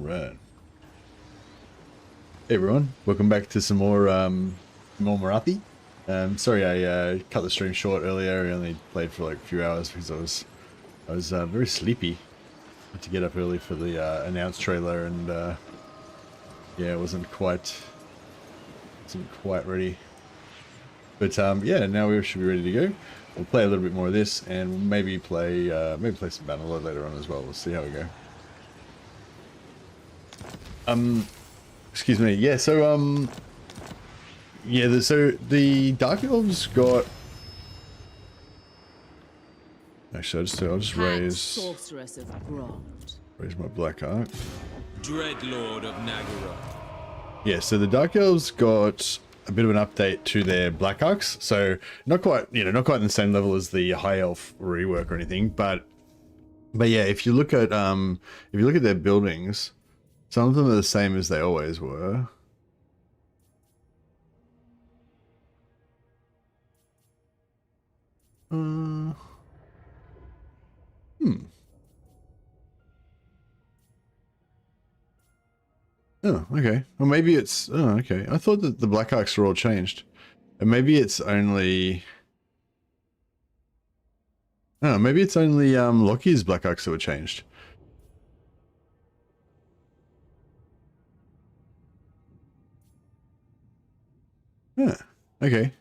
Right. Hey everyone, welcome back to some more MORATHI. Sorry I cut the stream short earlier. I only played for like a few hours because I was very sleepy. Had to get up early for the announce trailer, and yeah, wasn't quite ready. But yeah, now we should be ready to go. We'll play a little bit more of this, and maybe play some Bannerlord later on as well. We'll see how we go. Excuse me. Yeah. So yeah. So the Dark Elves got. Actually, I'll just raise my Black Ark. Dreadlord of Nagara. Yeah. So the Dark Elves got a bit of an update to their Black Arks. So not quite, not quite on the same level as the High Elf rework or anything, but yeah, if you look at their buildings. Some of them are the same as they always were. Oh, okay. Well, maybe it's... Oh, okay. I thought that the Black Arks were all changed. And maybe it's only... Oh, maybe it's only Lockie's Black Arks that were changed. Yeah. Okay.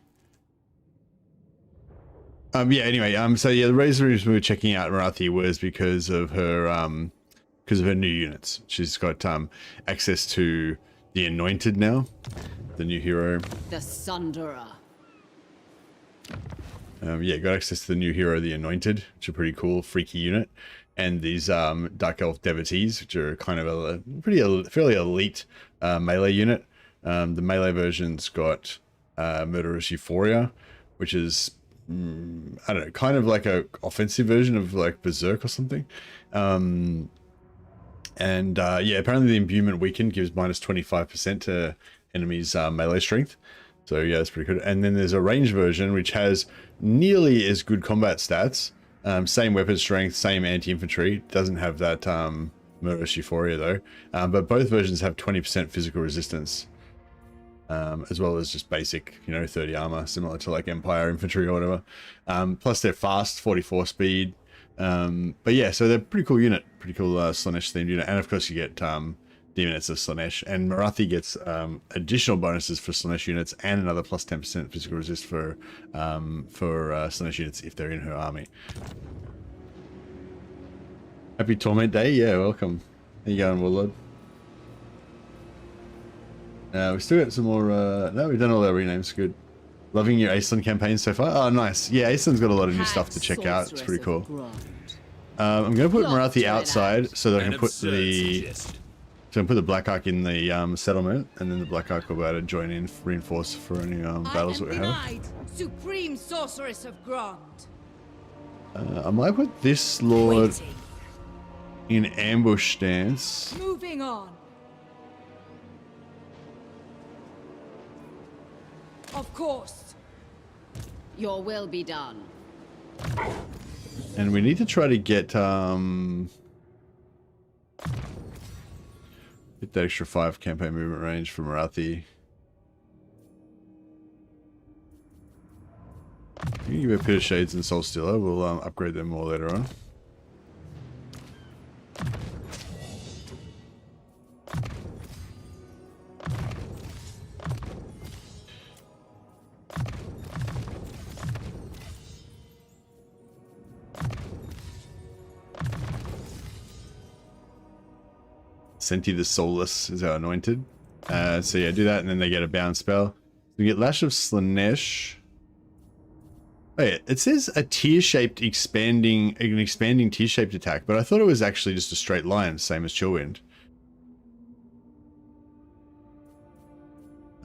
Yeah, anyway, so yeah, the reason we were checking out MORATHI was because of her new units. She's got access to the Anointed now, the new hero. The Sunderer. Yeah, got access to the new hero, the Anointed, which is a pretty cool, freaky unit, and these Dark Elf Devotees, which are kind of a fairly elite melee unit. The melee version's got Murderous Euphoria, which is I don't know, kind of like a offensive version of like Berserk or something. And yeah, apparently the imbuement weakened gives minus 25% to enemies' melee strength. So yeah, that's pretty good. And then there's a range version which has nearly as good combat stats, same weapon strength, same anti-infantry. Doesn't have that Murderous Euphoria though. But both versions have 20% physical resistance. As well as just basic, 30 armor, similar to like Empire infantry or whatever. Plus they're fast, 44 speed. But yeah, so they're pretty cool unit, pretty cool Slaanesh themed unit. And of course you get Demonettes of Slaanesh, and MORATHI gets additional bonuses for Slaanesh units and another plus 10% physical resist for Slaanesh units if they're in her army. Happy Torment Day, yeah, welcome. How you going, Warlord? We still got some more, no, we've done all our renames, good. Loving your Aisland campaign so far? Oh, nice. Yeah, Aisland's got a lot of new stuff to check out. It's pretty cool. I'm going to put MORATHI outside so that I can put the Black Ark in the settlement, and then the Black Ark will be able to join in, reinforce for any battles that we have. Supreme Sorceress of Grond. I might put this Lord in ambush stance. Moving on. Of course. Your will be done. And we need to try to get that extra 5 campaign movement range for MORATHI. You can give it a bit of Shades and Soul Stealer. We'll upgrade them more later on. Senti the Soulless is our Anointed. So yeah, do that, and then they get a bound spell. We get Lash of Slaanesh. Oh yeah, it says a tear-shaped expanding tear-shaped attack, but I thought it was actually just a straight line, same as Chillwind.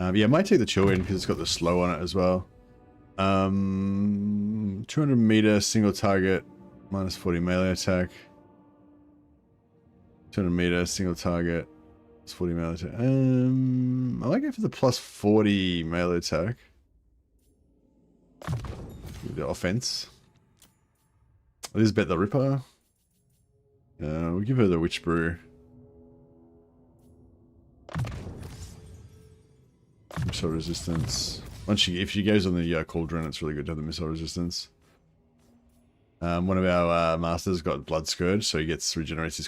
Yeah, I might take the Chillwind because it's got the slow on it as well. 200 meter single target, minus 40 melee attack. 200 meter single target, plus 40 melee attack. I might go for the plus 40 melee attack. The offense. Elizabeth the Ripper. We'll give her the Witch Brew. Missile resistance. If she goes on the cauldron, it's really good to have the missile resistance. One of our masters got Blood Scourge, so he regenerates his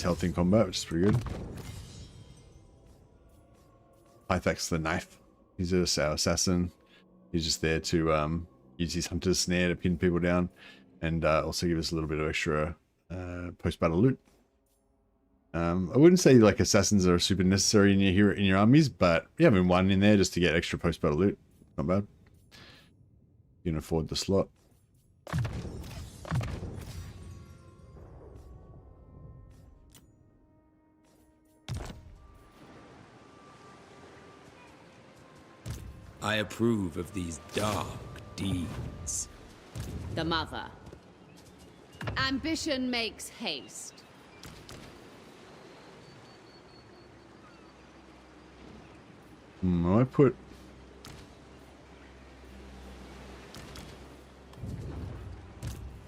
health in combat, which is pretty good. Pythax the Knife. He's our assassin. He's just there to use his hunter's snare to pin people down, and also give us a little bit of extra post-battle loot. I wouldn't say like assassins are super necessary in your armies, but having one in there just to get extra post-battle loot, not bad. You can afford the slot. I approve of these dark deeds. The mother. Ambition makes haste. I put...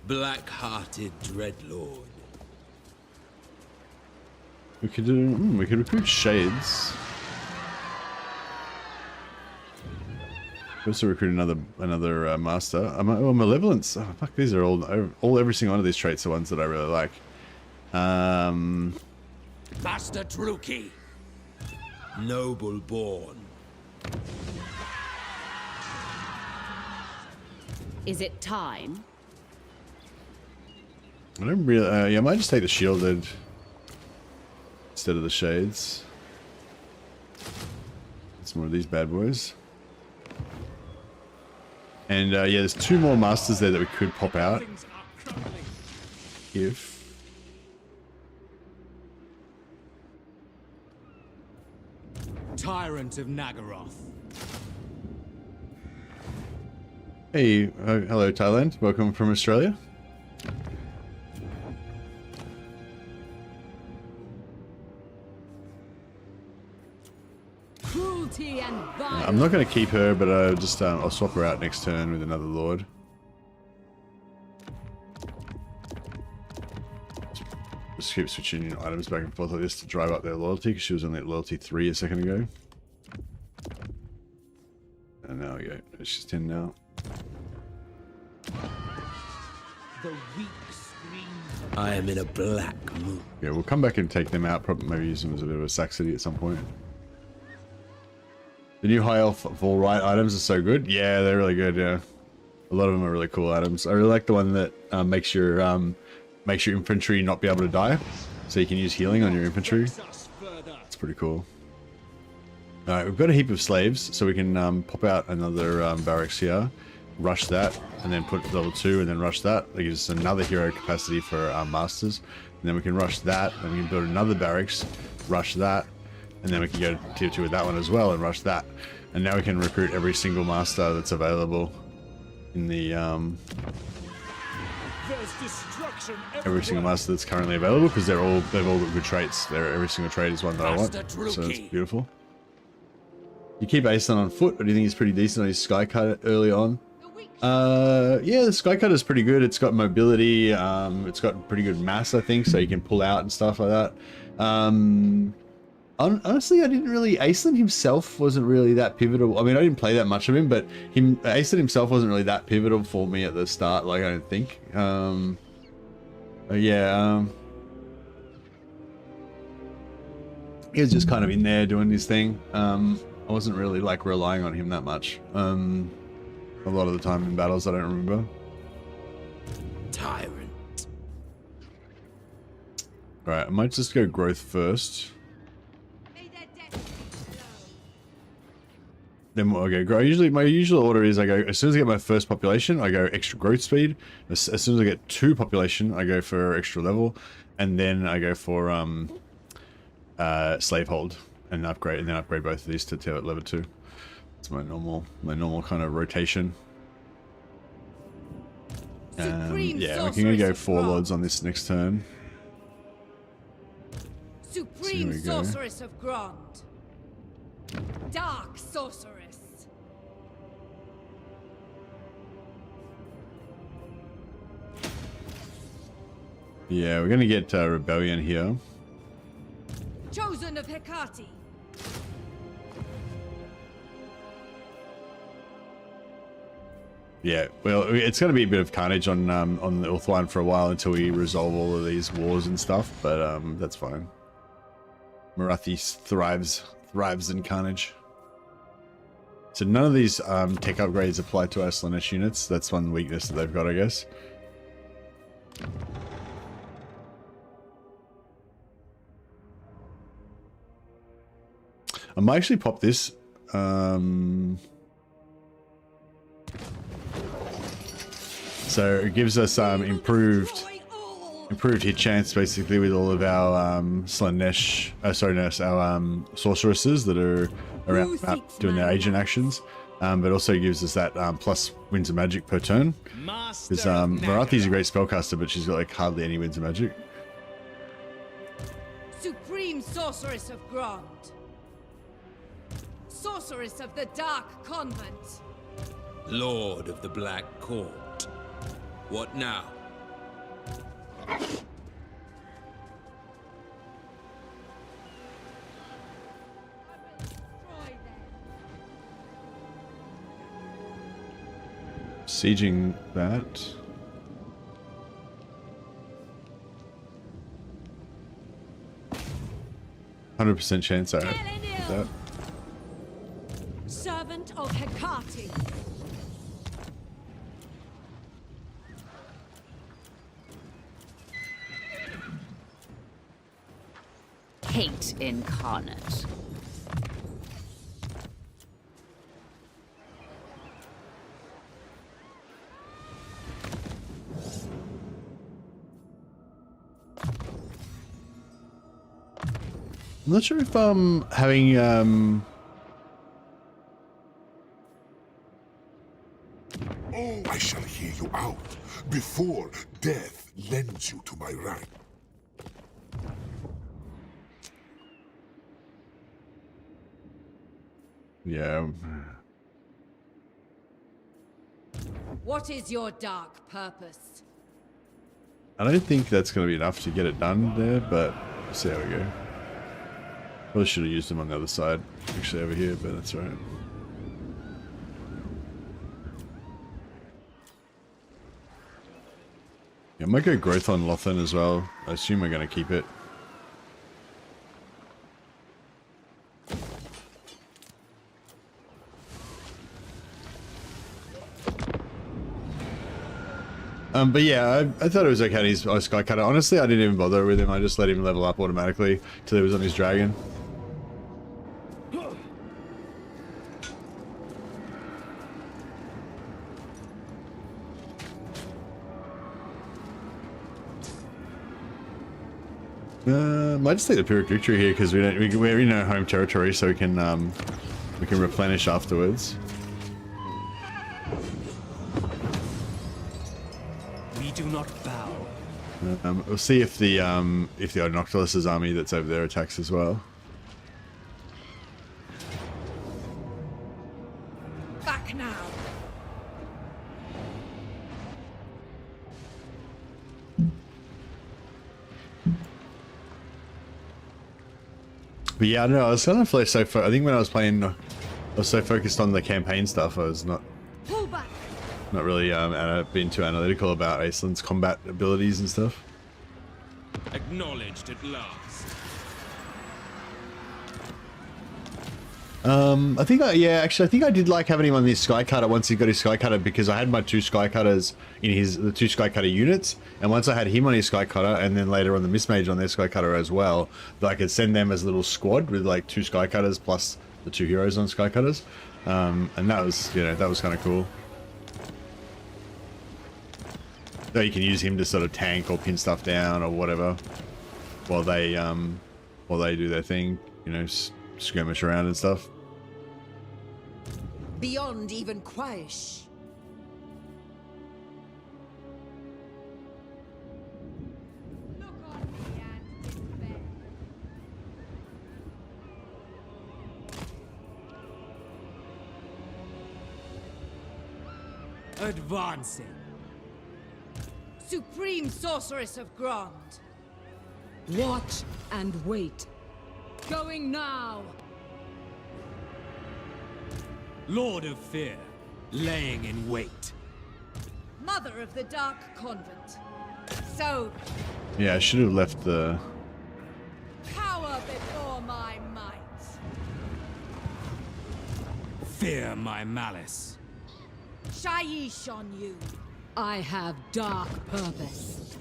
Black-hearted dreadlord. We could do... we could recruit Shades. Also recruit another master. Malevolence. Oh, fuck, these are every single one of these traits are ones that I really like. Master Druki. Noble born. Is it time? I don't really. Yeah, I might just take the shielded instead of the shades. It's more of these bad boys. And yeah, there's 2 more masters there that we could pop out. If... Tyrant of Nagaroth. Hey, hello Thailand. Welcome from Australia. Cruelty and violence. I'm not going to keep her, but I'll swap her out next turn with another lord. Just keep switching items back and forth like this to drive up their loyalty, because she was only at loyalty 3 a second ago. And now we go. She's 10 now. The weak screams. I am in a black mood. Yeah, we'll come back and take them out. Probably maybe use them as a bit of a saxity at some point. The new high elf full right items are so good. Yeah, they're really good. Yeah, a lot of them are really cool items. I really like the one that makes your infantry not be able to die, so you can use healing on your infantry. It's pretty cool. All right, we've got a heap of slaves, so we can pop out another barracks here, rush that, and then put level 2, and then rush that. That gives us another hero capacity for our masters. And then we can rush that, and we can build another barracks, rush that, and then we can go tier 2 with that one as well and rush that. And now we can recruit every single master that's available in the every single master that's currently available, because they've all got good traits. Every single trait is one that I want, so it's beautiful. You keep Aeson on foot, but do you think he's pretty decent on his Skycut early on? Yeah, the Skycut is pretty good. It's got mobility. It's got pretty good mass, I think, so you can pull out and stuff like that. Honestly, I didn't really... Aeson himself wasn't really that pivotal. I mean, I didn't play that much of him, but Aeson himself wasn't really that pivotal for me at the start, like, I don't think. Yeah, he was just kind of in there doing his thing. I wasn't really, like, relying on him that much. A lot of the time in battles, I don't remember. Tyrant. Alright, I might just go growth first. Then okay, grow. Usually, my usual order is I go, as soon as I get my first population, I go extra growth speed. As soon as I get 2 population, I go for extra level, and then I go for slavehold and upgrade, and then upgrade both of these to level 2. It's my normal kind of rotation. Yeah, we can go 4 lords on this next turn. Supreme Sorceress of Grond. Dark Sorceress. Yeah, we're gonna get Rebellion here. Chosen of Hecate. Yeah, well, it's going to be a bit of carnage on the Ulthuan for a while until we resolve all of these wars and stuff, but that's fine. MORATHI thrives in carnage. So none of these tech upgrades apply to our Slaanesh units. That's one weakness that they've got, I guess. I might actually pop this. So it gives us improved hit chance basically with all of our Slaanesh, our sorceresses that are around doing their agent actions, but also gives us that plus winds of magic per turn. Because MORATHI's a great spellcaster, but she's got like hardly any winds of magic. Supreme Sorceress of Grond. Sorceress of the Dark Convent. Lord of the Black Court. What now? Sieging that. %100% chance I did that. Servant of Hecate. Hate incarnate. I'm not sure if having Oh, I shall hear you out before death lends you to my right. yeah. What is your dark purpose? I don't think that's going to be enough to get it done there, but we'll see how we go. Probably should have used them on the other side, actually over here, but that's alright. Yeah, I might go growth on Lothan as well. I assume we're going to keep it. But yeah, I thought it was okay. He's a Sky Cutter. Honestly, I didn't even bother with him. I just let him level up automatically till he was on his dragon. Might just take the Pyrrhic Victory here because we're in our home territory, so we can replenish afterwards. We do not bow. We'll see if the Noctilus's army that's over there attacks as well. Back now. But yeah, I don't know. I was kind of I think when I was playing, I was so focused on the campaign stuff, I was not Pull back. really being too analytical about Aislin's combat abilities and stuff. Acknowledged at last. I think I think I did like having him on this Sky Cutter once he got his Sky Cutter, because I had my 2 Sky Cutters in the 2 Sky Cutter units, and once I had him on his Sky Cutter, and then later on the Mistmage on their Sky Cutter as well, that I could send them as a little squad with like 2 Sky Cutters plus the 2 heroes on Sky Cutters, and that was, you know, that was kind of cool. So you can use him to sort of tank or pin stuff down or whatever while they do their thing, you know, skirmish around and stuff. Beyond even Quaish. Look on me and despair. Advancing. Supreme Sorceress of Grond. Watch and wait. Going now. Lord of Fear, laying in wait. Mother of the Dark Convent. So, Yeah, I should have left the... cower before my might. Fear my malice. Shaiish on you. I have dark purpose.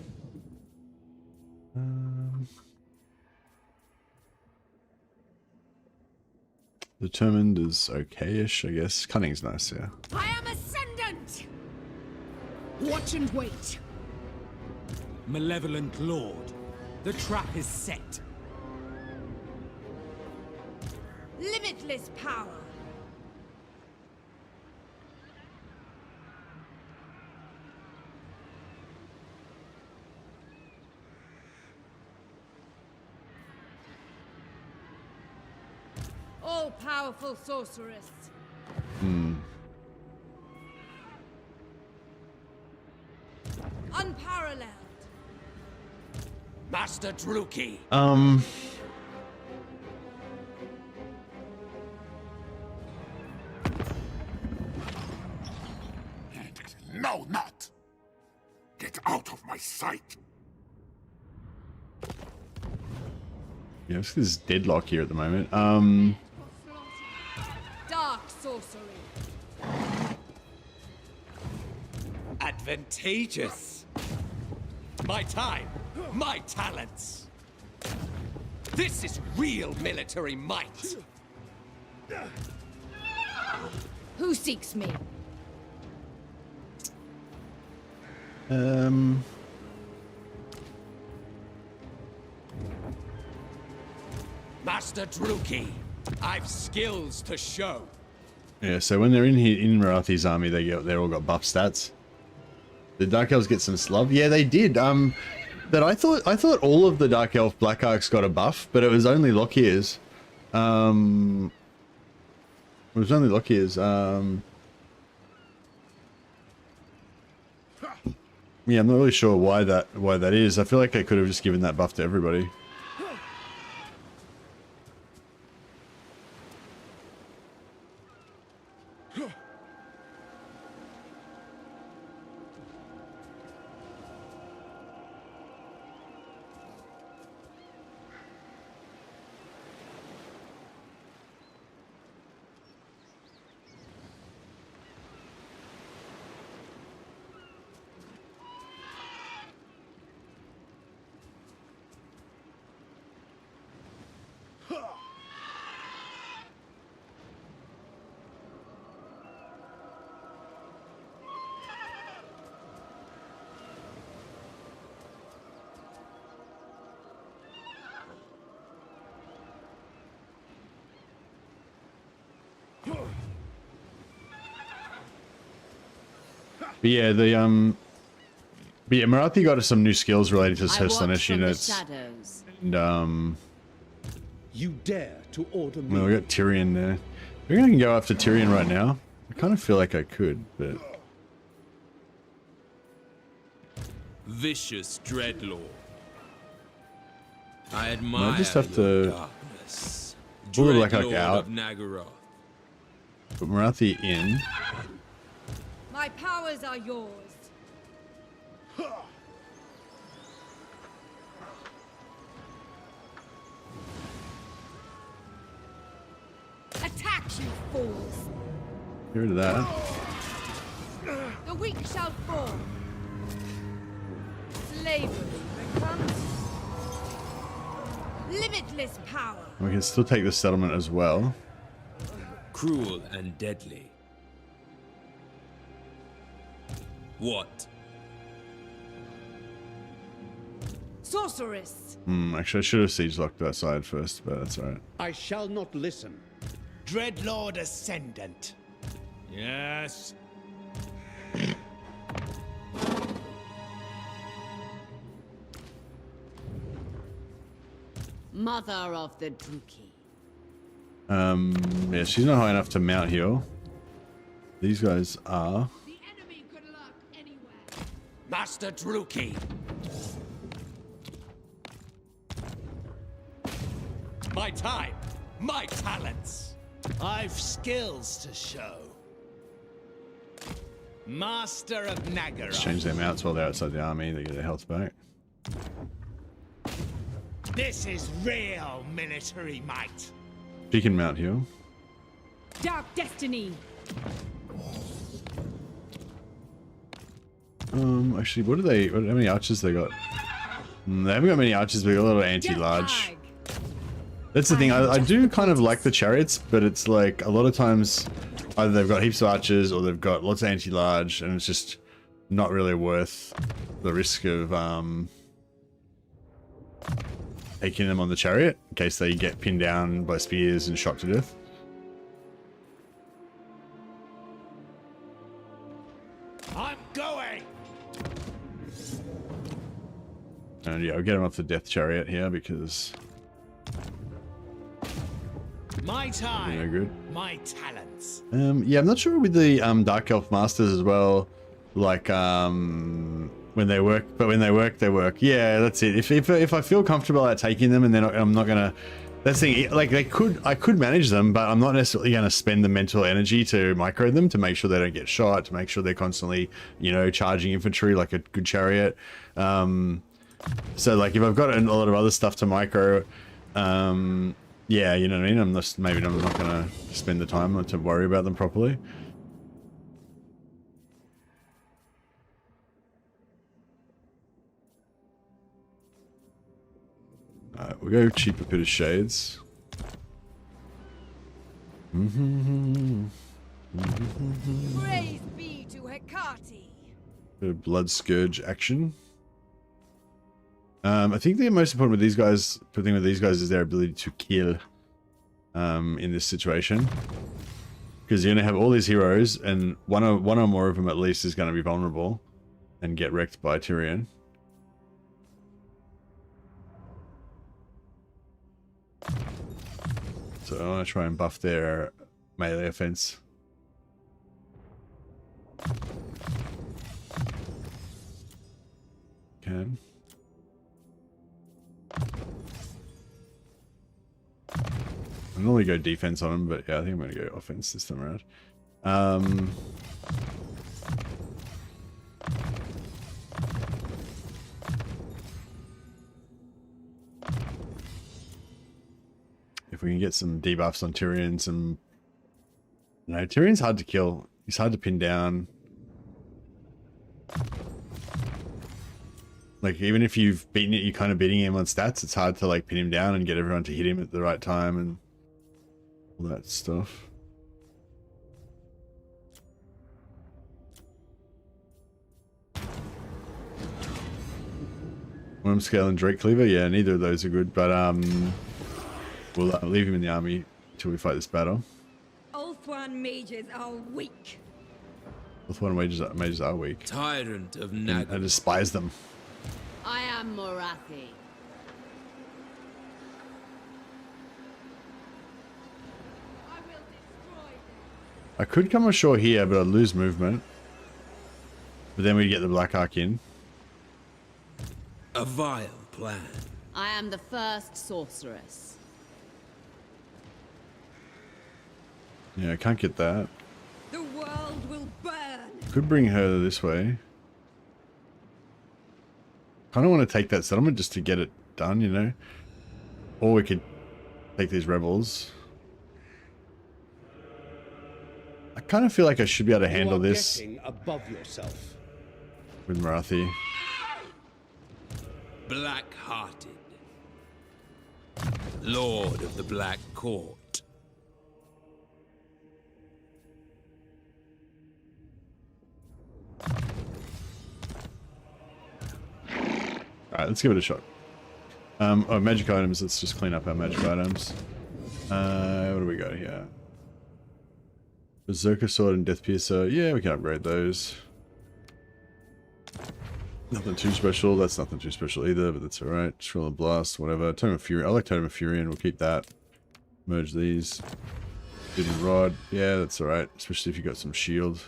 Determined is okay-ish, I guess. Cunning's nice, yeah. I am ascendant! Watch and wait. Malevolent Lord, the trap is set. Limitless power. All-powerful sorceress. Unparalleled. Master Druki. No, not! Get out of my sight! Yeah, there's deadlock here at the moment. Dark sorcery. Advantageous. My time, my talents. This is real military might. Who seeks me? Master Druki, I've skills to show. Yeah, so when they're in here in Morathi's army, they all got buff stats. The Dark Elves get some slub. Yeah, they did. But I thought all of the Dark Elf Black Arcs got a buff, but it was only Lockyer's. It was only Lockyer's. Yeah, I'm not really sure why that is. I feel like I could have just given that buff to everybody. But yeah, Morathi got us some new skills related to her Slaanesh units. And You dare to order me? well, we got Tyrion there. I think I can go after Tyrion right now. I kind of feel like I could, but Vicious Dreadlord. I admire I just have your to darkness. pull the Black Arc Dreadlord out, of Nagaroth. put Morathi in. My powers are yours. Attack, you fools! Get rid of that. The weak shall fall. Slavery becomes limitless power. We can still take the settlement as well. Cruel and deadly. What? Sorceress. Actually, I should have siege locked that side first, but that's alright. I shall not listen. Dreadlord Ascendant. Yes. Mother of the Druki. Yeah, she's not high enough to mount here. These guys are. The enemy could lurk anywhere. Master Druki. My time, my talents. I've skills to show. Master of Nagara. Let's change their mounts while they're outside the army. They get their health back. This is real military might. She can mount heal. Dark destiny. Actually, what do they? How many archers they got? They haven't got many archers, but they got a lot of anti-large. That's the thing. I do kind of like the chariots, but it's like a lot of times either they've got heaps of archers or they've got lots of anti-large, and it's just not really worth the risk of taking them on the chariot in case they get pinned down by spears and shot to death. I'm going. And yeah, I'll get him off the death chariot here because My time. no good. My talents. Yeah, I'm not sure with the Dark Elf Masters as well. Like when they work, but when they work, they work. Yeah, that's it. If I feel comfortable at taking them, and then I'm not gonna. That's the thing. Like I could manage them, but I'm not necessarily gonna spend the mental energy to micro them to make sure they don't get shot, to make sure they're constantly, you know, charging infantry like a good chariot. So like if I've got a lot of other stuff to micro, yeah, you know what I mean? I'm not gonna spend the time to worry about them properly. Alright, we'll go cheaper pit of shades. Praise be to Hecate. Bit of blood scourge action. I think the most important with these guys, the thing with these guys is their ability to kill in this situation. Because you're going to have all these heroes, and one or more of them at least is going to be vulnerable and get wrecked by Tyrion. So I want to try and buff their melee offense. Can. I normally go defense on him, but yeah, I think I'm going to go offense this time around. If we can get some debuffs on Tyrion, some... No, Tyrion's hard to kill. He's hard to pin down. Like, even if you've beaten it, you're kind of beating him on stats, it's hard to, like, pin him down and get everyone to hit him at the right time and all that stuff. Worm Scale and Drake Cleaver? Yeah, neither of those are good, but, we'll leave him in the army until we fight this battle. Ulthuan mages are weak. Ulthuan mages are weak. Tyrant of I Nagara. despise them. I am MORATHI. I will destroy them. I could come ashore here, but I'd lose movement. But then we'd get the Black Ark in. A vile plan. I am the first sorceress. Yeah, I can't get that. The world will burn. Could bring her this way. Kind of want to take that settlement just to get it done, you know? Or we could take these rebels. I kind of feel like I should be able to handle this Getting above yourself. with MORATHI. Black-hearted. Lord of the Black Court. Alright, let's give it a shot. Oh, magic items. Let's just clean up our magic items. What do we got here? Berserker Sword and Death Piercer. Yeah, we can upgrade those. Nothing too special. That's nothing too special either, but that's alright. Shrill and Blast, whatever. Tome of Fury. I like Tome of Fury, and we'll keep that. Merge these. Hidden Rod. Yeah, that's alright. Especially if you got some shield.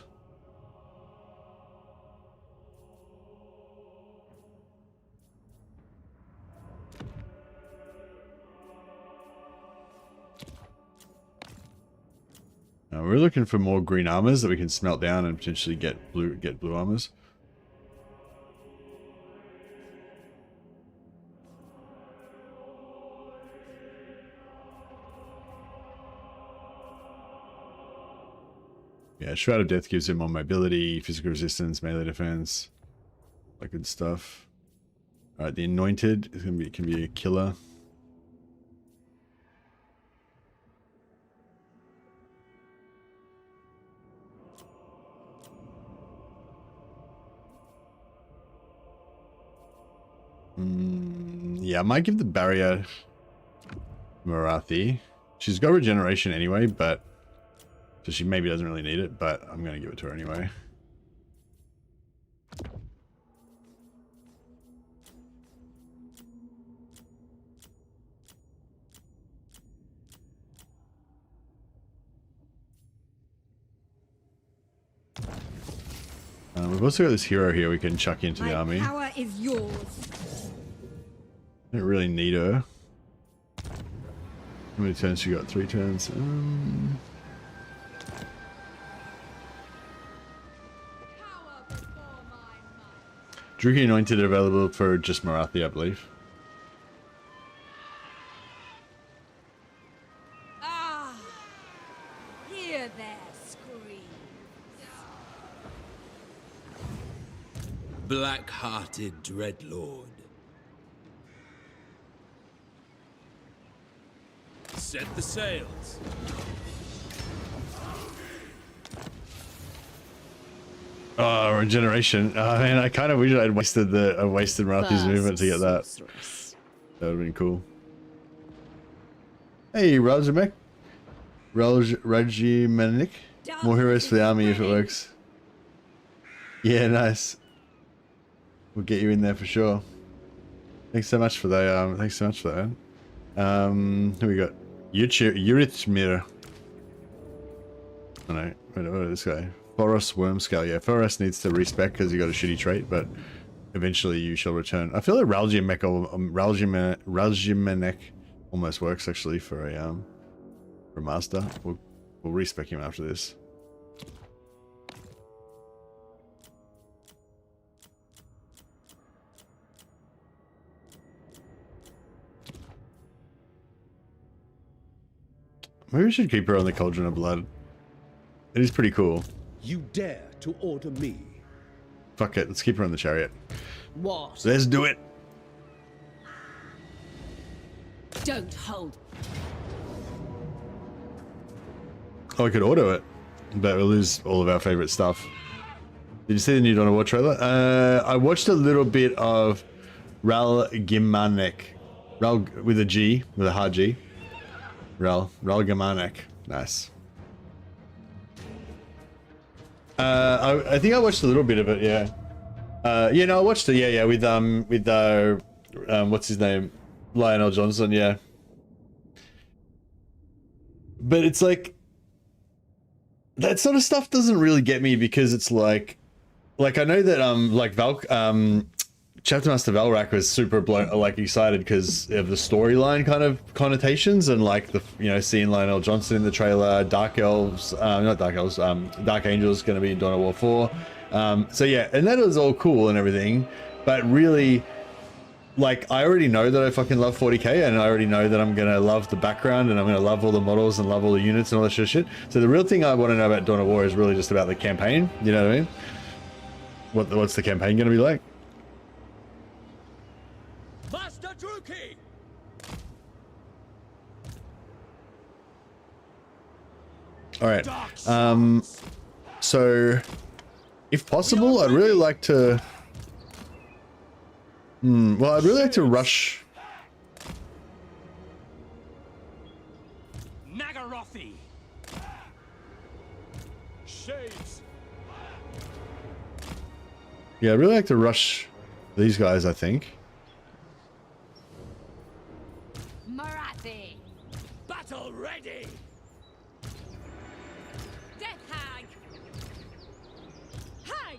We're looking for more green armors that we can smelt down and potentially get blue armors. Yeah, Shroud of Death gives him more mobility, physical resistance, melee defense, that good stuff. All right, the Anointed is can be a killer. Yeah, I might give the barrier MORATHI. She's got regeneration anyway, but so she maybe doesn't really need it, but I'm going to give it to her anyway. We've also got this hero here we can chuck into the army. Power is yours. Don't really need her. How many turns she got? 3 turns. Druki Anointed available for just MORATHI, I believe. Ah, hear their screams. Black-hearted Dreadlord. Set the sails. Oh, regeneration. Oh man, I kind of wish I'd wasted MORATHI's movement to get that. That would have been cool. Hey, Rajimek. Rajimenik. More heroes for the army if it works. Yeah, nice. We'll get you in there for sure. Thanks so much for that. Thanks so much for that, man. Who we got? Yuritmir. Oh no, what is this guy? Forest Wormscale. Yeah, Forest needs to respec because he got a shitty trait, but eventually you shall return. I feel like Raljimenek almost works actually for a master. We'll respec him after this. Maybe we should keep her on the Cauldron of Blood. It is pretty cool. You dare to order me? Fuck it, let's keep her on the chariot. What? Let's do it. Don't hold. Oh, I could auto it, but we'll lose all of our favorite stuff. Did you see the new Dawn of War trailer? I watched a little bit of Ralgimanek. Ral with a G, with a hard G. Ralgimanek. Nice. I think I watched a little bit of it, yeah. Yeah, no, I watched it, yeah, with what's his name? Lionel Johnson, yeah. But it's like, that sort of stuff doesn't really get me because it's like I know that, like Chapter Master Valrak was super excited because of the storyline kind of connotations and like the, you know, seeing Lionel Johnson in the trailer, Dark Elves, not Dark Elves, Dark Angels going to be in Dawn of War 4. So yeah, and that was all cool and everything, but really, like, I already know that I fucking love 40k and I already know that I'm going to love the background and I'm going to love all the models and love all the units and all that shit. So the real thing I want to know about Dawn of War is really just about the campaign, you know what I mean? What's the campaign going to be like? Master Druki! All right. So, if possible, I'd really like to. Well, I'd really like to rush. Nagarothi! Shades! Yeah, I'd really like to rush these guys, I think. MORATHI. Battle ready! Death Hag! Hag!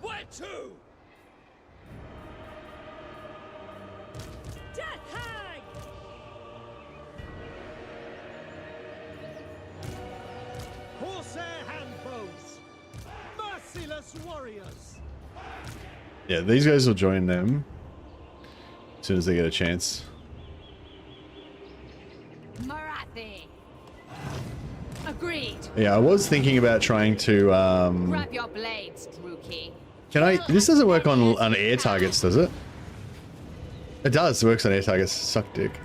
Where to? Death Hag! Corsair handbows. Merciless warriors. Yeah, these guys will join them as soon as they get a chance. MORATHI. Agreed. Yeah, I was thinking about trying to Grab your blades, Drookie. can I this doesn't work on air targets, does it? It does, it works on air targets. Suck dick.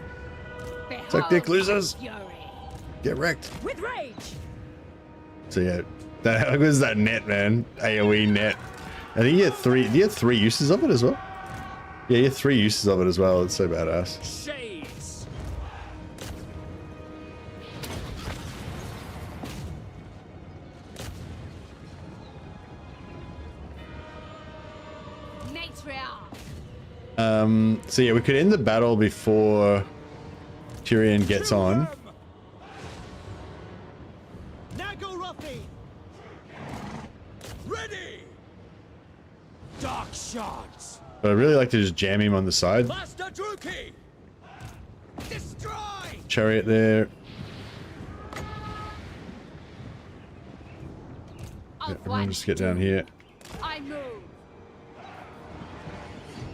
Suck dick, losers! Fury. Get wrecked. With rage. So yeah, that was that net, man. AoE net. I think you get three uses of it as well. Yeah, you get 3 uses of it as well. It's so badass. Shades. Matriarch. So yeah, we could end the battle before Tyrion gets on. Nagarathi. Ready. Dark shards. But I'd really like to just jam him on the side. Master Druki. Destroy. Chariot there. Yeah, everyone just get down here. I move.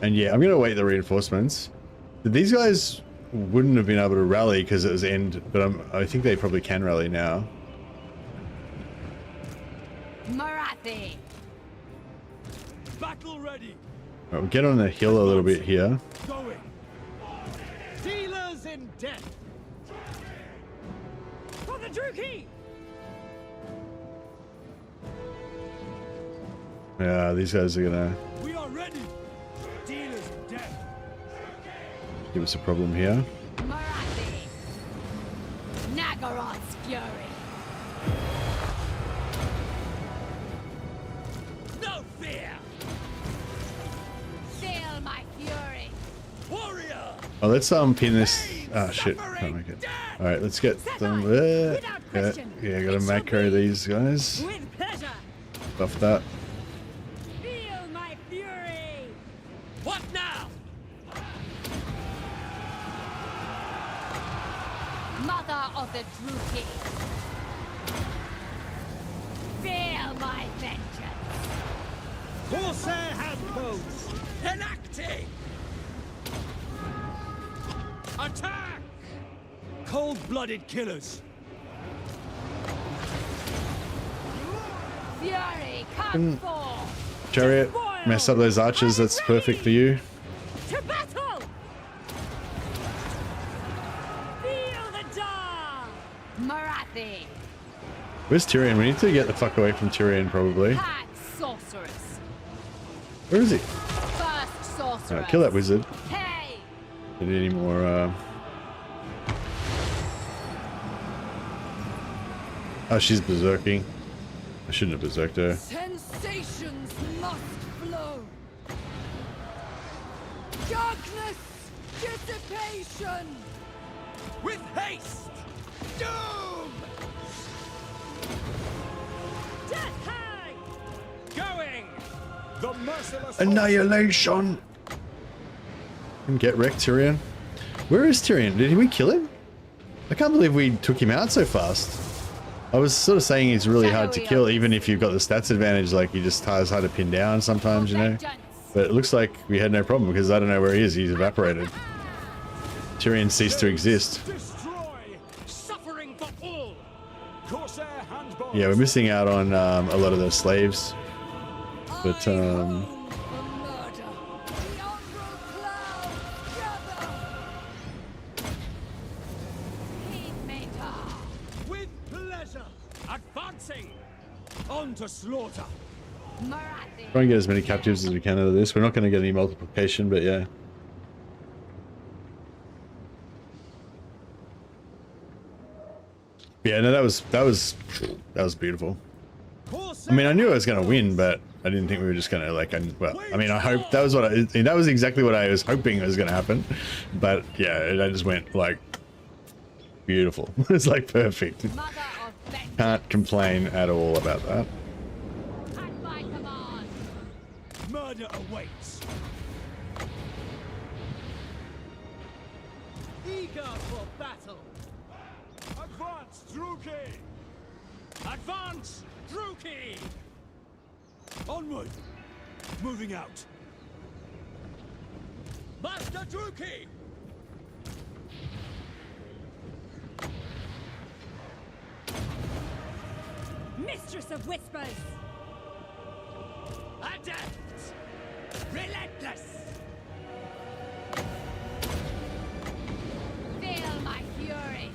And yeah, I'm gonna wait the reinforcements. These guys wouldn't have been able to rally because it was end, but I think they probably can rally now. MORATHI. Battle ready. Right, we'll get on the hill a little bit here. Going. Dealers in death. For the Drookie. Yeah, these guys are gonna We are ready. Dealers in death. give us a problem here. MORATHI. Nagaroth's fury. No fear. Feel my fury. Warrior. Oh, let's pin this. Ah, shit, can't make it. All right, let's get them there. Yeah, gotta macro these guys. With pleasure. Buff that. Feel my fury. What now? Mother of the Drookie. Feel my vengeance. Corsair handbows. Enacting. Attack. Cold-blooded killers. Fury, come forth. Chariot, mess up those archers. That's perfect for you. To battle. Feel the dawn. MORATHI. Where's Tyrion? We need to get the fuck away from Tyrion, probably. Pack sorceress. Where is he? First sorceress. Kill that wizard. Hey. Don't need any more. Oh, she's berserking. I shouldn't have berserked her. Sensations must flow. Darkness, dissipation. With haste. Doom. Death hang. Going. The merciless Annihilation! And get wrecked, Tyrion. Where is Tyrion? Did we kill him? I can't believe we took him out so fast. I was sort of saying he's really hard to kill, even if you've got the stats advantage, like he just is hard to pin down sometimes, you know? But it looks like we had no problem because I don't know where he is. He's evaporated. Tyrion ceased to exist. Destroy. Suffering for all. Corsair handbows. Yeah, we're missing out on a lot of those slaves. But With pleasure. Advancing. On to slaughter. try and get as many captives as we can out of this. We're not going to get any multiplication, but yeah. Yeah, no, that was beautiful. I mean, I knew I was going to win, but I didn't think we were just going to well, I mean, I hope that was that was exactly what I was hoping was going to happen. But yeah, it just went like beautiful. It's like perfect. Can't complain at all about that. Murder awaits. Eager for battle. Advance, Druki. Advance! Druki! Onward! Moving out! Master Druki! Mistress of Whispers! Adept! Relentless! Feel my fury!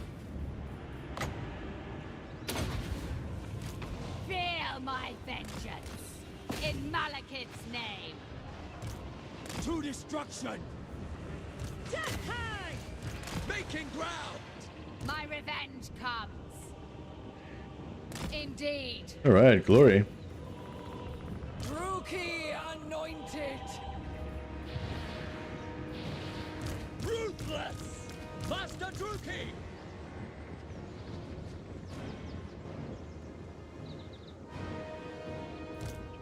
Feel my vengeance! In Malekith's name! To destruction! Death hang! Making ground! My revenge comes! Indeed! All right, glory. Druki anointed! Ruthless! Master Druki!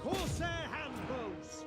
Corsair handbows!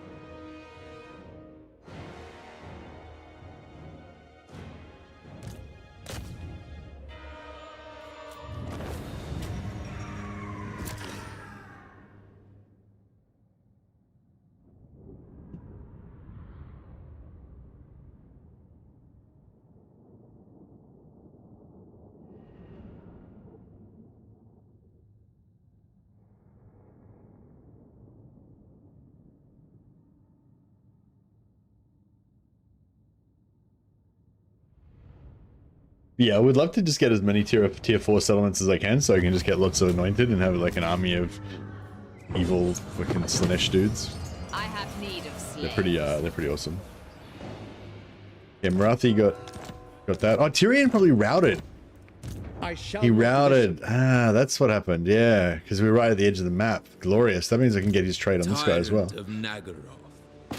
Yeah, I would love to just get as many tier 4 settlements as I can, so I can just get lots of anointed and have like an army of evil fucking Slaanesh dudes. I have need of slaves. They're pretty awesome. Yeah, MORATHI got that. Oh, Tyrion probably routed. He routed. Ah, that's what happened. Yeah, because we were right at the edge of the map. Glorious. That means I can get his trade on this guy as well. Of Nagaroth.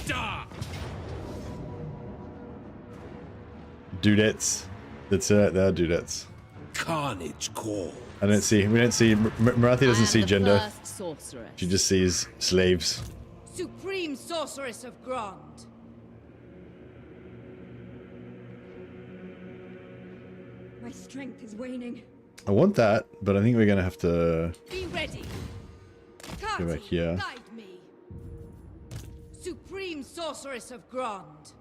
Da! Dudettes. That's it. They're dudettes. Carnage Core. We don't see. MORATHI doesn't see gender. First sorceress. She just sees slaves. Supreme sorceress of Grond. My strength is waning. I want that, but I think we're gonna have to Be ready. go back here. Guide me. Supreme sorceress of Grond.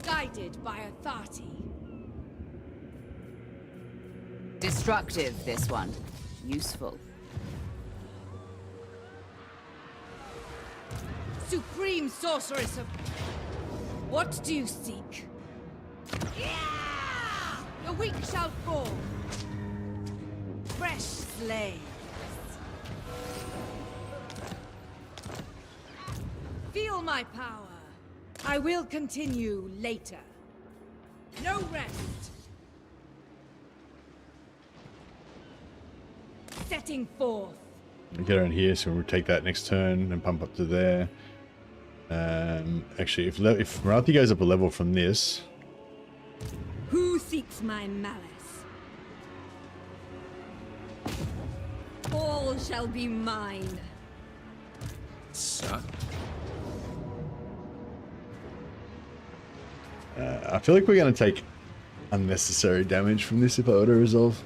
Guided by authority. Destructive, this one. Useful. Supreme sorceress of... What do you seek? Yeah! The weak shall fall. Fresh slaves. Feel my power. I will continue later. No rest. Setting forth. We get around here, so we'll take that next turn and pump up to there. Actually, if MORATHI goes up a level from this, Who seeks my malice? All shall be mine. Son. I feel like we're going to take unnecessary damage from this if I auto resolve.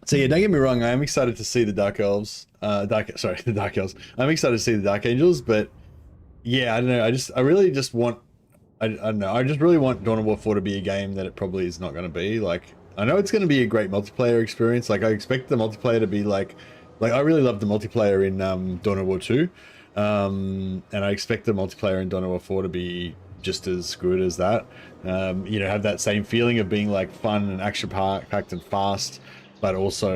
So yeah, don't get me wrong, I am excited to see the Dark Elves. The Dark Elves. I'm excited to see the Dark Angels, but yeah, I don't know. I really just want, I don't know. I just really want Dawn of War 4 to be a game that it probably is not going to be. Like, I know it's going to be a great multiplayer experience. Like, I expect the multiplayer to be like I really love the multiplayer in Dawn of War 2. And I expect the multiplayer in Dawn of War 4 to be just as good as that. You know, have that same feeling of being like fun and action-packed and fast, but also,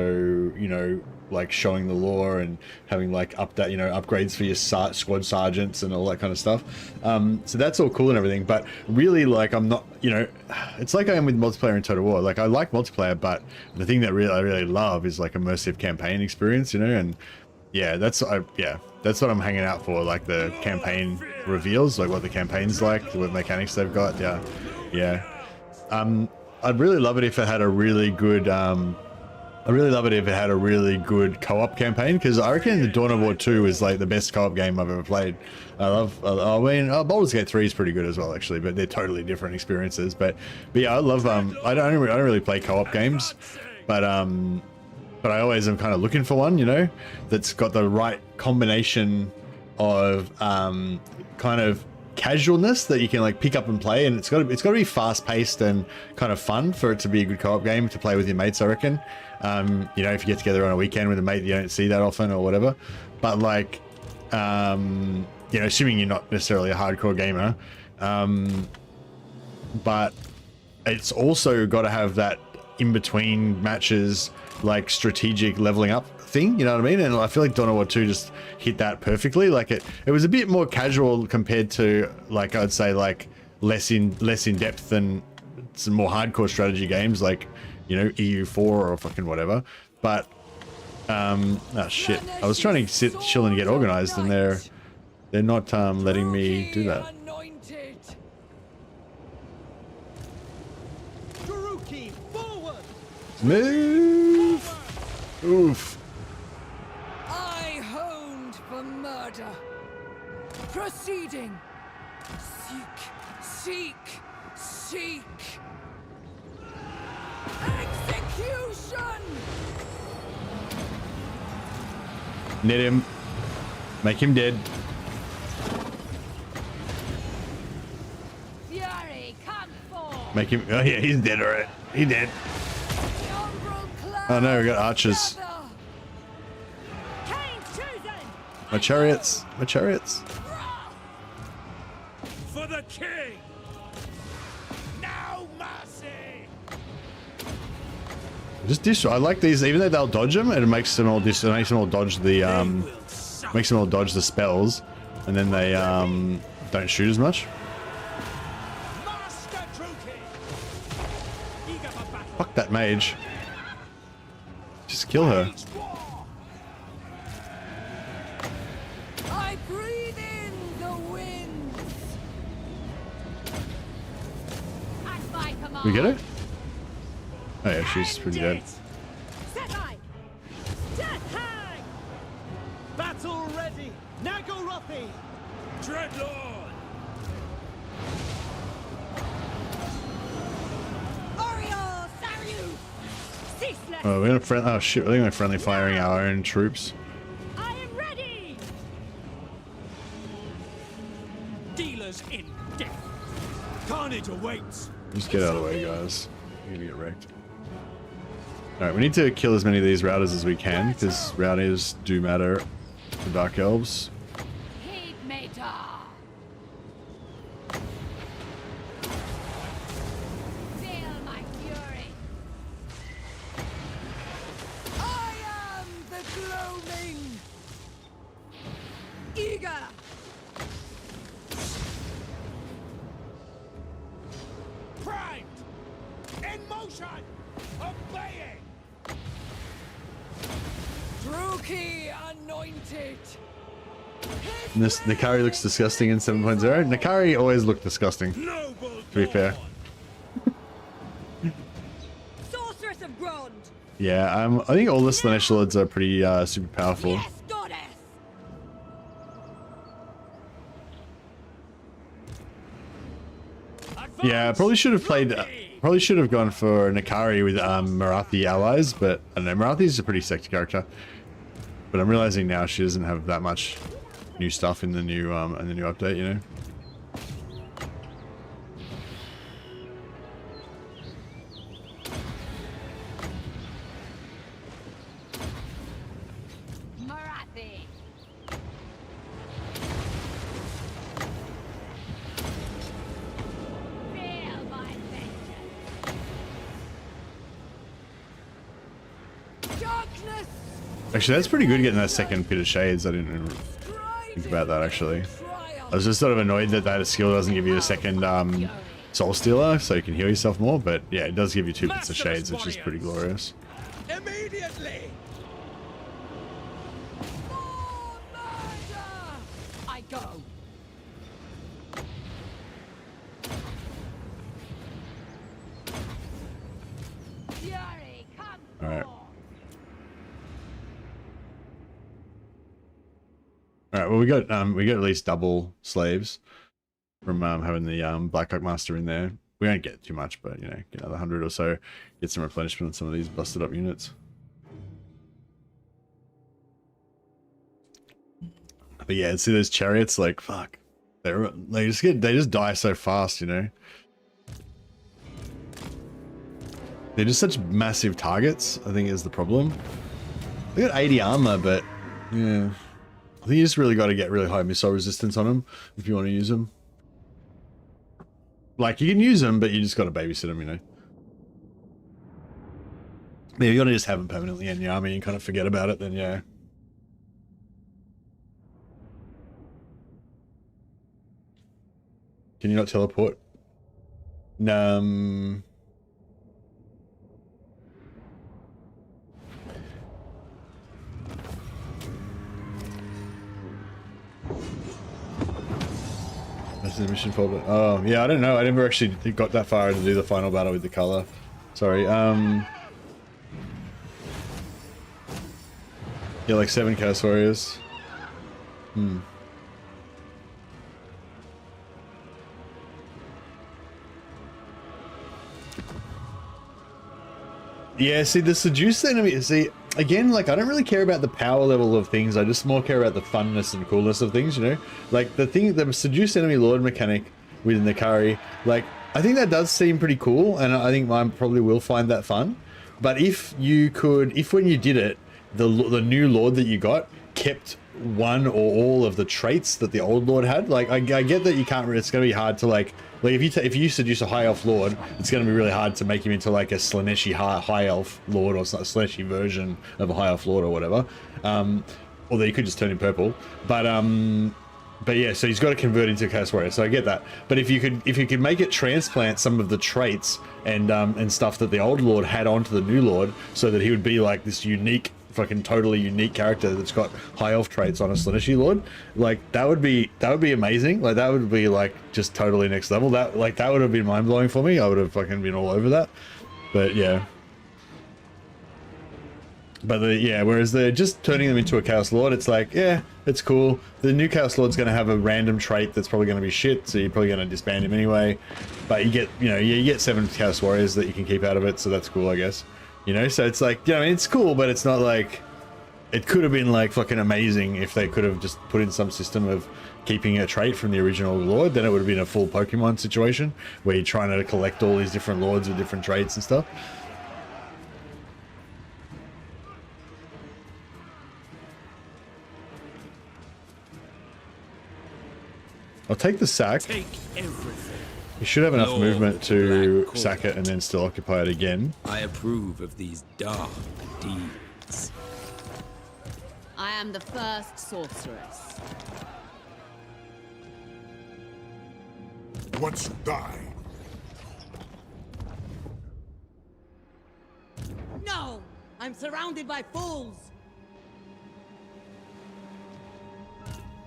you know, like showing the lore and having like upgrades for your squad sergeants and all that kind of stuff. So that's all cool and everything, but really, like, I'm not, you know, it's like I am with multiplayer in Total War. Like, I like multiplayer, but the thing that I really love is like immersive campaign experience, you know. And yeah, that's what I'm hanging out for, like the campaign reveals, like what the campaign's like, what mechanics they've got. Yeah. I'd really love it if it had a really good I really love it if it had a really good co-op campaign, because I reckon the Dawn of War 2 is like the best co-op game I've ever played. I mean, Baldur's Gate 3 is pretty good as well, actually, but they're totally different experiences. But yeah, I love. I don't really play co-op games, but I always am kind of looking for one, you know, that's got the right combination of kind of casualness that you can like pick up and play, and it's got to be fast paced and kind of fun for it to be a good co-op game to play with your mates, I reckon. You know, if you get together on a weekend with a mate you don't see that often or whatever, but like you know, assuming you're not necessarily a hardcore gamer, but it's also got to have that in between matches like strategic leveling up thing, you know what I mean? And I feel like Dawn of War 2 just hit that perfectly. Like it was a bit more casual compared to, like, I'd say like less in depth than some more hardcore strategy games like, you know, EU4 or fucking whatever. But oh shit, I was trying to sit chill and get organized, and they're not letting me do that. Move! Oof. I honed for murder. Proceeding. Seek. Execution! Knit him. Make him dead. Fury, come forth. Make him. Oh yeah, he's dead alright. He dead. Oh no, we got archers. My chariots. My chariots. For the king. No mercy. Just destroy. I like these, even though they'll dodge them, it makes them all dodge the makes them all dodge the spells, and then they don't shoot as much. Fuck that mage. Just kill her. I breathe in the winds. At my command. We get her? Oh yeah, she's pretty dead. Set high. Death hang. Battle ready. Nagorothi. Dreadlord. Oriole, Saru. Ceaseless. Oh, we're gonna oh shit, we're gonna friendly firing our own troops. I am ready. Dealers in death. Carnage awaits. Just get out of the way, guys. You're gonna get wrecked. Alright, we need to kill as many of these routers as we can, because routers do matter to Dark Elves. Heed me, Dar. Feel my fury. I am the gloaming. Eager. Primed. In motion. Obeying. Druki anointed. And this Nakari looks disgusting in 7.0. Nakari always looked disgusting, Noble to be fair. Sorceress of Grond. Yeah, I think all the Slaanesh Lords are pretty super powerful. Yes, goddess. Yeah, I probably should have played. Probably should have gone for Nakari with MORATHI allies, but I don't know. MORATHI's a pretty sexy character, but I'm realizing now she doesn't have that much new stuff in the new update. You know. Morathi. Feel my vengeance. Darkness. Actually, that's pretty good getting that second pit of shades. I didn't even think about that actually. I was just sort of annoyed that that skill doesn't give you a second soul stealer, so you can heal yourself more. But yeah, it does give you 2 bits of shades, which is pretty glorious. Immediately. For murder. I go. Fury, come All right. forth. right. Well, we got at least double slaves from having the Black Hawk Master in there. We don't get too much, but you know, get another 100 or so, get some replenishment on some of these busted up units. But yeah, see those chariots, like fuck, they just die so fast, you know. They're just such massive targets, I think is the problem. They got 80 armor, but yeah, I think you just really got to get really high missile resistance on them if you want to use them. Like, you can use them, but you just got to babysit them, you know. Yeah, you got to just have them permanently in the army and kind of forget about it, then yeah. Can you not teleport? No. That's the mission folder. Oh, yeah, I don't know. I never actually got that far to do the final battle with the color. Sorry. Yeah, like 7 Chaos Warriors. Yeah, see, the seduced enemy, see, again, like, I don't really care about the power level of things, I just more care about the funness and coolness of things, you know? Like, the seduced enemy lord mechanic within the Kari, like, I think that does seem pretty cool, and I think I probably will find that fun. But if when you did it, the new lord that you got kept one or all of the traits that the old lord had, like, I get that you can't, it's going to be hard to, like if you seduce a high elf lord, it's going to be really hard to make him into like a Slaaneshi high elf lord or a Slaaneshi version of a high elf lord or whatever. Although you could just turn him purple. But yeah, so he's got to convert into a Chaos Warrior. So I get that. But if you could make it transplant some of the traits and stuff that the old lord had onto the new lord, so that he would be like this unique, fucking totally unique character that's got high elf traits on a Slaaneshi lord, like that would be amazing. Like that would be like just totally next level. That would have been mind blowing for me. I would have fucking been all over that. But yeah. But whereas they're just turning them into a Chaos Lord, it's like, yeah, it's cool. The new Chaos Lord's going to have a random trait that's probably going to be shit, so you're probably going to disband him anyway. But you get 7 Chaos Warriors that you can keep out of it, so that's cool, I guess. You know, so it's like, I mean, it's cool, but it's not like, it could have been like fucking amazing if they could have just put in some system of keeping a trait from the original lord. Then it would have been a full Pokemon situation where you're trying to collect all these different lords with different traits and stuff. I'll take the sack. Take everything. You should have enough Lord movement to Black sack it and then still occupy it again. I approve of these dark deeds. I am the first sorceress. Once you die, No! I'm surrounded by fools!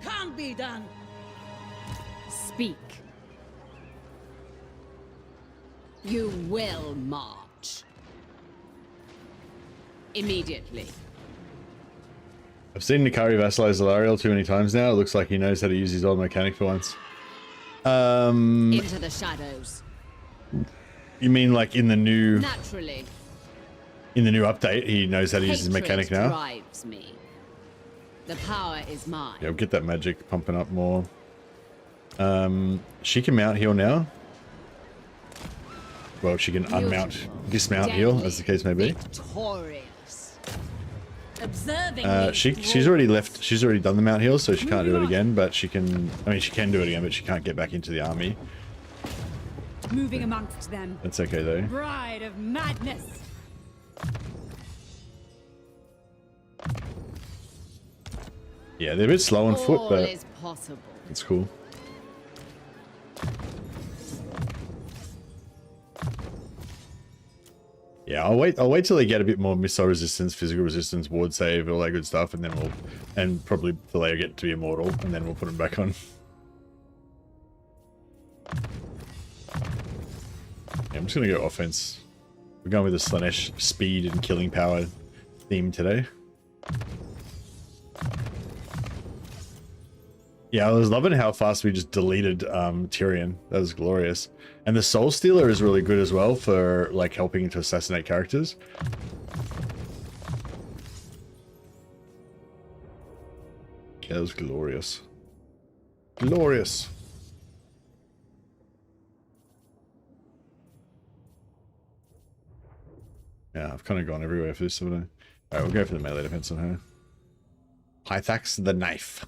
Can't be done! Speak. You will march. Immediately. I've seen Nikari vassalize Alariel too many times now. It looks like he knows how to use his old mechanic for once. Into the shadows. You mean like in the new... Naturally. In the new update, he knows how to use his mechanic now? Drives me. The power is mine. Yeah, we'll get that magic pumping up more. She can mount heal now. Well, she can unmount, dismount heal, as the case may be. Victorious. Observing She's already left. She's already done the mount heal, so she can't do it again. But she can. I mean, she can do it again, but she can't get back into the army. Moving amongst them. That's okay though. Bride of madness. Yeah, they're a bit slow on foot, All but is possible. it's cool. Yeah, I'll wait till they get a bit more missile resistance, physical resistance, ward save, all that good stuff, and then probably till they get to be immortal, and then we'll put them back on. Yeah, I'm just gonna go offense. We're going with the Slaanesh speed and killing power theme today. Yeah, I was loving how fast we just deleted Tyrion. That was glorious. And the Soul Stealer is really good as well for like helping to assassinate characters. Yeah, that was glorious. Glorious. Yeah, I've kind of gone everywhere for this one. Alright, we'll go for the melee defense on her. Hythax the knife.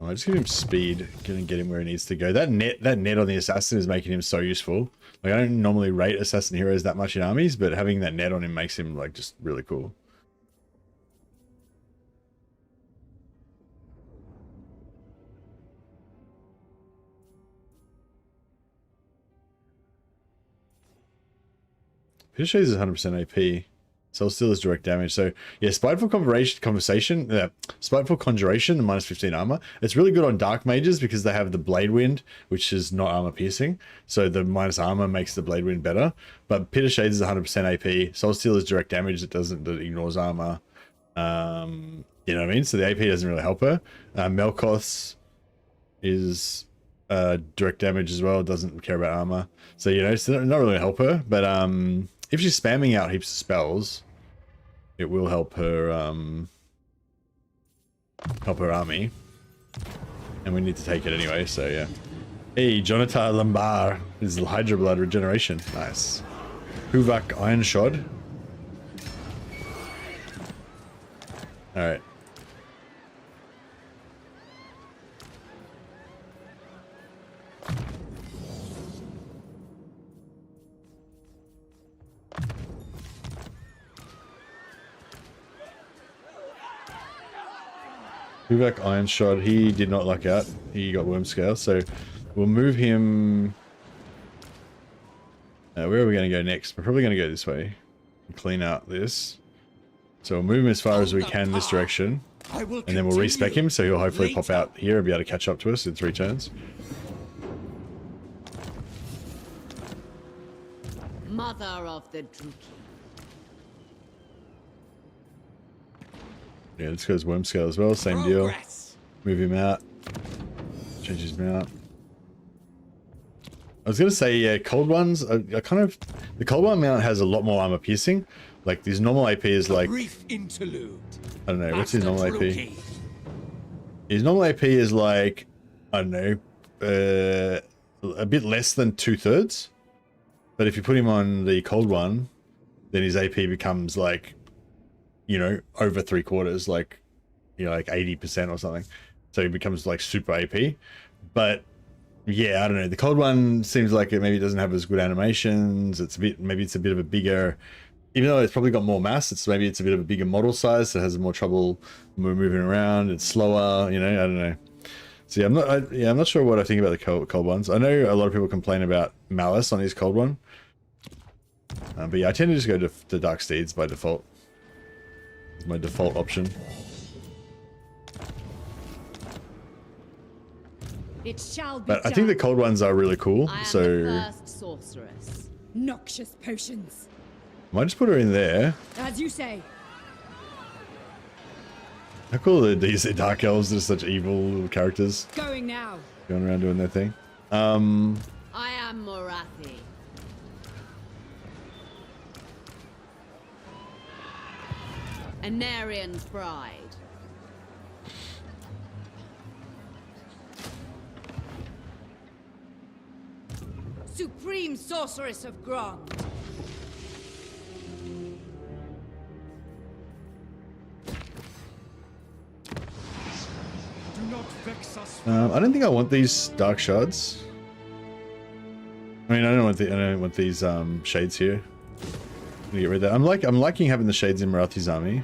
Oh, just give him speed, get him where he needs to go. That net on the assassin is making him so useful. Like, I don't normally rate assassin heroes that much in armies, but having that net on him makes him like just really cool. Peter Shades is 100% AP. Soul Steal is direct damage. So yeah, Spiteful Conjuration, the minus 15 armor. It's really good on Dark Mages because they have the Blade Wind, which is not armor piercing. So the minus armor makes the Blade Wind better. But Peter Shades is 100% AP. Soul Steal is direct damage. That ignores armor. You know what I mean? So the AP doesn't really help her. Melkoth's is direct damage as well. Doesn't care about armor. So, you know, it's not really gonna help her. But if she's spamming out heaps of spells, it will help her army. And we need to take it anyway, so yeah. Hey, Jonathan Lambar is Hydra Blood regeneration. Nice. Huvak Iron Shod. Alright. Huvak Iron Shod, he did not luck out. He got Worm Scale, so we'll move him. Where are we going to go next? We're probably going to go this way and clean out this. So we'll move him as far as we can this direction, and then we'll respec him, so he'll hopefully pop out here and be able to catch up to us in 3 turns. Mother of the Druki. Yeah, this goes Worm Scale as well, same deal. Move him out. Change his mount. I was going to say, yeah, cold ones, the cold one mount has a lot more armor piercing. Like, his normal AP is like, I don't know, what's his normal AP? His normal AP is like, I don't know, a bit less than 2/3. But if you put him on the cold one, then his AP becomes like, you know, over 3/4, like, you know, like 80% or something. So he becomes like super AP. But yeah, I don't know. The cold one seems like it maybe doesn't have as good animations. It's a bit, maybe it's a bit of a bigger, even though it's probably got more mass, it's a bit of a bigger model size, so it has more trouble moving around. It's slower, you know, I don't know. So yeah, I'm not sure what I think about the cold ones. I know a lot of people complain about Malice on his cold one. But yeah, I tend to just go to Dark Steeds by default. It's my default option. It shall be But I think the cold ones are really cool. I am So the first sorceress. noxious potions. might just put her in there. As you say. How cool are these Dark Elves? They're such evil characters. Going now. Going around doing their thing. I am MORATHI. Angerrial's bride. Supreme Sorceress of Grond. Do not vex us. I don't think I want these dark shards. I mean, I don't want these shades here. I'm gonna get rid of that. I'm liking having the shades in Morathi's army.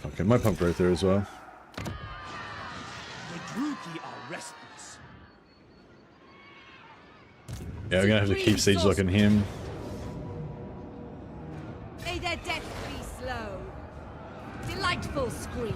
Okay, my pump growth there as well. The Druki are restless. Yeah, we're gonna have to keep siege locking him. May their death be slow. Delightful screams.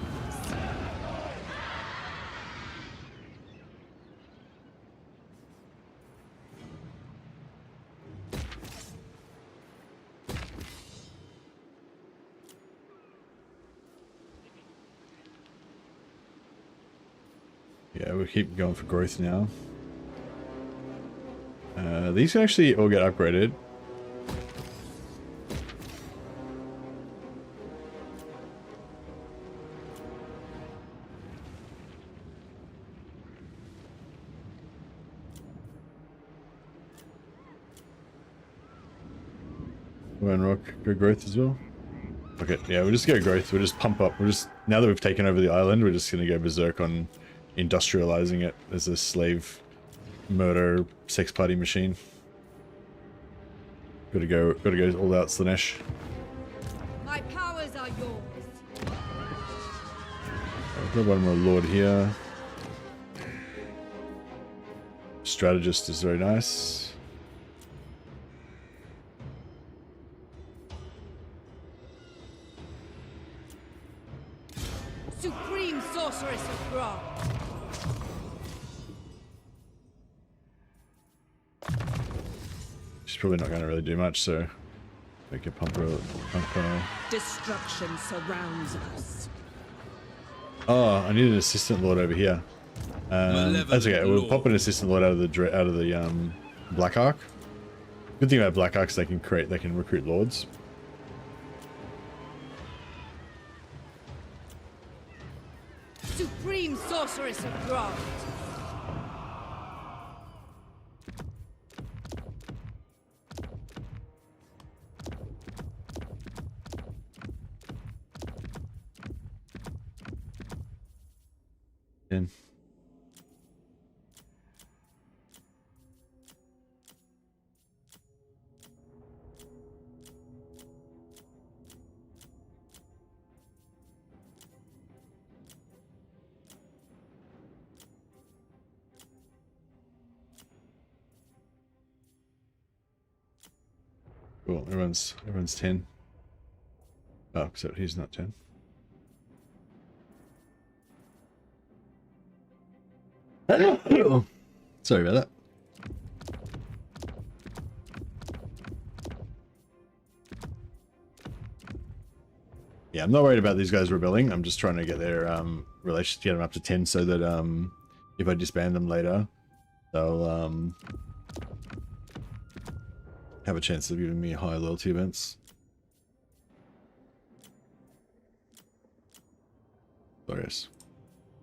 Yeah, we'll keep going for growth now. These can actually all get upgraded. One rock, go growth as well. Okay, yeah, we'll just go growth. We'll just pump up. We'll just, now that we've taken over the island, we're just gonna go berserk on industrializing it as a slave murder sex party machine. Gotta go all out Slaanesh. My powers are yours. I've got one more lord here. Strategist is very nice. Supreme sorceress of Grog. She's probably not going to really do much, so make a pumper. Destruction surrounds us. Oh, I need an assistant lord over here. That's okay. We'll pop an assistant lord out of the Black Ark. Good thing about Black Arks, they can recruit lords. Supreme sorceress of Grog. In. Cool. Everyone's 10. Oh, except he's not 10. Sorry about that. Yeah, I'm not worried about these guys rebelling. I'm just trying to get their relations, get them up to 10 so that if I disband them later, they'll have a chance of giving me higher loyalty events. Sorry, yes.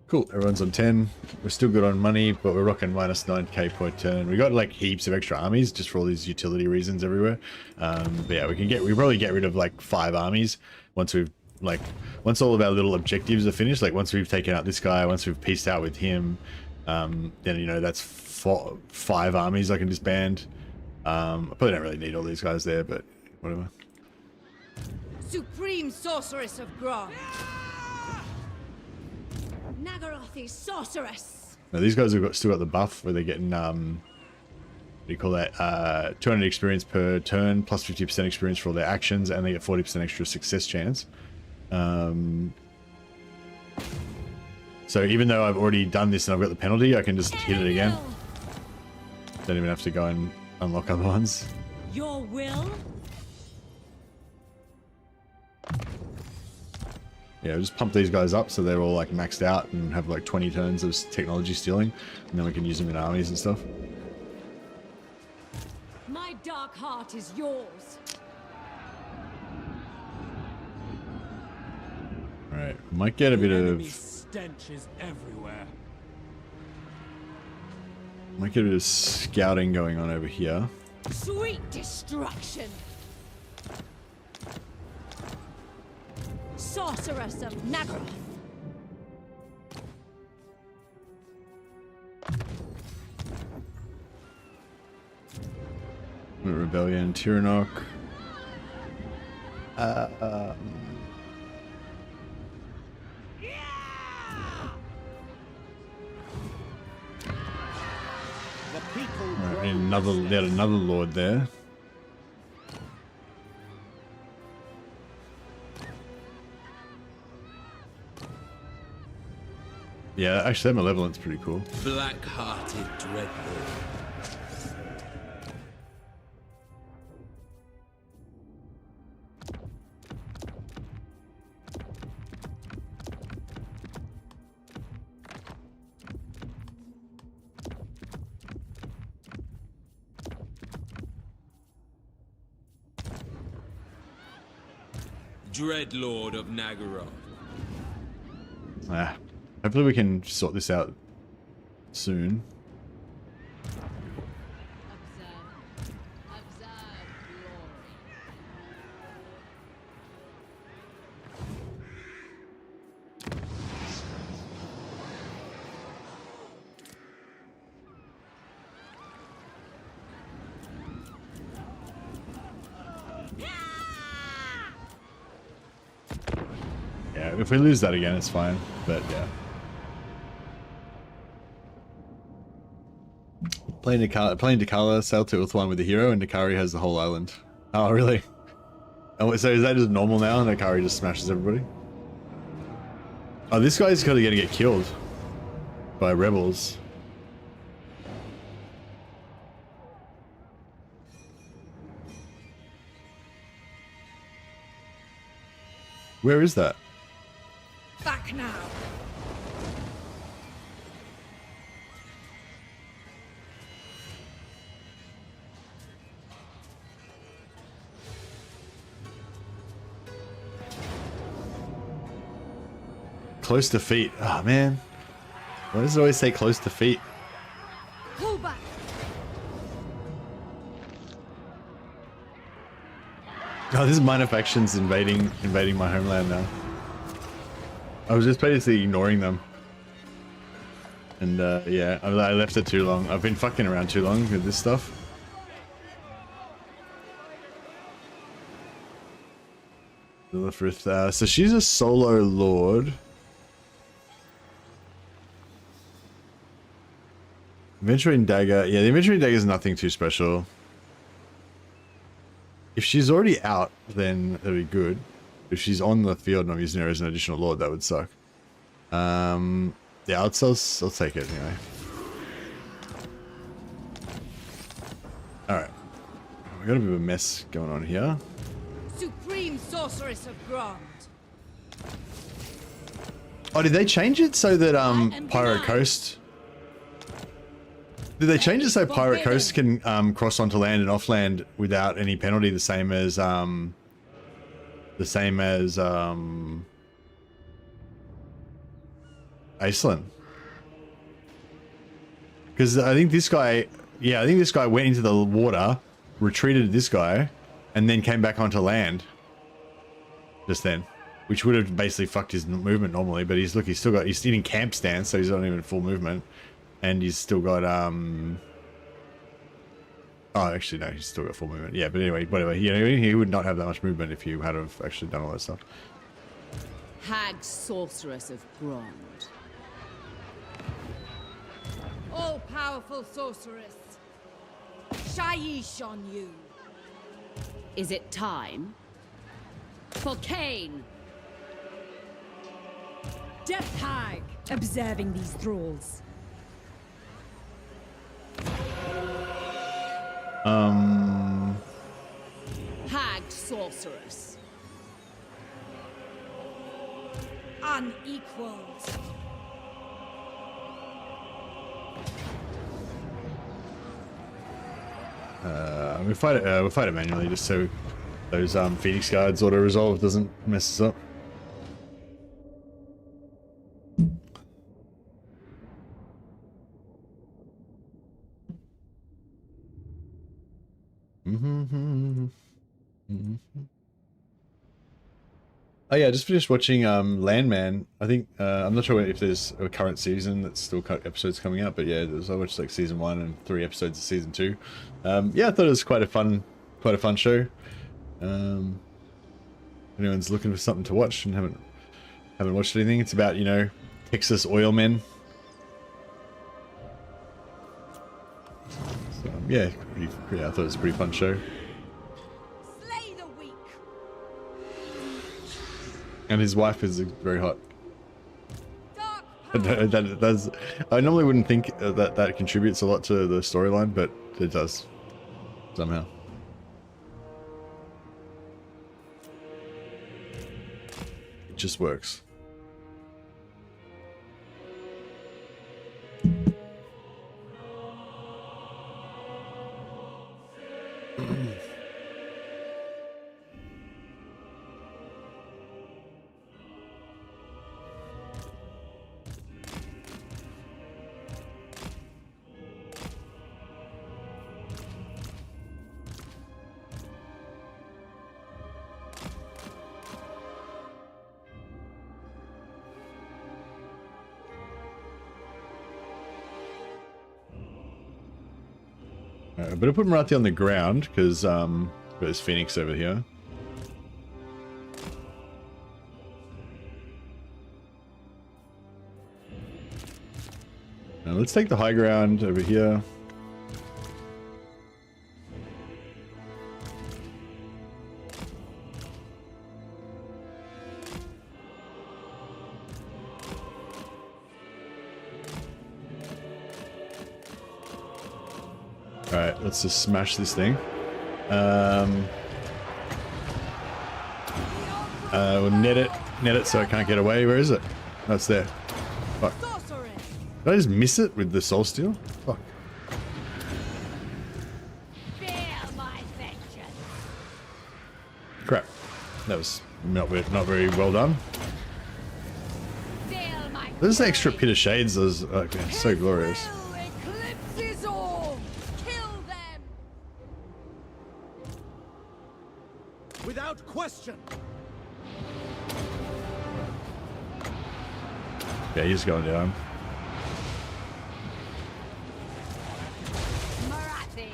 Cool, everyone's on 10. We're still good on money, but we're rocking minus 9k per turn. We got like heaps of extra armies just for all these utility reasons everywhere. But yeah, we probably get rid of like 5 armies once all of our little objectives are finished. Like once we've taken out this guy, once we've pieced out with him, then you know that's 5 armies I can disband. I probably don't really need all these guys there, but whatever. Supreme sorceress of Grog. Nagarothi sorceress. Now these guys have still got the buff where they're getting what do you call that? 200 experience per turn plus 50% experience for all their actions, and they get 40% extra success chance. So even though I've already done this and I've got the penalty, I can just hit it again. Don't even have to go and unlock other ones. Your will? Yeah, just pump these guys up so they're all like maxed out and have like 20 turns of technology stealing, and then we can use them in armies and stuff. My dark heart is yours. Alright, might get a bit Enemy of stench is everywhere. scouting going on over here. Sweet destruction. Sorceress of Nagaroth. Rebellion, Tyrannok. They had another lord there. Yeah, actually, that malevolent's pretty cool. Black-hearted dreadlord. Dreadlord of Nagaroth. Ah, hopefully we can sort this out soon. Yeah, if we lose that again, it's fine. But yeah. Playing Dakala, sail to Ulthuan with the hero, and Dakari has the whole island. Oh, really? Oh, so is that just normal now, and Dakari just smashes everybody? Oh, this guy's kind of gonna get killed by rebels. Where is that? Back now. Close to feet. Oh man. Why does it always say close to feet? Pull back. Oh, this is minor factions invading my homeland now. I was just basically ignoring them. And yeah, I left it too long. I've been fucking around too long with this stuff. So she's a solo lord. Adventuring dagger. Yeah, the adventuring dagger is nothing too special. If she's already out, then that'd be good. If she's on the field and I'm using her as an additional lord, that would suck. Yeah, I'll take it anyway. Alright. We got a bit of a mess going on here. Supreme sorceress of Grond. Oh, did they change it so that Pirate Coast... Did they change it so Pirate Coast can cross onto land and off land without any penalty, the same as Iceland? Because I think this guy, yeah, I think this guy went into the water, retreated this guy, and then came back onto land. Just then, which would have basically fucked his movement normally. But he's he's in camp stance, so he's not even full movement. And he's still got, oh, actually, no, he's still got full movement. Yeah, but anyway, whatever. You know, he would not have that much movement if you had have actually done all that stuff. Hag sorceress of Grond. All-powerful sorceress. Shaiish on you. Is it time? For Cain! Death Hag. Observing these thralls. Hag sorceress. Unequaled. We'll fight it manually just so those Phoenix Guards auto resolve doesn't mess us up. Oh yeah, I just finished watching Landman. I think I'm not sure if there's a current season that's still episodes coming out, but yeah, I watched like season 1 and 3 episodes of season 2. Yeah, I thought it was quite a fun show. If anyone's looking for something to watch and haven't watched anything, it's about, you know, Texas oil men. So, yeah, I thought it was a pretty fun show. Slay the weak. And his wife is very hot. Dark I normally wouldn't think that contributes a lot to the storyline, but it does somehow. It just works. I better put Morathi on the ground because there's Phoenix over here. Now let's take the high ground over here. Alright, let's just smash this thing. We'll net it so it can't get away. Where is it? Oh, it's there. Fuck. Did I just miss it with the soul steel? Fuck. Crap. That was not very well done. This extra pit of shades is so glorious. Without question. Yeah, he's going down. MORATHI.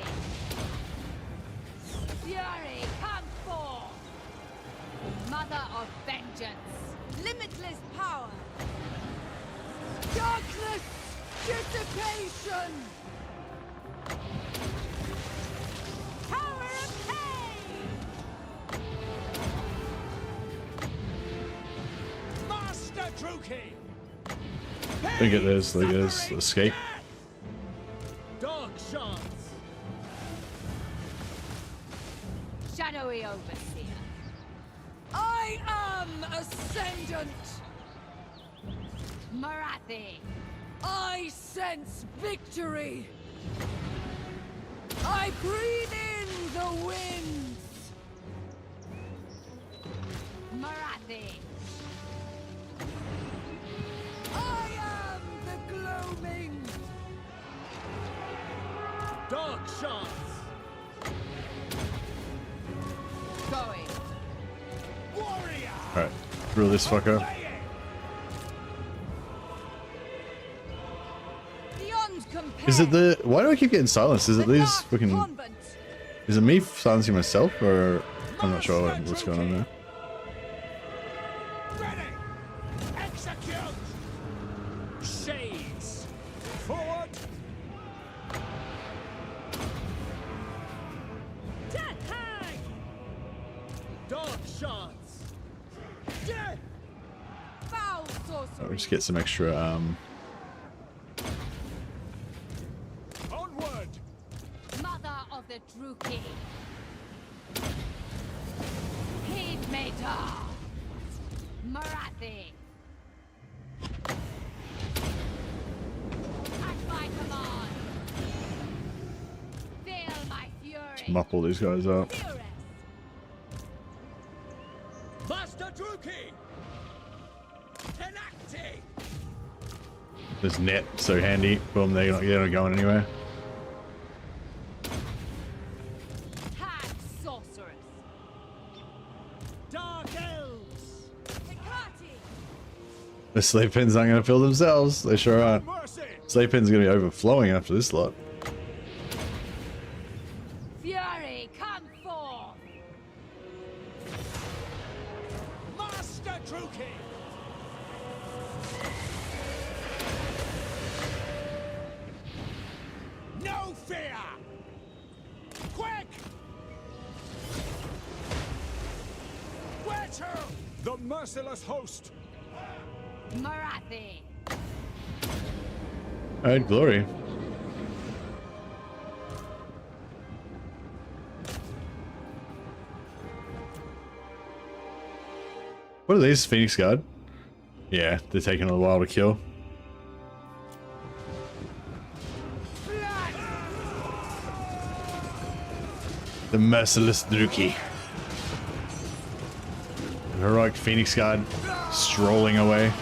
Fury, come forth. Mother of vengeance. Limitless power. Darkness, dissipation. Power of pain. Master Druki. Look at this, look at this. Escape. Dog shots. Shadowy Overseer. I am Ascendant. MORATHI. I sense victory. I breathe in the winds. MORATHI. I am the gloaming. Dog shots. Going. Warrior. Alright, drill this fucker. Beyond compare. Is it the... Why do I keep getting silenced? Is it The these Dark fucking... Convent. Is it me silencing myself, or... I'm not sure what's going on there. Ready. Execute. Shades. Forward. Death hang. Dog shots. Death. Foul I'll sorcery. just get some extra, Onward. Mother of the Druki. Heed Mater. MORATHI. At my command. Feel my fury. mop all these guys up. Furious. Master Druki. Tenacti. This net, so handy. Boom, they're not going anywhere. Hag sorceress. Dark elves. Hecate. The slave pens aren't going to fill themselves. They sure aren't. Mercy. Slave pens are going to be overflowing after this lot. Fury, come forth. Master Druki. No fear. Quick. Where to? The merciless host. MORATHI. Alright, glory. What are these? Phoenix Guard? Yeah, they're taking a while to kill. The merciless Druki. An heroic Phoenix Guard strolling away.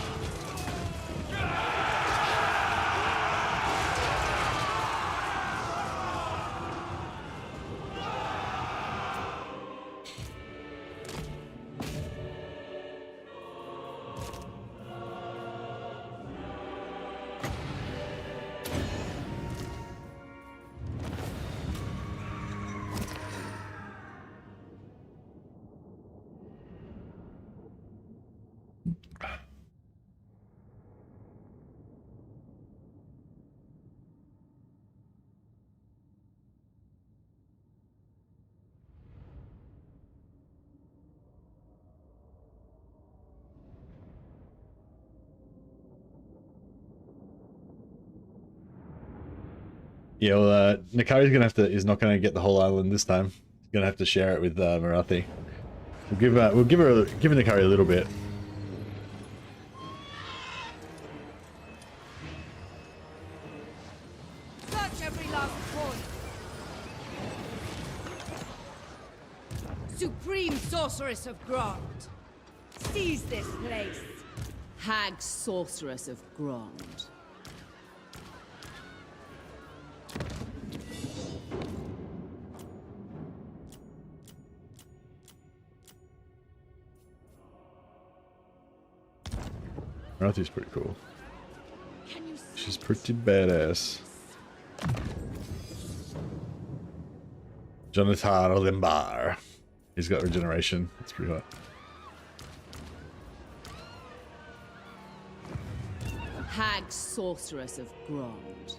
Yeah, well, Nakari's gonna have to is not gonna get the whole island this time. He's gonna have to share it with MORATHI. We'll give Nakari a little bit. Search every last corner. Supreme Sorceress of Grond, seize this place. Hag Sorceress of Grond. MORATHI's pretty cool. She's pretty badass. Jonathan Limbar. He's got regeneration. That's pretty hot. Hag Sorceress of Grond.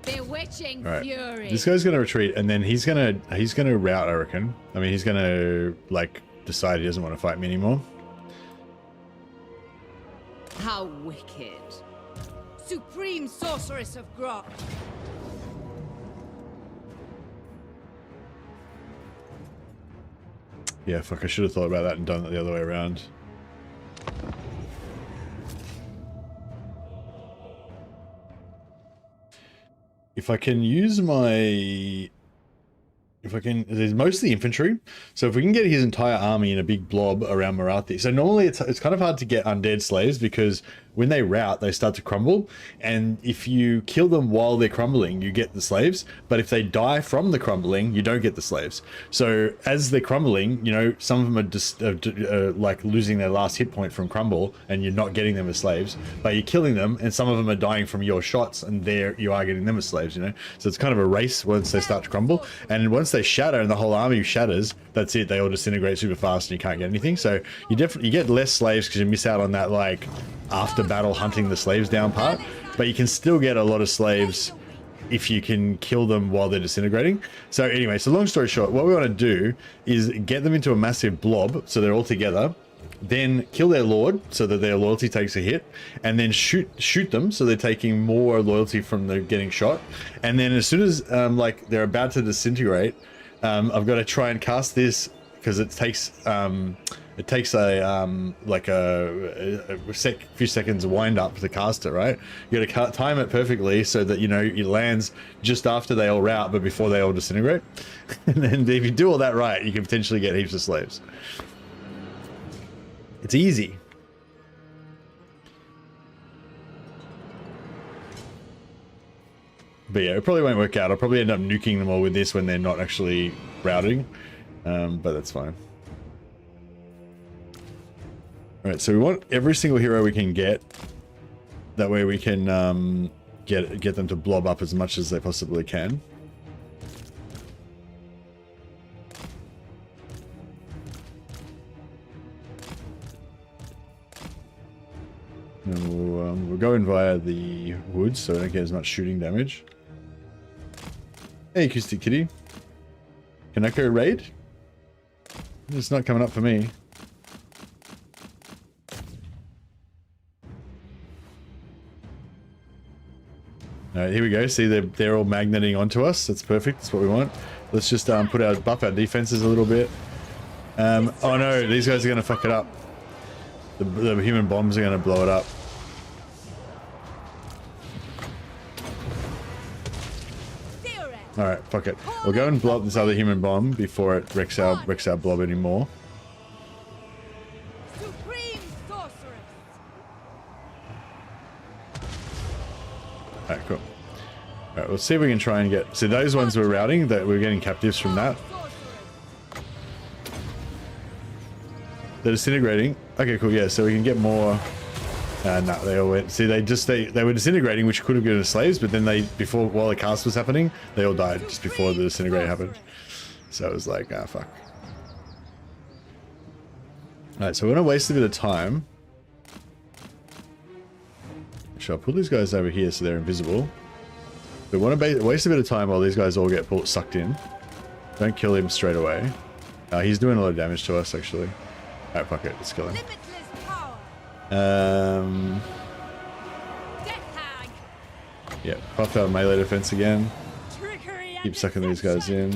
Bewitching Right. fury. This guy's gonna retreat, and then he's gonna rout, I reckon. I mean, he's gonna like decide he doesn't want to fight me anymore. How wicked. Supreme Sorceress of Grond. Yeah, fuck, I should have thought about that and done it the other way around. If I can use my... there's mostly infantry, so if we can get his entire army in a big blob around MORATHI. So normally it's kind of hard to get undead slaves because when they rout, they start to crumble, and if you kill them while they're crumbling, you get the slaves, but if they die from the crumbling, you don't get the slaves. So as they're crumbling, you know, some of them are just like losing their last hit point from crumble, and you're not getting them as slaves, but you're killing them, and some of them are dying from your shots, and there you are getting them as slaves, you know. So it's kind of a race once they start to crumble, and once they shatter and the whole army shatters, that's it. They all disintegrate super fast, and you can't get anything. So you get less slaves because you miss out on that like after battle hunting the slaves down part, but you can still get a lot of slaves if you can kill them while they're disintegrating. So anyway, so long story short, what we want to do is get them into a massive blob so they're all together, then kill their lord so that their loyalty takes a hit, and then shoot them so they're taking more loyalty from the getting shot. And then as soon as like they're about to disintegrate, I've got to try and cast this because it takes a like a few seconds wind up to cast it, right? You got to time it perfectly so that, you know, it lands just after they all rout but before they all disintegrate. And then if you do all that right, you can potentially get heaps of slaves. It's easy. But yeah, it probably won't work out. I'll probably end up nuking them all with this when they're not actually routing, but that's fine. Alright, so we want every single hero we can get. That way we can get them to blob up as much as they possibly can. And we'll go in via the woods so I don't get as much shooting damage. Hey, Acoustic Kitty. Can I go raid? It's not coming up for me. All right, here we go. See, they're all magneting onto us. That's perfect. That's what we want. Let's just buff our defenses a little bit. Oh no, these guys are gonna fuck it up. The human bombs are gonna blow it up. All right, fuck it. We'll go and blow up this other human bomb before it wrecks our blob anymore. Supreme sorceress. All right, cool. All right, we'll see if we can try and get. So those ones we're routing, that we're getting captives from that. They're disintegrating. Okay, cool. Yeah, so we can get more. No, they all went. See, they were disintegrating, which could have been slaves, but then while the cast was happening, they all died just before the disintegrate happened. So it was like, ah, fuck. All right, so we're gonna waste a bit of time. Actually, I'll put these guys over here so they're invisible. We want to waste a bit of time while these guys all get sucked in. Don't kill him straight away. He's doing a lot of damage to us, actually. Alright, fuck it. Let's kill him. Yeah, buff our melee defense again. Keep sucking these guys in.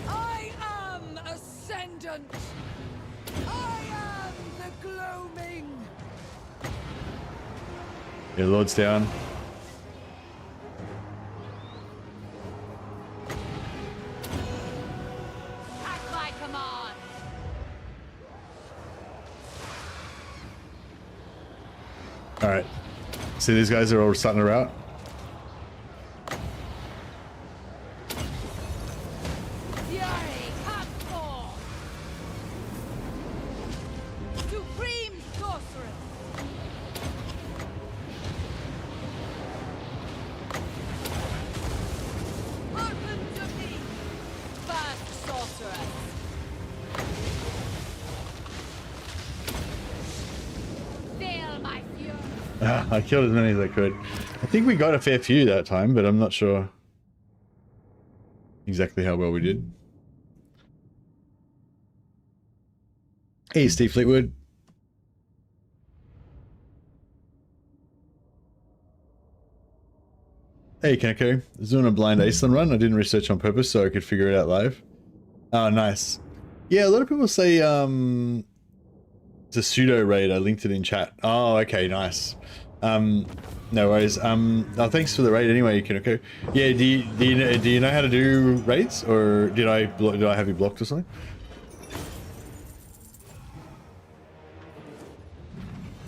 I am ascendant. I am the gloaming. Yeah, Lord's down. Alright. See, these guys are all starting to rout. Fury, come forth. Supreme sorceress. Hearken to me. First sorceress. Feel my fury. I killed as many as I could. I think we got a fair few that time, but I'm not sure exactly how well we did. Hey, Steve Fleetwood. Hey, Kaneko. I was doing a blind Aislan run. I didn't research on purpose so I could figure it out live. Oh, nice. Yeah, a lot of people say it's a pseudo raid. I linked it in chat. Oh, okay, nice. No worries. No, thanks for the raid anyway, Kaneko. Yeah, do you know how to do raids, or did I have you blocked or something?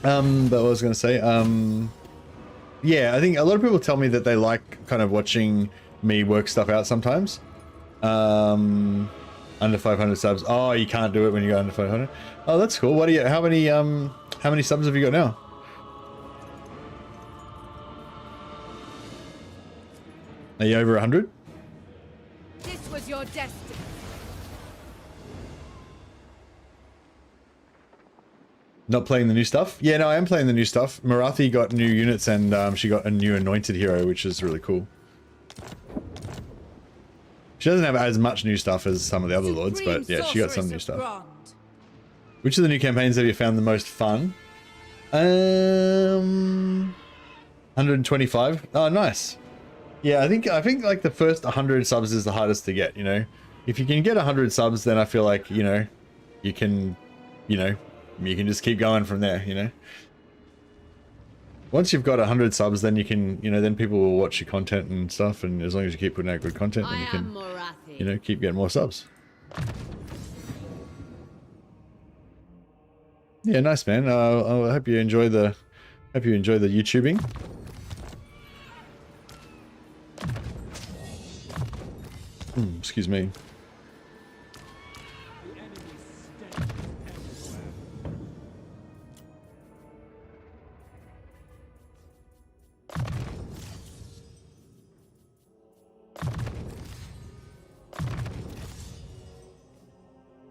But what I was gonna say, yeah, I think a lot of people tell me that they like kind of watching me work stuff out sometimes. Under 500 subs. Oh, you can't do it when you go under 500. Oh, that's cool. What do you? How many subs have you got now? Are you over 100? This was your destiny. Not playing the new stuff? Yeah, no, I am playing the new stuff. MORATHI got new units and she got a new anointed hero, which is really cool. She doesn't have as much new stuff as some of the other lords, but yeah, she got some new stuff. Which of the new campaigns have you found the most fun? 125. Oh, nice. Yeah, I think like the first 100 subs is the hardest to get, you know. If you can get 100 subs, then I feel like, you know, you can just keep going from there, you know. Once you've got 100 subs, then you can, you know, then people will watch your content and stuff, and as long as you keep putting out good content, then you can, you know, keep getting more subs. Yeah, nice, man. I hope you enjoy the YouTubing. Excuse me.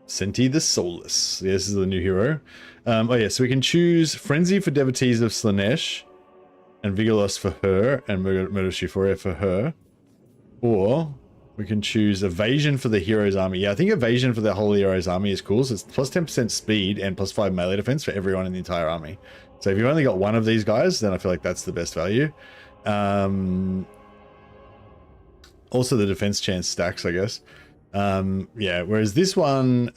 Senti the Soulless. Yeah, this is the new hero. Oh yeah, so we can choose Frenzy for Devotees of Slaanesh, and Vigilus for her, and Murderous Euphoria for her. Or We can choose evasion for the hero's army. Yeah, I think evasion for the whole hero's army is cool. So it's plus 10% speed and plus 5 melee defense for everyone in the entire army. So if you've only got one of these guys, then I feel like that's the best value. Also the defense chance stacks, I guess. Yeah, whereas this one,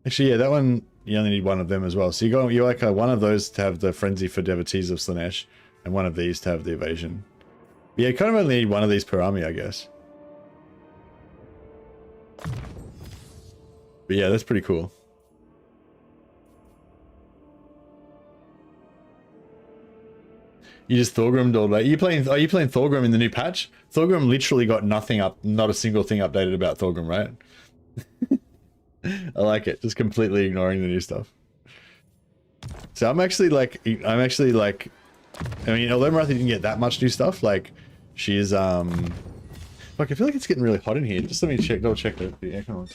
actually, yeah, that one, you only need one of them as well. So you like one of those to have the frenzy for devotees of Slaanesh, and one of these to have the evasion. Yeah, you kind of only need one of these per army, I guess. But yeah, that's pretty cool. You just Thorgrimmed all day. Are you playing Thorgrim in the new patch? Thorgrim literally got nothing up, not a single thing updated about Thorgrim, right? I like it. Just completely ignoring the new stuff. So I'm actually like, I mean, although MORATHI didn't get that much new stuff, like, she is, like, I feel like it's getting really hot in here. Just let me double check the aircon on.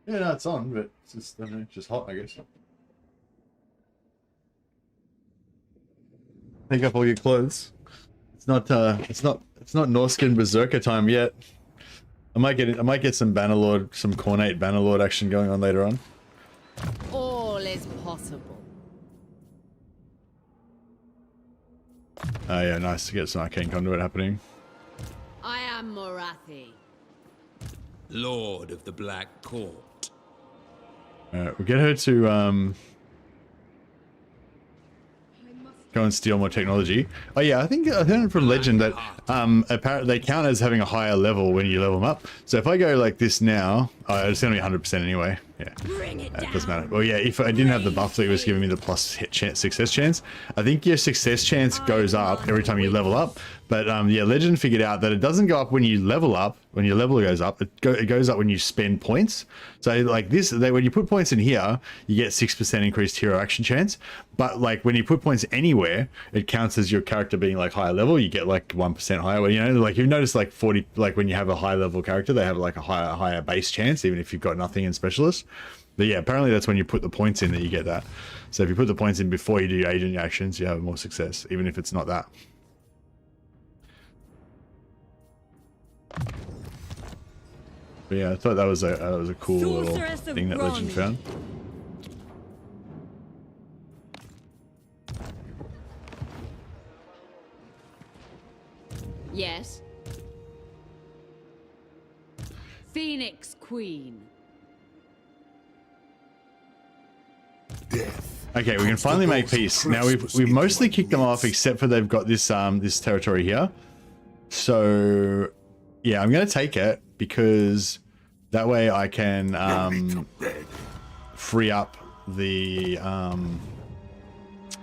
Yeah, no, it's on, but it's just, I don't know, it's just hot, I guess. Take up all your clothes. It's not Norskin Berserker time yet. I might get some Bannerlord, some Cornate Bannerlord action going on later on. All is possible. Oh yeah, nice to get some Arcane Conduit happening. I am MORATHI, Lord of the Black Court. Alright, we'll get her to go and steal more technology. Oh yeah, I think I heard from Legend that apparently they count as having a higher level when you level them up. So if I go like this now, it's gonna be 100% anyway. Yeah, it doesn't matter. Well, yeah, if I didn't have the buff that it was giving me the plus hit success chance, I think your success chance goes up every time you level up. But yeah, Legend figured out that it doesn't go up when you level up. When your level goes up, it goes up when you spend points. So like this, when you put points in here, you get 6% increased hero action chance. But like when you put points anywhere, it counts as your character being like higher level. You get like 1% higher. Well, you know, like you've noticed like 40, like when you have a high level character, they have like a higher base chance, even if you've got nothing in specialist. But yeah, apparently that's when you put the points in that you get that. So if you put the points in before you do your agent actions, you have more success, even if it's not that. But yeah, I thought that was a cool little thing that Legend found. Yes. Phoenix Queen. Okay, we can finally make peace. Now we've mostly kicked them off, except for they've got this this territory here. So yeah, I'm gonna take it because that way I can free up the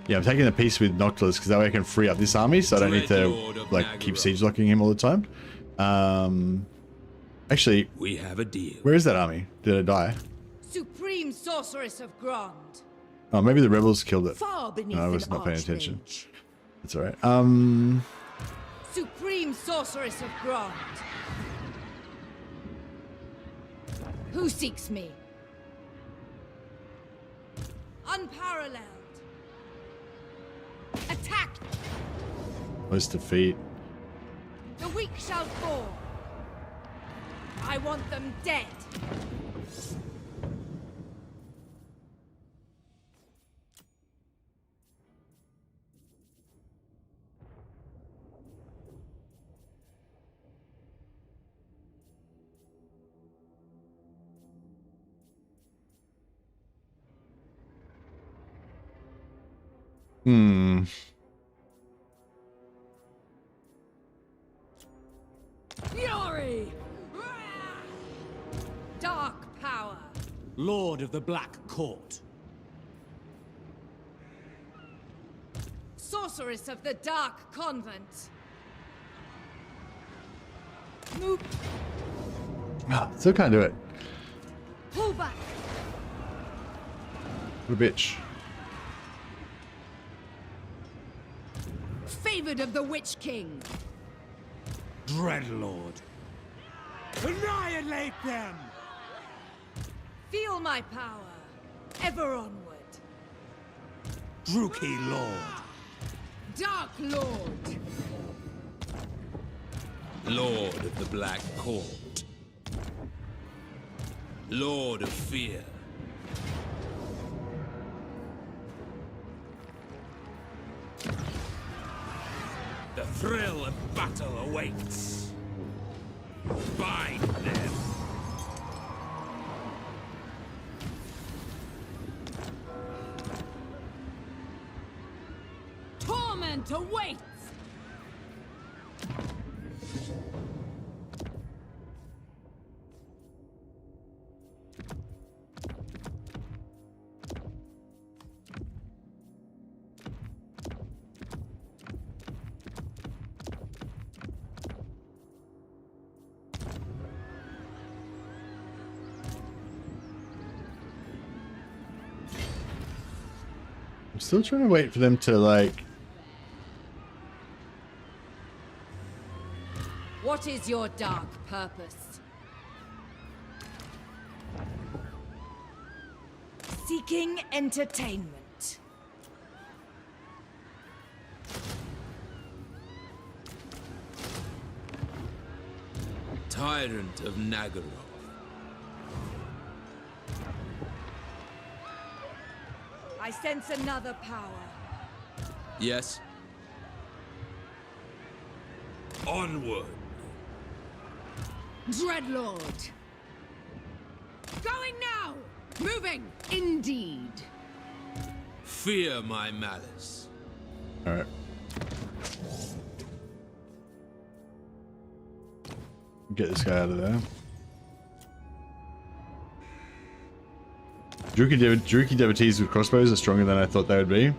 yeah, I'm taking the peace with Noctilus because that way I can free up this army, so I don't need to like keep siege locking him all the time. Actually, we have a deal. Where is that army? Did it die? Supreme Sorceress of Grond. Oh, maybe the rebels killed it. Far beneath No, I was not paying attention. Archmage. That's all right. Supreme Sorceress of Grond. Who seeks me? Unparalleled. Attack! Close defeat. The weak shall fall. I want them dead. Fury! Dark power. Lord of the Black Court. Sorceress of the Dark Convent. Move. Still can't do it. Pull back. What a bitch. Favored of the Witch King. Dreadlord. Annihilate them! Feel my power. Ever onward. Druki Lord. Dark Lord. Lord of the Black Court. Lord of Fear. The thrill of battle awaits. Bind them. Torment awaits! I'm still trying to wait for them to, like... What is your dark purpose? Seeking entertainment. Tyrant of Nagaroth. I sense another power. Yes. Onward. Dreadlord. Going now! Moving! Indeed. Fear my malice. Alright. Get this guy out of there. Druki devotees with crossbows are stronger than I thought they would be.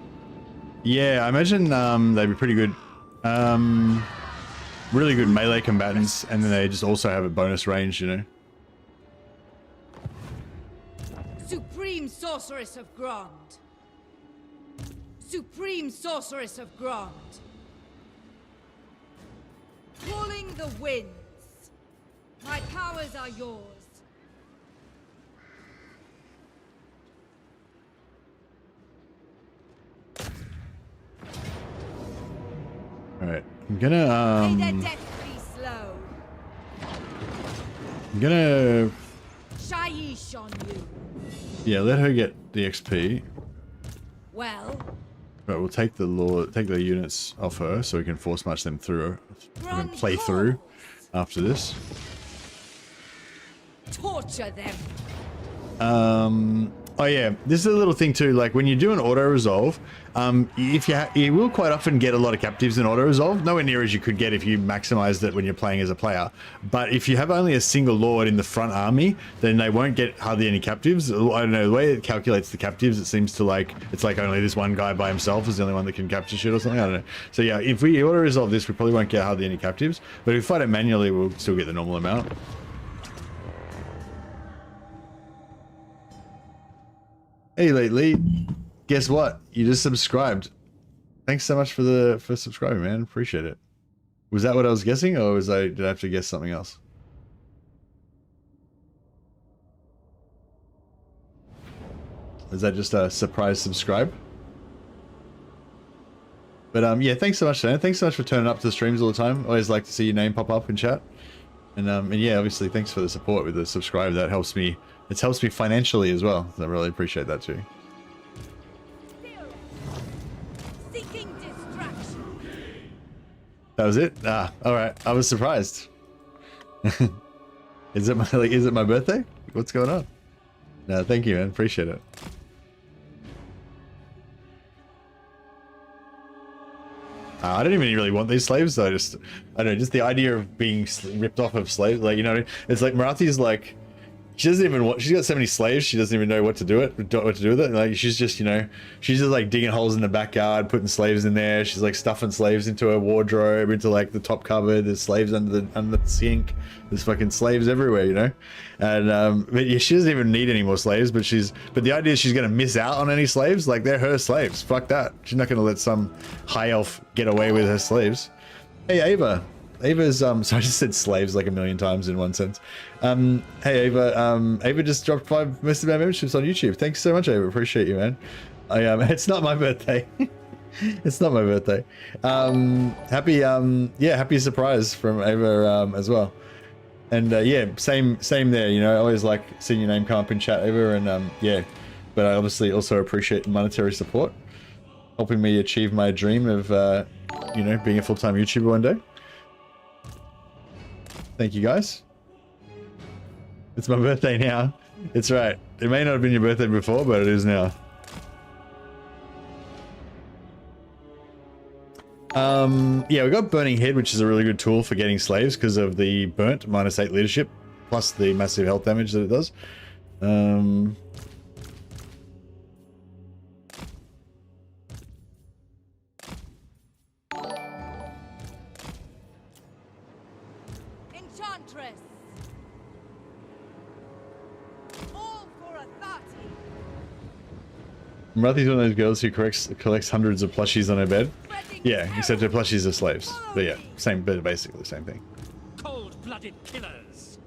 Yeah, I imagine they'd be pretty good. Really good melee combatants, and then they just also have a bonus range, you know. Supreme Sorceress of Grond. Supreme Sorceress of Grond. Calling the winds. My powers are yours. Alright, I'm gonna May their death be slow. I'm gonna Shaiish on you. yeah, let her get the XP. Well, But we'll take the units off her so we can force march them through. We can play calls. through after this. Torture them. Oh yeah, this is a little thing too. Like when you do an auto resolve, if you will quite often get a lot of captives in auto resolve. Nowhere near as you could get if you maximized it when you're playing as a player. But if you have only a single lord in the front army, then they won't get hardly any captives. I don't know, the way it calculates the captives, it seems to like it's like only this one guy by himself is the only one that can capture shit or something. I don't know. So yeah, if we auto resolve this, we probably won't get hardly any captives. But if we fight it manually, we'll still get the normal amount. Hey lately, guess what? You just subscribed. Thanks so much for subscribing, man. Appreciate it. Was that what I was guessing, or did I have to guess something else? Was that just a surprise subscribe? But yeah, thanks so much, Dan. Thanks so much for turning up to the streams all the time. Always like to see your name pop up in chat. And yeah, obviously thanks for the support with the subscribe. That helps me. It helps me financially as well. I really appreciate that too. Seeking distraction. That was it? Ah, alright. I was surprised. Is it my birthday? What's going on? No, thank you, man. Appreciate it. I don't even really want these slaves, so I don't know, just the idea of being ripped off of slaves, like, you know, it's like Morathi's like, she doesn't even want, she's got so many slaves, she doesn't even know what to do with it. Like, she's just, you know, she's just like digging holes in the backyard, putting slaves in there. She's like stuffing slaves into her wardrobe, into like the top cupboard. There's slaves under the sink. There's fucking slaves everywhere, you know? And, but yeah, she doesn't even need any more slaves, but the idea is she's going to miss out on any slaves. Like, they're her slaves. Fuck that. She's not going to let some high elf get away with her slaves. Hey, Ava. Ava's so I just said slaves like a million times in one sentence. Hey Ava, Ava just dropped 5 Mr. Bad memberships on YouTube. Thanks so much, Ava. Appreciate you, man. It's not my birthday. It's not my birthday. Happy surprise from Ava as well. And yeah, same there. You know, I always like seeing your name come up in chat, Ava, and yeah. But I obviously also appreciate monetary support, helping me achieve my dream of you know, being a full-time YouTuber one day. Thank you guys. It's my birthday now. It's right. It may not have been your birthday before, but it is now. Yeah, we got Burning Head, which is a really good tool for getting slaves because of the burnt -8 leadership, plus the massive health damage that it does. Enchantress. All for a 30. Morathi's one of those girls who collects hundreds of plushies on her bed. Yeah, except her plushies are slaves. But yeah, same, but basically the same thing. Cold-blooded killers.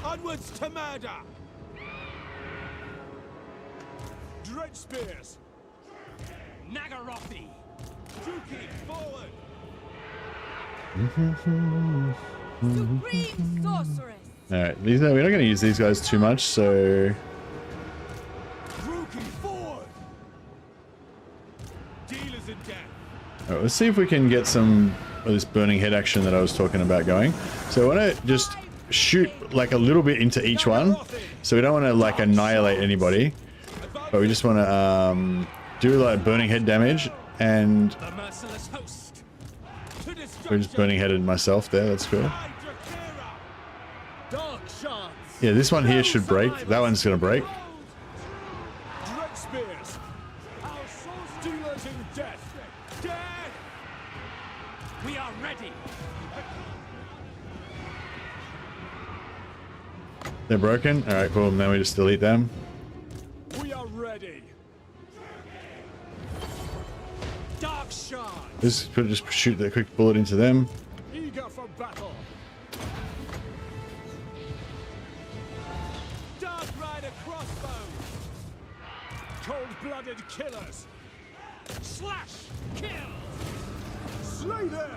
Onwards to murder. Dread spears. Nagarothi. Dookie forward. Supreme sorceress. All right, we're not going to use these guys too much, so. Alright, let's see if we can get some of this Burning Head action that I was talking about going. So I want to just shoot like a little bit into each one. So we don't want to like annihilate anybody, but we just want to do like Burning Head damage, and we're just Burning Headed myself there. That's cool. Yeah, this one here should break. That one's going to break. They're broken. All right, cool. Now we just delete them. We are ready. Dark shard. Just shoot that quick bullet into them. Eager for battle. Dark rider crossbows. Cold-blooded killers. Slash. Kill. Slay them.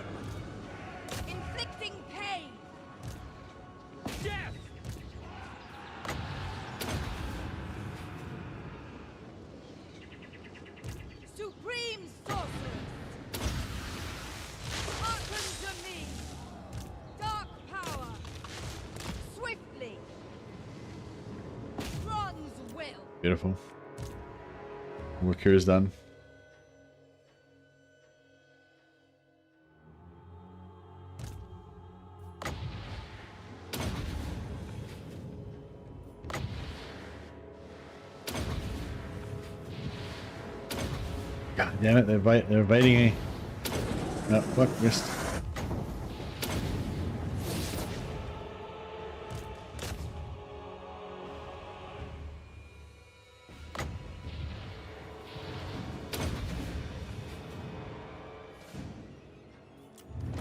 Inflicting pain. Death. Supreme sorceress. Hearken to me. Dark power. Swiftly. Bronze will. Beautiful. Work here is done. God damn it, they're evading me. No, fuck, missed.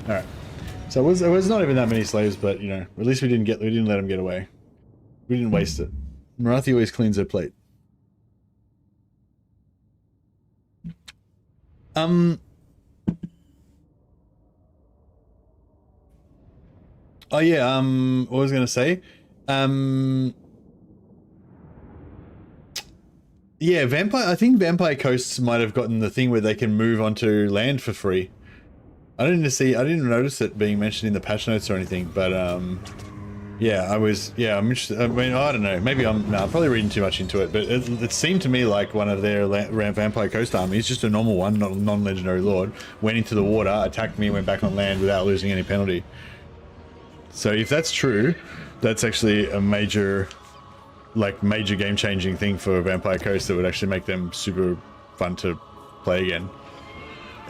Alright. So it was not even that many slaves, but you know, at least we didn't let them get away. We didn't waste it. Morathi always cleans her plate. Oh yeah, what was I gonna say? Yeah, I think Vampire Coasts might have gotten the thing where they can move onto land for free. I didn't notice it being mentioned in the patch notes or anything, but yeah, I'm interested. I mean, I don't know, maybe I'm probably reading too much into it, but it seemed to me like one of their Vampire Coast armies, just a normal one, not a non-legendary lord, went into the water, attacked me, went back on land without losing any penalty. So if that's true, that's actually a major game-changing thing for Vampire Coast that would actually make them super fun to play again.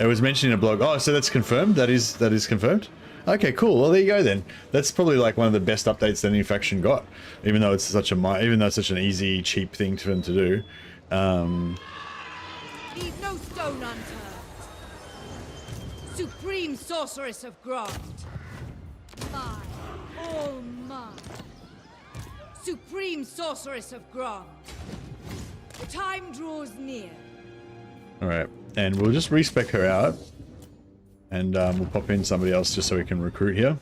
It was mentioned in a blog. Oh, so that's confirmed? That is confirmed? Okay, cool. Well, there you go then. That's probably like one of the best updates that any faction got, even though it's such an easy, cheap thing for them to do. Leave no stone unturned. Supreme Sorceress of Grant. Mine. All mine. Supreme Sorceress of Grant. The time draws near. Alright, and we'll just respec her out. And we'll pop in somebody else just so we can recruit here.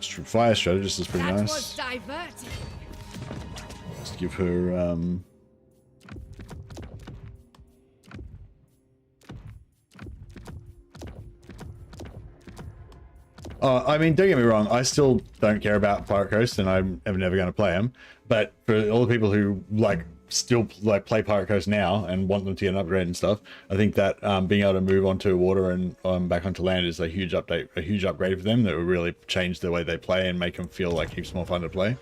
Fire Strategist is pretty That nice. was diverting. Let's give her I mean, don't get me wrong, I still don't care about Pirate Coast and I'm never going to play them. But for all the people who still play Pirate Coast now and want them to get an upgrade and stuff, I think that being able to move onto water and back onto land is a huge upgrade for them that will really change the way they play and make them feel like heaps more fun to play.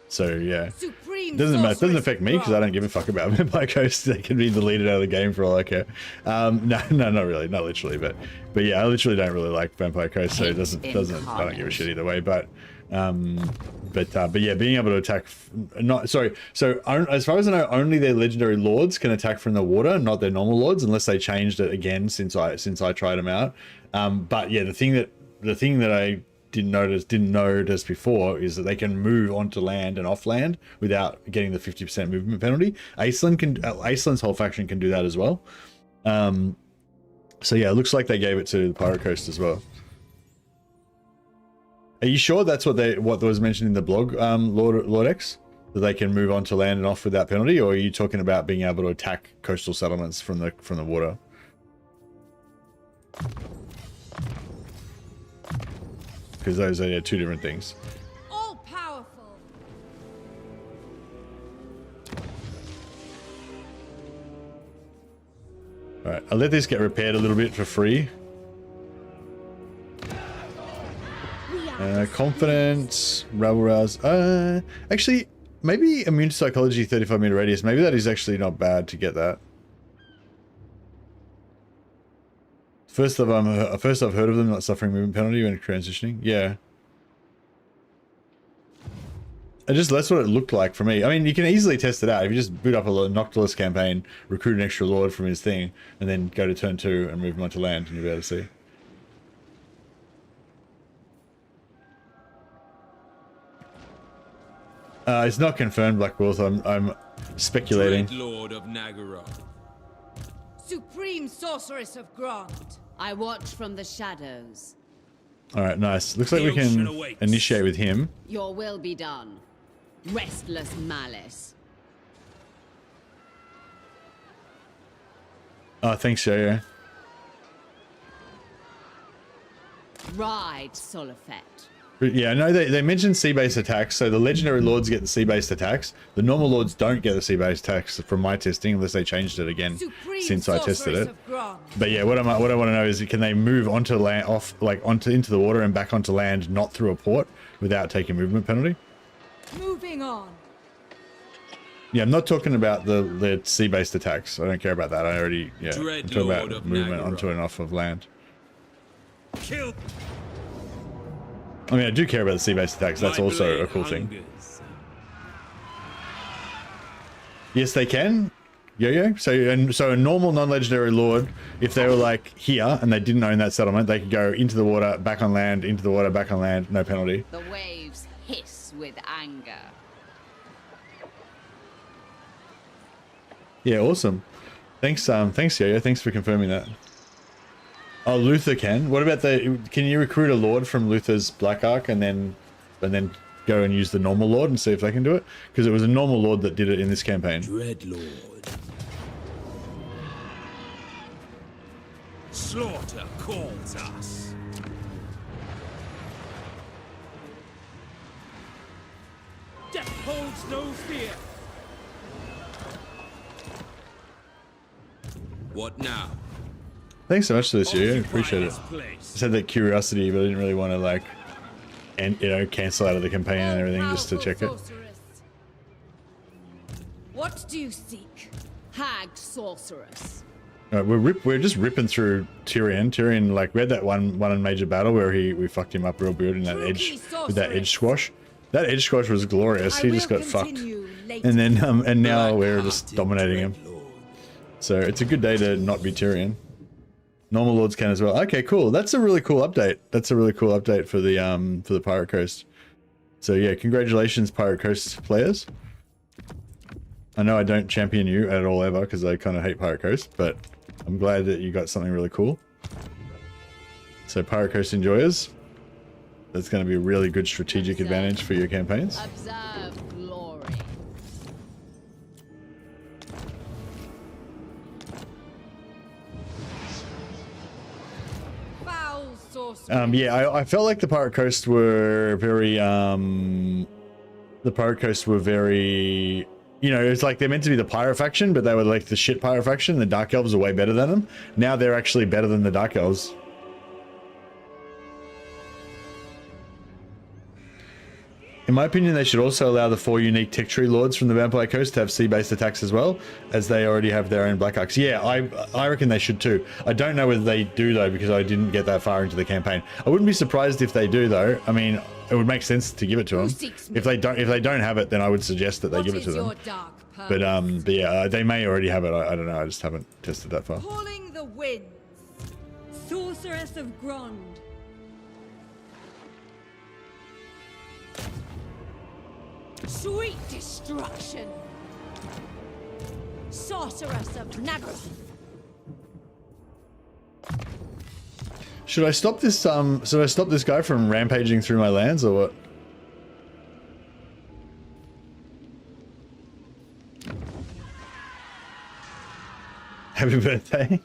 So yeah, Supreme doesn't Sorceress affect me because I don't give a fuck about Vampire Coast. They can be deleted out of the game for all I care. No, not really, not literally, but yeah, I literally don't really like Vampire Coast, so it doesn't. I don't give a shit either way. But yeah, being able to attack. So as far as I know, only their legendary lords can attack from the water, not their normal lords, unless they changed it again since I tried them out. But yeah, the thing that I didn't notice before is that they can move onto land and off land without getting the 50% movement penalty. Aislin's whole faction can do that as well. So yeah, it looks like they gave it to the Pirate Coast as well. Are you sure that's what was mentioned in the blog, Lord X? That they can move onto land and off without penalty, or are you talking about being able to attack coastal settlements from the water? Because those are two different things. All powerful. Alright, I'll let this get repaired a little bit for free. Confidence, rabble rouse. Actually, maybe immune to psychology, 35-meter radius. Maybe that is actually not bad to get that. First I've heard of them not suffering movement penalty when transitioning. Yeah. That's what it looked like for me. I mean, you can easily test it out. If you just boot up a Noctilus campaign, recruit an extra lord from his thing, and then go to turn 2 and move him onto land, and you'll be able to see. It's not confirmed, Black Wolf. I'm speculating. Dread Lord of Nagara. Supreme Sorceress of Grant. I watch from the shadows. Alright, nice. Looks like we can initiate with him. Your will be done. Restless malice. Oh, thanks, Yo-Yo. Ride, Solifet. Yeah, no, they mentioned sea-based attacks, so the legendary lords get the sea-based attacks. The normal lords don't get the sea-based attacks from my testing, unless they changed it again since I tested it. But yeah, what I want to know is, can they move onto land, into the water and back onto land, not through a port, without taking movement penalty? Moving on. Yeah, I'm not talking about the sea-based attacks. I don't care about that. I'm talking about movement onto and off of land. Kill. I mean, I do care about the sea-based attacks. That's also a cool thing. Yes, they can. Yo-yo. So a normal non-legendary lord, if they were here and they didn't own that settlement, they could go into the water, back on land, into the water, back on land, no penalty. The waves hiss with anger. Yeah, awesome. Thanks, Yo-yo. Thanks for confirming that. Oh, Luther can. What about can you recruit a lord from Luther's Black Ark and then go and use the normal lord and see if they can do it? Because it was a normal lord that did it in this campaign. Dread Lord. Slaughter calls us. Death holds no fear. What now? Thanks so much for this, Yo-yo. Appreciate it. Just had that curiosity, but I didn't really want to cancel out of the campaign and everything just to check it. What do you seek? Hagged sorceress. We're just ripping through Tyrion. Tyrion, we had that one major battle where we fucked him up real good in that edge squash. That edge squash was glorious. He just got fucked. And then and now we're just dominating him. So it's a good day to not be Tyrion. Normal lords can as well. Okay, cool. That's a really cool update. That's a really cool update for the Pirate Coast. So yeah, congratulations, Pirate Coast players. I know I don't champion you at all ever because I kind of hate Pirate Coast, but I'm glad that you got something really cool. So Pirate Coast enjoyers, that's going to be a really good strategic advantage for your campaigns. Observe glory. Foul sorcery. Yeah, I felt like the Pirate Coast were very, you know, it's like they're meant to be the pirate faction, but they were like the shit pirate faction. The Dark Elves are way better than them. Now they're actually better than the Dark Elves. In my opinion, they should also allow the 4 unique Tech Tree Lords from the Vampire Coast to have sea-based attacks as well, as they already have their own Black Arcs. Yeah, I reckon they should too. I don't know whether they do though, because I didn't get that far into the campaign. I wouldn't be surprised if they do though. I mean, it would make sense to give it to them. If they don't have it, then I would suggest that they give it to them. But yeah, they may already have it. I don't know. I just haven't tested that far. Calling the winds. Sorceress of Grond. Sweet destruction. Sorceress of Nagaroth. Should I stop this? Should I stop this guy from rampaging through my lands, or what? Happy birthday.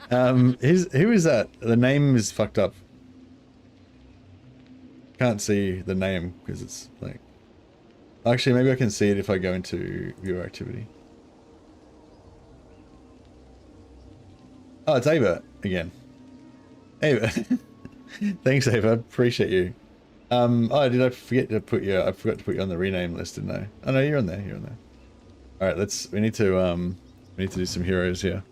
Who is that? The name is fucked up. Can't see the name because it's like. Actually, maybe I can see it if I go into viewer activity. Oh, it's Ava again. Ava. Thanks, Ava. Appreciate you. Oh, did I forget to put you? I forgot to put you on the rename list, didn't I? Oh no, you're on there. You're on there. All right, we need to do some heroes here.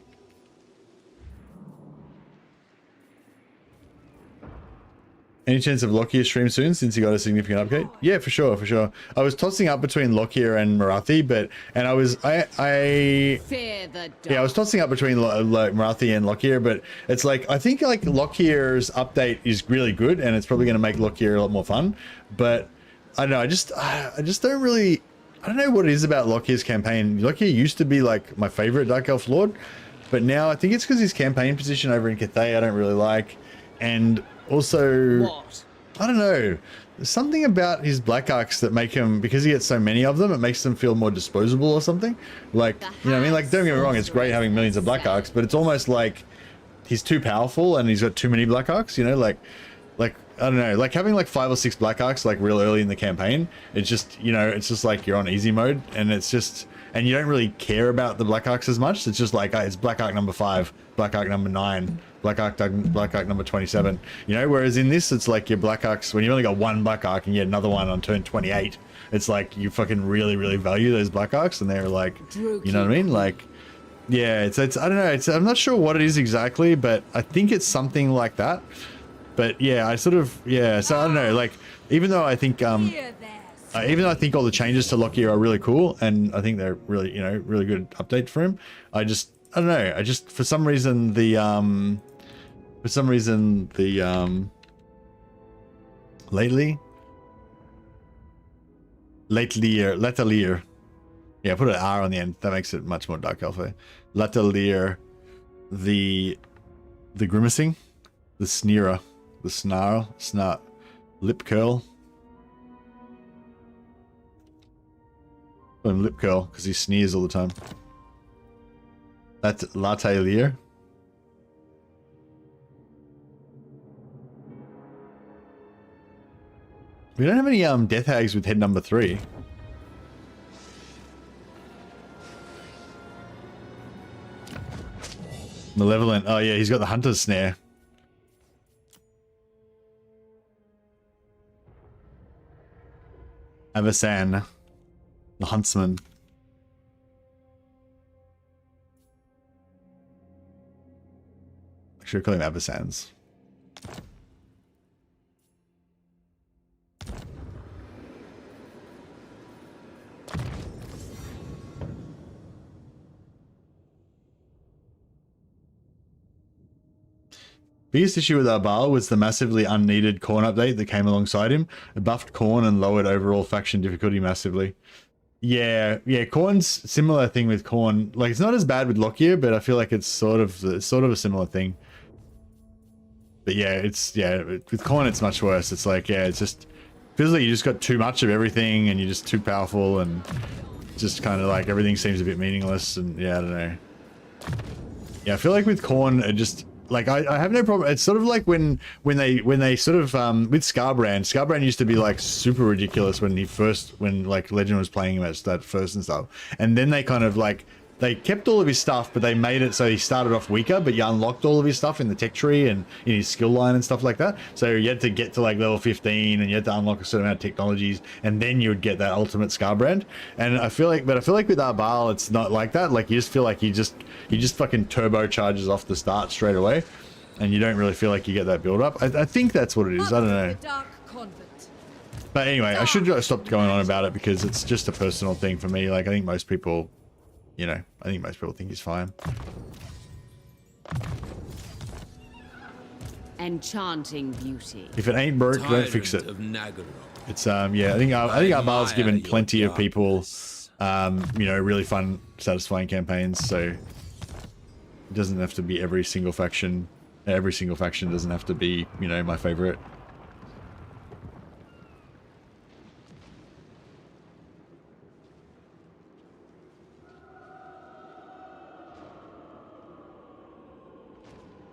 Any chance of Lockyer stream soon since he got a significant upgrade? Yeah, for sure, for sure. I was tossing up between Lockyer and MORATHI, but I was tossing up between MORATHI and Lockyer, but it's like I think like Lockyer's update is really good and it's probably going to make Lockyer a lot more fun. But I don't know, I just don't really. I don't know what it is about Lockyer's campaign. Lockyer used to be like my favorite Dark Elf Lord, but now I think it's because his campaign position over in Cathay I don't really like, and also, what? I don't know. There's something about his Black Arcs that make him, because he gets so many of them, it makes them feel more disposable or something. Like, you know what I mean? Like, don't get me wrong, it's great having millions of Black Arcs, but it's almost like he's too powerful and he's got too many Black Arcs, you know? Like, I don't know, like having like 5 or 6 Black Arcs like real early in the campaign, it's just, you know, it's just like you're on easy mode and it's just, and you don't really care about the Black Arcs as much. It's just like, it's Black Arc number 5, Black Arc number 9, Black Arc number 27, you know, whereas in this it's like your Black Arcs, when you only got 1 Black Arc and you get another one on turn 28, it's like you fucking really value those Black Arcs, and they're like, you know what I mean? Like, yeah, it's I don't know, I'm not sure what it is exactly, but I think it's something like that. But yeah, I sort of, yeah, so I don't know, like, even though I think all the changes to Lockyer are really cool and I think they're really, you know, really good update for him, I don't know, for some reason the Letelier. Yeah, put an R on the end. That makes it much more Dark Elf. Letelier, the grimacing, the sneerer, the snarl, lip curl. Lip curl because he sneers all the time. That's Letelier. We don't have any death hags with head number 3. Malevolent. Oh yeah, he's got the hunter's snare. Avasan, the huntsman. Should call him Avasans. Biggest issue with Arbal was the massively unneeded Khorne update that came alongside him. It buffed Khorne and lowered overall faction difficulty massively. Yeah, Khorne's similar thing with Khorne. Like, it's not as bad with Lockyer, but I feel like it's sort of a similar thing. But yeah, with Khorne it's much worse. It's like, yeah, it's just feels like you just got too much of everything and you're just too powerful and just kind of like everything seems a bit meaningless and yeah, I don't know. Yeah, I feel like with Khorne it just like I have no problem. It's sort of like when they sort of with Scarbrand used to be like super ridiculous when like Legend was playing him at that first and stuff, and then they kind of like they kept all of his stuff, but they made it so he started off weaker, but you unlocked all of his stuff in the tech tree and in his skill line and stuff like that. So you had to get to like level 15 and you had to unlock a certain amount of technologies and then you would get that ultimate Scarbrand. And I feel like with Arbal, it's not like that. Like you just feel like he just fucking turbocharges off the start straight away. And you don't really feel like you get that build up. I think that's what it is. I don't know. But anyway, I should have stopped going on about it because it's just a personal thing for me. Like I think most people, you know, think he's fine. Enchanting beauty. If it ain't broke, don't fix it. It's yeah, I think Arbal's given plenty of people you know, really fun, satisfying campaigns, so it doesn't have to be every single faction. Every single faction doesn't have to be, you know, my favorite.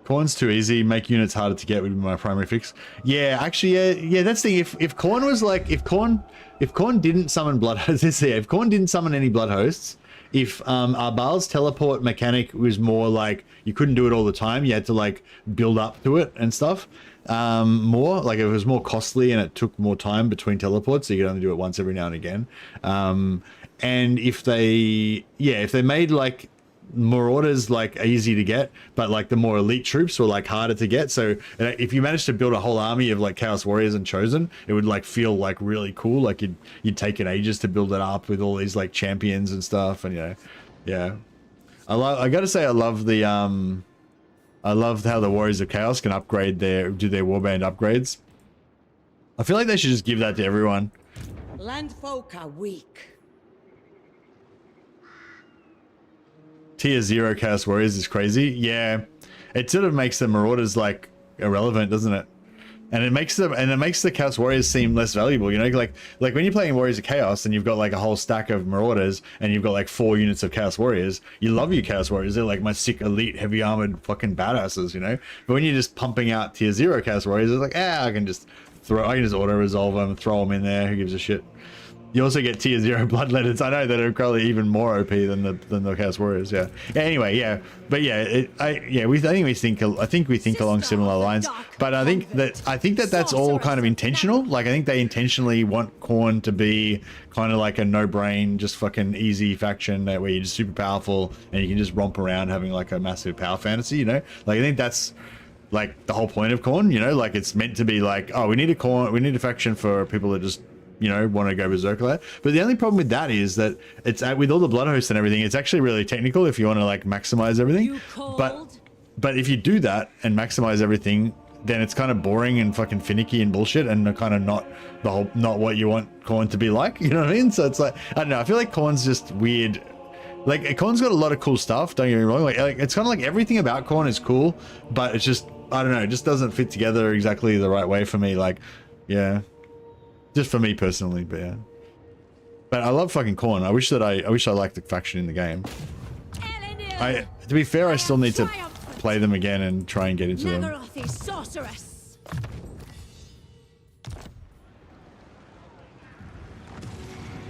Khorne's too easy. Make units harder to get would be my primary fix. Yeah, actually, yeah. That's the thing. If Khorne was like, if Khorne didn't summon blood hosts, yeah, if Khorne didn't summon any blood hosts, if Arbal's teleport mechanic was more like you couldn't do it all the time, you had to like build up to it and stuff. More like it was more costly and it took more time between teleports, so you could only do it once every now and again. And if they made like Marauders like easy to get, but like the more elite troops were like harder to get, so if you managed to build a whole army of like Chaos Warriors and Chosen, it would like feel like really cool. Like you'd take it ages to build it up with all these like champions and stuff. And you know, yeah, I gotta say I love the I love how the Warriors of Chaos can upgrade do their warband upgrades. I feel like they should just give that to everyone. Landfolk are weak. Tier 0 Chaos Warriors is crazy. Yeah, it sort of makes the Marauders like irrelevant, doesn't it? And it makes the Chaos Warriors seem less valuable. You know, like when you're playing Warriors of Chaos and you've got like a whole stack of Marauders and you've got like 4 units of Chaos Warriors, you love your Chaos Warriors. They're like my sick elite heavy armored fucking badasses, you know. But when you're just pumping out Tier 0 Chaos Warriors, it's like I can just auto resolve them, throw them in there. Who gives a shit? You also get Tier 0 Bloodletters. I know that are probably even more OP than the Chaos Warriors. Yeah. Anyway, yeah, but yeah, I think we think along similar lines. But I think that that's all kind of intentional. Like I think they intentionally want Khorne to be kind of like a no-brain, just fucking easy faction that where you're just super powerful and you can just romp around having like a massive power fantasy. You know, like I think that's like the whole point of Khorne. You know, like it's meant to be like, oh, we need a faction for people that just, you know, want to go berserk like that. But the only problem with that is that it's with all the blood hosts and everything, it's actually really technical if you want to like maximize everything. But if you do that and maximize everything, then it's kind of boring and fucking finicky and bullshit and kind of not what you want Khorne to be like. You know what I mean? So it's like, I don't know. I feel like Khorne's just weird. Like Khorne's got a lot of cool stuff. Don't get me wrong. Like it's kind of like everything about Khorne is cool, but it's just, I don't know. It just doesn't fit together exactly the right way for me. Like, yeah. Just for me personally, but yeah. But I love fucking Khorne. I wish I liked the faction in the game. To be fair, I still need to play them again and try and get into them. MORATHI sorceress.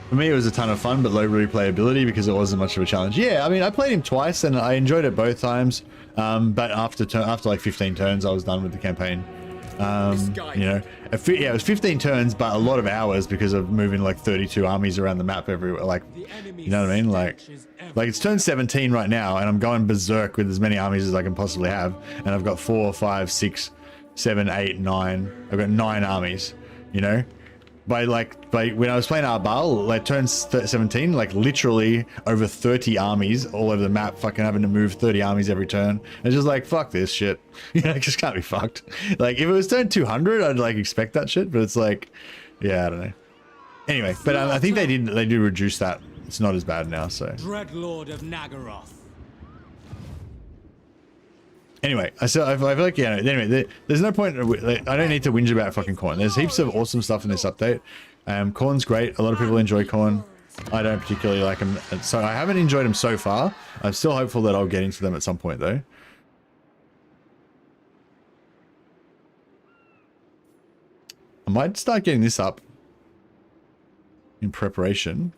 For me, it was a ton of fun, but low replayability because it wasn't much of a challenge. Yeah, I mean, I played him twice and I enjoyed it both times. But after like 15 turns, I was done with the campaign. You know, yeah, it was 15 turns, but a lot of hours because of moving like 32 armies around the map everywhere. Like, you know what I mean? Like it's turn 17 right now, and I'm going berserk with as many armies as I can possibly have, and I've got 4, 5, 6, 7, 8, 9. I've got 9 armies, you know, by when I was playing Arbal, like turn 17, like literally over 30 armies all over the map, fucking having to move 30 armies every turn. It's just like, fuck this shit. You know, it just can't be fucked. Like if it was turn 200, I'd like expect that shit, but it's like, yeah, I don't know. Anyway, but I think they did reduce that. It's not as bad now, so. Dreadlord of Nagaroth. Anyway, I feel like, yeah, anyway, there's no point, like, I don't need to whinge about fucking Khorne. There's heaps of awesome stuff in this update. Khorne's great. A lot of people enjoy Khorne. I don't particularly like him, so I haven't enjoyed him so far. I'm still hopeful that I'll get into them at some point, though. I might start getting this up in preparation.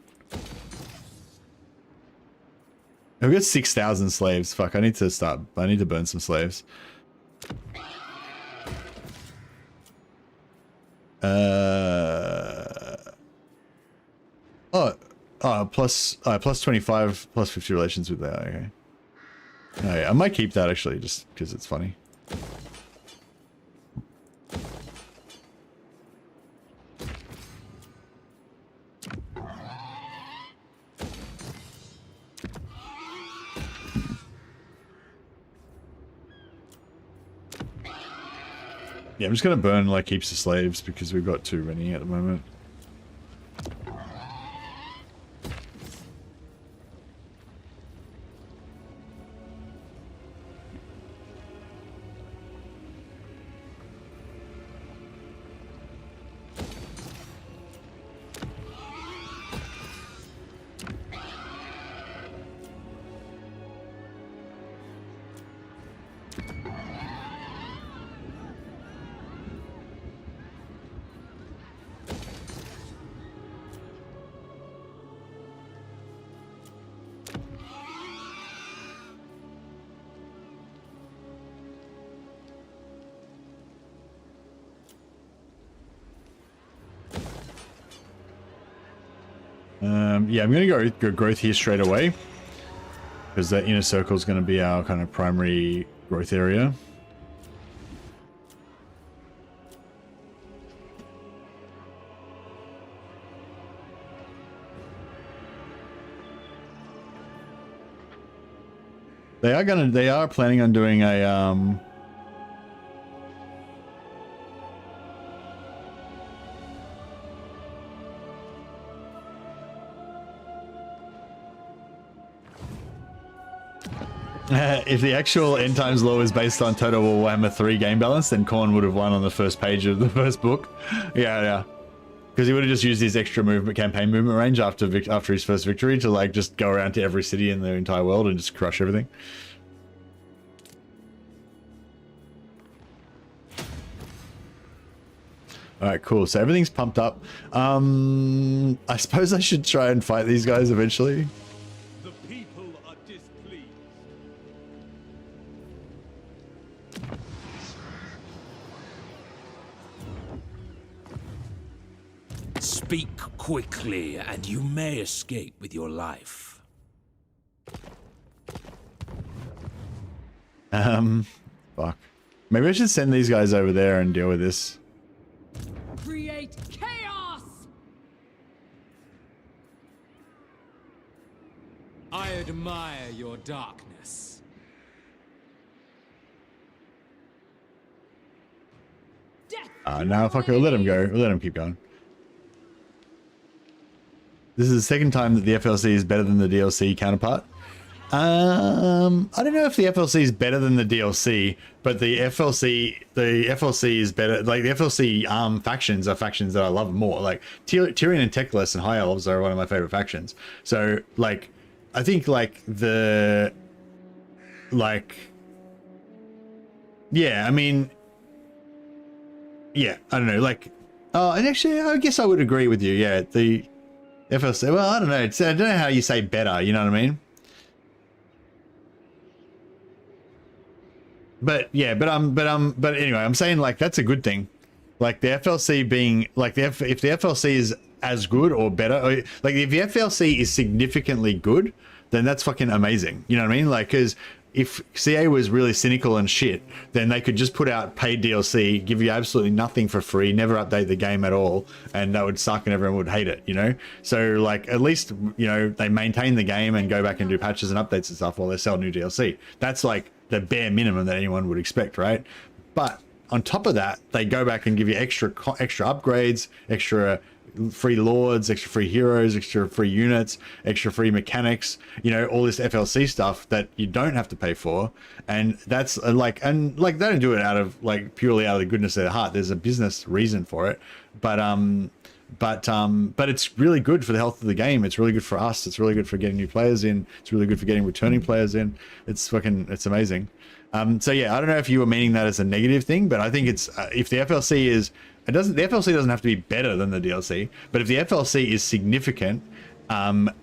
We've got 6,000 slaves. Fuck, I need to burn some slaves. Plus 25, plus 50 relations with that, okay. Oh, yeah, I might keep that actually, just because it's funny. Yeah, I'm just gonna burn like heaps of slaves because we've got too many at the moment. Yeah, I'm gonna go growth here straight away because that inner circle is going to be our kind of primary growth area. They are planning on doing a if the actual end times law is based on Total War Warhammer 3 game balance, then Khorne would have won on the first page of the first book. Yeah. Because he would have just used his extra campaign movement range after his first victory to like just go around to every city in the entire world and just crush everything. Alright, cool. So everything's pumped up. I suppose I should try and fight these guys eventually. The people are displeased. Speak quickly, and you may escape with your life. Fuck. Maybe I should send these guys over there and deal with this. Create chaos! I admire your darkness. No, fuck it. We'll let him go. We'll let him keep going. This is the second time that the FLC is better than the DLC counterpart. I don't know if the FLC is better than the DLC, but the FLC is better. Like the FLC factions are factions that I love more. Like Tyrion and Teclis and High Elves are one of my favorite factions. So like, I think like yeah, I mean, yeah, I don't know. Like, and actually, I guess I would agree with you. Yeah, the FLC. Well, I don't know. I don't know how you say better. You know what I mean? But yeah, but anyway, I'm saying like that's a good thing. Like the FLC being like if the FLC is as good or better, or, like if the FLC is significantly good, then that's fucking amazing. You know what I mean? Like, because if CA was really cynical and shit, then they could just put out paid DLC, give you absolutely nothing for free, never update the game at all, and that would suck and everyone would hate it, you know? So like, at least, you know, they maintain the game and go back and do patches and updates and stuff while they sell new DLC. That's like the bare minimum that anyone would expect, right? But on top of that, they go back and give you extra upgrades, extra free lords, extra free heroes, extra free units, extra free mechanics, you know, all this FLC stuff that you don't have to pay for. And that's like, and like, they don't do it out of like purely out of the goodness of their heart. There's a business reason for it, but it's really good for the health of the game. It's really good for us. It's really good for getting new players in. It's really good for getting returning players in. It's amazing. So yeah, I don't know if you were meaning that as a negative thing, but I think it's if the FLC is, the FLC doesn't have to be better than the DLC, but if the FLC is significant,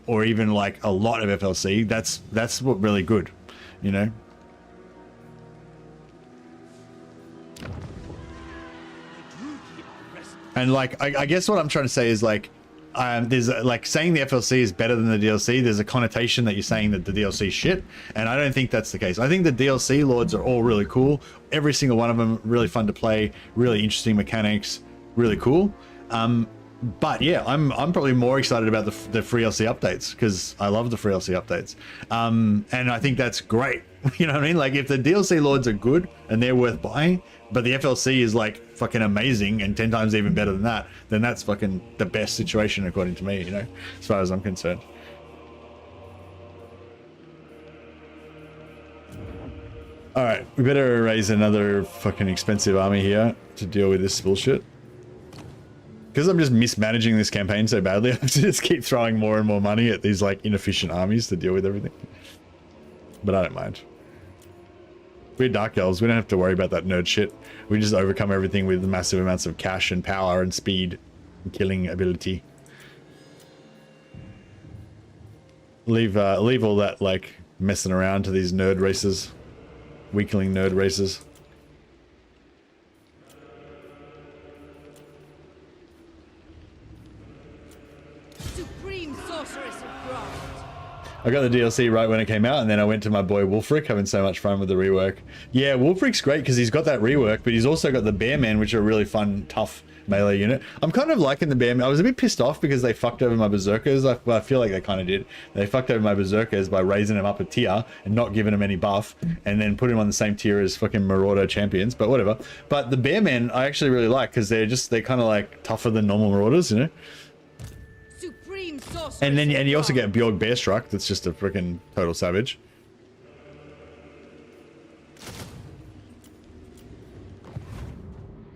or even like a lot of FLC, that's what really good, you know. And like, I guess what I'm trying to say is like, there's like saying the FLC is better than the DLC. There's a connotation that you're saying that the DLC is shit, and I don't think that's the case. I think the DLC lords are all really cool. Every single one of them really fun to play, really interesting mechanics, really cool. But yeah, I'm probably more excited about the free DLC updates because I love the free DLC updates, and I think that's great. You know what I mean? Like if the DLC lords are good and they're worth buying, but the FLC is like fucking amazing and 10 times even better than that, then that's fucking the best situation according to me, you know, as far as I'm concerned. All right, we better raise another fucking expensive army here to deal with this bullshit. Because I'm just mismanaging this campaign so badly, I have to just keep throwing more and more money at these like inefficient armies to deal with everything. But I don't mind. We're Dark Elves, we don't have to worry about that nerd shit. We just overcome everything with massive amounts of cash and power and speed and killing ability. Leave all that like messing around to these nerd races. Weakling nerd races. Supreme Sorceress of Grant. I got the DLC right when it came out, and then I went to my boy Wolfric, having so much fun with the rework. Yeah, Wolfric's great because he's got that rework, but he's also got the Bearmen, which are a really fun, tough melee unit. I'm kind of liking the Bearmen. I was a bit pissed off because they fucked over my Berserkers. I feel like they kind of did. They fucked over my Berserkers by raising them up a tier and not giving them any buff, and then putting them on the same tier as fucking Marauder champions, but whatever. But the Bearmen I actually really like because they're kind of like tougher than normal Marauders, you know? And then you also get Bjorg Bearstruck, that's just a freaking total savage.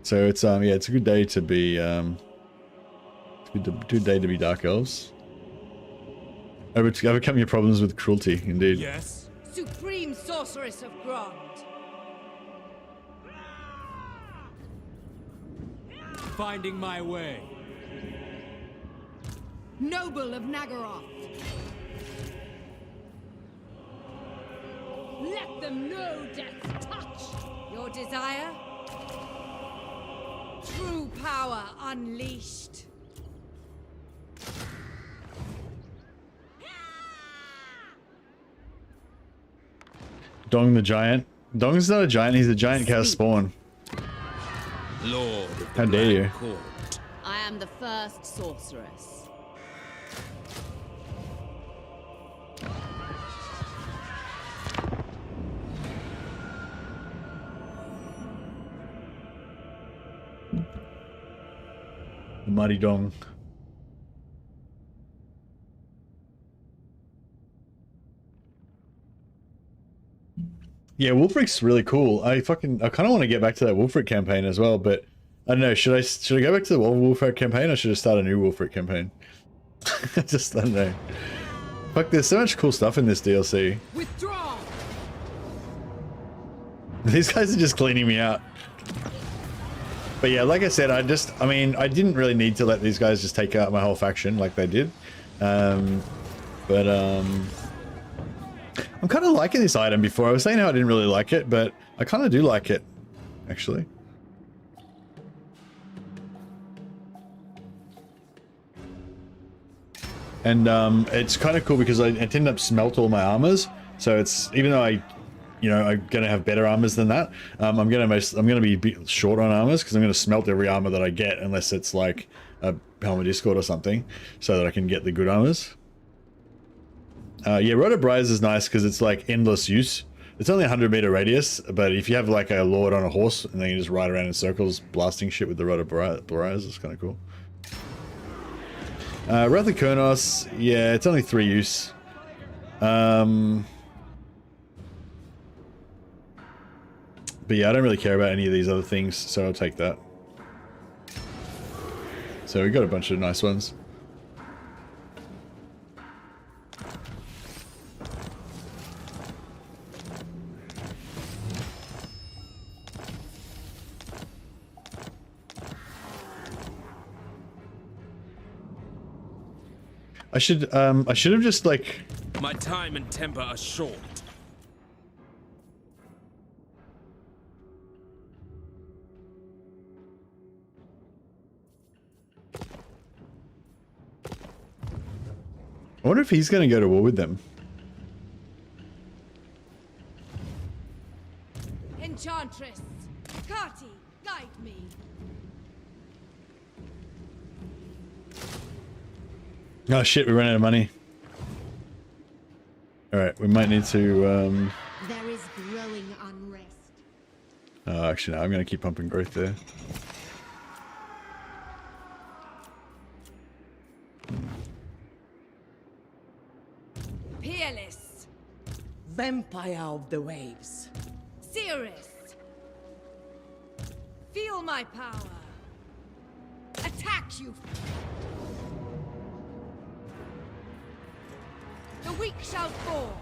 So it's yeah, it's a good day to be it's a good day to be Dark Elves. Overcome your problems with cruelty, indeed. Yes. Supreme Sorceress of Grant. Finding my way. Noble of Nagaroth. Let them know death's touch. Your desire? True power unleashed. Dong the Giant. Dong's not a giant, he's a giant cow spawn. Lord of the How dare you? Black Court. I am the first sorceress. The Mighty Dong. Yeah, Wolfric's really cool. I kind of want to get back to that Wolfric campaign as well, but I don't know. Should I go back to the Wolfric campaign, or should I start a new Wolfric campaign? I don't know. Fuck, there's so much cool stuff in this DLC. Withdraw. These guys are just cleaning me out. But yeah, like I said, I didn't really need to let these guys just take out my whole faction like they did. I'm kind of liking this item before. I was saying how I didn't really like it, but I kind of do like it, actually. And it's kind of cool because I tend to smelt all my armors. So it's, even though I you know, I'm gonna have better armors than that. I'm gonna be a bit short on armors because I'm gonna smelt every armor that I get unless it's like a Helm of Discord or something, so that I can get the good armors. Yeah, Rod of Briars is nice because it's like endless use. It's only 100-meter radius, but if you have like a lord on a horse and then you just ride around in circles blasting shit with the Rod of Briars, it's kind of cool. Wrath of Kurnos, yeah, it's only 3 use. But yeah, I don't really care about any of these other things, so I'll take that. So we got a bunch of nice ones. I should have just like... My time and temper are short. I wonder if he's going to go to war with them. Enchantress, Kati, guide me. Oh shit, we ran out of money. Alright, we might need to... There is growing unrest. Oh, actually no, I'm going to keep pumping growth there. Peerless, Vampire of the waves. Cirrus. Feel my power. Attack, you. The weak shall fall.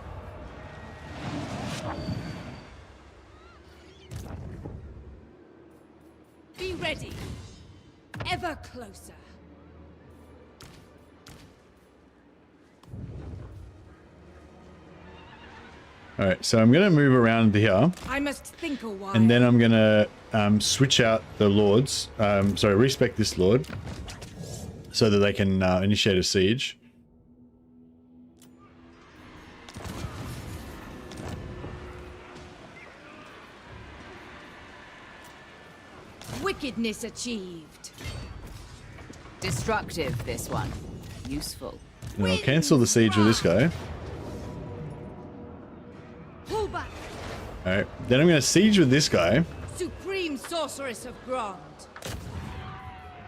Be ready. Ever closer. Alright, so I'm going to move around here. I must think a while. And then I'm going to switch out the lords. Sorry, respec this lord. So that they can initiate a siege. Wickedness achieved. Destructive, this one. Useful. And I'll cancel the siege with this guy. Pull back. Alright, then I'm going to siege with this guy. Supreme sorceress of Grond.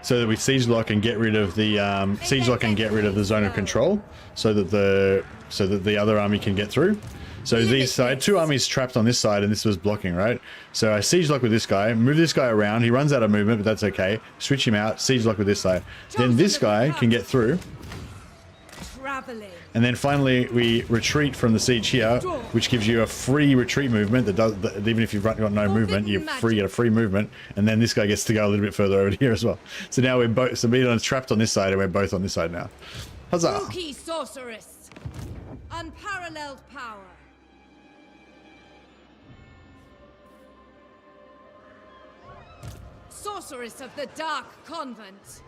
So that we siege lock and get rid of the siege lock and get rid of the zone of control, so that the other army can get through. So these side, 2 armies trapped on this side, and this was blocking, right? So I siege lock with this guy, move this guy around. He runs out of movement, but that's okay. Switch him out, siege lock with this side. Then this guy can get through. Traveling. And then finally we retreat from the siege here, which gives you a free retreat movement that does, even if you've got no movement, you get a free movement. And then this guy gets to go a little bit further over here as well. So now we're both, so Medon's trapped on this side and we're both on this side now. Huzzah! Spooky sorceress. Unparalleled power. Sorceress of the Dark Convent.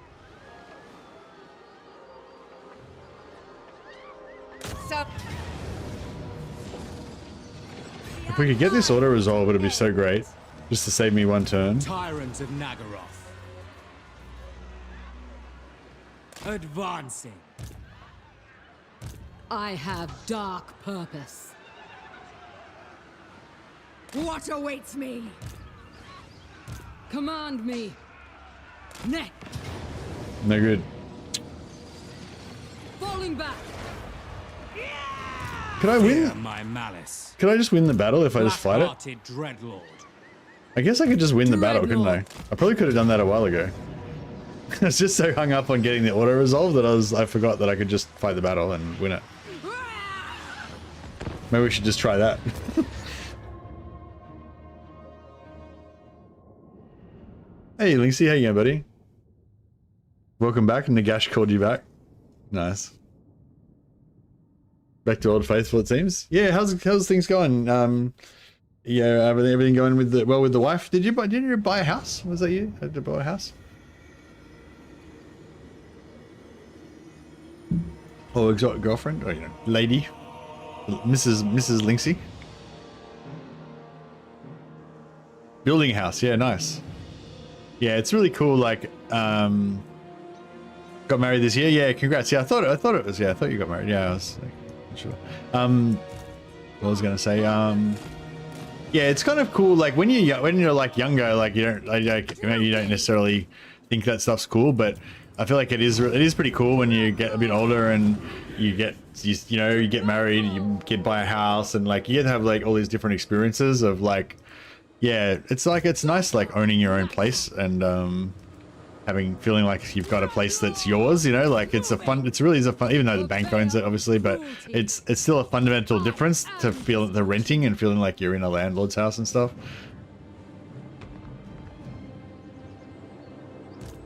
If we could get this auto resolve, it'd be so great. Just to save me 1 turn. Tyrant of Nagaroth. Advancing. I have dark purpose. What awaits me? Command me. Ne. No good. Falling back. Could I win? My malice. Could I just win the battle if I just fight it? Black-hearted Dreadlord. I guess I could just win the battle, couldn't I? I probably could have done that a while ago. I was just so hung up on getting the auto resolve that I forgot that I could just fight the battle and win it. Maybe we should just try that. Hey, Linksy, how you going, buddy? Welcome back. Nagash called you back. Nice. Back to Old Faithful, it seems. Yeah, how's things going? Yeah, everything going with the wife? Didn't you buy a house? Was that you? Had to buy a house? Or girlfriend? Or lady? Mrs. Linksy? Building a house, yeah, nice. Yeah, it's really cool. Like, got married this year. Yeah, congrats. Yeah, I thought it was. Yeah, I thought you got married. Yeah, I was like, not sure. What I was gonna say. Yeah, it's kind of cool. Like when you're like younger, like you don't you don't necessarily think that stuff's cool, but I feel like it is pretty cool when you get a bit older and you get married, you get buy a house, and like you get to have like all these different experiences of like, yeah, it's nice like owning your own place and feeling like you've got a place that's yours, you know, like it's really is a fun, even though the bank owns it obviously, but it's still a fundamental difference to feel the renting and feeling like you're in a landlord's house and stuff.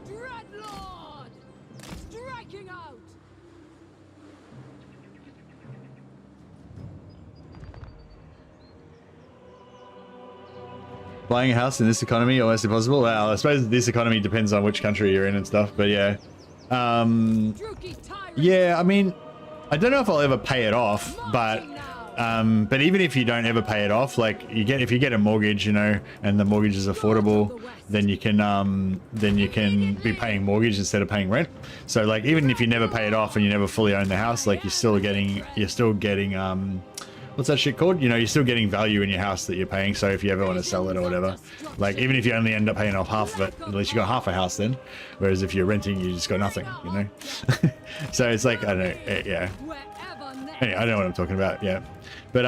Dreadlord! Striking out! Buying a house in this economy almost impossible. Well, I suppose this economy depends on which country you're in and stuff, but yeah. Yeah, I mean, I don't know if I'll ever pay it off, but even if you don't ever pay it off, like if you get a mortgage, you know, and the mortgage is affordable, then you can be paying mortgage instead of paying rent. So like even if you never pay it off and you never fully own the house, like you're still getting what's that shit called? You know, you're still getting value in your house that you're paying. So if you ever want to sell it or whatever, like even if you only end up paying off half of it, at least you got half a house then. Whereas if you're renting, you just got nothing, you know? So it's like, I don't know, yeah. Anyway, I don't know what I'm talking about, yeah. But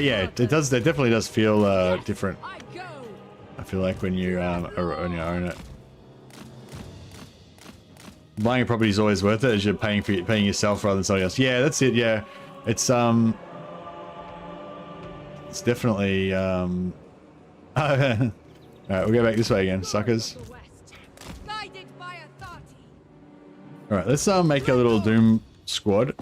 yeah, it definitely does feel different. I feel like when you own it. Buying a property is always worth it as you're paying yourself rather than somebody else. Yeah, that's it, yeah. It's definitely all right, we'll go back this way again, suckers. All right, let's make a little Doom squad.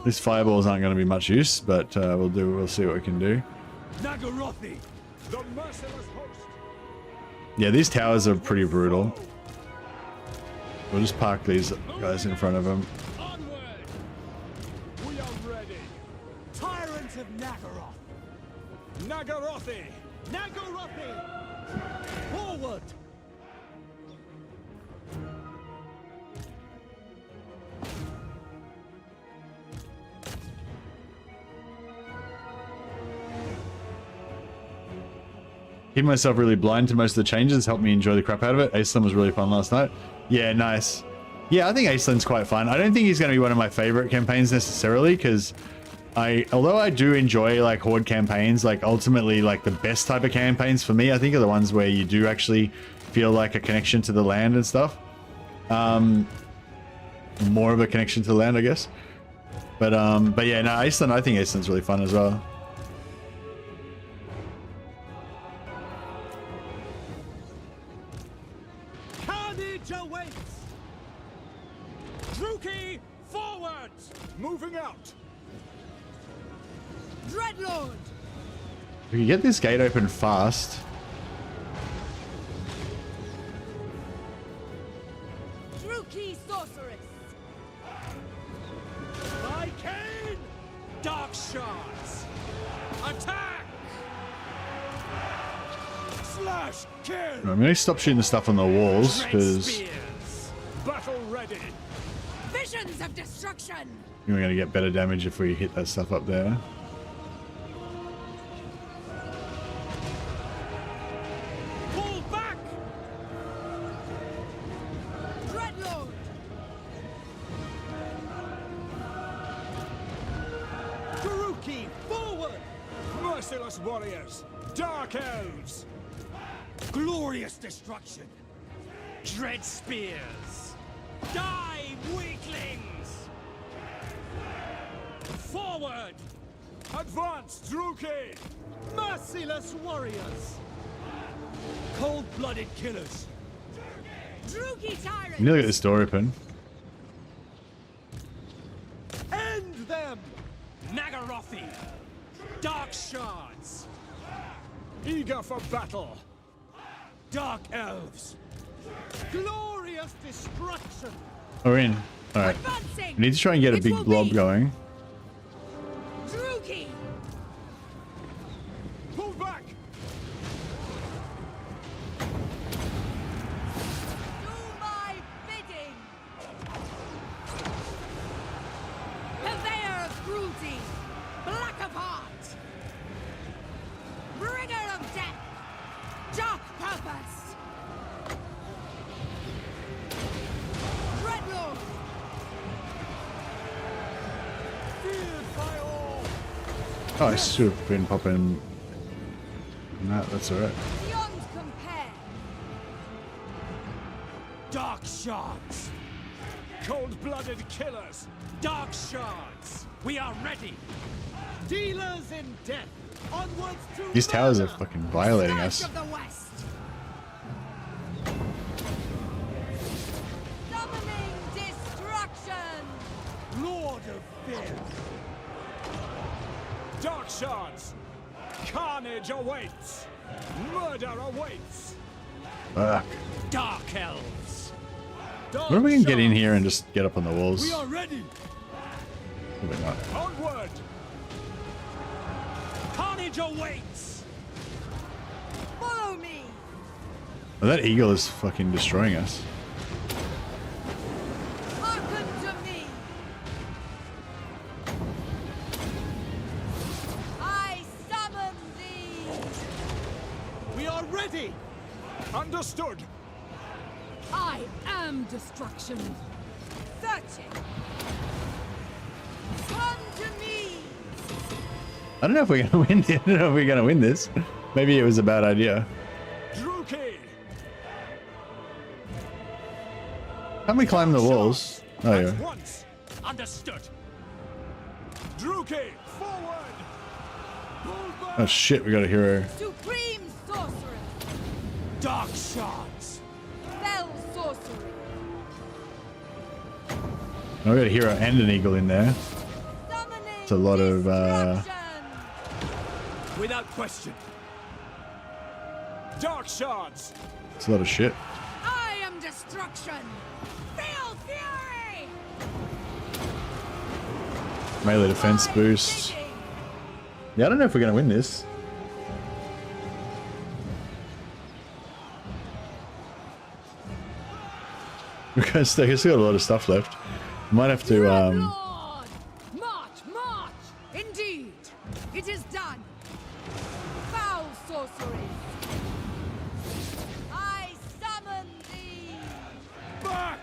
These fireballs aren't going to be much use, but we'll see what we can do. Yeah, these towers are pretty brutal. We'll just park these guys in front of them. Onward! We are ready. Tyrant of Nagaroth. Nagarothi! Nagarothi! Forward! Keeping myself really blind to most of the changes helped me enjoy the crap out of it. Aislan was really fun last night. Yeah, nice. Yeah, I think Aislan's quite fun. I don't think he's going to be one of my favorite campaigns necessarily, because although I do enjoy like horde campaigns, like ultimately like the best type of campaigns for me, I think are the ones where you do actually feel like a connection to the land and stuff. More of a connection to the land, I guess. But yeah, no, Aislan, I think Aislan's really fun as well. Moving out. Dreadlord. We can get this gate open fast. Druki sorceress. By Kane. Dark shards. Attack. Slash kill. I'm going to stop shooting the stuff on the walls because battle ready. Visions of destruction. we're going to get better damage if we hit that stuff up there. Pull back. Dreadlord. Kuruki, forward. Merciless warriors. Dark elves. Glorious destruction. Dread spears. Die, weaklings! Forward! Advance, Druki! Merciless warriors! Cold-blooded killers! Druki tyrant! You need to get this door open. End them! Nagarothi! Dark shards! Eager for battle! Dark elves! Glorious destruction! We're in. Alright. We need to try and get a big blob going. Oh, I should have been popping. No, that's alright. Beyond compare. Dark shards. Cold-blooded killers. Dark shards. We are ready. Dealers in death. Onwards to These towers are murder. fucking violating us. Of the West. Summoning destruction. Lord of fear. Dark shards. Carnage awaits. Murder awaits. Fuck. Dark elves. Dark What if we can get in shards. here and just get up on the walls? We are ready. Probably not. Onward. Carnage awaits. Follow me. Oh, that eagle is fucking destroying us. Hearken to me. I summon thee. We are ready. Understood. I am destruction. Searching. Come to me. I don't know if we're gonna win. I don't know if we're gonna win this. Maybe it was a bad idea. Druki. How can we climb the walls? Oh At yeah. once. Understood. Druki, forward. Pull back. Oh shit, we got a hero. Supreme sorcerer. Dark shards. Spell sorcery. Oh, we got a hero and an eagle in there. Summoning It's a lot of destruction. Without question. Dark shards. it's a lot of shit. I am destruction. Feel fury. Melee defense boost. Digging. Yeah, I don't know if we're gonna win this. Because they still got a lot of stuff left. Might have to Lord, march, march. Indeed, it is done. Foul sorcery. I summon thee. Back.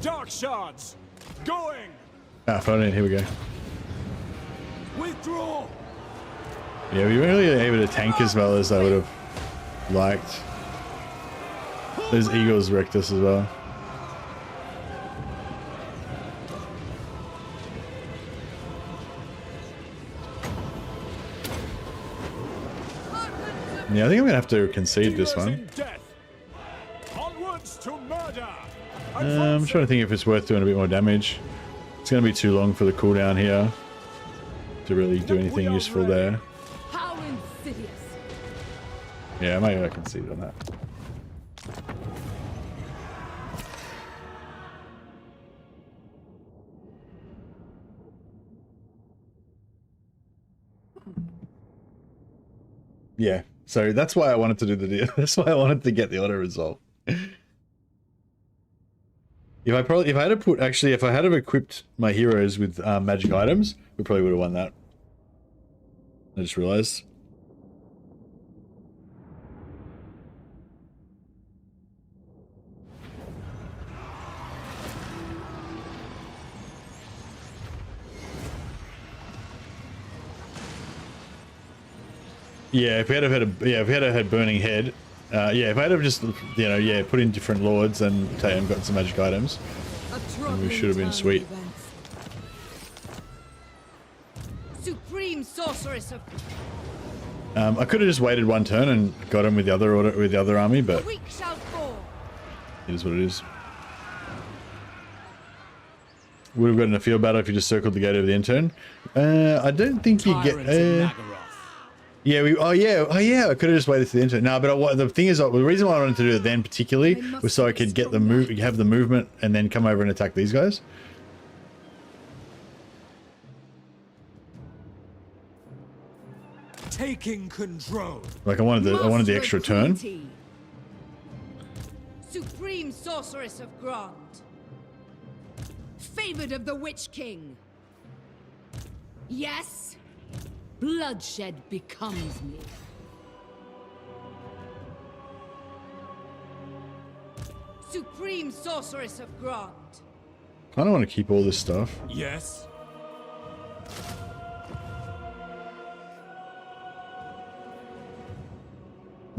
Dark shards. Going. phone in, here we go. Withdraw. Yeah, we weren't really able to tank as well as I would have liked. Those eagles wrecked us as well. Yeah, I think I'm gonna have to concede this Dealers one. in death. Onwards to murder. I'm trying to think if it's worth doing a bit more damage. It's gonna be too long for the cooldown here to really do anything useful there. How insidious. Yeah, I might concede on that. Yeah, so that's why I wanted to do the deal. That's why I wanted to get the auto resolve. If I had to put, actually, if I had have equipped my heroes with magic items, we probably would have won that. I just realized. Yeah, if we had have had if we had have had burning head, yeah, if I had have just put in different lords and Tatum got some magic items, then we should have been sweet. Supreme sorceress of I could have just waited one turn and got him with the other army, the but weak shall fall. it is what it is. Would have gotten a field battle if you just circled the gate over the intern. I don't think you get. Yeah, I could have just waited for the intern. No, but the thing is, the reason why I wanted to do it then particularly was so I could get the have the movement, and then come over and attack these guys. Taking control. Like I wanted the extra turn. Supreme sorceress of Grant. Favored of the Witch King. Yes? Bloodshed becomes me. Supreme sorceress of Grant. I don't want to keep all this stuff. Yes.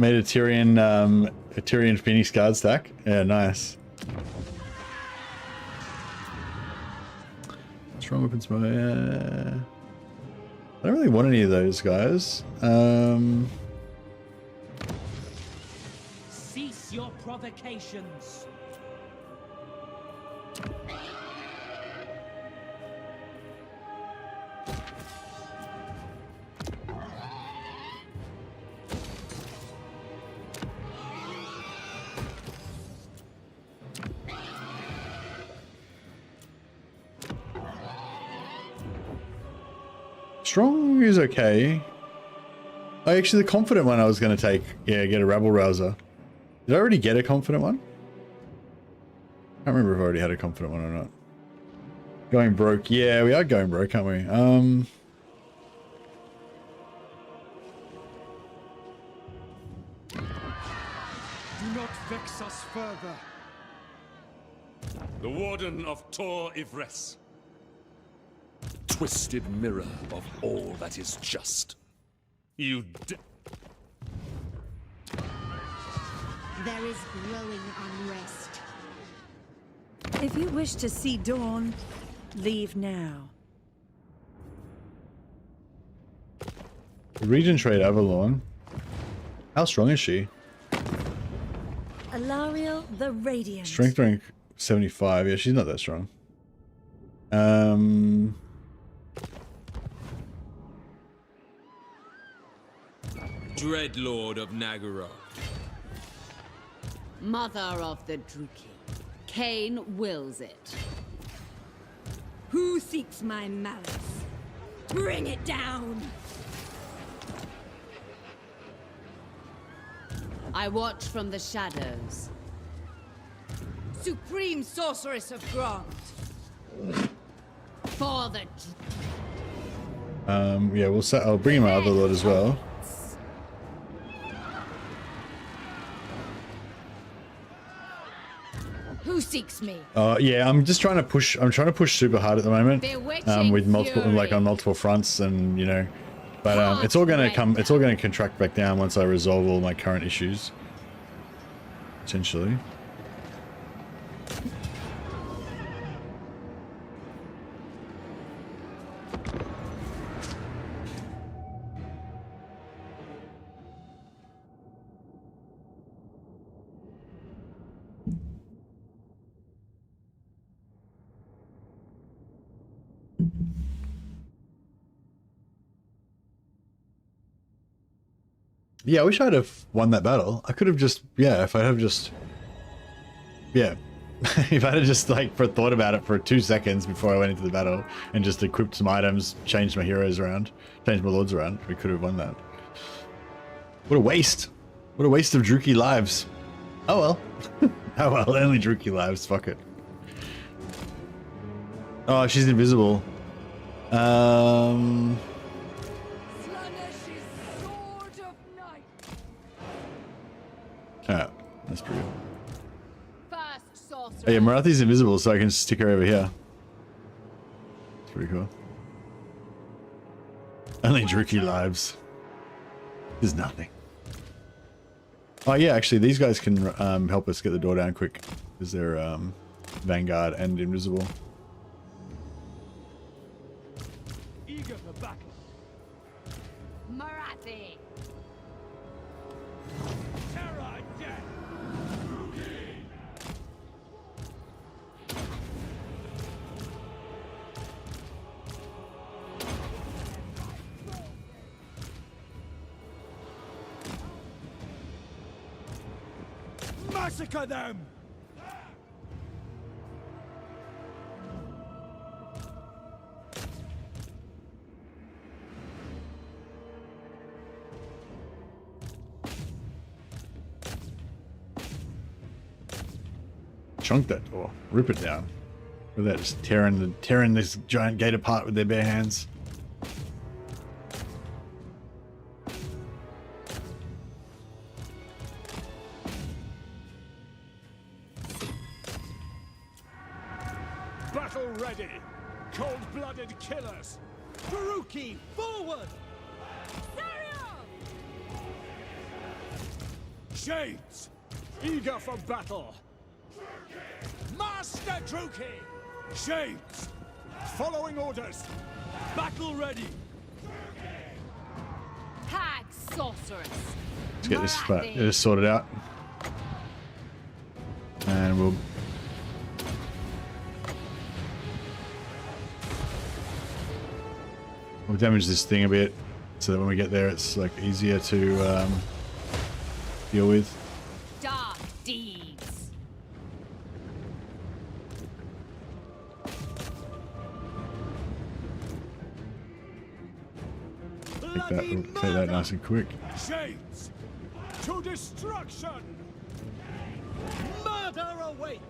Made a Tyrion Phoenix Guard stack. Yeah, nice. Strong weapons by. I don't really want any of those guys. Cease your provocations. Strong is okay. Oh, actually, the confident one I was going to take. Yeah, get a rabble rouser. Did I already get a confident one? I can't remember if I already had a confident one or not. Going broke. Yeah, we are going broke, aren't we? Do not vex us further. The Warden of Tor Ivres. Twisted mirror of all that is just. You There is growing unrest. If you wish to see dawn, leave now. Region trade Avalon. How strong is she? Alariel the Radiant. Strength rank 75. Yeah, she's not that strong. Dreadlord of Nagaro. Mother of the Druki. Cain wills it. Who seeks my malice? Bring it down! I watch from the shadows. Supreme Sorceress of Grant. For the yeah, we'll set. I'll bring in my other lord as well. Who seeks me? Yeah, I'm just trying to push. I'm trying to push super hard at the moment. With multiple, like on multiple fronts, and you know, but it's all gonna come. It's all gonna contract back down once I resolve all my current issues. Potentially. Yeah, I wish I'd have won that battle. I could have just, yeah, if I'd have just, yeah. If I'd have just, like, thought about it for 2 seconds before I went into the battle and just equipped some items, changed my heroes around, changed my lords around, we could have won that. What a waste. What a waste of Druki lives. Oh well. Oh well, only Druki lives, fuck it. Oh, she's invisible. Slaanesh is Sword of Night. Alright, that's pretty good. First sorcerer. Oh yeah, Morathi's invisible, so I can stick her over here. It's pretty cool. Only Druki lives. There's nothing. Oh yeah, actually these guys can help us get the door down quick, because they're Vanguard and invisible. Eager for battle. MORATHI. Terror death. Massacre them! Chunk that door. Rip it down. Look at that, just tearing this giant gate apart with their bare hands. Battle ready! Cold-blooded killers! Faruki, forward! Shades, eager for battle. Master Druki. Shades, following orders. Battle ready. Hag sorceress. Let's get Morathi. this sorted out. And we'll damage this thing a bit so that when we get there it's like easier to deal with. Dark deeds. Take that nice and quick. Shades, to destruction. Murder awaits.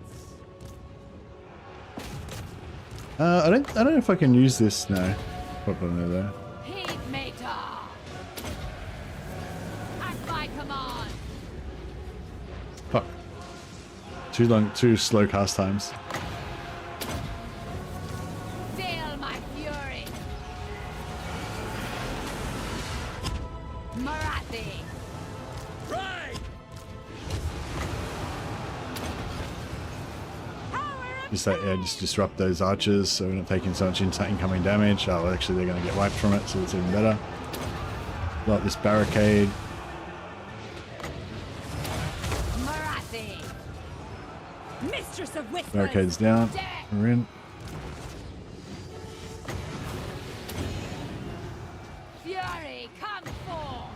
I don't know if I can use this now. Pop on there though. Heed Mater. At my command. Fuck. Too slow cast times. Feel my fury. Morathi. Right. Just that, yeah, just disrupt those archers so we're not taking so much incoming damage. Oh, well, actually they're going to get wiped from it, so it's even better. Like this barricade. Morathi. Mistress of Whispers. Barricades down. Death. We're in. Fury, come forth.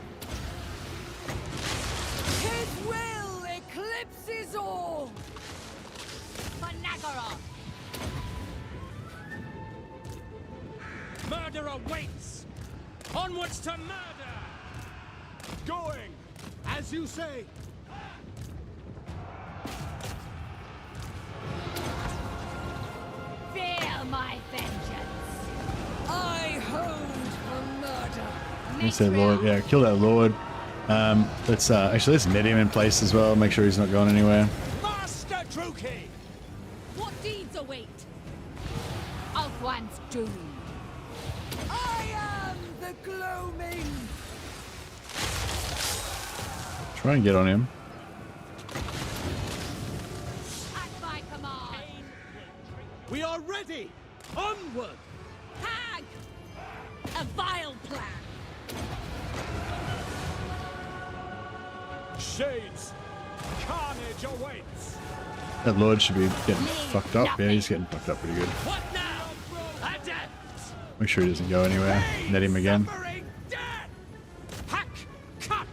His will eclipses all. Managaroth. Murder awaits. Onwards to murder. Going, as you say. Feel my vengeance. I hold for murder. Let's say Lord. Yeah, kill that Lord. Let's actually net him in place as well. Make sure he's not going anywhere. Master Druki. What deeds await? Of one's doom. I am the gloaming. Try and get on him. At my command. We are ready. Onward. Hag. A vile plan. Shades, carnage awaits. That Lord should be getting fucked up. Yeah, he's getting fucked up pretty good. What now? Adept. Make sure he doesn't go anywhere. Net him again. Suffering death. Hack, cut.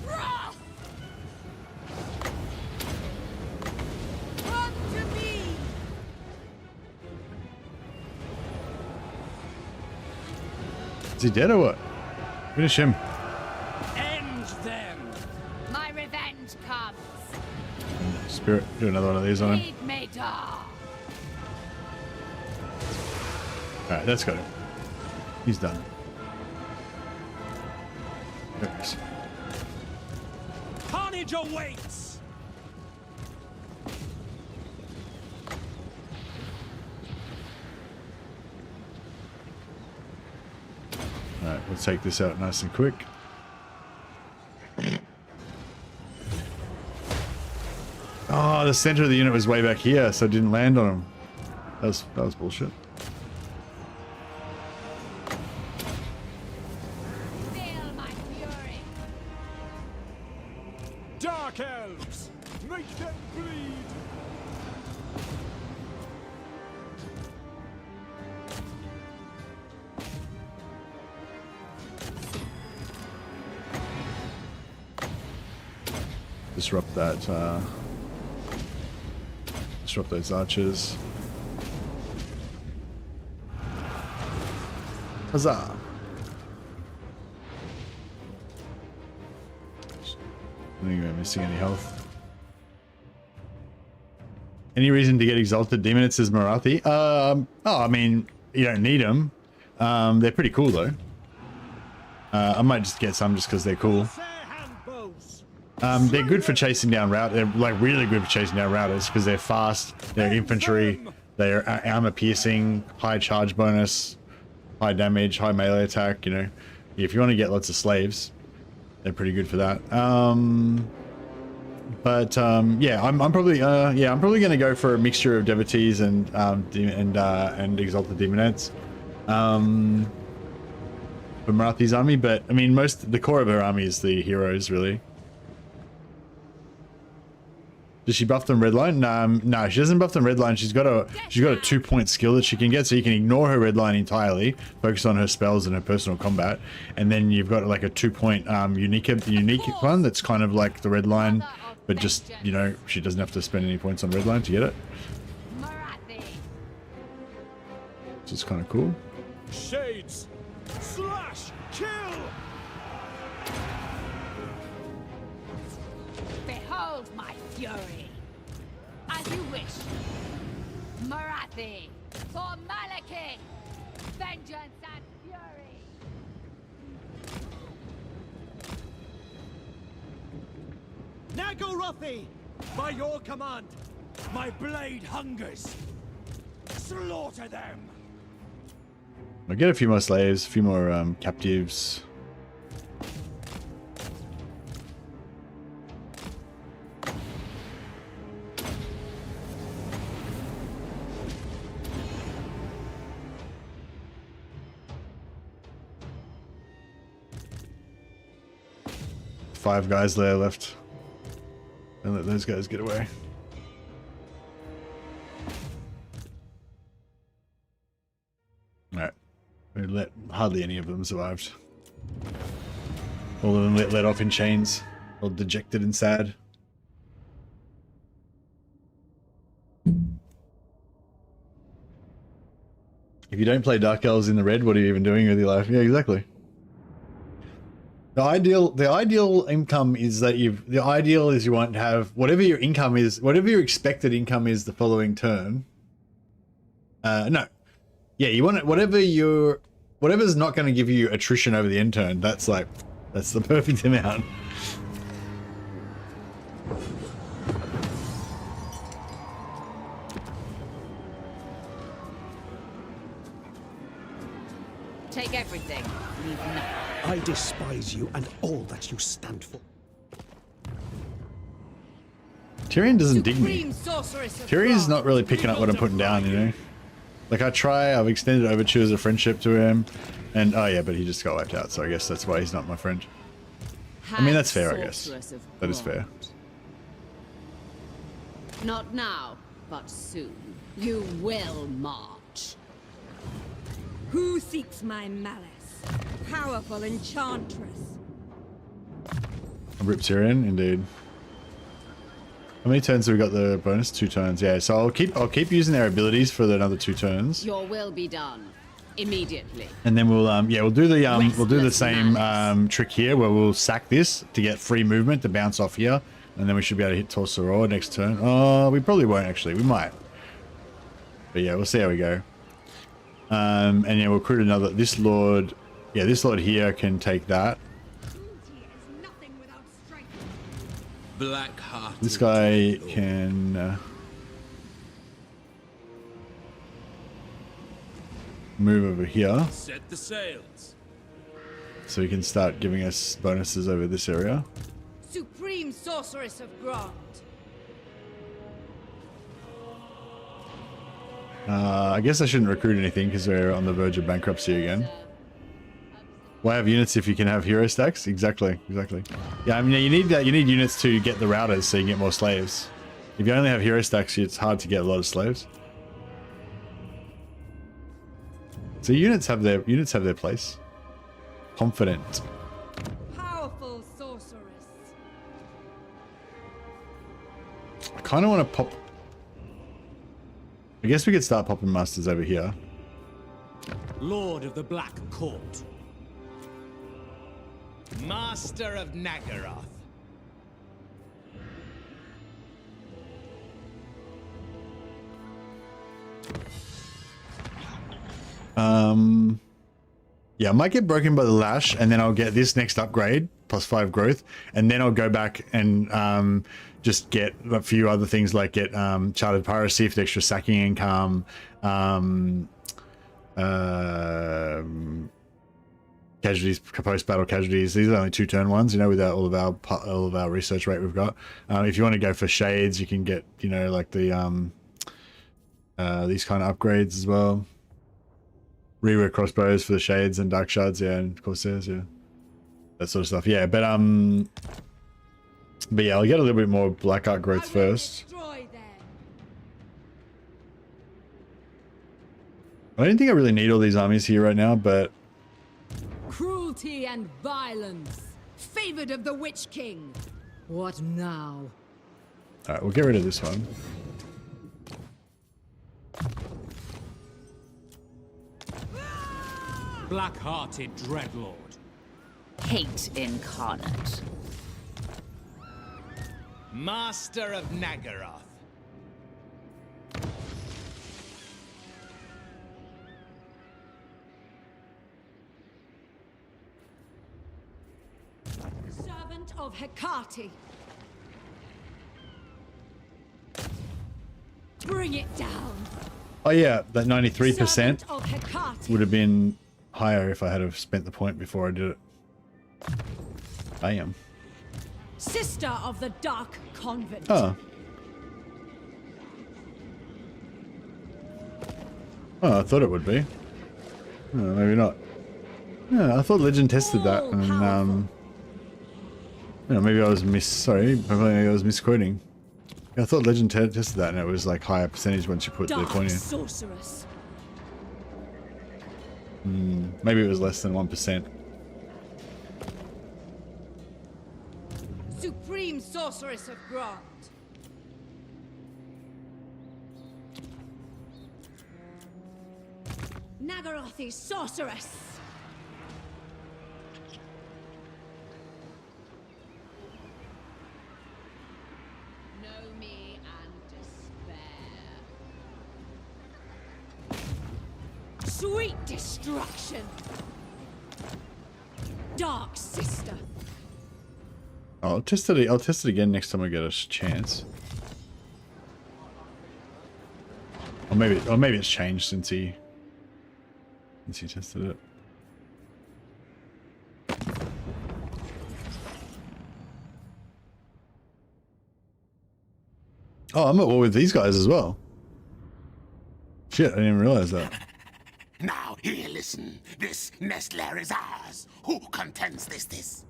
Wrath. Come to me. Is he dead or what? Finish him. End them. My revenge comes. Spirit, do another one of these on him. Heed Mater. Alright, that's got him. He's done. There he is. Carnage awaits. Alright, we'll take this out nice and quick. Oh, the center of the unit was way back here, so it didn't land on him. That was bullshit. Feel my fury. Dark elves, make them bleed. Disrupt that, disrupt those archers. Huzzah! I don't think we're missing any health. Any reason to get exalted demon? It says Morathi. Oh, I mean, you don't need them. They're pretty cool though. I might just get some just because they're cool. They're good for chasing down route. They're like really good for chasing down routers because they're fast. They're infantry. They're armor piercing, high charge bonus, high damage, high melee attack. You know, if you want to get lots of slaves, They're pretty good for that. Yeah, I'm probably I'm probably going to go for a mixture of devotees and exalted demonettes for Marathi's army. But I mean, the core of her army is the heroes, really. Does she buff them redline? No, she doesn't buff them redline. She's got a 2-point skill that she can get, so you can ignore her redline entirely, focus on her spells and her personal combat, and then you've got like a 2-point unique one that's kind of like the redline, but just, you know, she doesn't have to spend any points on redline to get it. Which is kind of cool. Shades, slash, kill. Behold my fury. As you wish. Morathi, for Maliki, vengeance and fury. Nagorathi, by your command, my blade hungers. Slaughter them. I'll get a few more slaves, a few more captives. Five guys there left. Don't let those guys get away. Alright. Hardly any of them survived. All of them let off in chains. All dejected and sad. If you don't play Dark Elves in the red, what are you even doing with your life? Yeah, exactly. The ideal income is that you want to have whatever your income is, whatever your expected income is the following turn. No. Yeah, you want it, whatever's not going to give you attrition over the end turn. That's the perfect amount. Take everything, leave nothing. I despise you and all that you stand for. Tyrion doesn't dig me. Tyrion's not really picking up what I'm putting down, you know? Like, I've extended overtures of friendship to him, and oh yeah, but he just got wiped out, so I guess that's why he's not my friend. I mean, that's fair, I guess. That is fair. Not now, but soon. You will march. Who seeks my malice? Powerful enchantress. Rip Tyrion, indeed. How many turns have we got the bonus? 2 turns, yeah. So I'll keep using their abilities for another 2 turns. Your will be done immediately. And then we'll we'll do the same trick here where we'll sack this to get free movement to bounce off here, and then we should be able to hit Torsoror next turn. Oh, we probably won't actually. We might. But yeah, we'll see how we go. And yeah, we'll recruit another. This lord here can take that. Black-hearted. This guy can move over here. Set the sails. So he can start giving us bonuses over this area. Supreme Sorceress of Grant. I guess I shouldn't recruit anything because we're on the verge of bankruptcy again. Why have units if you can have hero stacks? Exactly. Yeah, I mean, you need units to get the routers so you can get more slaves. If you only have hero stacks, it's hard to get a lot of slaves. So units have their place. Confident. Powerful sorceress. I kind of want to pop. I guess we could start popping masters over here. Lord of the Black Court. Master of Nagaroth. Yeah, I might get broken by the lash, and then I'll get this next upgrade, +5 growth, and then I'll go back and just get a few other things like get chartered piracy for the extra sacking income, casualties, post-battle casualties. These are only 2 turn ones, you know, without all of our research rate we've got. If you want to go for shades, you can get, you know, like the these kind of upgrades as well. Rework crossbows for the shades and dark shards, yeah, and corsairs, yeah, that sort of stuff, yeah. But yeah, I'll get a little bit more black art growth first. I don't think I really need all these armies here right now, but Cruelty and violence, favored of the Witch King. What now? all right, we'll get rid of this one. Black-hearted dreadlord. Hate incarnate. Master of Nagaroth. Servant of Hecate. Bring it down. Oh yeah, that 93% Servant of Hecate. would have been higher if I had have spent the point before I did it. I am. Sister of the Dark Convent. Oh. Oh, I thought it would be. Oh, maybe not. Yeah, I thought Legend tested that, and you know, maybe I was maybe I was misquoting. Yeah, I thought Legend tested that, and it was like higher percentage once you put the point in. Sorceress. Maybe it was less than 1%. Supreme Sorceress of Grant. Nagarothi Sorceress. Know me and despair. Sweet destruction. Dark Sister. I'll test it. I'll test it again next time I get a chance. Or maybe it's changed since he tested it. Oh, I'm at war with these guys as well. Shit, I didn't even realize that. Now, here, listen. This nest lair is ours. Who contends this?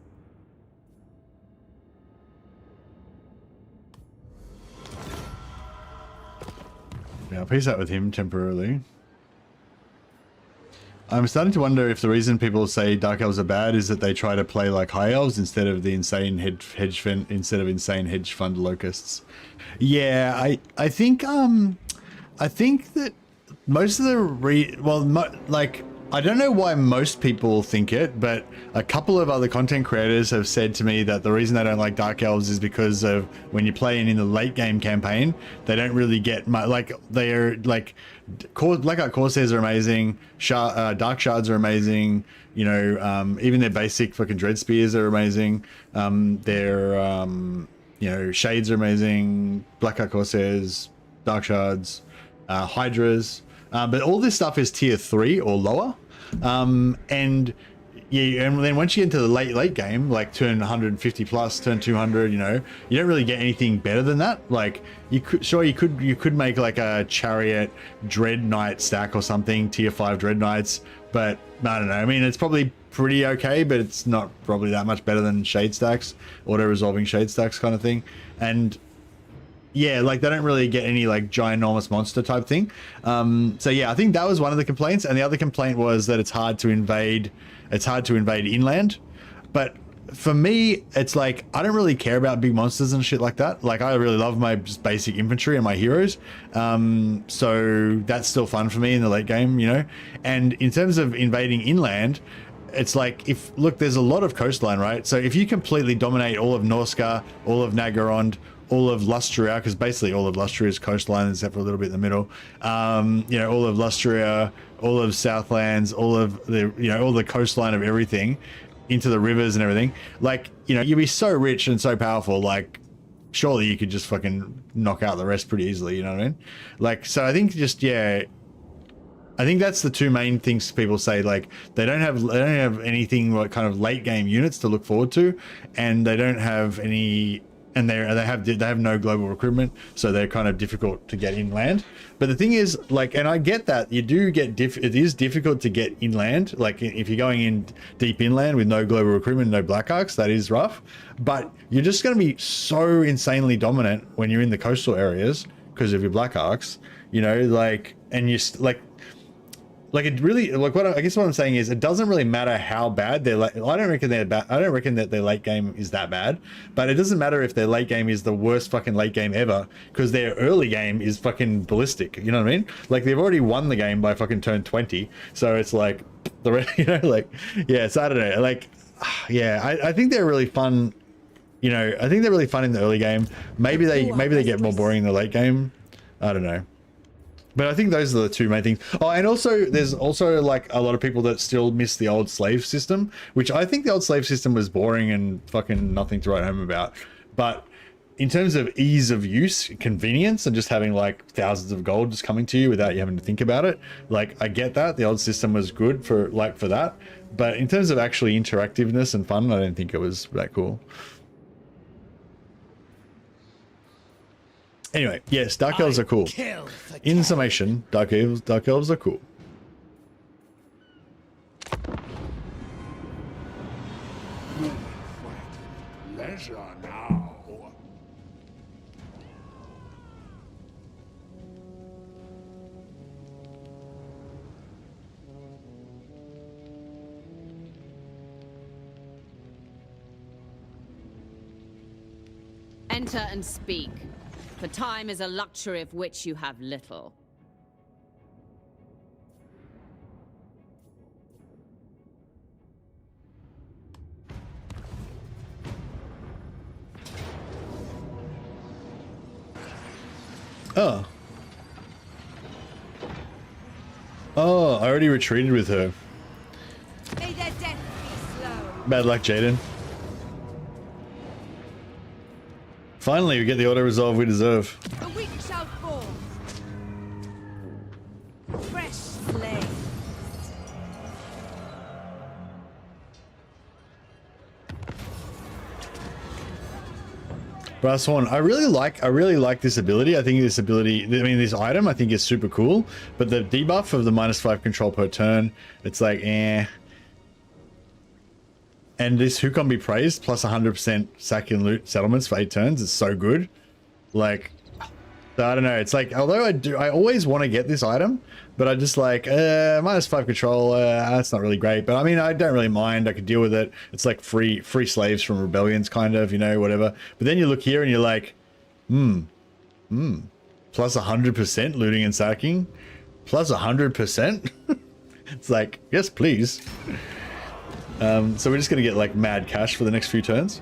Yeah, I'll peace out with him temporarily. I'm starting to wonder if the reason people say Dark Elves are bad is that they try to play like High Elves instead of the insane hedge fund locusts. Yeah, I think that most of the I don't know why most people think it, but a couple of other content creators have said to me that the reason they don't like Dark Elves is because of when you play in the late game campaign, they don't really get much. Like they're like Blackout Corsairs are amazing, Dark Shards are amazing. You know, even their basic fucking Dread Spears are amazing. Their you know, Shades are amazing. Blackout Corsairs, Dark Shards, Hydras. But all this stuff is tier 3 or lower, and yeah, and then once you get into the late game, like turn 150 plus, turn 200, you know, you don't really get anything better than that. Like you could make like a Chariot Dread Knight stack or something, tier 5 Dread Knights, but I don't know. I mean, it's probably pretty okay, but it's not probably that much better than Shade stacks, auto resolving Shade stacks kind of thing, and. Yeah, like they don't really get any like ginormous monster type thing. So yeah, I think that was one of the complaints, and the other complaint was that it's hard to invade inland. But for me, it's like I don't really care about big monsters and shit like that. Like I really love my just basic infantry and my heroes. So that's still fun for me in the late game, you know. And in terms of invading inland, it's like there's a lot of coastline, right? So if you completely dominate all of Norsca, all of Nagarond, all of Lustria, because basically all of Lustria is coastline except for a little bit in the middle. You know, all of Lustria, all of Southlands, all of the, you know, all the coastline of everything into the rivers and everything. Like, you know, you'd be so rich and so powerful, like surely you could just fucking knock out the rest pretty easily, you know what I mean? Like, so I think just, yeah, I think that's the two main things people say. Like they don't have anything like kind of late game units to look forward to, and they don't have any, and they have no global recruitment, so they're kind of difficult to get inland. But the thing is, like, and I get that you do get it is difficult to get inland. Like if you're going in deep inland with no global recruitment, no Black Arcs, that is rough. But you're just going to be so insanely dominant when you're in the coastal areas because of your Black Arcs, you know, like, and you like it really, like what I guess what I'm saying is it doesn't really matter how bad they're like. I don't reckon they're bad. I don't reckon that their late game is that bad, but it doesn't matter if their late game is the worst fucking late game ever because their early game is fucking ballistic. You know what I mean? Like they've already won the game by fucking turn 20. So it's like the, you know, like, yeah, so I don't know. Like, yeah, I think they're really fun. You know, I think they're really fun in the early game. Maybe they get more boring in the late game. I don't know. But I think those are the two main things. Oh, and also there's also like a lot of people that still miss the old slave system, which I think the old slave system was boring and fucking nothing to write home about. But in terms of ease of use, convenience, and just having like thousands of gold just coming to you without you having to think about it, like I get that the old system was good for that. But in terms of actually interactiveness and fun, I don't think it was that cool. Anyway, yes, Dark Elves are cool. In summation, Dark Elves are cool. Leisure now. Enter and speak. For time is a luxury of which you have little. Oh. Oh, I already retreated with her. May their death be slow. Bad luck, Jaden. Finally, we get the auto resolve we deserve. The weak shall fall. Fresh slain. Brass Horn. I really like this ability. I think this ability, I mean, this item I think is super cool, but the debuff of the -5 control per turn, it's like, eh. And this Who Can Be Praised plus 100% sack and loot settlements for 8 turns is so good. Like, I don't know. It's like, although I always want to get this item, but I just like, -5 control, that's not really great. But I mean, I don't really mind. I could deal with it. It's like free slaves from rebellions, kind of, you know, whatever. But then you look here and you're like, plus 100% looting and sacking, plus 100%. It's like, yes, please. So we're just going to get like mad cash for the next few turns.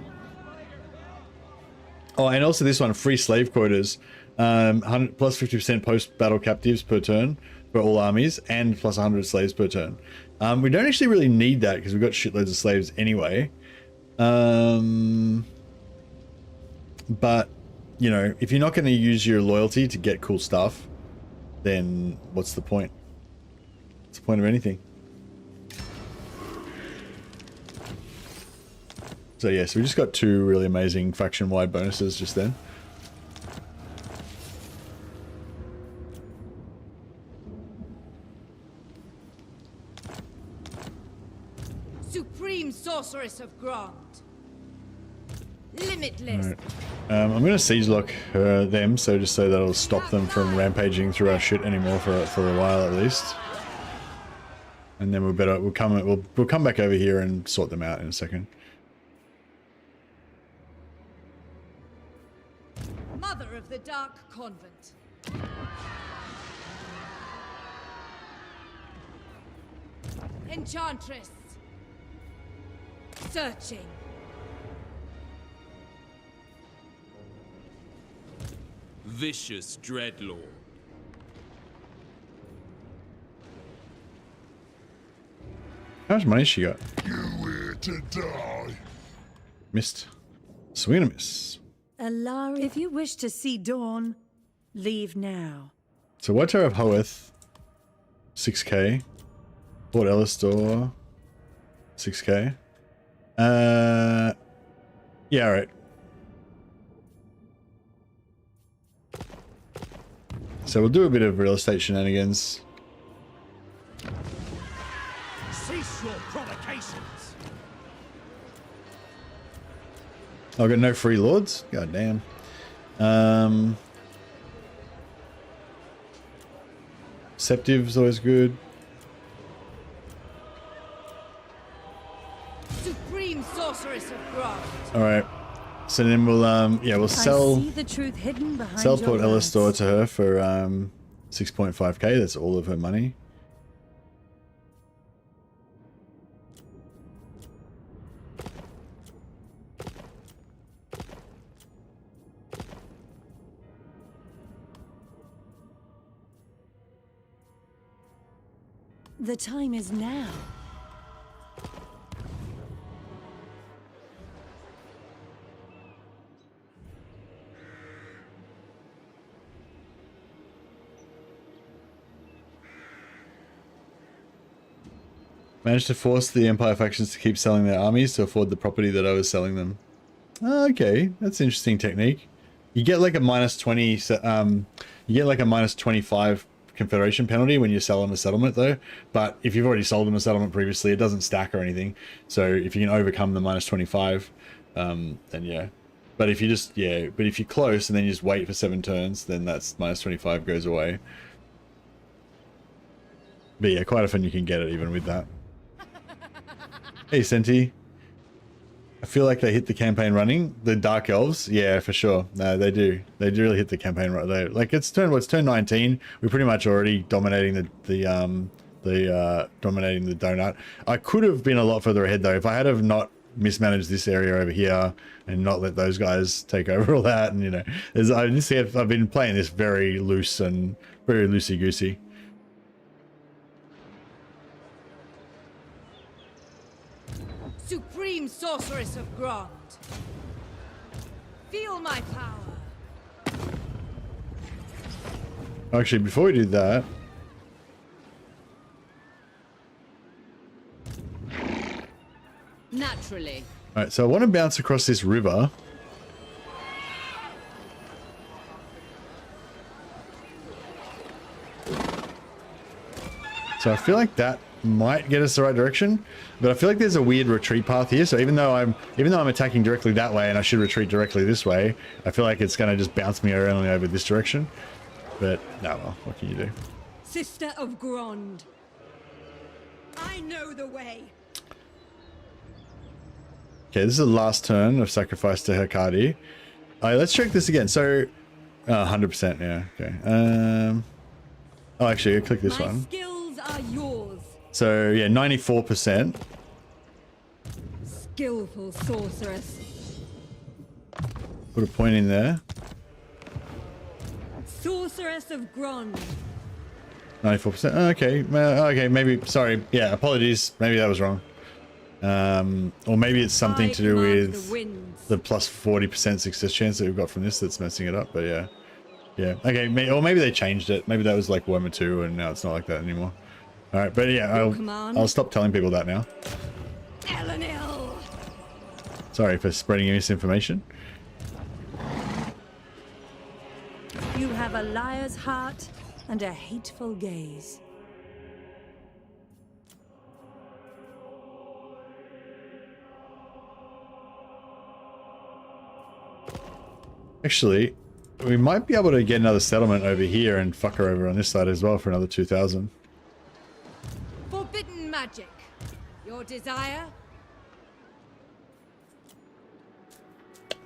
Oh, and also this one, free slave quotas, plus 50% post-battle captives per turn for all armies, and plus 100 slaves per turn. We don't actually really need that because we've got shitloads of slaves anyway. But, you know, if you're not going to use your loyalty to get cool stuff, then what's the point? What's the point of anything? So yeah, so we just got 2 really amazing faction-wide bonuses just then. Supreme sorceress of Grant. Limitless. Right. I'm going to siege lock them, so just so that'll stop them from rampaging through our shit anymore for a while at least. And then we'll come back over here and sort them out in a second. Mother of the Dark Convent. Enchantress. Searching. Vicious Dreadlord. How much money she got? You here to die. Missed. Swing and a miss. Alara, if you wish to see dawn, leave now. So Water of Hoeth 6k. Port Ellistor, 6k. Yeah, all right. So we'll do a bit of real estate shenanigans. Cease your provocations. I've got no free lords. God damn. Septive's always good. Supreme sorceress of Grant. All right. So then we'll yeah, we'll sell I see the truth hidden behind sell your Port words. Ellistor to her for 6.5k. That's all of her money. The time is now. Managed to force the Empire factions to keep selling their armies to afford the property that I was selling them. Oh, okay, that's an interesting technique. You get like a minus 20, you get like a minus 25 Confederation penalty when you sell them a settlement though. But if you've already sold them a settlement previously, it doesn't stack or anything. So if you can overcome the minus 25, then yeah. But if you just, yeah, but if you're close and then you just wait for 7 turns, then that's minus 25 goes away. But yeah, quite often you can get it even with that. Hey, Senti. I feel like they hit the campaign running. The Dark Elves, yeah, for sure. No, they do. They do really hit the campaign right there. Like it's turn 19. We're pretty much already dominating dominating the donut. I could have been a lot further ahead though if I had have not mismanaged this area over here and not let those guys take over all that. And you know, I've been playing this very loose and very loosey goosey. Supreme sorceress of Grant. Feel my power. Actually, before we do that, Naturally. all right, so I want to bounce across this river. So I feel like that might get us the right direction, but I feel like there's a weird retreat path here. So even though I'm attacking directly that way and I should retreat directly this way, I feel like it's going to just bounce me around over this direction. But no, well, what can you do? Sister of Grond. I know the way. Okay, this is the last turn of sacrifice to Hekadi. All right, let's check this again. So, 100%, yeah, okay. Oh, actually, click this My one. skills are yours. So, yeah, 94%. Skillful sorceress. Put a point in there. Sorceress of Grond. 94%. Okay, okay, maybe, sorry. Yeah, apologies. Maybe that was wrong. Or maybe it's something to do with the plus 40% success chance that we've got from this that's messing it up, but yeah. Yeah, okay, or maybe they changed it. Maybe that was like Warhammer 2 and now it's not like that anymore. Alright, but yeah, I'll stop telling people that now. Elenil. Sorry for spreading misinformation. You have a liar's heart and a hateful gaze. Actually, we might be able to get another settlement over here and fuck her over on this side as well for another 2,000. Forbidden magic. Your desire?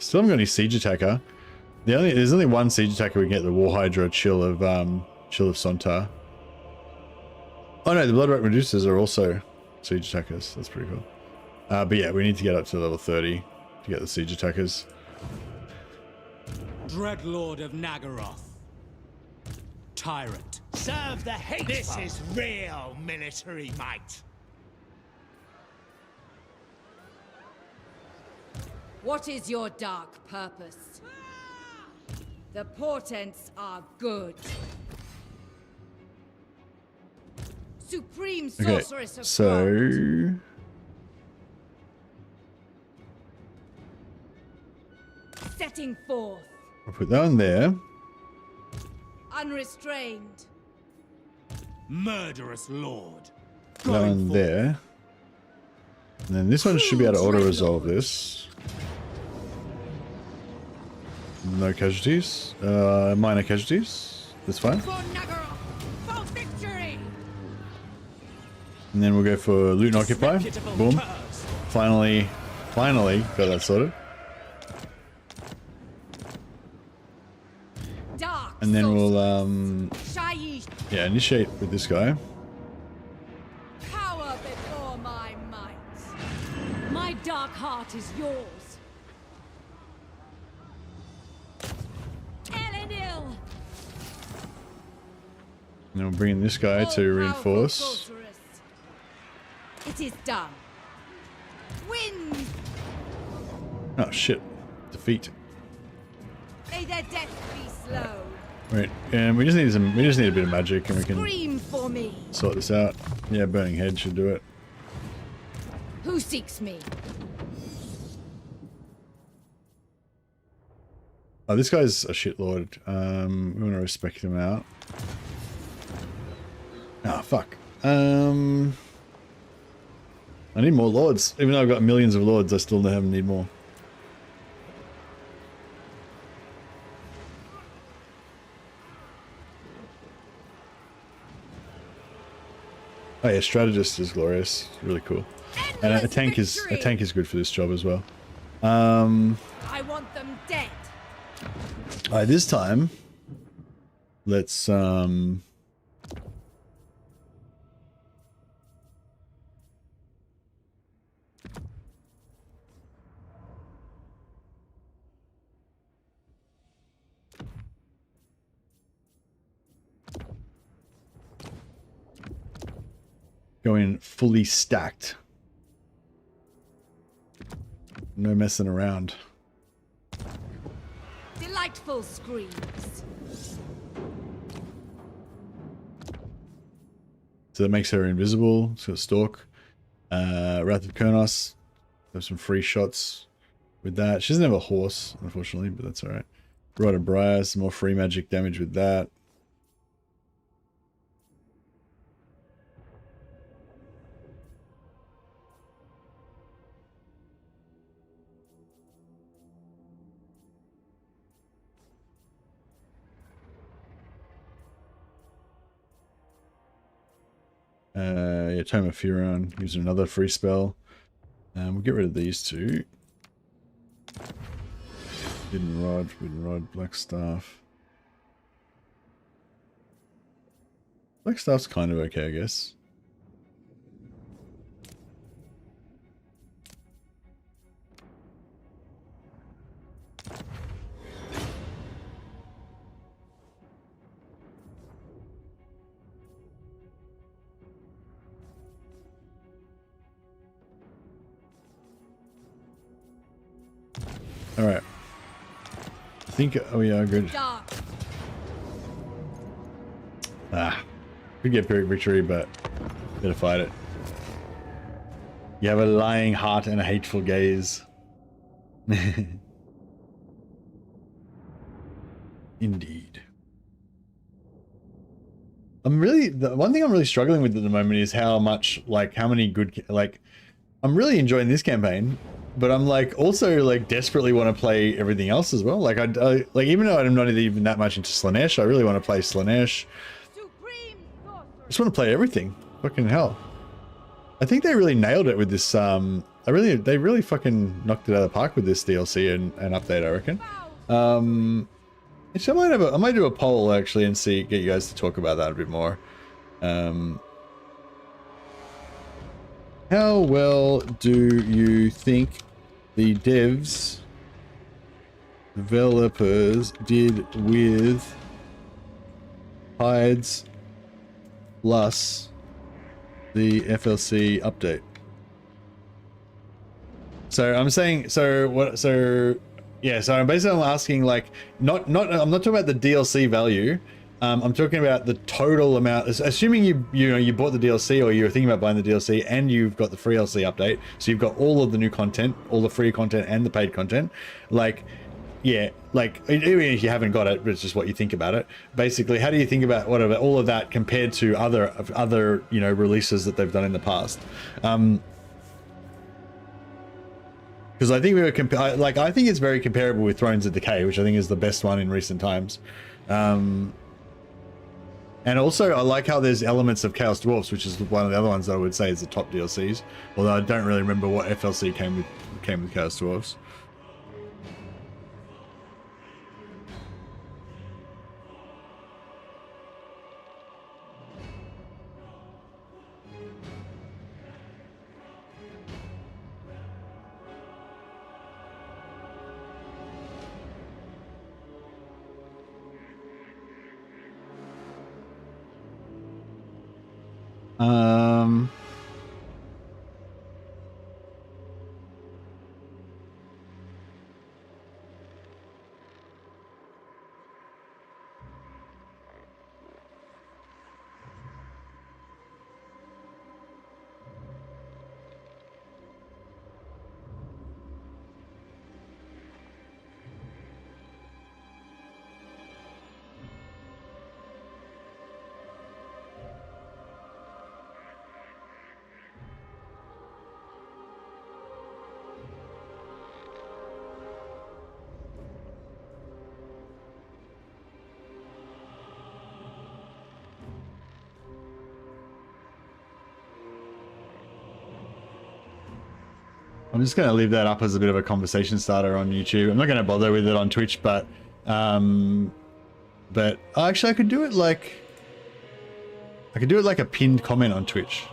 Still haven't got any siege attacker. There's only one siege attacker we can get, the War Hydra Chill of Sontar. Oh no, the Bloodrock Medusas are also siege attackers. That's pretty cool. But yeah, we need to get up to level 30 to get the siege attackers. Dreadlord of Nagaroth. Tyrant. Serve the hateful. This is real military might. What is your dark purpose? The portents are good. Supreme Okay, sorceress of so setting forth. I'll put that one there. Unrestrained. Murderous lord. That one there. And then this one should be able to auto-resolve this. No casualties. Minor casualties. That's fine. For Nagara, for victory. And then we'll go for loot and occupy. Boom. Finally got that sorted. Dark And then we'll Shaiish, yeah, initiate with this guy. power before my might. My dark heart is yours. Elenil, And then we'll bring in this guy to all-powerful reinforce. sorceress. It is done. Wind, Oh shit. Defeat. may their death be slow. Right, and we just need a bit of magic and we can Scream for me. sort this out. Yeah, Burning Head should do it. Who seeks me? Oh, this guy's a shitlord. We want to respect him out. Ah, fuck. I need more lords. Even though I've got millions of lords, I still need more. Oh yeah, Strategist is glorious. Really cool. And a tank is good for this job as well. I want them dead. Alright, this time let's go in fully stacked. No messing around. Delightful screams. So that makes her invisible. So Stalk. Wrath of Kurnos. Have some free shots with that. She doesn't have a horse, unfortunately, but that's alright. Rod of Briar, some more free magic damage with that. Yeah, Tome of Furon, using another free spell. We'll get rid of these two. Hidden Rod, Black Staff. Black Staff's kind of okay, I guess. Alright. I think, oh yeah, good. Dark. Ah. Could get Pyrrhic Victory, but better fight it. You have a lying heart and a hateful gaze. Indeed. The one thing I'm really struggling with at the moment is how much, like, how many good, like, I'm really enjoying this campaign, but I'm like also like desperately want to play everything else as well. Like I like, even though I'm not even that much into Slaanesh, I really want to play Slaanesh. I just want to play everything. Fucking hell. I think they really nailed it with this. They really fucking knocked it out of the park with this DLC and update, I reckon. Actually, I might do a poll actually and get you guys to talk about that a bit more. How well do you think the developers did with Hides plus the FLC update? So I'm saying, yeah, so I'm basically asking, like, I'm not talking about the DLC value. I'm talking about the total amount, assuming you bought the DLC or you're thinking about buying the DLC and you've got the free DLC update. So you've got all of the new content, all the free content and the paid content. Like, yeah, like even if you haven't got it, but it's just what you think about it. Basically, how do you think about all of that compared to other you know, releases that they've done in the past? Because I think we were I think it's very comparable with Thrones of Decay, which I think is the best one in recent times. And also, I like how there's elements of Chaos Dwarfs, which is one of the other ones that I would say is the top DLCs. Although I don't really remember what FLC came with Chaos Dwarfs. I'm just going to leave that up as a bit of a conversation starter on YouTube. I'm not going to bother with it on Twitch, but actually I could do it like a pinned comment on Twitch.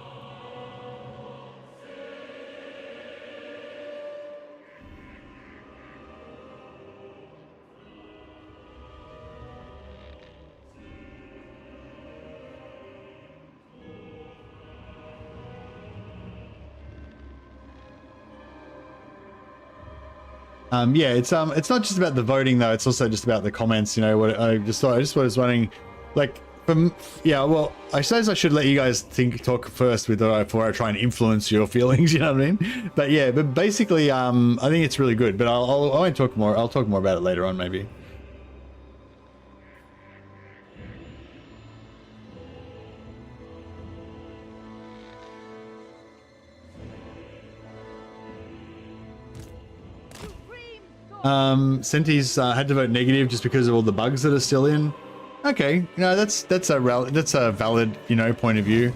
Yeah, it's not just about the voting though. It's also just about the comments. You know, what I just was wondering, like, yeah. Well, I suppose I should let you guys talk first before I try and influence your feelings. You know what I mean? But yeah, but basically, I think it's really good. But I won't talk more. I'll talk more about it later on, maybe. Senti's had to vote negative just because of all the bugs that are still in. Okay, no, that's a valid, you know, point of view.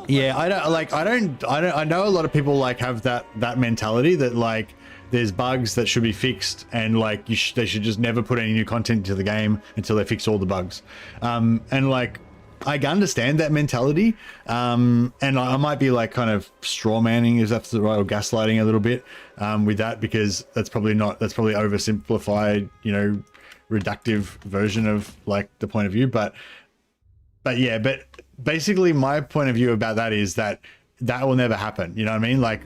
Yeah, I know a lot of people like have that mentality that like there's bugs that should be fixed and like they should just never put any new content into the game until they fix all the bugs. And like I understand that mentality, and I might be like kind of straw manning, is that the right, or gaslighting a little bit with that, because that's probably oversimplified, you know, reductive version of like the point of view. But yeah, but basically my point of view about that is that will never happen. You know what I mean? Like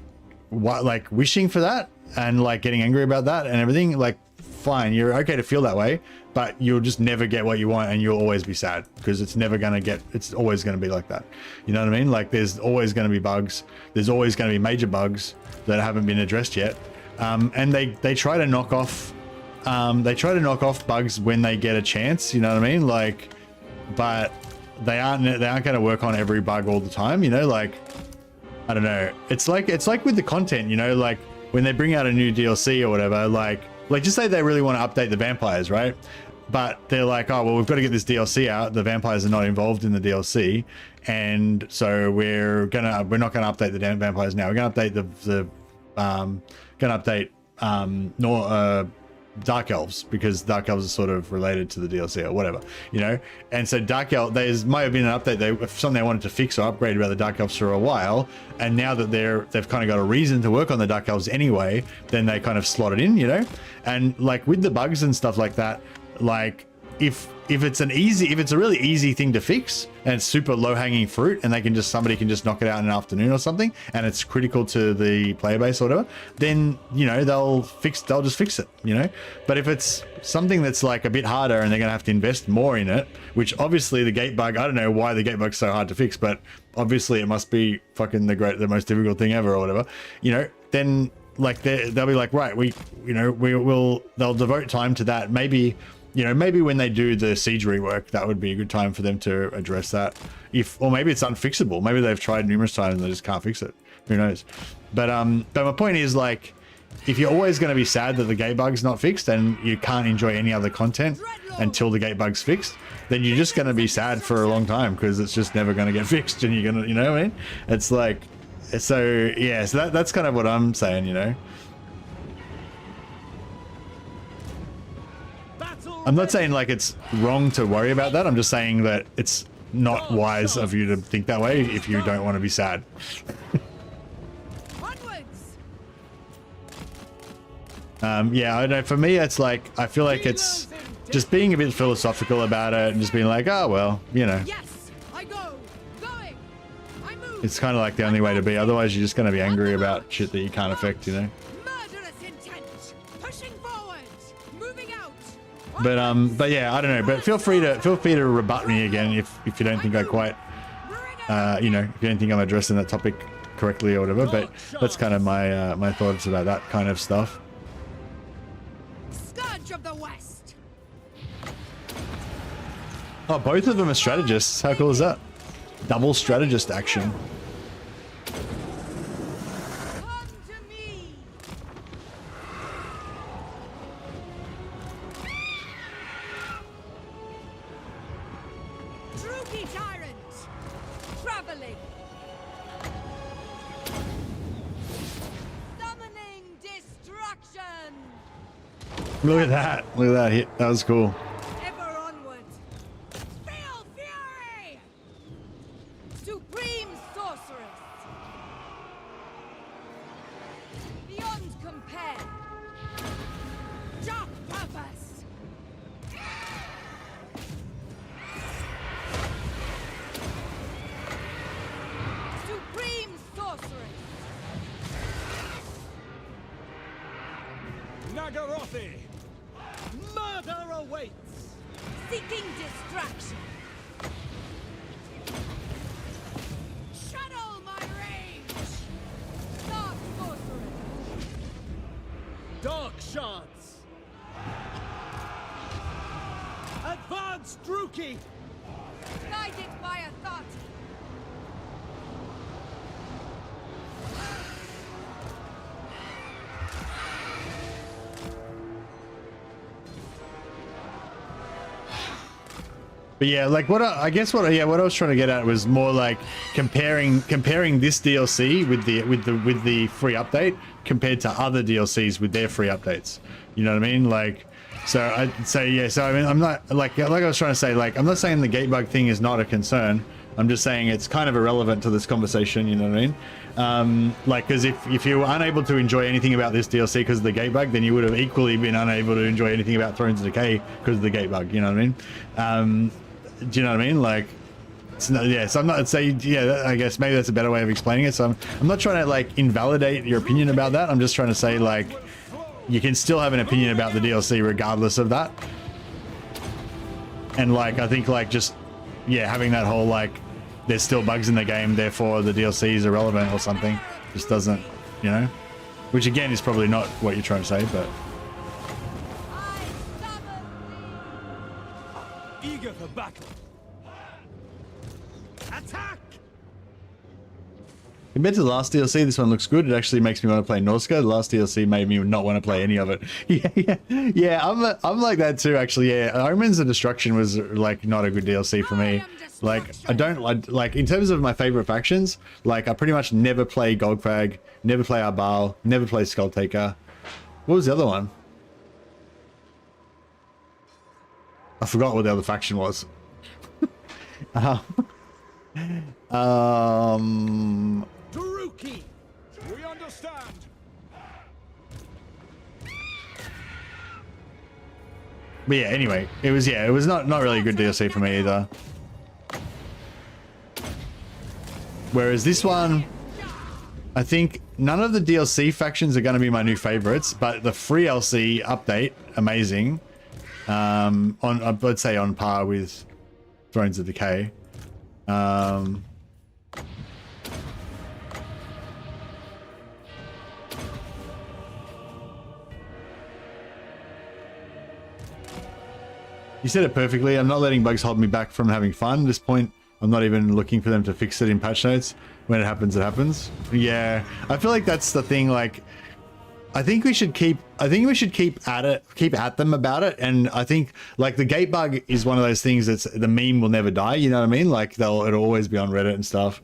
like wishing for that and like getting angry about that and everything, like fine, you're okay to feel that way, but you'll just never get what you want and you'll always be sad because it's always going to be like that. You know what I mean? Like there's always going to be bugs. There's always going to be major bugs that haven't been addressed yet. And they try to knock off bugs when they get a chance, you know what I mean? Like, but they aren't going to work on every bug all the time, you know, like, I don't know. It's like with the content, you know, like when they bring out a new DLC or whatever, like just say they really want to update the vampires, right? But they're like, oh, well, we've got to get this DLC out. The vampires are not involved in the DLC. And so we're not going to update the vampires now. We're going to update Dark Elves, because Dark Elves are sort of related to the DLC or whatever, you know? And so Dark Elves, there might have been an update, something they wanted to fix or upgrade about the Dark Elves for a while, and now that they've kind of got a reason to work on the Dark Elves anyway, then they kind of slot it in, you know? And like with the bugs and stuff like that, like if it's a really easy thing to fix and it's super low hanging fruit and somebody can just knock it out in an afternoon or something, and it's critical to the player base or whatever, then, you know, they'll just fix it, you know. But if it's something that's like a bit harder and they're gonna have to invest more in it, which obviously the gate bug, I don't know why the gate bug's so hard to fix, but obviously it must be fucking the most difficult thing ever or whatever, you know, then like they'll be like, right, they'll devote time to that. Maybe, you know, maybe when they do the siege rework, that would be a good time for them to address that. Or maybe it's unfixable. Maybe they've tried numerous times and they just can't fix it. Who knows? But my point is, like, if you're always going to be sad that the gate bug's not fixed and you can't enjoy any other content until the gate bug's fixed, then you're just going to be sad for a long time because it's just never going to get fixed, and you're going to, you know what I mean? It's like, so yeah, so that's kind of what I'm saying, you know. I'm not saying like it's wrong to worry about that. I'm just saying that it's not wise of you to think that way if you don't want to be sad. Yeah, I don't know. For me, it's like, I feel like it's just being a bit philosophical about it and just being like, oh, well, you know. It's kind of like the only way to be. Otherwise, you're just going to be angry about shit that you can't affect, you know. But yeah, I don't know. But feel free to rebut me again if you don't think I quite, you know, if you don't think I'm addressing that topic correctly or whatever. But that's kind of my my thoughts about that kind of stuff. Scourge of the West. Oh, both of them are strategists. How cool is that? Double strategist action. Look at that. Look at that hit. That was cool. Ever onward. Feel fury. Supreme sorceress. Beyond compare. Dark purpose. Supreme sorceress. MORATHI. Murder awaits! Seeking distraction! Shuttle my range! Dark sorcery! Dark shards! Advance, Druki! Guided by authority! But yeah, like I guess what I was trying to get at was more like comparing this DLC with the free update compared to other DLCs with their free updates. You know what I mean? Like, so I mean, I'm not like I was trying to say, like, I'm not saying the gate bug thing is not a concern. I'm just saying it's kind of irrelevant to this conversation. You know what I mean? Like, because if you were unable to enjoy anything about this DLC because of the gate bug, then you would have equally been unable to enjoy anything about Thrones of Decay because of the gate bug. You know what I mean? Do you know what I mean? Like, it's not, yeah. So I'm not saying, yeah. I guess maybe that's a better way of explaining it. So I'm not trying to like invalidate your opinion about that. I'm just trying to say, like, you can still have an opinion about the DLC regardless of that. And like, I think like just, yeah, having that whole like, there's still bugs in the game, therefore the DLC is irrelevant or something, just doesn't, you know, which again is probably not what you're trying to say, but. Eager for battle. Attack! Compared to the last DLC, this one looks good. It actually makes me want to play Norska. The last DLC made me not want to play any of it. Yeah. I'm like that too, actually. Yeah, Omens of Destruction was like not a good DLC for me. Like, I don't like in terms of my favorite factions. Like, I pretty much never play Golgfag, never play Arbal, never play Skulltaker. What was the other one? I forgot what the other faction was. Druki, we understand. But yeah, anyway, it was not really a good DLC for me either. Whereas this one, I think none of the DLC factions are going to be my new favorites, but the free LC update, amazing. I'd say on par with Thrones of Decay. You said it perfectly. I'm not letting bugs hold me back from having fun. At this point, I'm not even looking for them to fix it in patch notes. When it happens, it happens. Yeah, I feel like that's the thing. Like, I think we should keep at them about it. And I think like the gate bug is one of those things that's the meme will never die. You know what I mean? Like it'll always be on Reddit and stuff.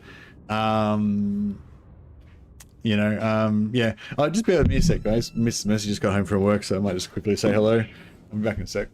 Yeah. Oh, just bear with me a sec, guys. Mrs. Messi just got home from work, so I might just quickly say hello. I'll be back in a sec.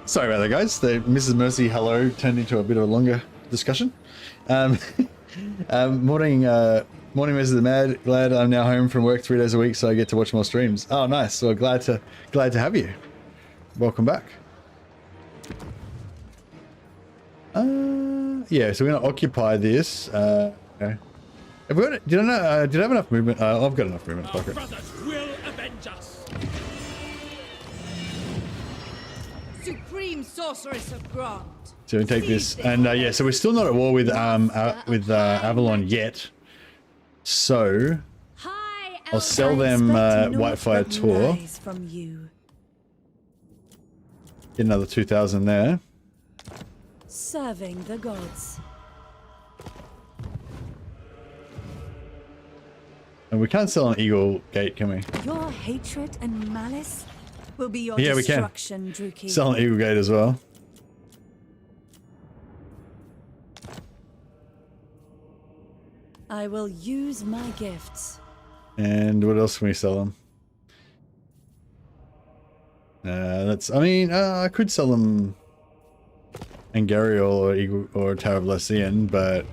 Sorry about that, guys. The Mrs. Mercy hello turned into a bit of a longer discussion. Morning, Mrs. Mad. Glad I'm now home from work 3 days a week, so I get to watch more streams. Oh, nice. Well, glad to have you. Welcome back. Yeah, so we're gonna occupy this. Okay. Have we got, did I have enough movement? I've got enough movement. Fuck it. Will avenge us. Supreme Sorceress of Grant. So we take this, and yeah, so we're still not at war with Avalon yet. So I'll sell them Whitefire Tor. Get another 2,000 there. Serving the gods. And we can't sell an Eagle Gate, can we? Your hatred and malice will be your yeah, destruction, we can. Druki. Sell an Eagle Gate as well. I will use my gifts. And what else can we sell them? I could sell them Angerrial or Eagle or Tower of Lycian, but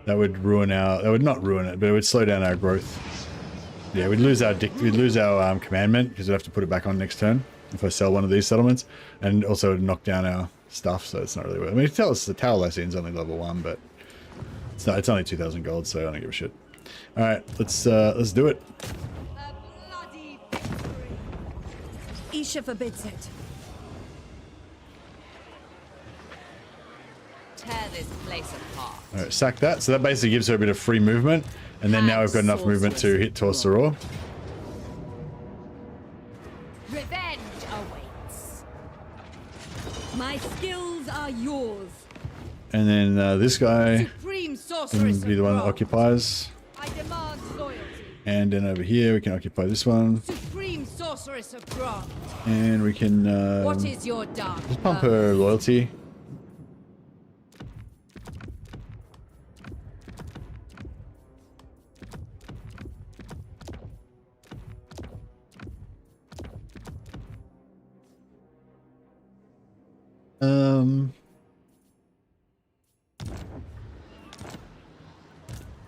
that would not ruin it, but it would slow down our growth. Yeah, we'd lose our commandment because we'd have to put it back on next turn if I sell one of these settlements, and also it would knock down our stuff, so it's not really worth it. I mean, tell us the Tower of Lycian's only level 1, but it's only 2,000 gold, so I don't give a shit. All right, let's do it. Isha forbids it. Tear this place apart. All right, sack that. So that basically gives her a bit of free movement, and then now we've got enough movement to hit Torsoror. Revenge awaits. My skills are yours. And then this guy Supreme can Sorceress be the one that occupies. I demand loyalty. And then over here we can occupy this one. Supreme Sorceress of Grant. And we can What is your dark? just pump her loyalty.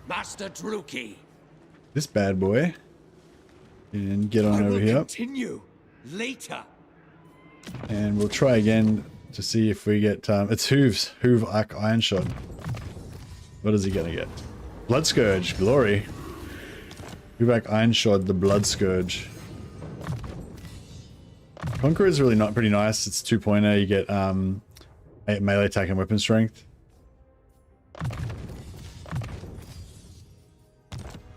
Master Druki. This bad boy. And get on over here. Continue later. And we'll try again to see if we get it's Hoove Iron Shot. What is he gonna get? Blood Scourge, glory. Hoove Iron Shot, the Blood Scourge. Conqueror is really not pretty nice. It's 2-pointer. You get 8 melee attack and weapon strength.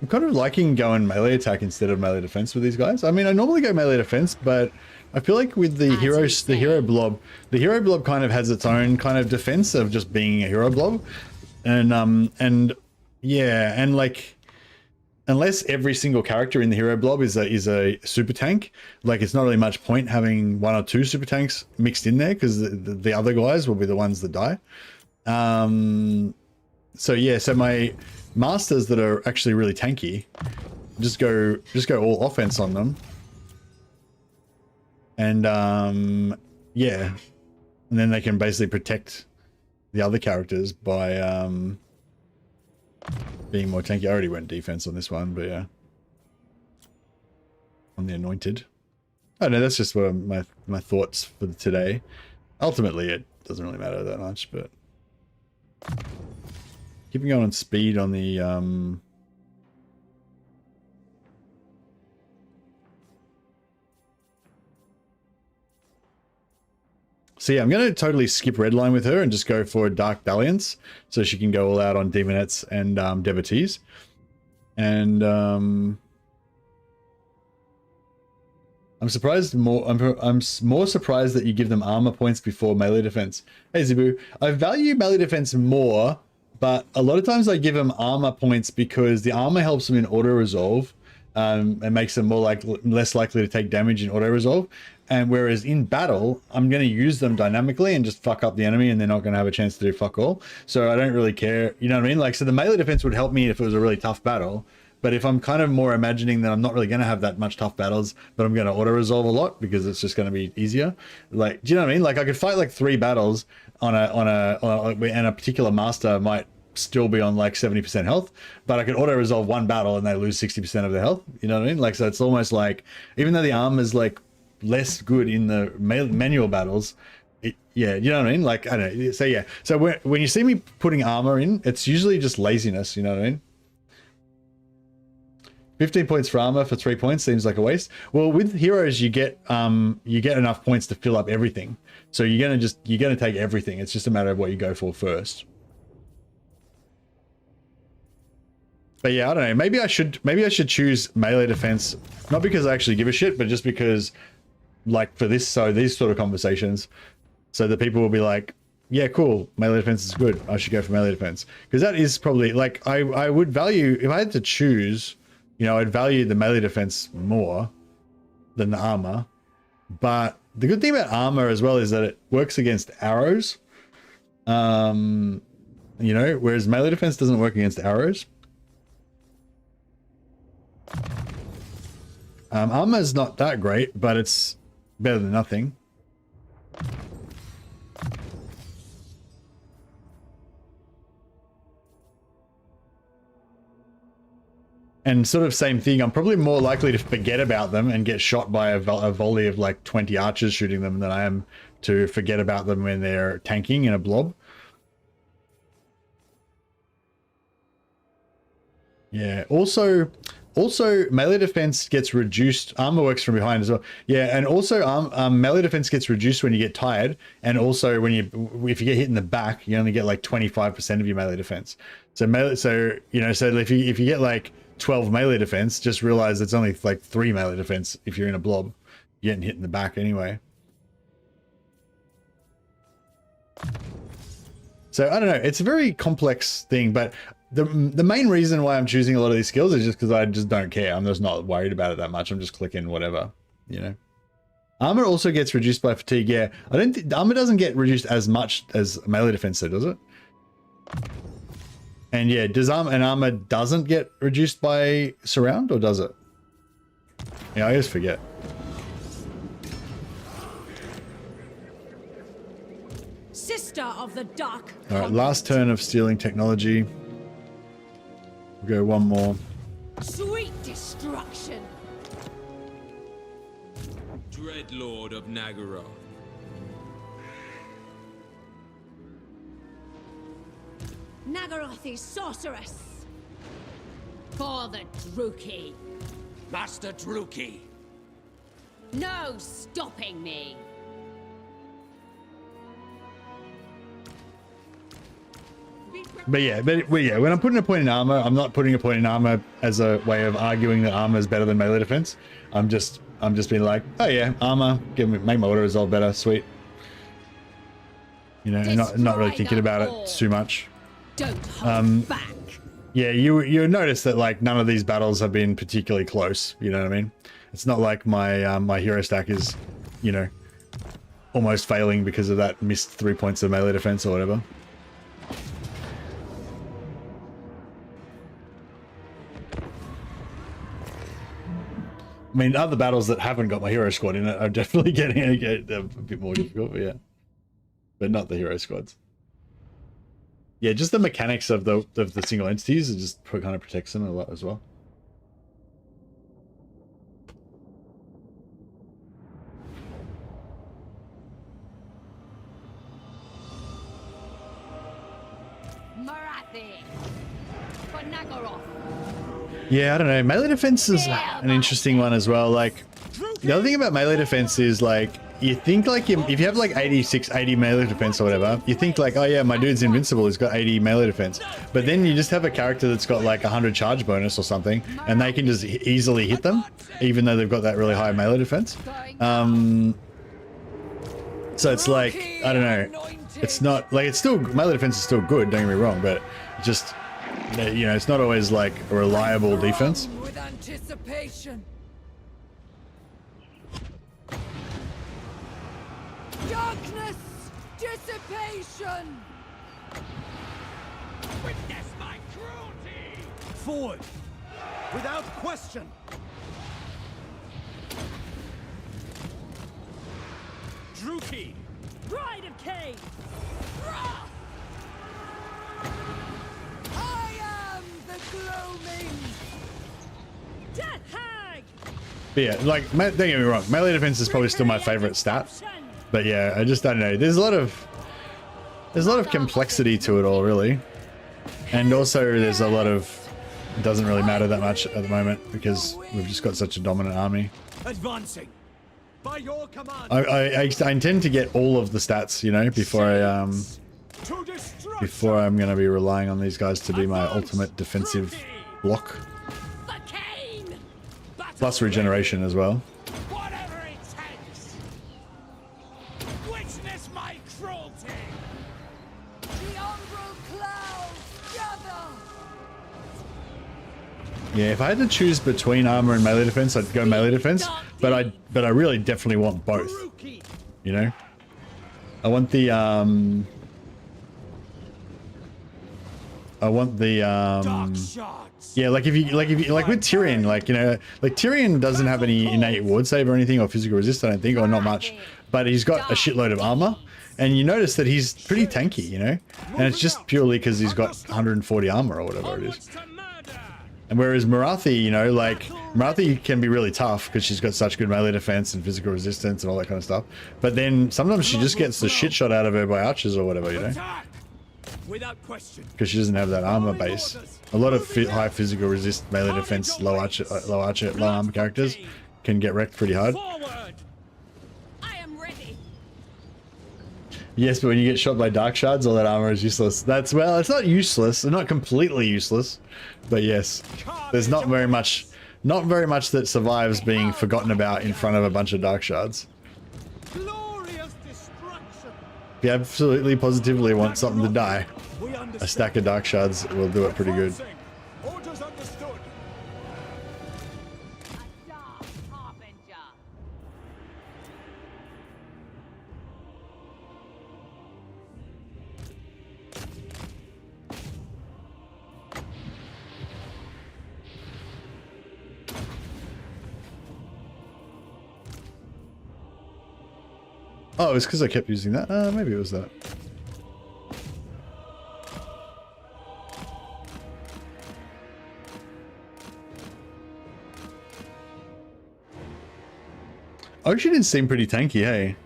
I'm kind of liking going melee attack instead of melee defense with these guys. I mean, I normally go melee defense, but I feel like with the hero blob kind of has its own kind of defense of just being a hero blob, and yeah, and like unless every single character in the hero blob is a super tank, like it's not really much point having 1 or 2 super tanks mixed in there because the other guys will be the ones that die. So yeah, so my masters that are actually really tanky, just go all offense on them, and yeah, and then they can basically protect the other characters by being more tanky. I already went defense on this one, but yeah, on the anointed. I don't know, that's just what my thoughts for today. Ultimately, it doesn't really matter that much, but keeping going on speed on the so yeah, I'm going to totally skip Redline with her and just go for Dark Dalliance so she can go all out on Demonettes and Devotees. And I'm surprised I'm more surprised that you give them armor points before melee defense. Hey Zibu, I value melee defense more, but a lot of times I give them armor points because the armor helps them in auto resolve and makes them less likely to take damage in auto resolve. And whereas in battle, I'm going to use them dynamically and just fuck up the enemy, and they're not going to have a chance to do fuck all. So I don't really care. You know what I mean? Like, so the melee defense would help me if it was a really tough battle, But if I'm kind of more imagining that I'm not really going to have that much tough battles, but I'm going to auto-resolve a lot because it's just going to be easier. Like, do you know what I mean? Like I could fight like 3 battles and a particular master might still be on like 70% health, but I could auto-resolve 1 battle and they lose 60% of their health. You know what I mean? Like, so it's almost like, even though the armor is like less good in the manual battles, yeah, you know what I mean? Like, I don't know. So yeah, so when you see me putting armor in, it's usually just laziness. You know what I mean? 15 points for armor for 3 points seems like a waste. Well, with heroes, you get enough points to fill up everything. So you're gonna take everything. It's just a matter of what you go for first. But yeah, I don't know. Maybe I should choose melee defense, not because I actually give a shit, but just because, like, for these sort of conversations, so that people will be like, yeah, cool, melee defense is good, I should go for melee defense. Because that is probably, like, I would value, if I had to choose, you know, I'd value the melee defense more than the armor. But the good thing about armor as well is that it works against arrows. You know, whereas melee defense doesn't work against arrows. Armor is not that great, but it's better than nothing. And sort of same thing, I'm probably more likely to forget about them and get shot by a volley of like 20 archers shooting them than I am to forget about them when they're tanking in a blob. Yeah, also melee defense gets reduced. Armor works from behind as well. Yeah, and also melee defense gets reduced when you get tired, and also if you get hit in the back, you only get like 25% of your melee defense. So you know, so if you get like 12 melee defense, just realize it's only like 3 melee defense if you're in a blob. You're getting hit in the back anyway. So I don't know, it's a very complex thing, but the main reason why I'm choosing a lot of these skills is just because I just don't care. I'm just not worried about it that much. I'm just clicking whatever, you know. Armor also gets reduced by fatigue. Yeah, I don't think armor doesn't get reduced as much as melee defense, though, does it? And yeah, does armor doesn't get reduced by surround, or does it? Yeah, I always forget. Sister of the Dark. All right, last turn of stealing technology. We'll go one more. Sweet destruction. Dreadlord of Nagara. Nagarothi sorceress. For the Druki. Master Druki. No stopping me. But yeah, when I'm putting a point in armor, I'm not putting a point in armor as a way of arguing that armor is better than melee defense. I'm just being like, oh yeah, armor, make my auto resolve better, sweet. You know, not really thinking about it too much. Don't hold back. Yeah, you notice that like none of these battles have been particularly close. You know what I mean? It's not like my my hero stack is, you know, almost failing because of that missed 3 points of melee defense or whatever. I mean, other battles that haven't got my hero squad in it are definitely getting a bit more difficult, but yeah. But not the hero squads. Yeah, just the mechanics of the single entities, it just kind of protects them a lot as well. MORATHI. For Nagara. Yeah, I don't know. Melee defense is an interesting one as well. Like, the other thing about melee defense is like, you think like if you have like 80 melee defense or whatever, you think like, oh yeah, my dude's invincible, he's got 80 melee defense. But then you just have a character that's got like 100 charge bonus or something, and they can just easily hit them, even though they've got that really high melee defense. So it's like, I don't know. It's not like, it's still, melee defense is still good, don't get me wrong, but just, you know, it's not always like a reliable defense. With anticipation. Darkness, dissipation. Witness my cruelty. Forward. Without question. Druki. Bride of Cain! I am the gloaming. Death Hag! But yeah, like, don't get me wrong, melee defense is probably still my favorite stat. But yeah, I just don't know. There's a lot of complexity to it all, really. And also there's a lot of, it doesn't really matter that much at the moment because we've just got such a dominant army. Advancing. By your command. I intend to get all of the stats, you know, before I'm going to be relying on these guys to be my ultimate defensive block. Plus regeneration as well. Whatever it takes. Witness my cruelty. The umbral clouds gather. Yeah, if I had to choose between armor and melee defense, I'd go melee defense. But I really definitely want both. You know, I want the yeah, like if you like with Tyrion, like, you know, like Tyrion doesn't have any innate ward save or anything or physical resist, I don't think, or not much, but he's got a shitload of armor, and you notice that he's pretty tanky, you know, and it's just purely because he's got 140 armor or whatever it is. And whereas Morathi, you know, like Morathi can be really tough because she's got such good melee defense and physical resistance and all that kind of stuff, but then sometimes she just gets the shit shot out of her by archers or whatever, you know. Without question. Because she doesn't have that armor base. A lot of high physical resist, melee defense, low armor characters can get wrecked pretty hard. I am ready. Yes, but when you get shot by dark shards, all that armor is useless. That's, well, it's not useless, it's not completely useless, but yes, there's not very much that survives being forgotten about in front of a bunch of dark shards. Glorious destruction. If you absolutely positively want something to die, a stack of dark shards will do it pretty good. Orders understood. Oh, it's because I kept using that. Maybe it was that. Ocean did seem pretty tanky, hey?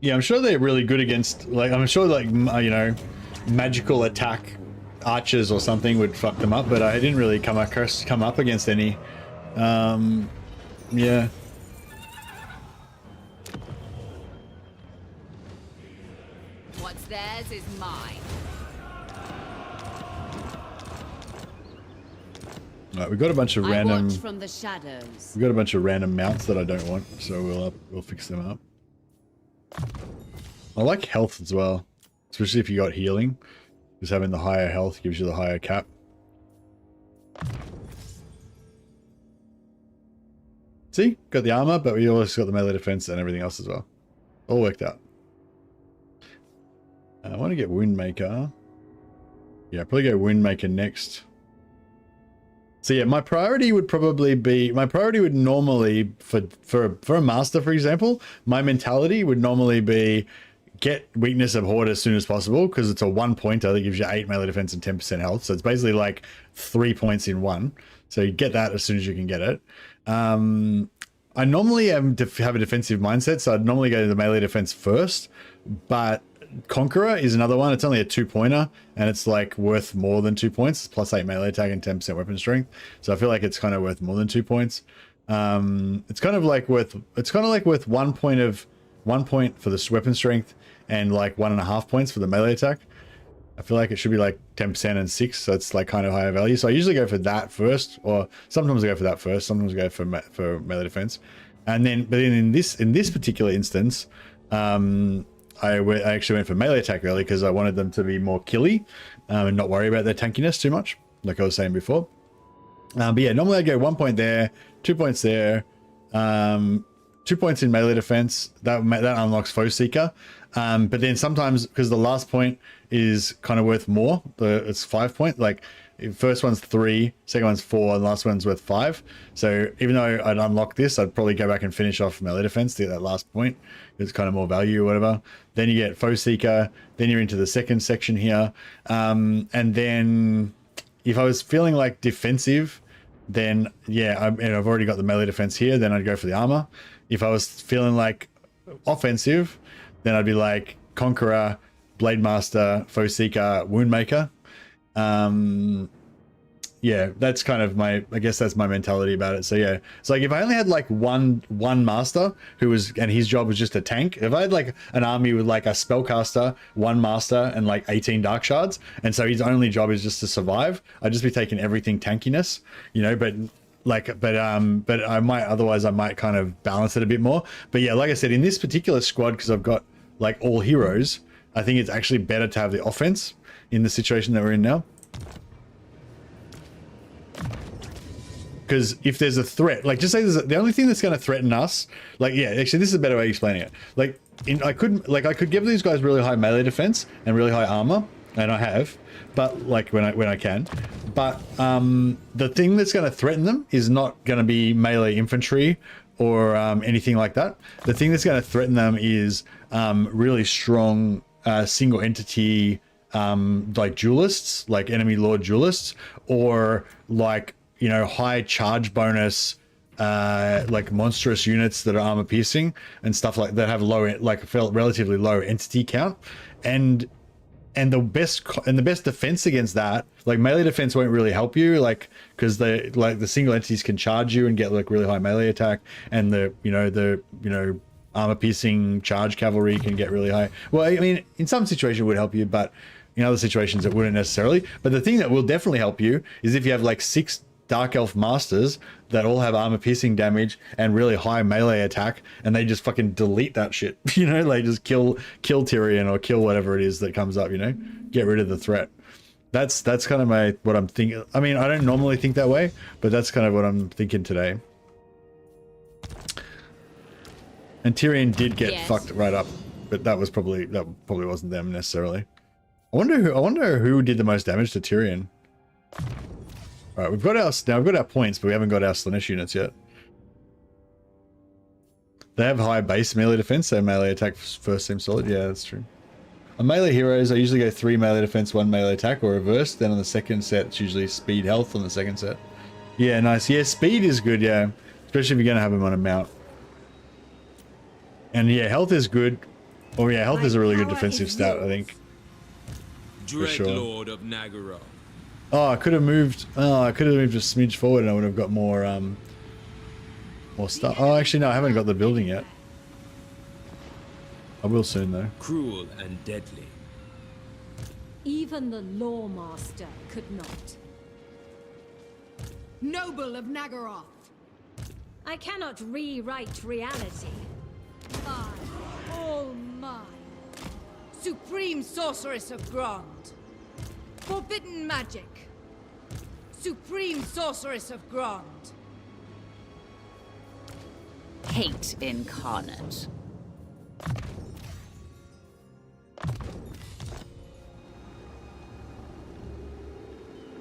Yeah, I'm sure they're really good against, like, I'm sure, like, you know, magical attack archers or something would fuck them up, but I didn't really come up against any. Yeah. What's theirs is mine. Right, we've got a bunch of random. Watch from the shadows. We've got a bunch of random mounts that I don't want, so we'll fix them up. I like health as well, especially if you got healing, because having the higher health gives you the higher cap. See, got the armor, but we also got the melee defense and everything else as well. All worked out. I want to get Woundmaker. Yeah, probably go Woundmaker next. So yeah, my priority would normally, for a master, for example, my mentality would normally be get Weakness Abhorred as soon as possible, because it's a 1-pointer that gives you 8 melee defense and 10% health. So it's basically like 3 points in one. So you get that as soon as you can get it. I normally have a defensive mindset, so I'd normally go to the melee defense first, but Conqueror is another one. It's only a 2-pointer, and it's like worth more than 2 points. It's plus 8 melee attack and 10% weapon strength. So I feel like it's kind of worth more than 2 points. It's kind of like worth 1 point for the weapon strength and like 1.5 points for the melee attack. I feel like it should be like 10% and 6, so it's like kind of higher value. So I usually go for that first, or sometimes I go for that first. Sometimes I go for melee defense, and then in this particular instance, I actually went for melee attack early because I wanted them to be more killy and not worry about their tankiness too much, like I was saying before. But yeah, normally I go 1 point there, 2 points there, 2 points in melee defense. That unlocks Foe Seeker. But then sometimes, because the last point is kind of worth more, it's 5 point. Like, first one's 3, second one's 4, and last one's worth 5. So even though I'd unlock this, I'd probably go back and finish off melee defense to get that last point. It's kind of more value or whatever. Then you get Foe Seeker. Then you're into the second section here. And then if I was feeling like defensive, then yeah, I've already got the melee defense here. Then I'd go for the armor. If I was feeling like offensive, then I'd be like Conqueror, Blade Master, Foe Seeker, Woundmaker. Yeah, that's kind of I guess that's my mentality about it. So yeah, it's like if I only had like one master and his job was just a tank. If I had like an army with like a spellcaster, one master, and like 18 dark shards, and so his only job is just to survive, I'd just be taking everything tankiness, you know. But I might kind of balance it a bit more. But yeah, like I said, in this particular squad, because I've got like all heroes, I think it's actually better to have the offense in the situation that we're in now. Because if there's a threat, like just say the only thing that's going to threaten us, like, yeah, actually this is a better way of explaining it. Like I could give these guys really high melee defense and really high armor, and I have, but like when I can, but the thing that's going to threaten them is not going to be melee infantry or anything like that. The thing that's going to threaten them is really strong single entity like duelists, like enemy lord duelists, or like, you know, high charge bonus like monstrous units that are armor piercing and stuff like that, have low, like relatively low entity count, and the best defense against that, like melee defense won't really help you, like, because the single entities can charge you and get like really high melee attack, and the armor piercing charge cavalry can get really high. Well, I mean, in some situations it would help you, but in other situations it wouldn't necessarily. But the thing that will definitely help you is if you have like 6 Dark Elf Masters that all have armor piercing damage and really high melee attack, and they just fucking delete that shit. You know, they just kill Tyrion or kill whatever it is that comes up, you know, get rid of the threat. That's kind of what I'm thinking. I mean, I don't normally think that way, but that's kind of what I'm thinking today. And Tyrion did get fucked right up, but that probably wasn't them necessarily. I wonder who did the most damage to Tyrion. All right, we've got our points, but we haven't got our Slaanesh units yet. They have high base melee defense, so melee attack first seems solid. Yeah, that's true. On melee heroes, I usually go 3 melee defense, 1 melee attack, or reverse. Then on the second set, it's usually speed health on the second set. Yeah, nice. Yeah, speed is good, yeah. Especially if you're going to have him on a mount. And yeah, health is good. Oh yeah, health is a really good defensive stat, I think. For sure. Dreadlord of Nagara. Oh, I could have moved a smidge forward and I would have got more stuff. Oh, actually no, I haven't got the building yet. I will soon though. Cruel and deadly. Even the Lawmaster could not. Noble of Nagaroth. I cannot rewrite reality. Mine, all mine. Supreme Sorceress of Grond. Forbidden Magic. Supreme Sorceress of Grond. Hate incarnate.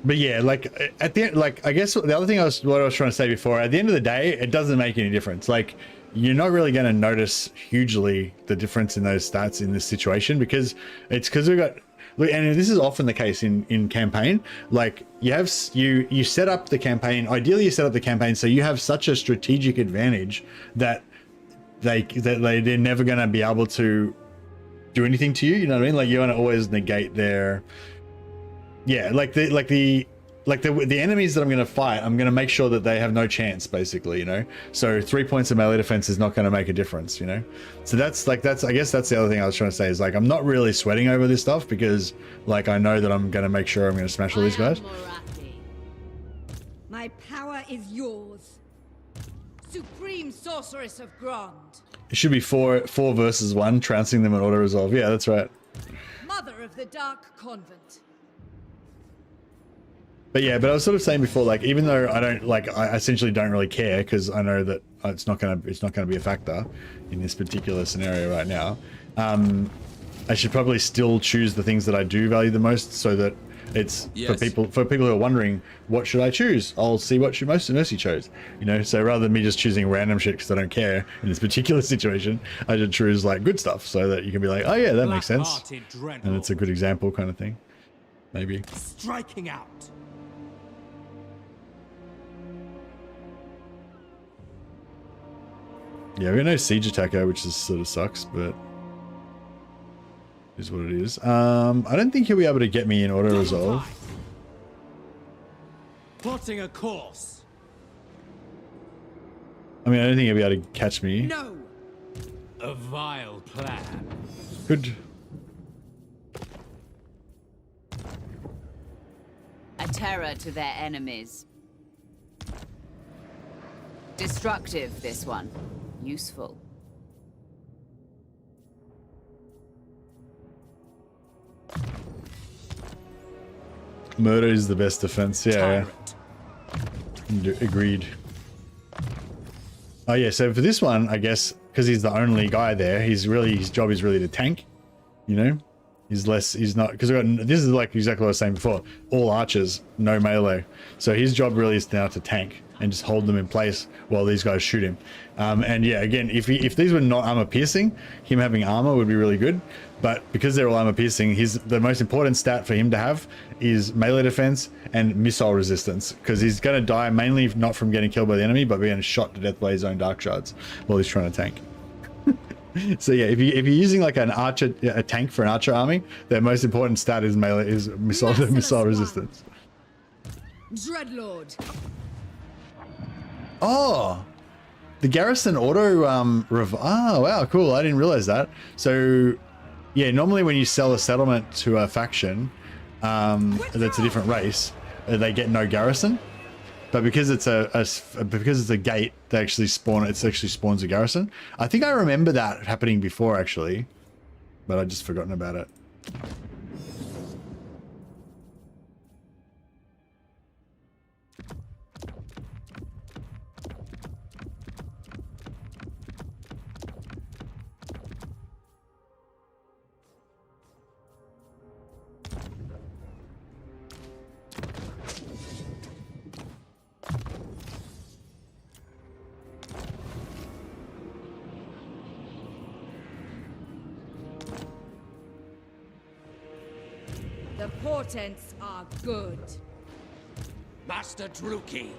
But yeah, like at the end, like I guess the other thing what I was trying to say before, at the end of the day, it doesn't make any difference. Like you're not really going to notice hugely the difference in those stats in this situation, because we've got, and this is often the case in campaign, like you set up the campaign, ideally you set up the campaign so you have such a strategic advantage that they're never going to be able to do anything to you, you know what I mean? Like you're going to always negate their, yeah, like the like the enemies that I'm going to fight, I'm going to make sure that they have no chance, basically, you know. So 3 points of melee defense is not going to make a difference, you know. So that's I guess that's the other thing I was trying to say is like I'm not really sweating over this stuff because like I know that I'm going to make sure I'm going to smash all these guys. MORATHI. My power is yours. Supreme Sorceress of Grond. It should be 4 versus 1, trouncing them at auto resolve. Yeah, that's right. Mother of the Dark Convent. But yeah, but I was sort of saying before, like even though I don't like, I essentially don't really care because I know that it's not gonna be a factor in this particular scenario right now. I should probably still choose the things that I do value the most, so that it's for people who are wondering what should I choose. I'll see what Mercy chose, you know. So rather than me just choosing random shit because I don't care in this particular situation, I should choose like good stuff so that you can be like, oh yeah, that makes sense, and it's a good example kind of thing, maybe. Striking out. Yeah, we got no siege attacker, which is sort of sucks, but is what it is. I don't think he'll be able to get me in auto resolve. Plotting a course. I mean, I don't think he'll be able to catch me. No. A vile plan. Good. A terror to their enemies. Destructive, this one. Useful. Murder is the best defense. Yeah. Agreed. Oh yeah, so for this one, I guess because he's the only guy there, his job is really to tank. You know, he's not, because this is like exactly what I was saying before. All archers, no melee. So his job really is now to tank and just hold them in place while these guys shoot him. And yeah, again, if these were not armor piercing, him having armor would be really good. But because they're all armor piercing, the most important stat for him to have is melee defense and missile resistance, because he's going to die mainly not from getting killed by the enemy, but being shot to death by his own dark shards while he's trying to tank. So yeah, if you're using like a tank for an archer army, their most important stat is missile resistance. Dreadlord. Oh, the garrison auto oh wow, cool. I didn't realize that. So yeah, normally when you sell a settlement to a faction that's a different race, they get no garrison. But because it's a gate, they actually spawns a garrison. I think I remember that happening before actually, but I just forgotten about it. The portents are good. Master Druki.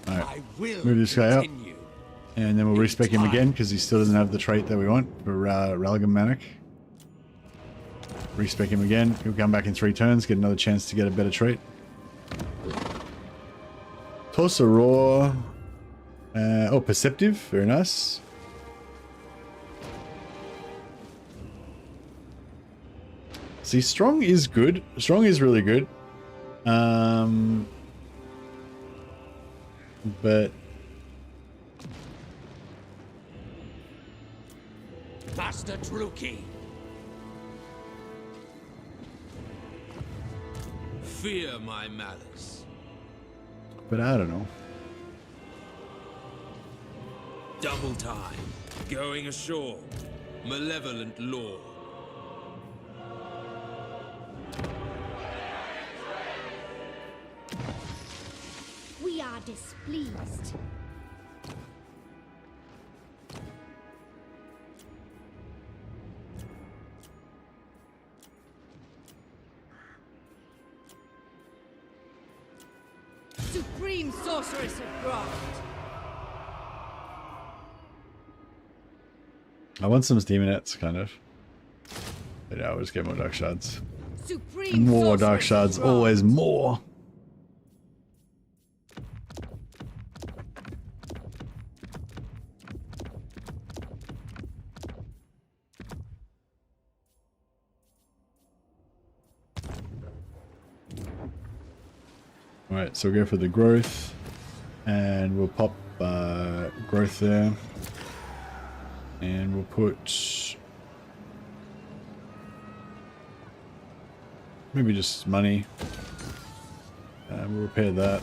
Alright, move this guy up, and then we'll respec him again because he still doesn't have the trait that we want for Ralgam Manic. Respec him again, he'll come back in 3 turns, get another chance to get a better trait. Toss a raw. Oh, perceptive, very nice. See, strong is good. Strong is really good. But Master Druki. Fear my malice. But I don't know. Double time. Going ashore. Malevolent law. We are displeased. Supreme Sorceress of Grond. I want some demonettes, kind of. But yeah, I'll just get more dark shards. Supreme More dark sorceress shards, wrath. always more. Alright, so we'll go for the growth. And we'll pop growth there. And we'll put maybe just money. We'll repair that.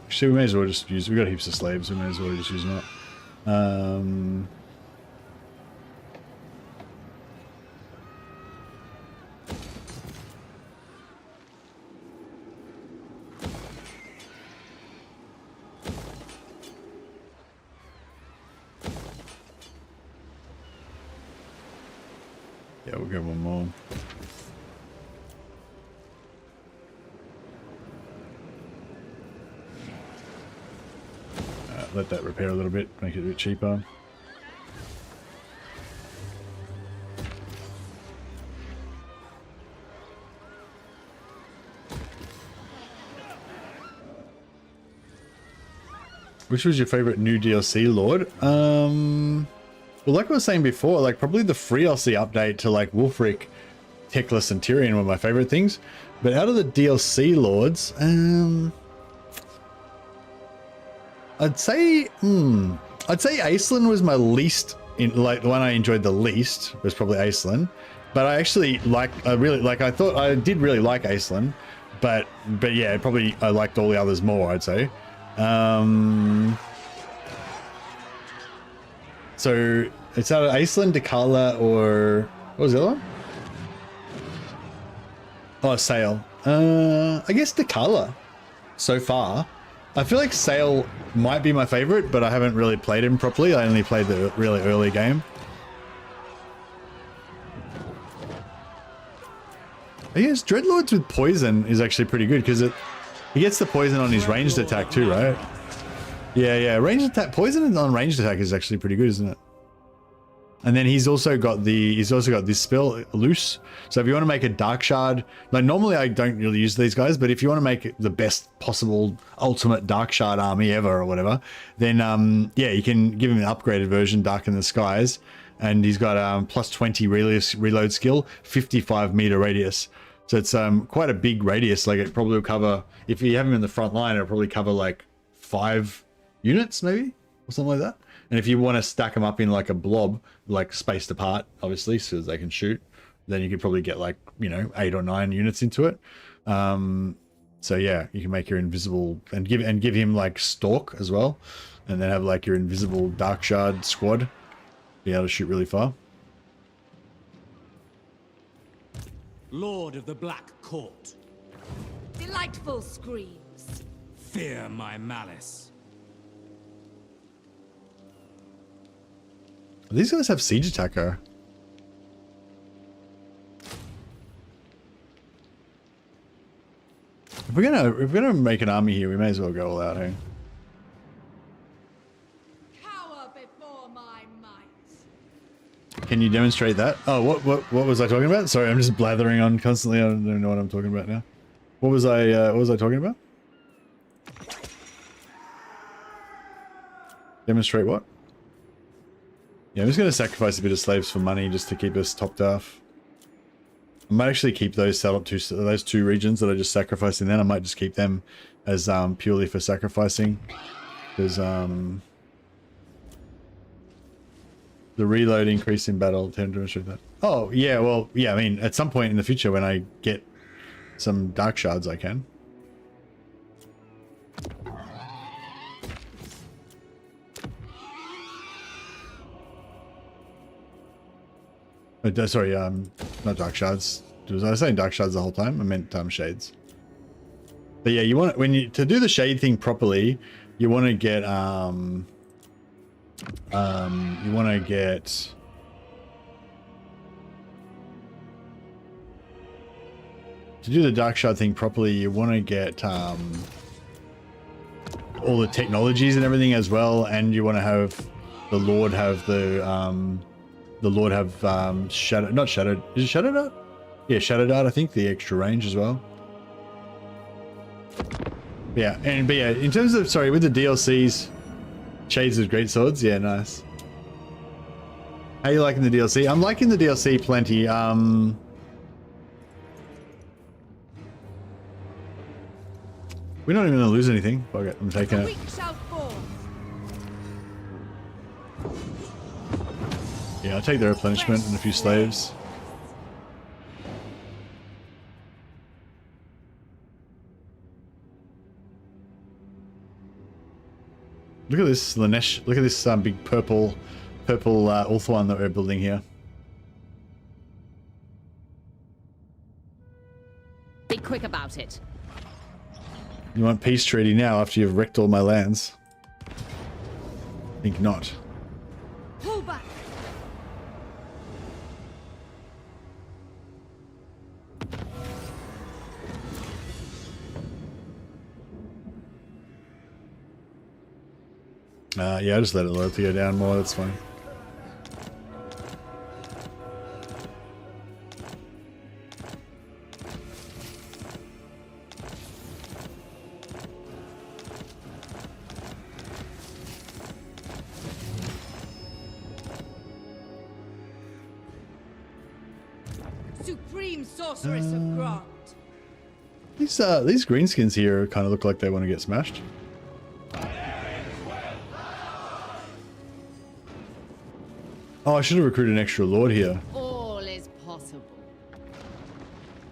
Actually, we may as well just use. We got heaps of slaves. We may as well just use them up. Yeah, we'll go one more. Let that repair a little bit, make it a bit cheaper. Which was your favorite new DLC, Lord? Well, like I was saying before, like probably the free DLC update to like Wolfric, Teclis, and Tyrion were my favorite things. But out of the DLC Lords, I'd say Aislinn was my least, like the one I enjoyed the least was probably Aislinn, but I actually I thought I did really like Aislinn, but yeah, probably I liked all the others more, I'd say. So it's either Aislinn, Dakala, or what was the other one? Oh, Sail. I guess Dakala so far. I feel like Sail might be my favorite, but I haven't really played him properly. I only played the really early game. I guess Dreadlords with poison is actually pretty good because he gets the poison on his ranged attack too, right? Yeah, ranged attack, poison on ranged attack is actually pretty good, isn't it? And then he's also got this spell, Loose. So if you want to make a Dark Shard, like normally I don't really use these guys, but if you want to make the best possible ultimate Dark Shard army ever or whatever, then yeah, you can give him an upgraded version, Dark in the Skies, and he's got plus 20 reload skill, 55 meter radius. So it's quite a big radius. Like it probably will cover, if you have him in the front line, it'll probably cover like 5 units maybe or something like that. And if you want to stack them up in like a blob, like spaced apart, obviously, so they can shoot, then you could probably get like, you know, 8 or 9 units into it. So yeah, you can make your invisible and give him like Stalk as well, and then have like your invisible Dark Shard squad be able to shoot really far. Lord of the Black Court. Delightful screams. Fear my malice. These guys have Siege Attacker. If we're gonna make an army here, we may as well go all out here. Cower before my might. Can you demonstrate that? Oh, what was I talking about? Sorry, I'm just blathering on constantly. I don't know what I'm talking about now. What was I talking about? Demonstrate what? Yeah, I'm just going to sacrifice a bit of slaves for money just to keep us topped off. I might actually keep those set up to those 2 regions that I just sacrificed, and then I might just keep them as purely for sacrificing, because the reload increase in battle. Tend to demonstrate that. Oh yeah, well yeah. I mean, at some point in the future when I get some Dark Shards, I can. Sorry, not Dark Shards. Was I saying Dark Shards the whole time? I meant Shades. But yeah, you want to do the shade thing properly, you want to get to do the dark shard thing properly, you want to get all the technologies and everything as well, and you want to have the Lord have shadow, not shadowed, is it shadow dart? Yeah, shadow dart, I think, the extra range as well. Yeah, but yeah, in terms of, sorry, with the DLCs, Shades of Great Swords, yeah, nice. How are you liking the DLC? I'm liking the DLC plenty. We're not even gonna lose anything. Okay, I'm taking it. Yeah, I'll take the replenishment and a few slaves. Look at this Slaanesh. Look at this big purple Ulthuan that we're building here. Be quick about it. You want peace treaty now after you've wrecked all my lands? Think not. Pull back. Yeah, I just let it loyalty go down more, that's fine. Supreme Sorceress of Grant. These greenskins here kind of look like they want to get smashed. Oh, I should have recruited an extra lord here. All is possible.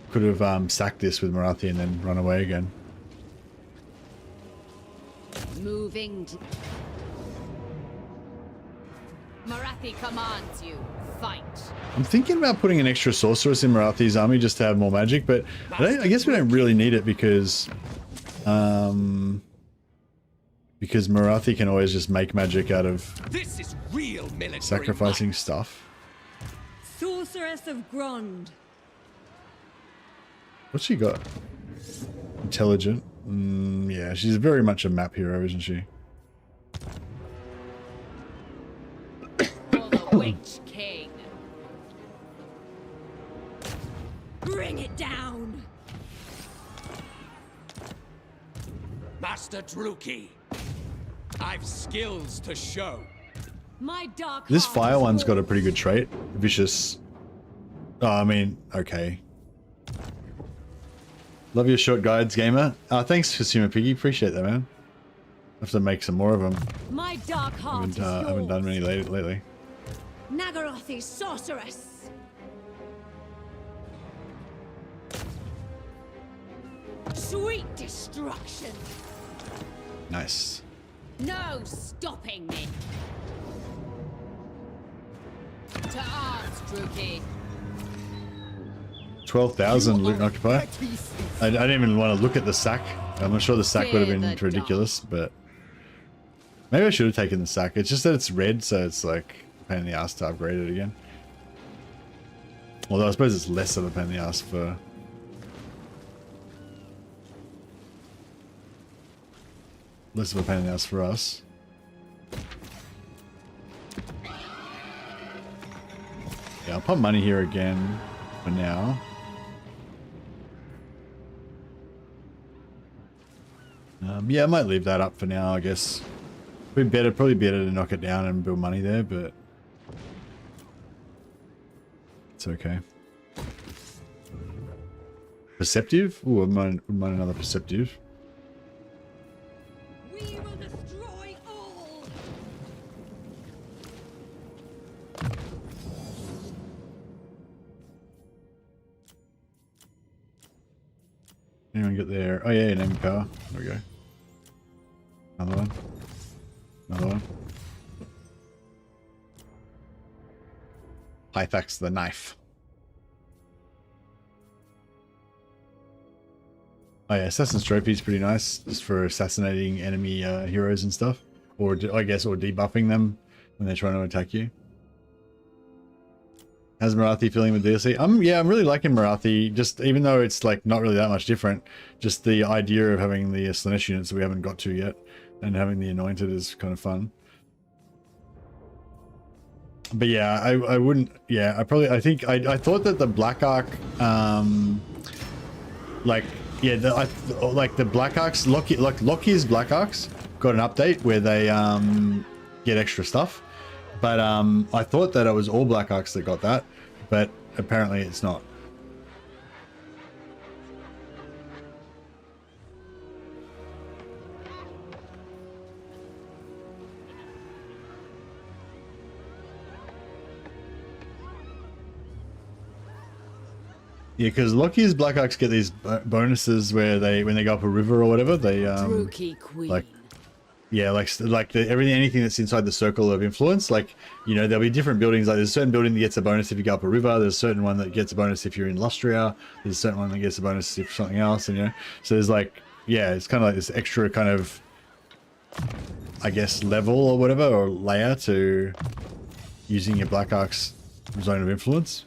Could have sacked this with MORATHI and then run away again. Moving. MORATHI commands you. Fight. I'm thinking about putting an extra sorceress in MORATHI's army just to have more magic, but I guess we don't really need it because MORATHI can always just make magic out of This is real military sacrificing might. stuff. Sorceress of Grond. What's she got? Intelligent. Yeah, she's very much a map hero, isn't she? For the Witch King. Bring it down. Master Druki, I've skills to show. My dark This heart fire is one's got a full. pretty good trait. Vicious. Oh, I mean, okay. Love your short guides, gamer. Thanks, Consumer Piggy. Appreciate that, man. I have to make some more of them. My dark heart is yours. Haven't done many lately. Nagarothi's sorceress. Sweet destruction. Nice. No stopping me. To arms, Druki. 12,000 loot and occupy. I didn't even want to look at the sack. I'm not sure the sack would have been ridiculous, but maybe I should have taken the sack. It's just that it's red, so it's like a pain in the ass to upgrade it again. Although I suppose it's less of a pain in the ass for... Less of a pain in the ass for us. Yeah, I'll put money here again for now. Yeah, I might leave that up for now, I guess. Probably better to knock it down and build money there, but it's okay. Perceptive? Ooh, I wouldn't mind another perceptive. We will destroy all. Anyone get there? Oh yeah, an enemy power. There we go. Another one. Another one. Hythax the knife. Oh yeah, Assassin's Trophy is pretty nice, just for assassinating enemy heroes and stuff, or I guess, or debuffing them when they're trying to attack you. How's MORATHI feeling with DLC? Yeah, I'm really liking MORATHI, just even though it's like not really that much different. Just the idea of having the Slaanesh units that we haven't got to yet, and having the Anointed is kind of fun. But yeah, I wouldn't. Yeah, I think I thought that the Black Ark, like the Black Arks, Lockheed's Black Arks got an update where they get extra stuff. But I thought that it was all Black Arks that got that, but apparently it's not. Yeah, because Lockheed's Black Arks get these bonuses where when they go up a river or whatever, they like. Yeah, anything that's inside the circle of influence, like, you know, there'll be different buildings. Like, there's a certain building that gets a bonus if you go up a river. There's a certain one that gets a bonus if you're in Lustria. There's a certain one that gets a bonus if something else, and you know. So there's like, yeah, it's kind of like this extra kind of, I guess, level or whatever, or layer to using your Black Ark's zone of influence.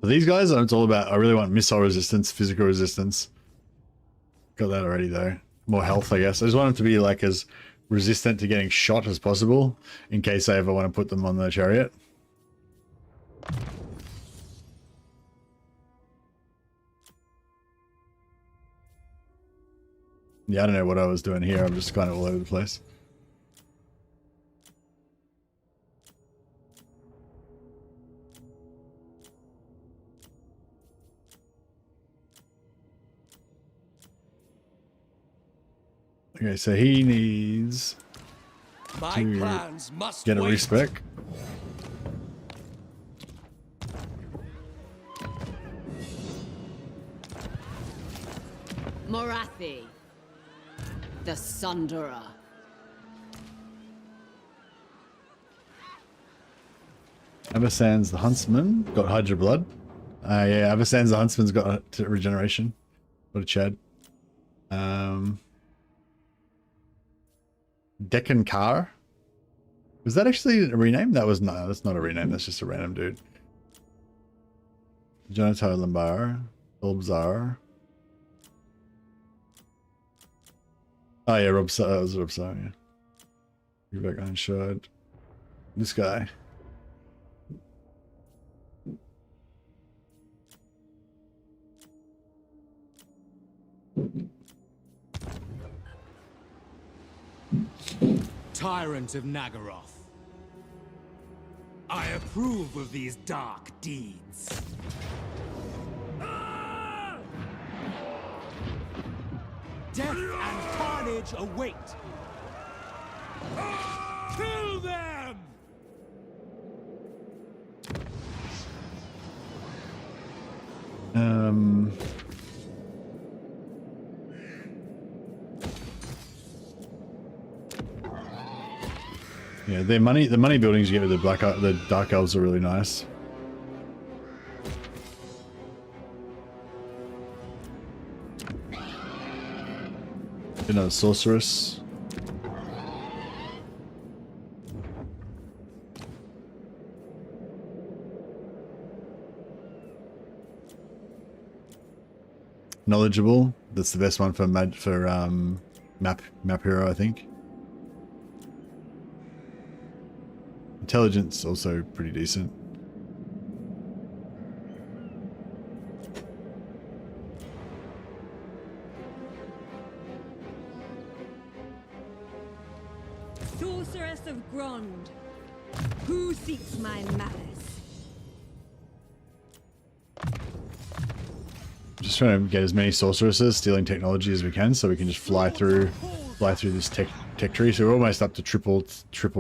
For these guys, it's all about, I really want missile resistance, physical resistance. Got that already though. More health, I guess. I just want them to be like as resistant to getting shot as possible in case I ever want to put them on the chariot. Yeah, I don't know what I was doing here. I'm just kind of all over the place. Okay, so he needs to get a Respec. MORATHI, the Sunderer. Abasan's the Huntsman got Hydra Blood. Yeah, Abasan's the Huntsman's got regeneration. What a Chad. Deccan Car. Was that actually a rename? That was not. That's not a rename. That's just a random dude. Jonathan Lambar. Ulbzar. Oh yeah, Rob. That was Rob. Yeah. You're back on shot. This guy. Tyrant of Nagaroth, I approve of these dark deeds. Death and carnage await. Kill them! Yeah, the money buildings you get with the Dark Elves are really nice. Another Sorceress. Knowledgeable. That's the best one for map hero, I think. Intelligence also pretty decent. Sorceress of Grond, who seeks my malice? Just trying to get as many sorceresses stealing technology as we can, so we can just fly through this tech tree. So we're almost up to triple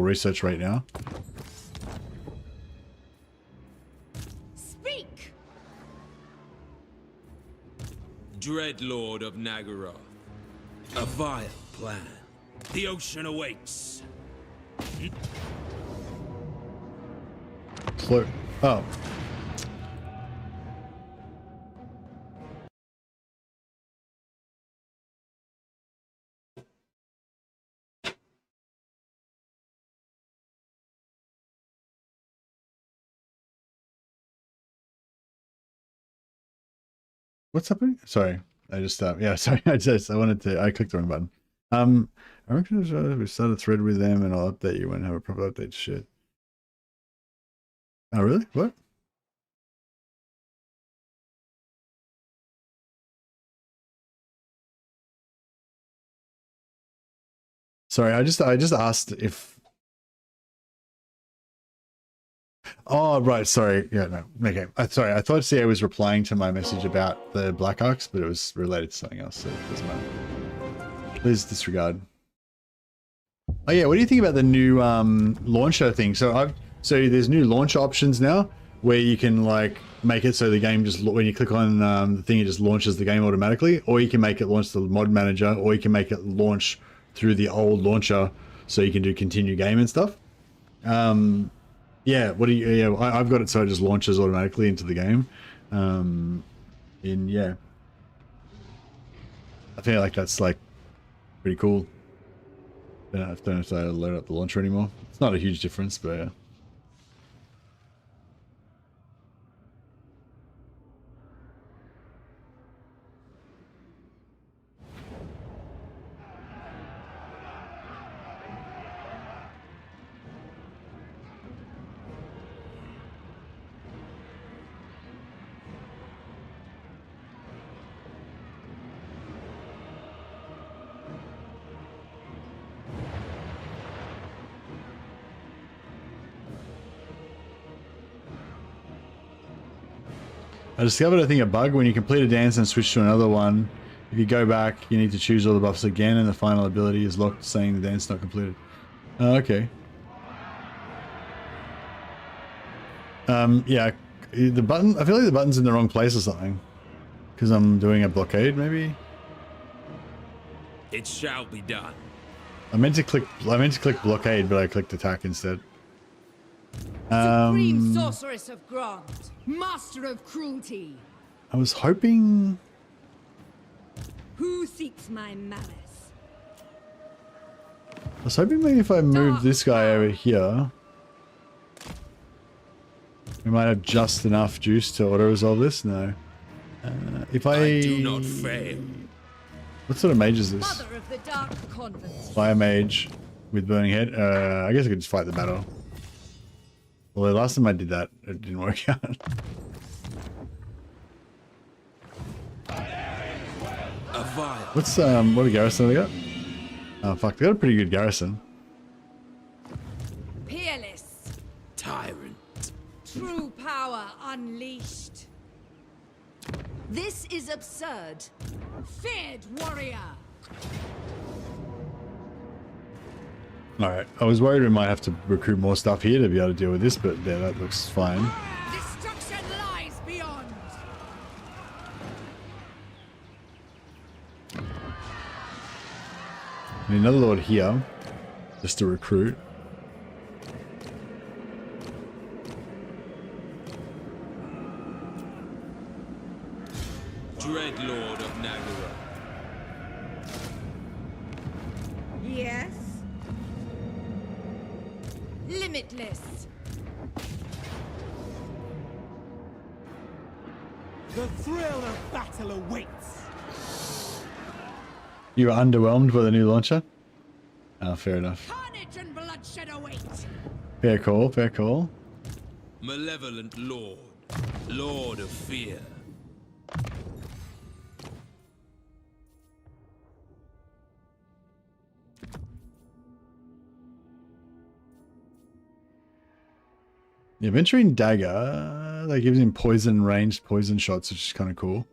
research rate now. Speak. Dreadlord of Nagaroth. A vile plan. The ocean awaits. Oh. What's happening? Sorry, I just yeah. Sorry, I clicked the wrong button. I reckon we start a thread with them, and I'll update you when I have a proper update. Shit. Oh really? What? Sorry, I just asked if. Oh right, sorry. Yeah, no. Okay. Sorry, I thought CA was replying to my message about the Black Arcs, but it was related to something else, so it doesn't matter. Please disregard. Oh yeah, what do you think about the new launcher thing? So there's new launch options now where you can like make it so the game just, when you click on the thing, it just launches the game automatically, or you can make it launch the mod manager, or you can make it launch through the old launcher so you can do continue game and stuff. Yeah, what do you? Yeah, I've got it so it just launches automatically into the game. Yeah, I feel like that's like pretty cool. Don't have to load up the launcher anymore. It's not a huge difference, but yeah. I discovered, I think, a bug when you complete a dance and switch to another one. If you go back, you need to choose all the buffs again, and the final ability is locked, saying the dance not completed. Oh, okay. Yeah, the button. I feel like the button's in the wrong place or something, because I'm doing a blockade, maybe. It shall be done. I meant to click blockade, but I clicked attack instead. Supreme sorceress of Grant, master of cruelty. I was hoping. Who seeks my malice? I was hoping maybe if I move this guy over here, we might have just enough juice to auto-resolve this. No. If I do not fail. What sort of mage is this? Mother of the Dark Convent. Fire mage with burning head. I guess I could just fight the battle. Well, last time I did that, it didn't work out. What's what a garrison they got? Oh fuck, they got a pretty good garrison. Peerless. Tyrant. True power unleashed. This is absurd. Feared warrior. Alright, I was worried we might have to recruit more stuff here to be able to deal with this, but yeah, that looks fine. Destruction lies beyond. I need another lord here, just to recruit. Dreadlord of Nagaroth. Yes. Limitless. The thrill of battle awaits. You were underwhelmed by the new launcher? Oh, fair enough. Carnage and bloodshed await. Fair call, fair call. Malevolent Lord. Lord of Fear. The Adventuring Dagger, that gives him poison ranged poison shots, which is kind of cool.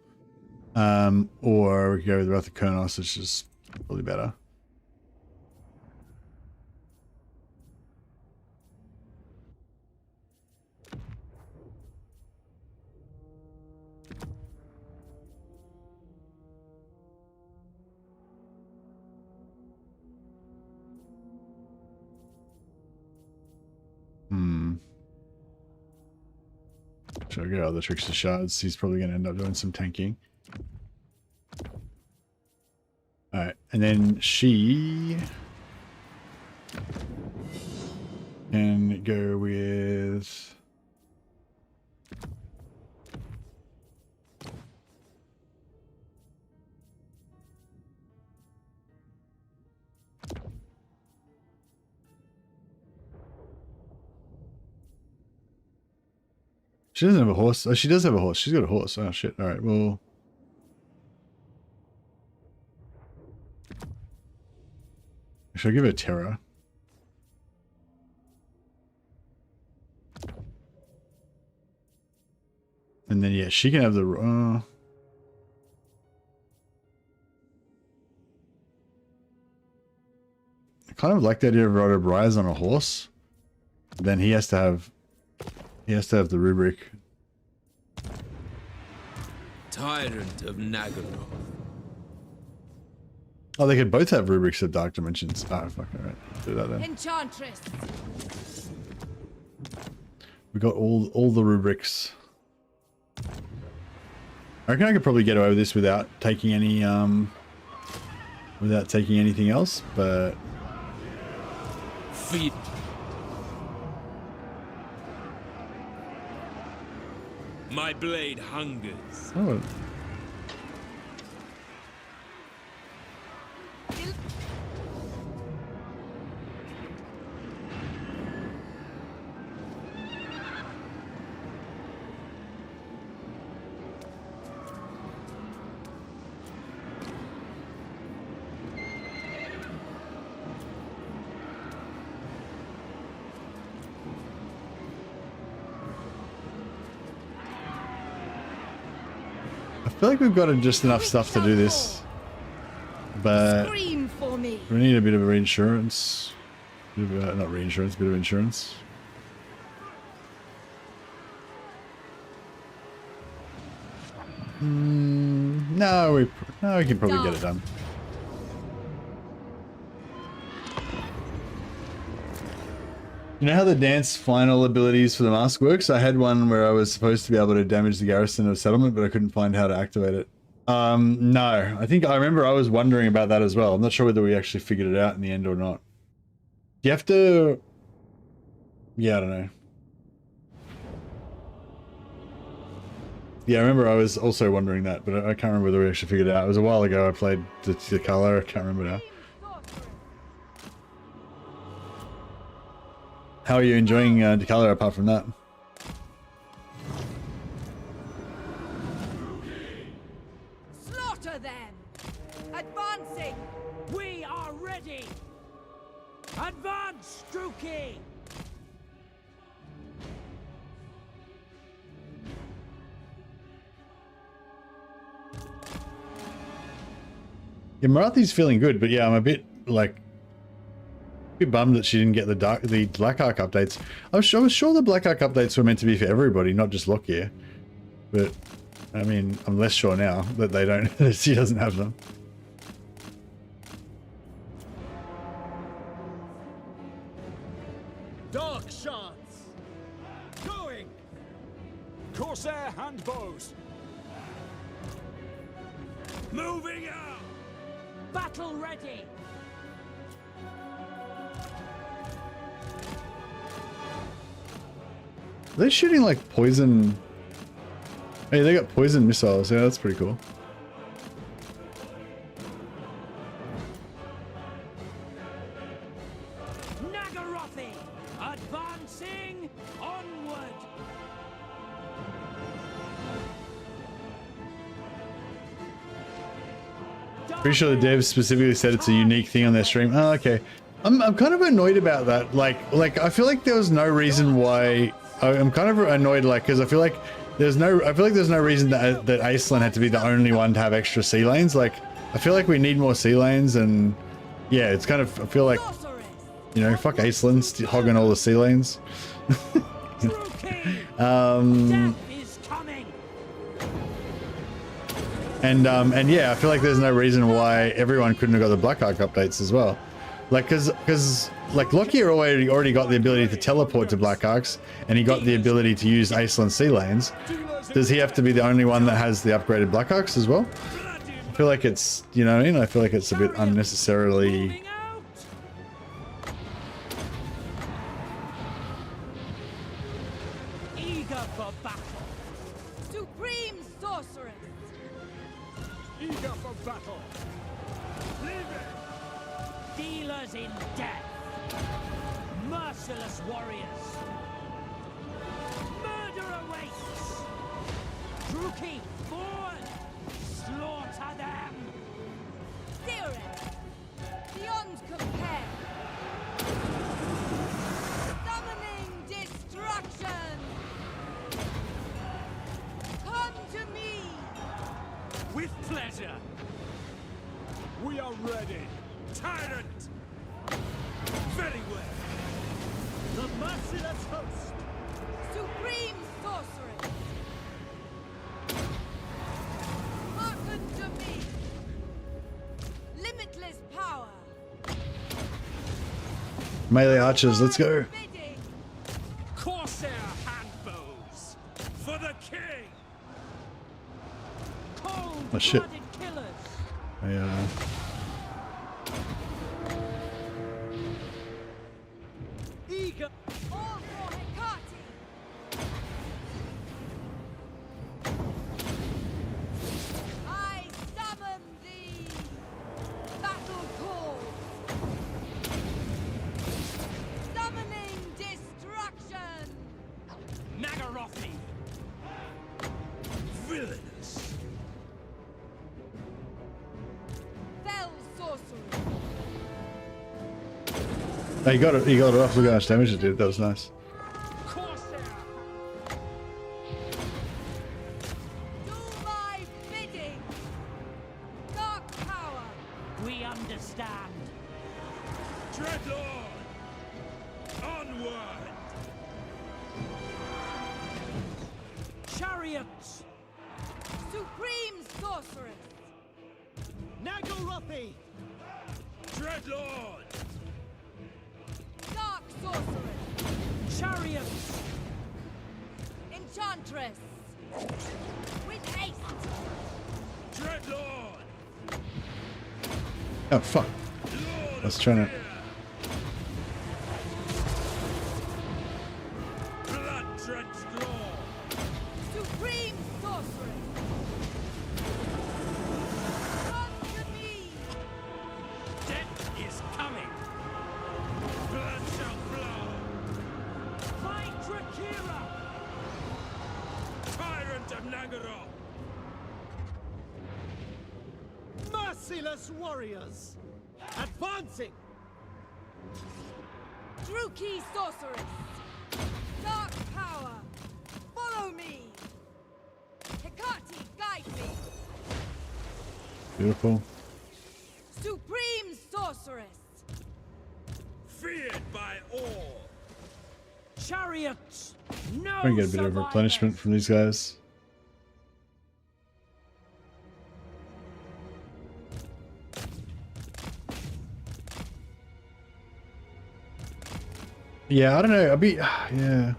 Or we could go with Wrath of Kurnos, which is probably better. So I'll get other tricks to shards. He's probably going to end up doing some tanking. Alright, and then she can go with... She doesn't have a horse. Oh, she does have a horse. She's got a horse. Oh, shit. All right, well... Should I give her terror? And then, yeah, she can have the... I kind of like the idea of Rhoda Bryce on a horse. Then he has to have... He has to have the rubric. Tyrant of Nagaroth. Oh, they could both have rubrics of dark dimensions. Oh, fuck, alright. Do that then. Enchantress. We got all the rubrics. I reckon I could probably get away with this without taking any without taking anything else, but Feed. My blade hungers. oh. I feel like we've got just enough stuff to do this, but Scream for me. we need a bit of a reinsurance. Not reinsurance, bit of insurance. No, we can probably get it done. You know how the dance final abilities for the mask works? I had one where I was supposed to be able to damage the garrison of settlement, but I couldn't find how to activate it. No. I remember I was wondering about that as well. I'm not sure whether we actually figured it out in the end or not. You have to... Yeah, I don't know. Yeah, I remember I was also wondering that, but I can't remember whether we actually figured it out. It was a while ago I played the color. I can't remember now. How are you enjoying Decala apart from that? Slaughter them! Advancing! We are ready! Advance, Struki! Yeah, Morathi's feeling good, but yeah, I'm a bit like... bummed that she didn't get the Black Ark updates. I was sure the Black Ark updates were meant to be for everybody, not just Lockyer. But I mean, I'm less sure now that they don't. That she doesn't have them. Dark shards! Going! Corsair hand bows! Moving out! Battle ready! Are they shooting like poison? Hey, they got poison missiles. Yeah, that's pretty cool. Nagarothi! Advancing onward! Pretty sure the devs specifically said it's a unique thing on their stream. Oh, okay. I'm kind of annoyed about that. Like I feel like there was no reason why. I'm kind of annoyed, like, because I feel like there's no reason that Iceland had to be the only one to have extra sea lanes. Like, I feel like we need more sea lanes, and yeah, it's kind of, I feel like, you know, fuck Iceland hogging all the sea lanes. And yeah, I feel like there's no reason why everyone couldn't have got the Black Ark updates as well. Like, because like Lockyer already got the ability to teleport to Black Arcs, and he got the ability to use Aisland sea lanes. Does he have to be the only one that has the upgraded Black Arcs as well? I feel like it's, you know what I mean? I feel like it's a bit unnecessarily... Eager for battle. Supreme sorceress. Eager for battle. Dealers in death. Merciless warriors. Murder awaits. Druki, forward. Slaughter them. Dearest. Beyond compare. Summoning destruction. Come to me. With pleasure. We are ready. Tyrant! Very well. The merciless host. Supreme sorceress. Hearken to me. Limitless power. Melee archers, let's go. Bidding. Corsair handbows. For the king. Oh shit. Cold-blooded killers. Eager. All for Hecate. I summon thee. Battle call. Summoning destruction. Nagarothi. Villainous. Fell sorcery. Oh, you got it off. Look how much damage it did. That was nice. Corsair. Do my bidding. Dark power. We understand. Dreadlord. Onward. Chariots. Supreme sorceress. Nagarothi. Dreadlord. Dark sorceress. Chariots. Enchantress. With haste. Dreadlord. Oh fuck. I was trying to... Blood-drenched law. Supreme sorceress. Come to me. Death is coming. Blood shall flow. Find Drakira. Tyrant of Nagaroth. Merciless warriors. Advancing. Druki sorceress. Dark power. Follow me. Hecate, guide me. Beautiful. Supreme sorceress. Feared by all. Chariots. No. I'm gonna get a bit of replenishment from these guys. Yeah, I don't know. Yeah.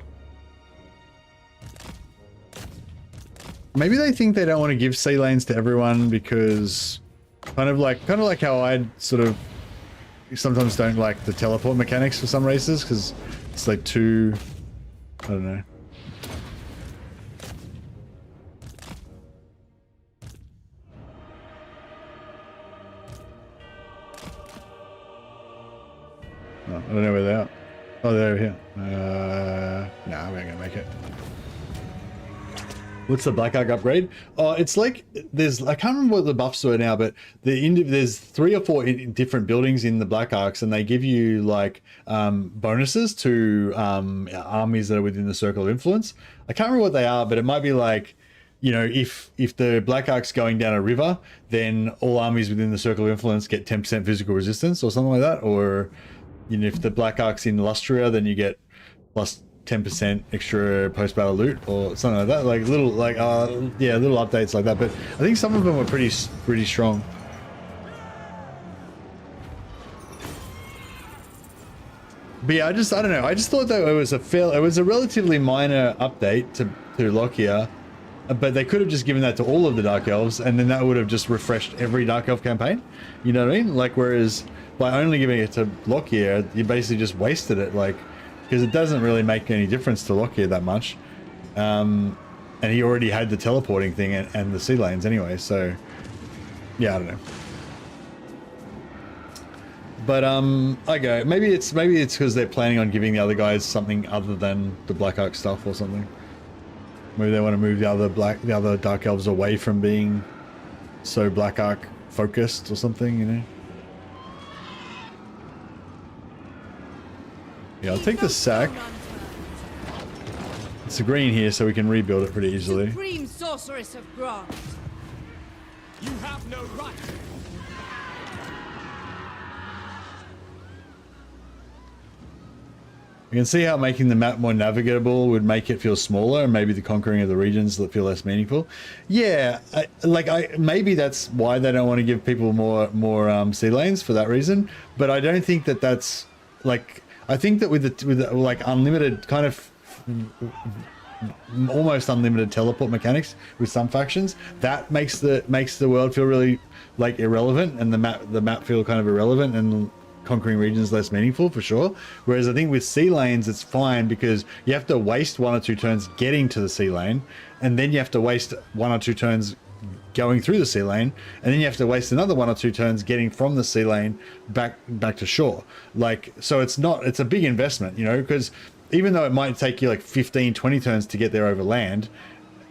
Maybe they think they don't want to give sea lanes to everyone because kind of like how I sort of sometimes don't like the teleport mechanics for some races because it's like too, I don't know. Oh, I don't know where they are. Oh, they're over here. Nah, we ain't gonna make it. What's the Black Arc upgrade? Oh, it's like there's, I can't remember what the buffs were now, but there's 3 or 4 different buildings in the Black Arcs, and they give you like bonuses to armies that are within the circle of influence. I can't remember what they are, but it might be like, you know, if the Black Arc's going down a river, then all armies within the circle of influence get 10% physical resistance or something like that. Or, you know, if the Black Arc's in Lustria, then you get plus 10% extra post-battle loot or something like that. Like little, like yeah, little updates like that. But I think some of them were pretty strong. But yeah, I don't know. I just thought that it was a relatively minor update to Lockyer, but they could have just given that to all of the Dark Elves, and then that would have just refreshed every Dark Elf campaign. You know what I mean? Like, whereas by only giving it to Lockyer, you basically just wasted it, like, because it doesn't really make any difference to Lockyer that much. And he already had the teleporting thing and the sea lanes anyway, so yeah, I don't know. But okay, maybe it's because they're planning on giving the other guys something other than the Black Ark stuff or something. Maybe they want to move the other Dark Elves away from being so Black Ark focused or something, you know. Yeah, I'll take the sack. It's a green here, so we can rebuild it pretty easily. Supreme Sorceress of Grant. You have no right. You can see how making the map more navigable would make it feel smaller, and maybe the conquering of the regions that feel less meaningful. Yeah, maybe that's why they don't want to give people more sea lanes for that reason. But I don't think that that's like. I think that with the like unlimited kind of almost unlimited teleport mechanics with some factions, that makes the world feel really like irrelevant, and the map feel kind of irrelevant, and conquering regions less meaningful for sure. Whereas I think with sea lanes it's fine, because you have to waste 1 or 2 turns getting to the sea lane, and then you have to waste 1 or 2 turns going through the sea lane, and then you have to waste another 1 or 2 turns getting from the sea lane back to shore. Like, so it's a big investment, you know, because even though it might take you like 15-20 turns to get there over land,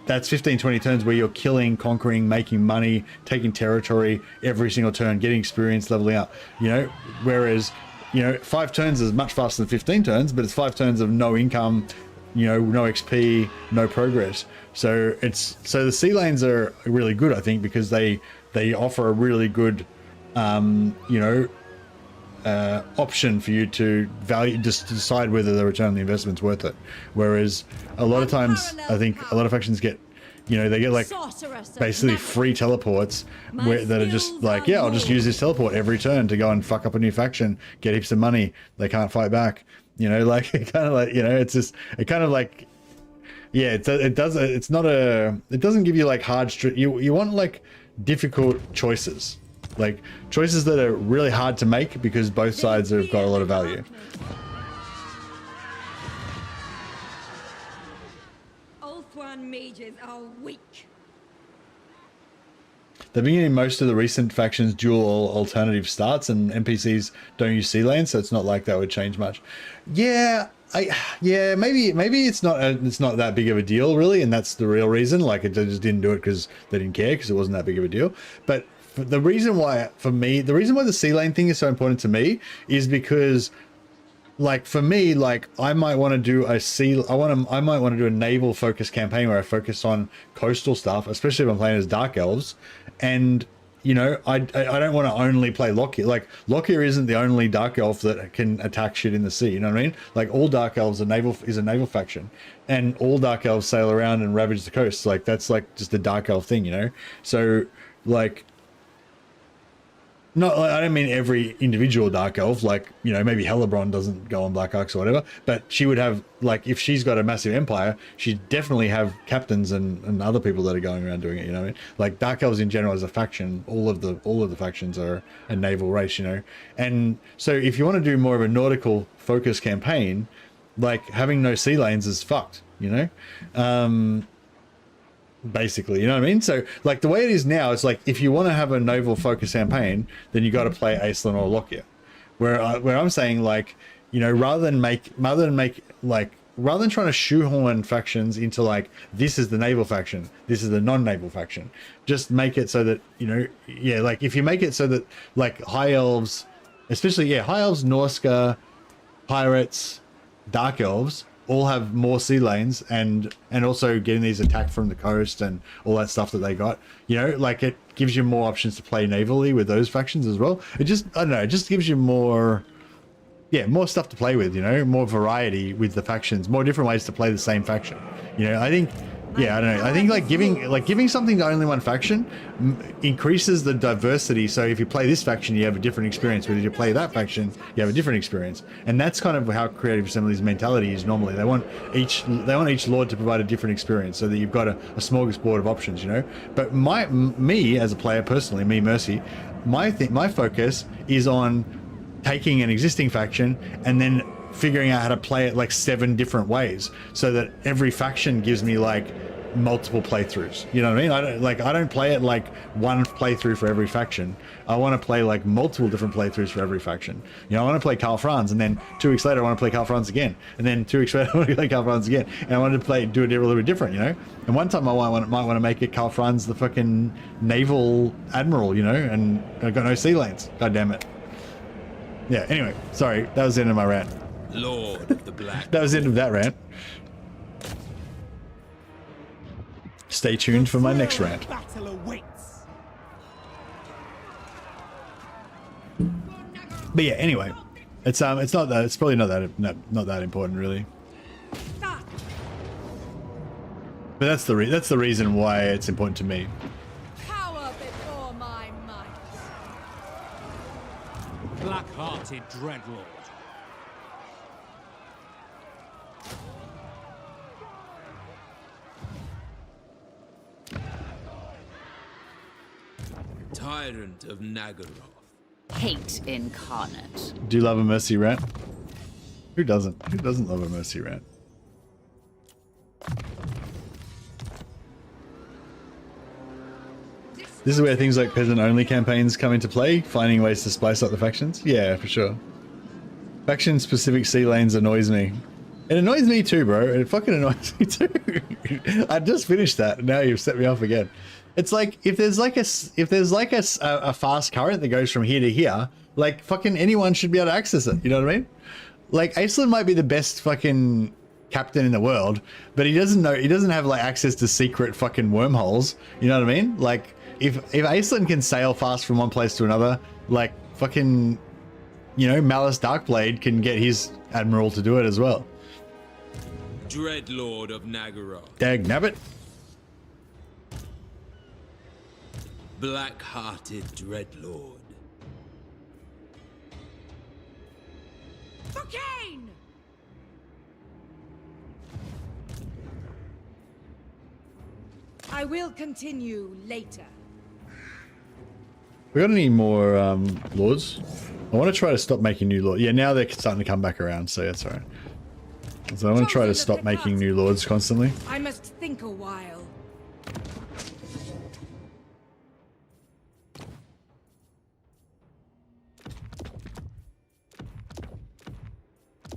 that's 15-20 turns where you're killing, conquering, making money, taking territory every single turn, getting experience, leveling up, you know. Whereas, you know, 5 turns is much faster than 15 turns, but it's 5 turns of no income, you know, no XP, no progress. So the sea lanes are really good, I think, because they offer a really good you know, option for you to just decide whether the return on the investment's worth it. Whereas a lot of times, I think a lot of factions get, you know, they get like basically free teleports that are just like, yeah, I'll just use this teleport every turn to go and fuck up a new faction, get heaps of money. They can't fight back, you know, like it kind of like, you know, it's just, it kind of like, yeah, it doesn't give you like hard, you want like difficult choices. Like choices that are really hard to make because both sides have got a lot of value. Ulthuan mages are weak. They've been getting most of the recent factions dual alternative starts, and NPCs don't use sea lanes, so it's not like that would change much. Yeah, maybe it's not that big of a deal really, and that's the real reason. Like, they just didn't do it because they didn't care, because it wasn't that big of a deal. But the reason why the sea lane thing is so important to me is because, like, for me, like, I might want to do I might want to do a naval focused campaign where I focus on coastal stuff, especially if I'm playing as Dark Elves. And, you know, I don't want to only play Lockyer. Like, Lockyer isn't the only Dark Elf that can attack shit in the sea, you know what I mean? Like, all Dark Elves is a naval faction, and all Dark Elves sail around and ravage the coast. Like, that's like just a Dark Elf thing, you know? So, like, not, I don't mean every individual Dark Elf, like, you know, maybe Hellebron doesn't go on Black Arcs or whatever, but she would have, like, if she's got a massive empire, she'd definitely have captains and other people that are going around doing it, you know what I mean? Like, Dark Elves in general as a faction, all of the factions are a naval race, you know? And so if you want to do more of a nautical focused campaign, like, having no sea lanes is fucked, you know? Basically, you know what I mean? So, like, the way it is now, it's like, if you want to have a naval focus campaign, then you got to play Aislan or Lockyer. Where I'm saying, like, you know, rather than trying to shoehorn factions into, like, this is the naval faction, this is the non-naval faction, just make it so that, you know, yeah, like, if you make it so that, like, High Elves, especially, yeah, High Elves, Norska, Pirates, Dark Elves, all have more sea lanes, and also getting these attack from the coast and all that stuff that they got, you know, like, it gives you more options to play navally with those factions as well. It just, I don't know, it just gives you more stuff to play with, you know, more variety with the factions, more different ways to play the same faction. You know, I think Yeah, I don't know. I think like giving something to only one faction increases the diversity. So if you play this faction, you have a different experience. But if you play that faction, you have a different experience. And that's kind of how Creative Assembly's mentality is normally. They want each lord to provide a different experience, so that you've got a smorgasbord of options, you know. But me as a player personally, me Mercy, my focus is on taking an existing faction and then figuring out how to play it like 7 different ways, so that every faction gives me like multiple playthroughs. You know what I mean? I don't play it like one playthrough for every faction. I want to play like multiple different playthroughs for every faction. You know, I want to play Karl Franz, and then 2 weeks later I want to play Karl Franz again, and then 2 weeks later I want to play Karl Franz again, and I want to do it a little bit different, you know. And one time I might want to make it Karl Franz the fucking naval admiral, you know, and I've got no sea lanes. God damn it. Yeah. Anyway, sorry, that was the end of my rant. Lord of the Black. That was the end of that rant. Stay tuned for my next rant. Battle awaits. But yeah, anyway, it's probably not that important really. But that's the reason why it's important to me. Power before my might. Black-hearted dreadlord. Tyrant of Nagaroth. Hate incarnate. Do you love a Mercy rant? Who doesn't? Who doesn't love a Mercy rant? This is where things like peasant-only campaigns come into play, finding ways to spice up the factions. Yeah, for sure. Faction-specific sea lanes annoys me. It annoys me too, bro. It fucking annoys me too. I just finished that. Now you've set me off again. It's like if there's like a fast current that goes from here to here, like fucking anyone should be able to access it. You know what I mean? Like Aislinn might be the best fucking captain in the world, but he doesn't have like access to secret fucking wormholes. You know what I mean? Like if Aislinn can sail fast from one place to another, like fucking, you know, Malice Darkblade can get his admiral to do it as well. Dreadlord of Nagaroth. Dagnabbit. Black-hearted dreadlord. For Cain! I will continue later. We got any more lords? I want to try to stop making new lords. Yeah, now they're starting to come back around, so that's alright. So I want to try to stop making new lords constantly. I must think a while.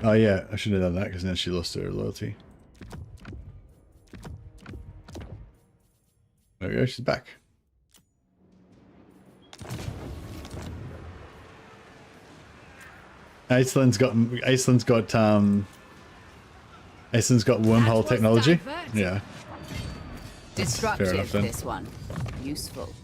Oh yeah, I should have done that because then she lost her loyalty. There we go, she's back. Aislinn's got wormhole technology. Yeah. Destructive, enough, then. this one. Useful.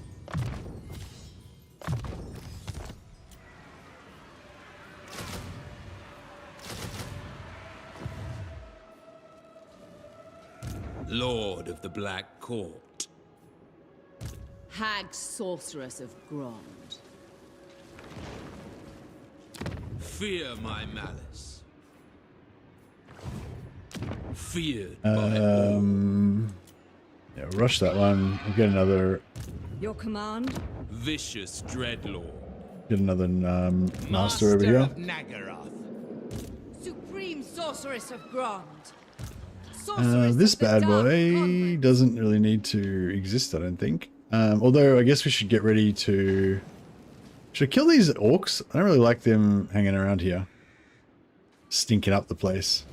Lord of the Black Court. Hag Sorceress of Grond. Fear my malice. Feared by all. Yeah, rush that one. We'll get another. Your command? Vicious dreadlord. Get another master over here. Of Nagaroth. Supreme Sorceress of Grond. This bad boy doesn't really need to exist, I don't think. Although I guess we should get ready to... Should I kill these orcs? I don't really like them hanging around here. Stinking up the place.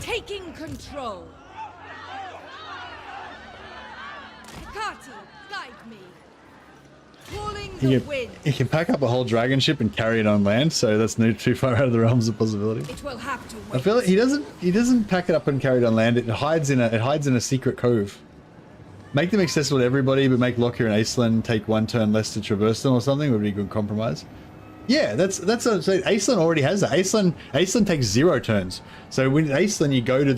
Taking control. Hecate, guide me. Calling the wind. You can pack up a whole dragon ship and carry it on land, so that's not too far out of the realms of possibility. It will have to wait. I feel like he doesn't pack it up and carry it on land. It hides in a secret cove. Make them accessible to everybody, but make Lockyer and Aislinn take 1 turn less to traverse them or something would be a good compromise. Yeah, that's so Aislinn already has that. Aislinn takes 0 turns. So when Aislinn, you go to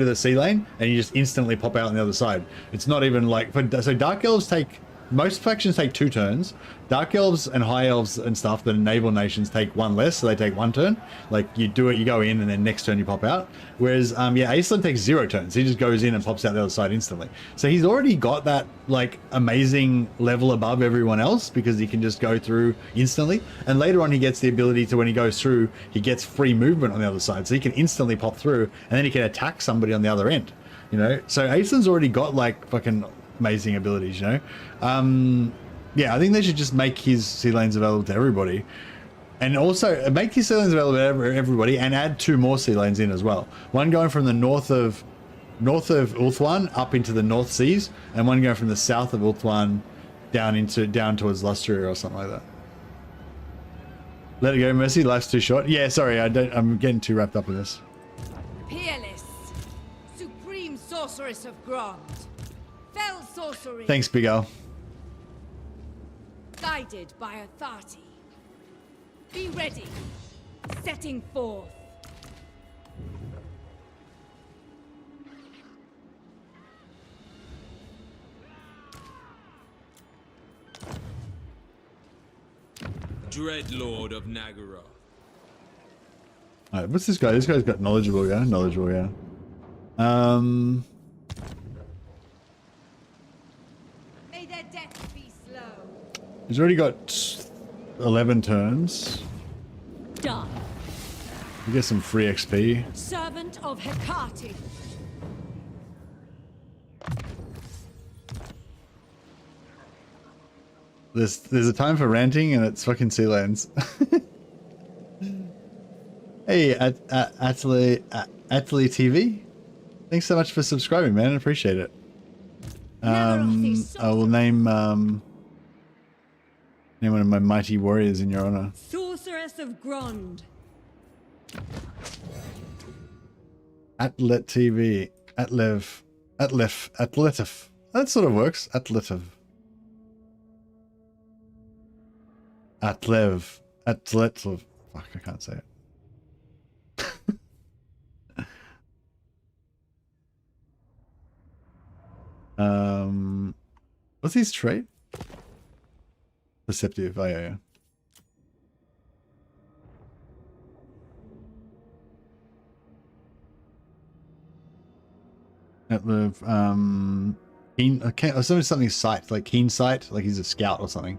the sea lane and you just instantly pop out on the other side. It's not even like so Dark Elves take, most factions take 2 turns. Dark Elves and High Elves and stuff, the naval nations take 1 less, so they take 1 turn. Like you do it, you go in, and then next turn you pop out. Whereas yeah, Aislinn takes 0 turns. He just goes in and pops out the other side instantly. So he's already got that like amazing level above everyone else because he can just go through instantly. And later on, he gets the ability to, when he goes through, he gets free movement on the other side, so he can instantly pop through, and then he can attack somebody on the other end. You know, so Aislinn's already got like fucking amazing abilities. You know. Yeah, I think they should just make his sea lanes available to everybody, and also make his sea lanes available to everybody, and add 2 more sea lanes in as well. One going from the north of Ulthuan up into the North Seas, and one going from the south of Ulthuan down towards Lustria or something like that. Let it go, Mercy. Life's too short. Yeah, sorry, I'm getting too wrapped up in this. Peerless, supreme sorceress of Grond, fell sorcery. Thanks, Big Al. Guided by authority. Be ready. Setting forth. Dreadlord of Nagara. Alright, what's this guy? This guy's got knowledgeable, yeah? Knowledgeable, yeah. May their death be slow. He's already got 11 turns. Done. You get some free XP. Servant of Hecate. There's a time for ranting, and it's fucking sea lanes. Hey, Atlee TV. Thanks so much for subscribing, man. I appreciate it. I will name one of my mighty warriors in your honor. Sorceress of Grond. Atlet TV. Atletif. That sort of works. Atletiv. Atletiv. Fuck, I can't say it. What's his trait? Perceptive. Oh, yeah. Keen, okay, something sight, like keen sight, like he's a scout or something.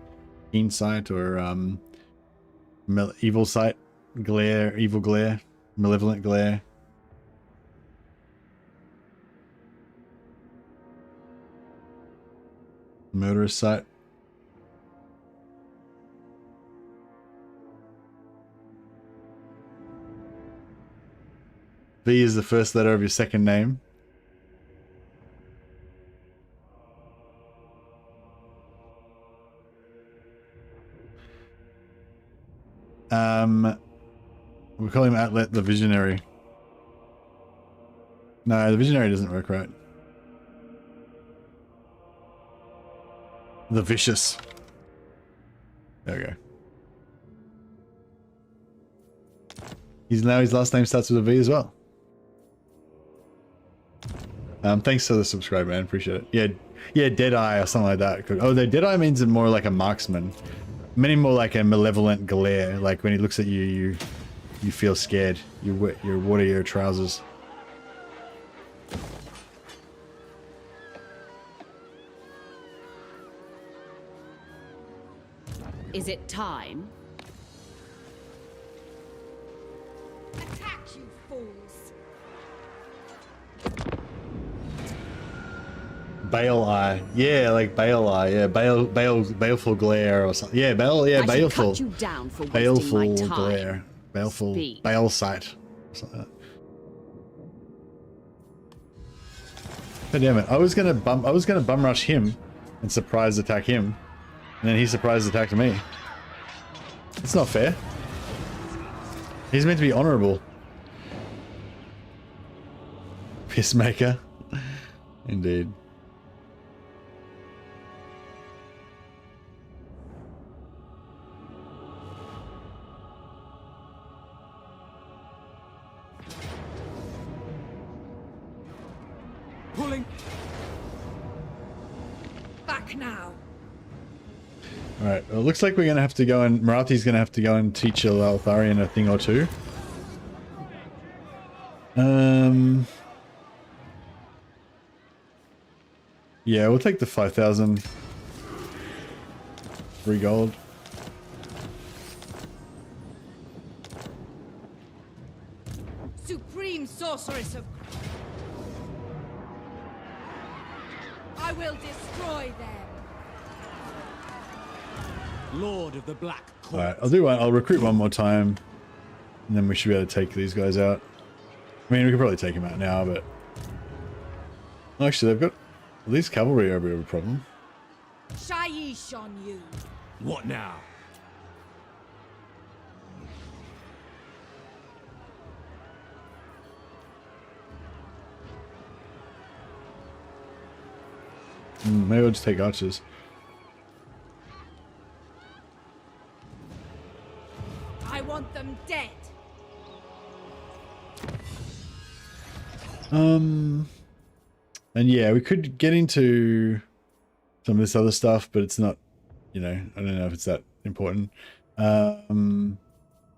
Keen sight or evil sight, glare, evil glare, malevolent glare. Murderous sight. V is the first letter of your second name. We call him Atlet the Visionary. No, the Visionary doesn't work right. The Vicious. There we go. His last name starts with a V as well. Thanks for the subscribe, man. Appreciate it. Yeah, Deadeye or something like that. Oh, the Deadeye means more like a marksman. Meaning more like a malevolent glare. Like when he looks at you, you feel scared. You water your trousers. Is it time? Attack, you fools! Bale Eye. Yeah, like Bale Eye. Yeah, Baleful Glare or something. Yeah, Baleful. Cut you down for Baleful wasting my time. Glare. Baleful. Speak. Bale Sight. Something like that. God damn it. I was gonna bum rush him and surprise attack him. And then he surprise attacked me. It's not fair. He's meant to be honorable. Pissmaker. Indeed. Pulling. Back now. All right. Well, it looks like we're gonna have to go and Morathi's gonna have to go and teach Altharian a thing or two. Yeah, we'll take the 5,000. 3 gold. Supreme sorceress of... I will destroy them. Lord of the Black Court. Alright, I'll do one. I'll recruit one more time. And then we should be able to take these guys out. I mean, we could probably take them out now, but... Actually, they've got... At least cavalry are a bit of a problem. Shaiish on you. What now? Maybe I'll just take archers. I want them dead. And yeah, we could get into some of this other stuff, but it's not, you know, I don't know if it's that important. And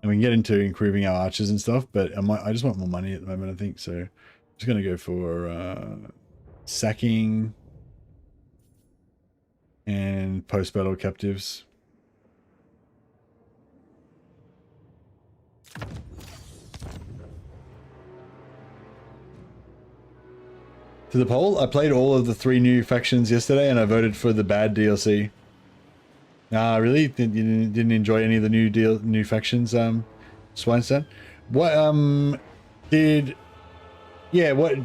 we can get into improving our archers and stuff, but I just want more money at the moment, I think. So I'm just going to go for sacking and post-battle captives. To the poll, I played all of the 3 new factions yesterday and I voted for the bad DLC. Really? You didn't enjoy any of the new factions, Swinestein? What, what, do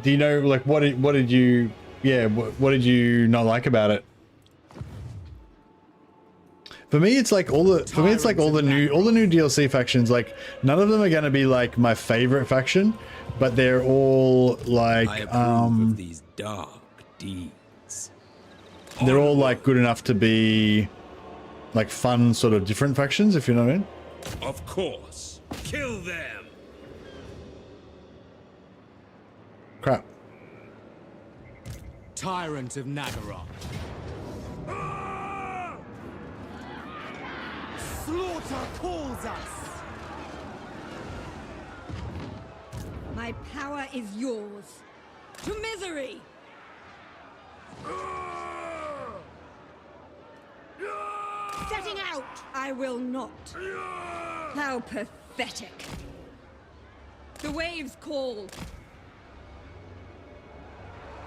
you know, like, what did you not like about it? For me, it's like all the new DLC factions, like, none of them are going to be like my favorite faction, but they're all like, I approve of these dark deeds. They're all like good enough to be like fun sort of different factions, if you know what I mean. Of course. Kill them. Crap. Tyrant of Nagaroth. Slaughter calls us. My power is yours. To misery! Setting out! I will not. How pathetic. The waves call.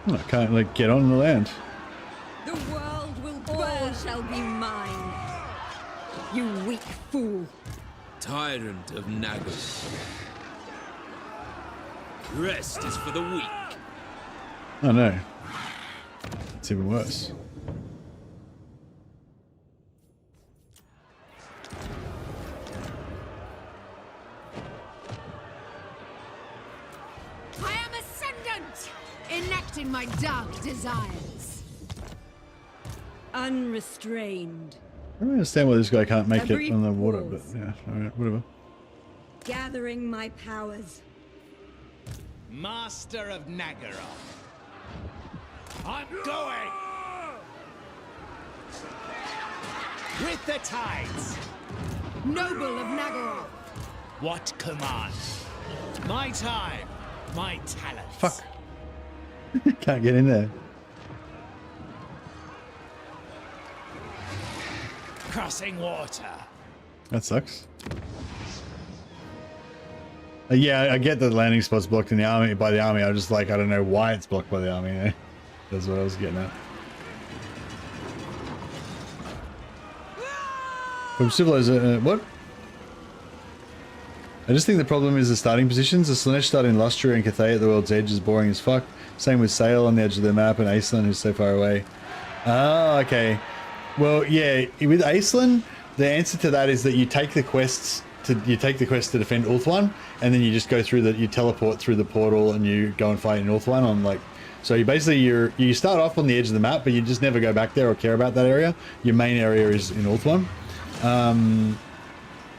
I can't like get on the land. The world will all shall be mine. You weak fool. Tyrant of Nagaroth. Rest is for the weak. Oh no. It's even worse. I am ascendant, enacting my dark desires. Unrestrained. I don't understand why this guy can't make it on the water, but yeah, alright, whatever. Gathering my powers. Master of Nagaroth. I'm going! With the tides! Noble of Nagaroth. What command? My time, my talents. Fuck. Can't get in there. Crossing water. That sucks. Yeah, I get that the landing spot's blocked in the army by the army. I just like, I don't know why it's blocked by the army. That's what I was getting at. From civilization, what? I just think the problem is the starting positions. The Slaaneshtide in Lustria and Cathay at the world's edge is boring as fuck. Same with Sail on the edge of the map and Aislinn, who's so far away. Oh, okay. Well, yeah, with Aislinn, the answer to that is that you take the quests to defend Ulthuan, and then you just go through you teleport through the portal and you go and fight in Ulthuan on like, so you basically you start off on the edge of the map, but you just never go back there or care about that area. Your main area is in Ulthuan.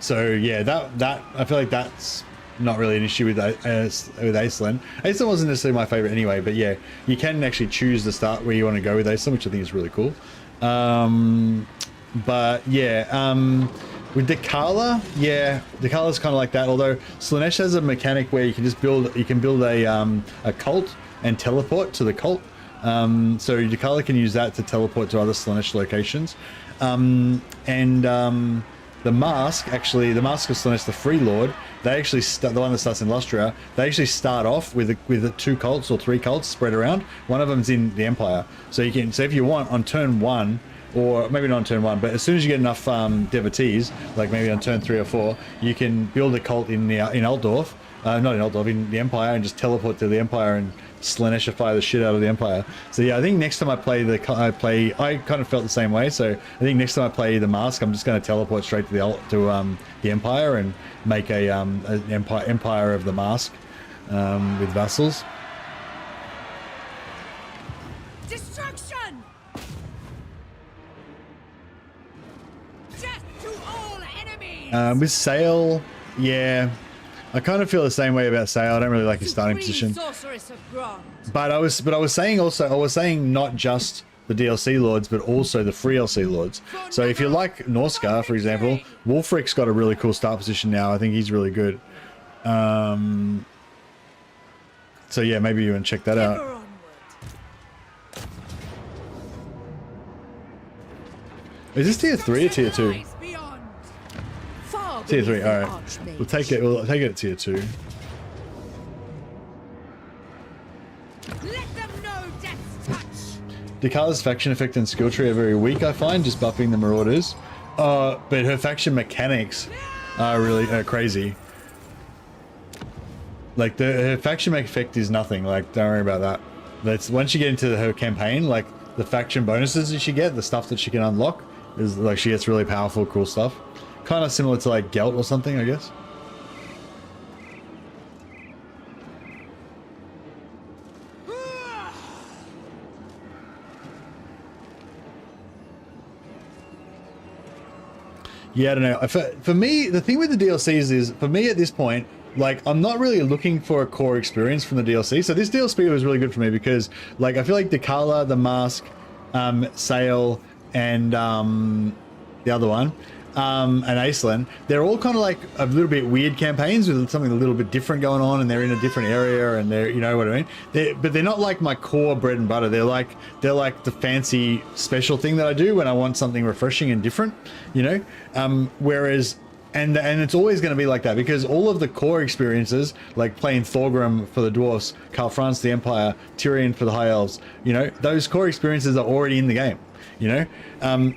So yeah, that I feel like that's not really an issue with Aislinn. Aislinn wasn't necessarily my favorite anyway, but yeah, you can actually choose the start where you want to go with Aislinn, which I think is really cool. But yeah, with Dakala, yeah, Dakala's kind of like that. Although Slaanesh has a mechanic where you can just build a cult and teleport to the cult. So Dakala can use that to teleport to other Slaanesh locations. The mask, actually, the Mask of Slaanesh, the Free Lord, they actually the one that starts in Lustria, they actually start off with the 2 cults or 3 cults spread around. One of them's in the Empire, so you can. So if you want, on turn 1, or maybe not on turn 1, but as soon as you get enough devotees, like maybe on turn 3 or 4, you can build a cult in Altdorf, not in Altdorf, in the Empire, and just teleport to the Empire and Slaaneshify the shit out of the Empire. So yeah, I think next time I kind of felt the same way. So I think next time I play the Mask, I'm just going to teleport straight to the Empire and make an Empire of the Mask with vassals. Destruction! Death to all enemies! With Sail, yeah, I kind of feel the same way about Sail. I don't really like his starting position. But I was saying not just the DLC lords, but also the free LC lords. So if you like Norscar, for example, Wulfric's got a really cool start position now. I think he's really good. So yeah, maybe you want to check that out. Is this tier 3 or tier 2? Tier 3, alright. We'll take it at tier 2. Let them know death's touch. Dakala's faction effect and skill tree are very weak, I find, just buffing the Marauders. But her faction mechanics are really crazy. Like, her faction effect is nothing, like, don't worry about that. That's once you get into her campaign, like, the faction bonuses that she get, the stuff that she can unlock, is like, she gets really powerful, cool stuff. Kind of similar to like Gelt or something, I guess. Yeah, I don't know. For me, the thing with the DLCs is, for me at this point, like, I'm not really looking for a core experience from the DLC. So this DLC was really good for me because, like, I feel like Dakala, the Mask, Sail, and the other one, and Aislinn, they're all kind of like a little bit weird campaigns with something a little bit different going on, and they're in a different area, and they're, you know what I mean? But they're not like my core bread and butter. They're like the fancy special thing that I do when I want something refreshing and different, you know? Whereas, and it's always going to be like that, because all of the core experiences, like playing Thorgrim for the Dwarfs, Karl Franz the Empire, Tyrion for the High Elves, you know, those core experiences are already in the game. You know,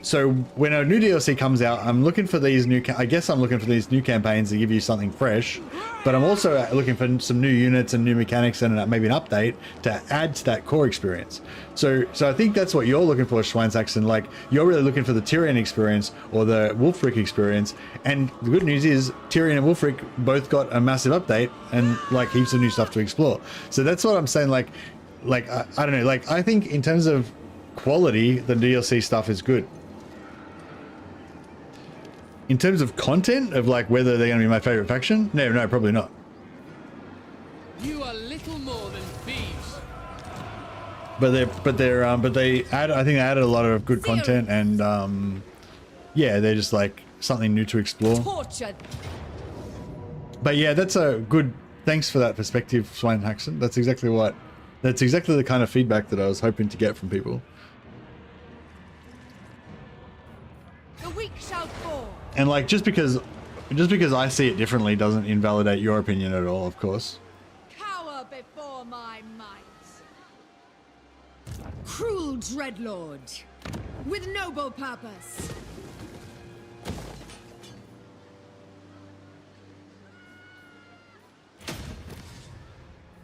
so when a new DLC comes out, I'm looking for these new. I guess I'm looking for these new campaigns to give you something fresh, but I'm also looking for some new units and new mechanics and maybe an update to add to that core experience. So I think that's what you're looking for, Schweinsaxon. Like, you're really looking for the Tyrion experience or the Wulfric experience. And the good news is Tyrion and Wulfric both got a massive update and like heaps of new stuff to explore. So that's what I'm saying. Like I don't know. Like, I think in terms of quality, the DLC stuff is good. In terms of content, of like whether they're going to be my favorite faction, no, probably not. You are little more than thieves. But they add. I think they added a lot of good content, and yeah, they're just like something new to explore. Tortured. But yeah, that's a good. Thanks for that perspective, Schweinhaxen. That's exactly the kind of feedback that I was hoping to get from people. And like, just because I see it differently doesn't invalidate your opinion at all, of course. Cower before my might. Cruel dreadlord, with noble purpose.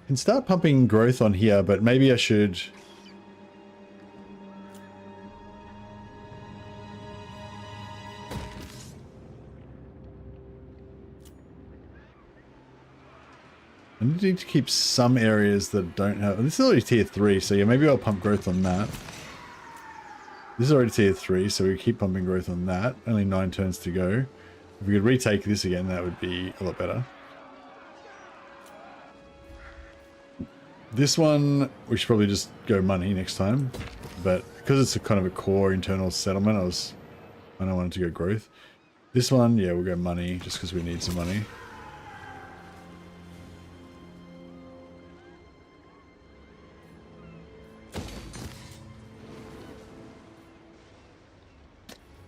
Can start pumping growth on here, but maybe I should. I need to keep some areas that don't have. This is already tier 3, so yeah, maybe I'll pump growth on that. This is already tier 3, so we keep pumping growth on that. Only 9 turns to go. If we could retake this again, that would be a lot better. This one, we should probably just go money next time. But because it's a kind of a core internal settlement, I don't want it to go growth. This one, yeah, we'll go money just because we need some money.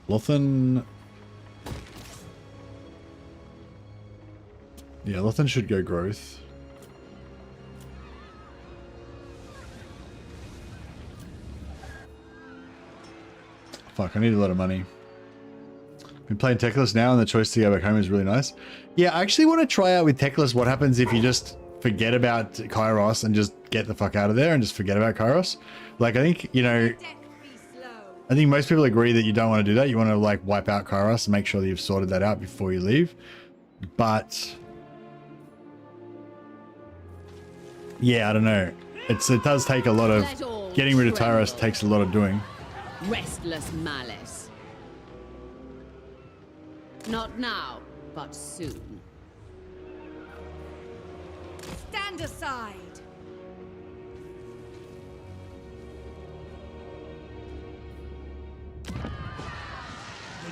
Lothan. Yeah, Lothan should go growth. Fuck, I need a lot of money. Been playing Techless now, and the choice to go back home is really nice. Yeah, I actually want to try out with Techless what happens if you just forget about Kairos and just get the fuck out of there and just forget about Kairos. Like, I think, you know, I think most people agree that you don't want to do that. You want to, like, wipe out Kairos and make sure that you've sorted that out before you leave. But yeah, I don't know. It does take a lot of... Getting rid of Kairos takes a lot of doing. Restless malice. Not now, but soon. Stand aside. The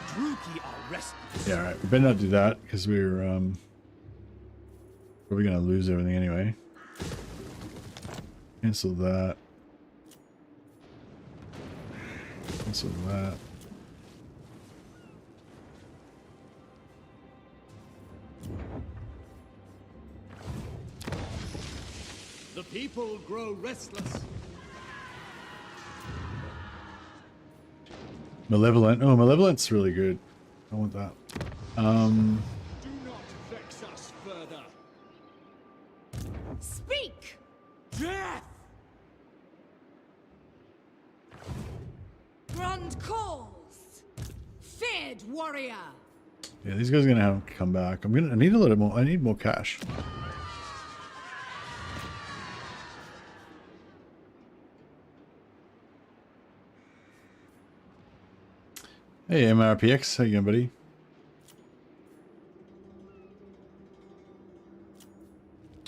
Druki are restless. Yeah, alright. We better not do that because we're probably going to lose everything anyway. Cancel that. Cancel that. The people grow restless. Malevolent. Oh, Malevolent's really good. I want that. Do not vex us further. Speak! Death! Grand calls! Feared warrior! Yeah, these guys are gonna have to come back. I need a little more. I need more cash. Hey, MRPX, how you going, buddy?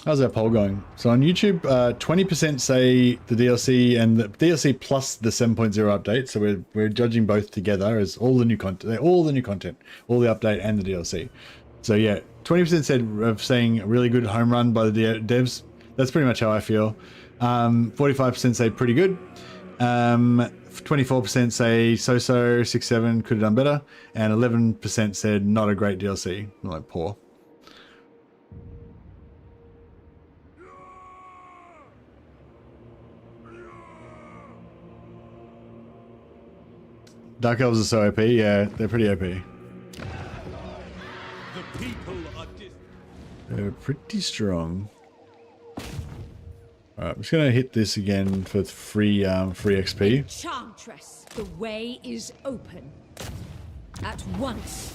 How's that poll going? So on YouTube, 20% say the DLC and the DLC plus the 7.0 update. So we're judging both together as all the new content, all the update and the DLC. So yeah, 20% said of saying a really good home run by the devs. That's pretty much how I feel. 45% say pretty good. 24% say so-so, 6-7 could have done better, and 11% said not a great DLC, like poor. Dark Elves are so OP, yeah, they're pretty OP. The people are They're pretty strong. Alright, I'm just gonna hit this again for free XP. Enchantress, the way is open. At once.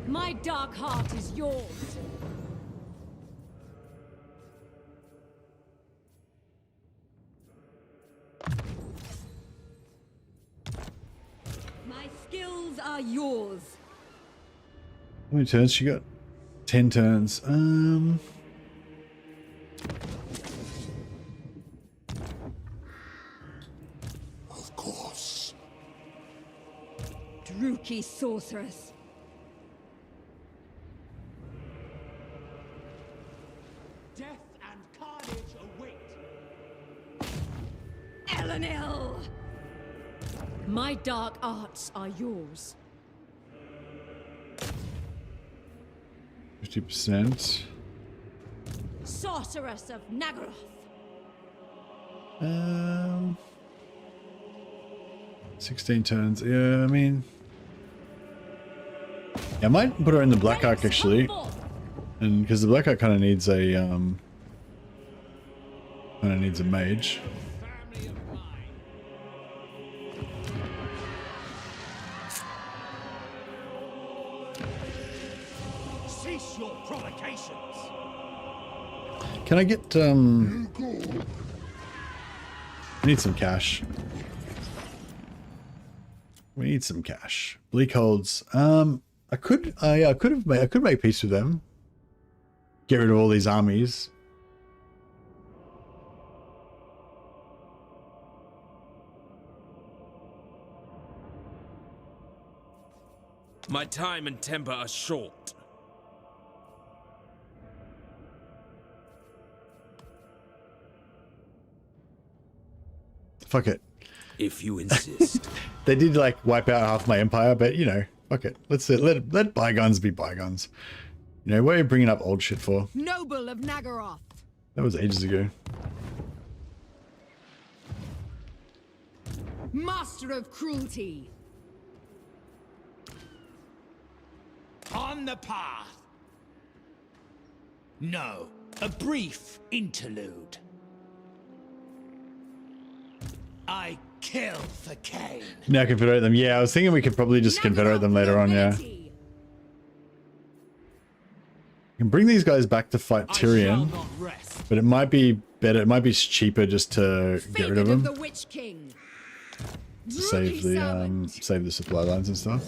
My dark heart is yours. My skills are yours. How many turns she got? 10 turns. Of course. Druki sorceress. death and carnage await. Elenil! My dark arts are yours. 50%. Sorceress of Nagaroth. 16 turns. Yeah, I mean, yeah, I might put her in the Black Ark actually, and because the Black Ark kind of needs a mage. Cease your provocations. Can I get I need some cash. We need some cash. Bleak holds. I could make peace with them. get rid of all these armies. My time and temper are short. Fuck it. If you insist. They did like wipe out half my empire, but you know, fuck it. Let's let bygones be bygones. You know, what are you bringing up old shit for? Noble of Nagaroth. That was ages ago. Master of cruelty. On the path. No, a brief interlude. I kill for Cain. Now confederate them. Yeah, I was thinking we could probably just confederate them later on, yeah. You can bring these guys back to fight Tyrion, but it might be better, it might be cheaper just to get rid of them. To save the supply lines and stuff.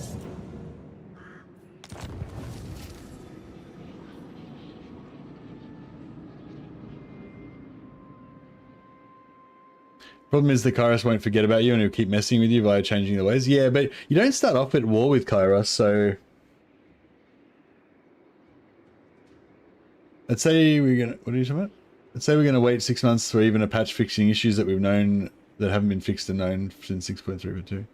Problem is the Kairos won't forget about you and he'll keep messing with you via changing the ways. Yeah, but you don't start off at war with Kairos, so... Let's say we're gonna... What are you talking about? Let's say we're gonna wait 6 months for even a patch fixing issues that we've known that haven't been fixed and known since 6.3.2.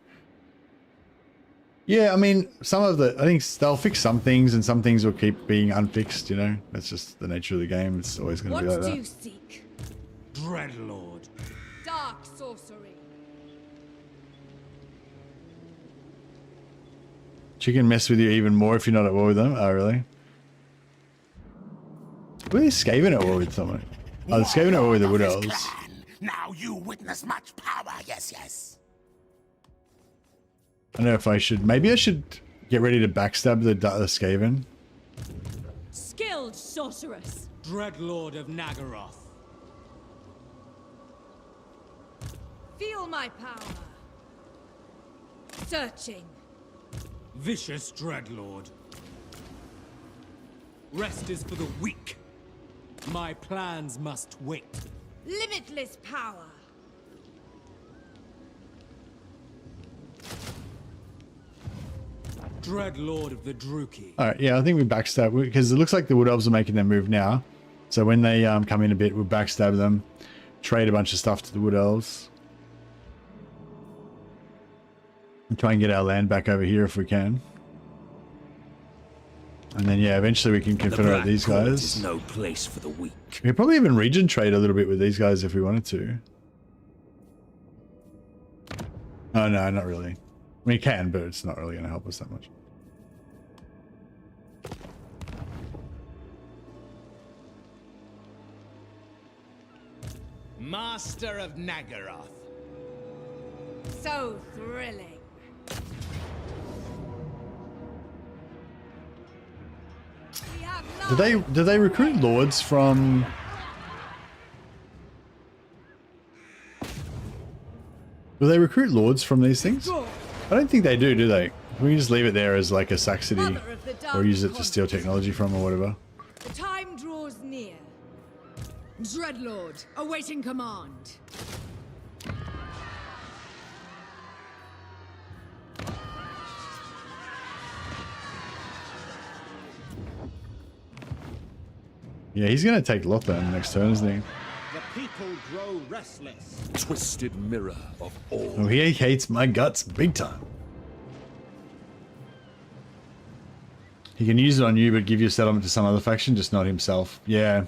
Yeah, I mean, some of the... I think they'll fix some things and some things will keep being unfixed, you know? That's just the nature of the game. It's always gonna be like that. What do you seek? Dreadlord. Dark sorcery. She can mess with you even more if you're not at war with them. Oh, really? Were they Skaven at war with someone? Oh, the Skaven at war with the Wood Elves. Now you witness much power. Yes, yes. I don't know if I should... Maybe I should get ready to backstab the Skaven. Skilled sorceress. Dreadlord of Nagaroth. Feel my power. Searching. Vicious Dreadlord. Rest is for the weak. My plans must wait. Limitless power. Dreadlord of the Druki. Alright, yeah, I think we backstab... Because it looks like the Wood Elves are making their move now. So when they come in a bit, we'll backstab them. Trade a bunch of stuff to the Wood Elves. And try and get our land back over here if we can. And then, yeah, eventually we can confederate these guys. Is no place for the weak. We could probably even region trade a little bit with these guys if we wanted to. Oh, no, not really. I mean, you can, but it's not really going to help us that much. Master of Nagaroth. So thrilling. Do they recruit lords from... Do they recruit lords from these things? I don't think they do they? We can just leave it there as like a Saxony or use it to steal technology from or whatever. The time draws near. Dreadlord, awaiting command. Yeah, he's going to take Lothar next turn, isn't he? The people grow restless. Twisted mirror of all. Oh, he hates my guts big time. He can use it on you, but give your settlement to some other faction, just not himself. Yeah,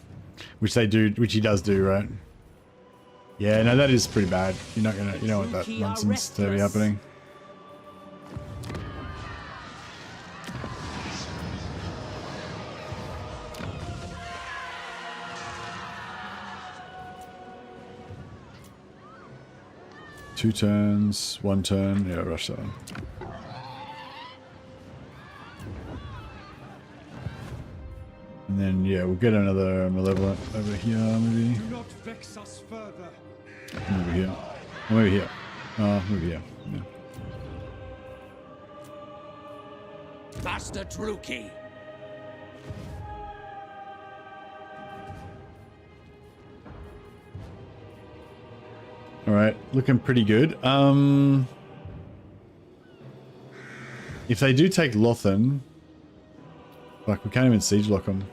which they do, which he does do, right? Yeah, no, that is pretty bad. You're not gonna, you don't want that nonsense to be happening. Two turns, one turn. Yeah, rush that one. And then, yeah, we'll get another Malevolent over here, maybe. Do not vex us further. Over here. Oh, maybe here. Maybe here. Yeah. Master Druki. All right, looking pretty good. If they do take Lothan, like we can't even siege lock them.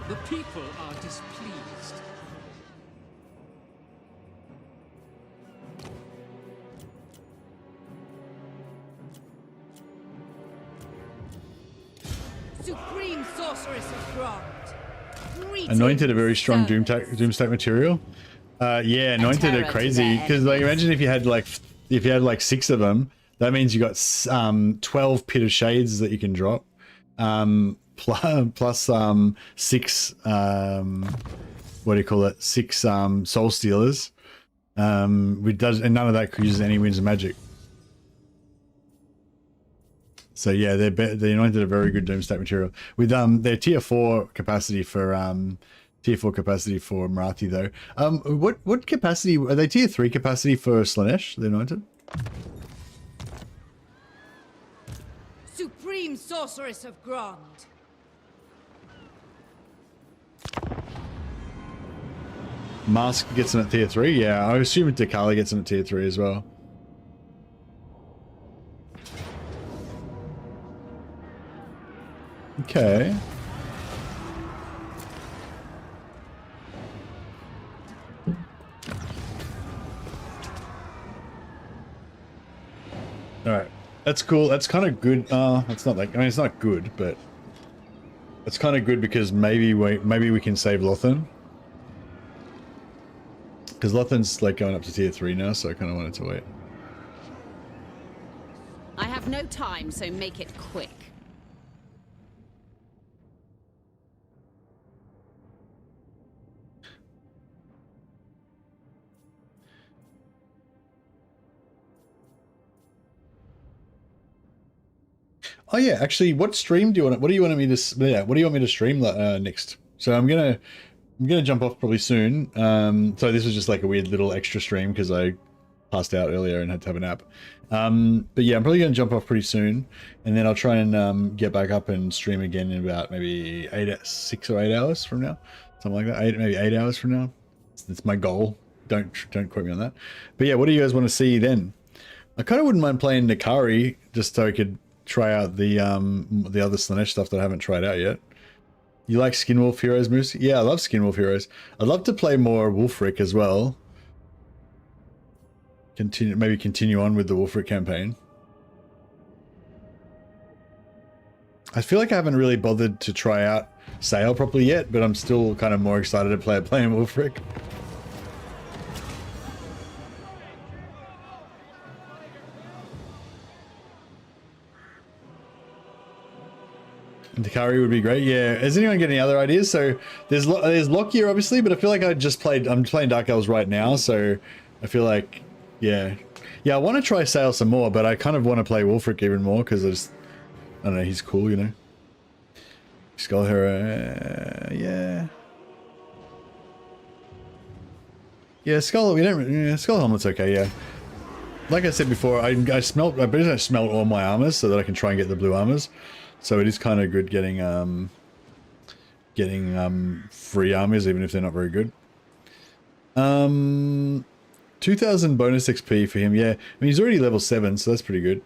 The people are displeased. Supreme Sorceress of Grant. Anointed a very strong Doomstack material. Yeah, Anointed are crazy because like imagine if you had like 6 of them. That means you got 12 Pit of Shades that you can drop, plus 6 what do you call it? 6 Soul Stealers. Which does, and none of that uses any Winds of Magic. So yeah, they Anointed a very good Doomstack material with their tier 4 capacity for MORATHI though. What capacity are they? Tier 3 capacity for Slaanesh, the Anointed. Supreme Sorceress of Grant. Mask gets in at tier 3. Yeah, I assume Dakali gets in at tier 3 as well. Okay. All right. That's cool. That's kind of good. It's not like, I mean, it's not good, but it's kind of good because maybe we can save Lothan. Because Lothan's like going up to tier 3 now, so I kind of wanted to wait. I have no time, so make it quick. Oh yeah, actually, what stream do you want? What do you want me to? Yeah, what do you want me to stream next? So I'm gonna jump off probably soon. So this was just like a weird little extra stream because I passed out earlier and had to have a nap. But yeah, I'm probably gonna jump off pretty soon, and then I'll try and get back up and stream again in about maybe 6 or 8 hours from now, something like that. Maybe 8 hours from now. That's my goal. Don't quote me on that. But yeah, what do you guys want to see then? I kind of wouldn't mind playing Nakari just so I could try out the other Slaanesh stuff that I haven't tried out yet. You like Skinwolf Heroes, Moose? Yeah, I love Skinwolf Heroes. I'd love to play more Wolfric as well. Maybe continue on with the Wolfric campaign. I feel like I haven't really bothered to try out Sail properly yet, but I'm still kind of more excited to playing Wolfric. Dakari would be great. Yeah. Has anyone got any other ideas? So there's Lockyer obviously, but I feel like I'm playing Dark Elves right now, so I feel like yeah, I want to try Sail some more, but I kind of want to play Wolfric even more because I don't know, he's cool, you know. Skull Hero, yeah, Skull. Skull Helmet's okay. Yeah. Like I said before, I basically smelt all my armors so that I can try and get the blue armors. So it is kind of good getting free armies, even if they're not very good. 2000 bonus XP for him. Yeah, I mean he's already level 7, so that's pretty good.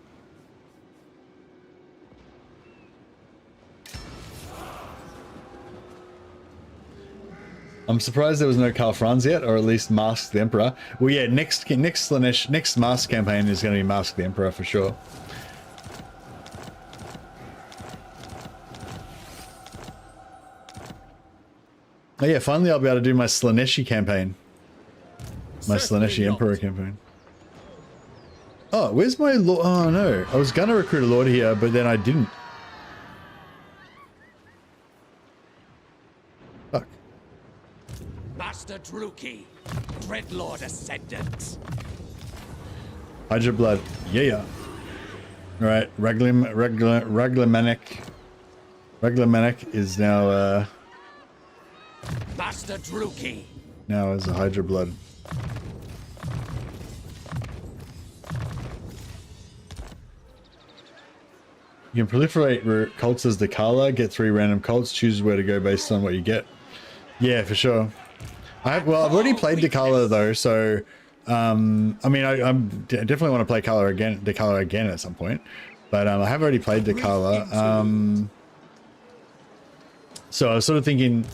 I'm surprised there was no Karl Franz yet, or at least Mask the Emperor. Well, yeah, next Slaanesh, next Mask campaign is going to be Mask the Emperor for sure. Oh yeah, finally I'll be able to do my Slaaneshi campaign. My Slaaneshi Emperor campaign. Oh, where's my lord? Oh no, I was gonna recruit a lord here, but then I didn't. Fuck. Master Druki, Dreadlord Ascendant. Hydra Blood, yeah. Alright, Reglamanic is now, Master Druki. now as a Hydra Blood. You can proliferate cults as Dakala, get 3 random cults, choose where to go based on what you get. Yeah, for sure. I've already played Decala though, so I mean, I definitely want to play Decala again at some point, but I have already played Decala. So I was sort of thinking,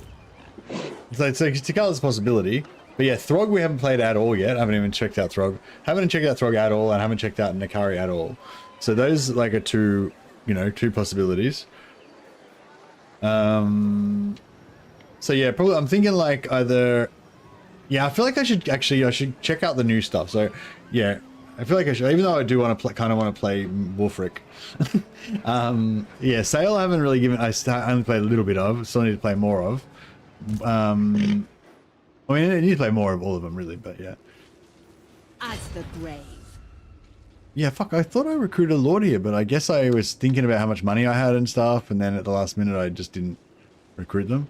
so Decala's a possibility, but yeah, Throg we haven't played at all yet. I haven't even checked out Throg. Haven't checked out Throg at all, and haven't checked out Nakari at all. So those like are two possibilities. So yeah, probably I'm thinking like either. Yeah, I feel like I should check out the new stuff. So, yeah, I feel like I should, even though I do want to kind of want to play Wolfric. Yeah, Sail I haven't really given. I only played a little bit of. Still need to play more of. I mean, I need to play more of all of them, really. But yeah. As the grave. Yeah, fuck. I thought I recruited a Lord here, but I guess I was thinking about how much money I had and stuff, and then at the last minute I just didn't recruit them.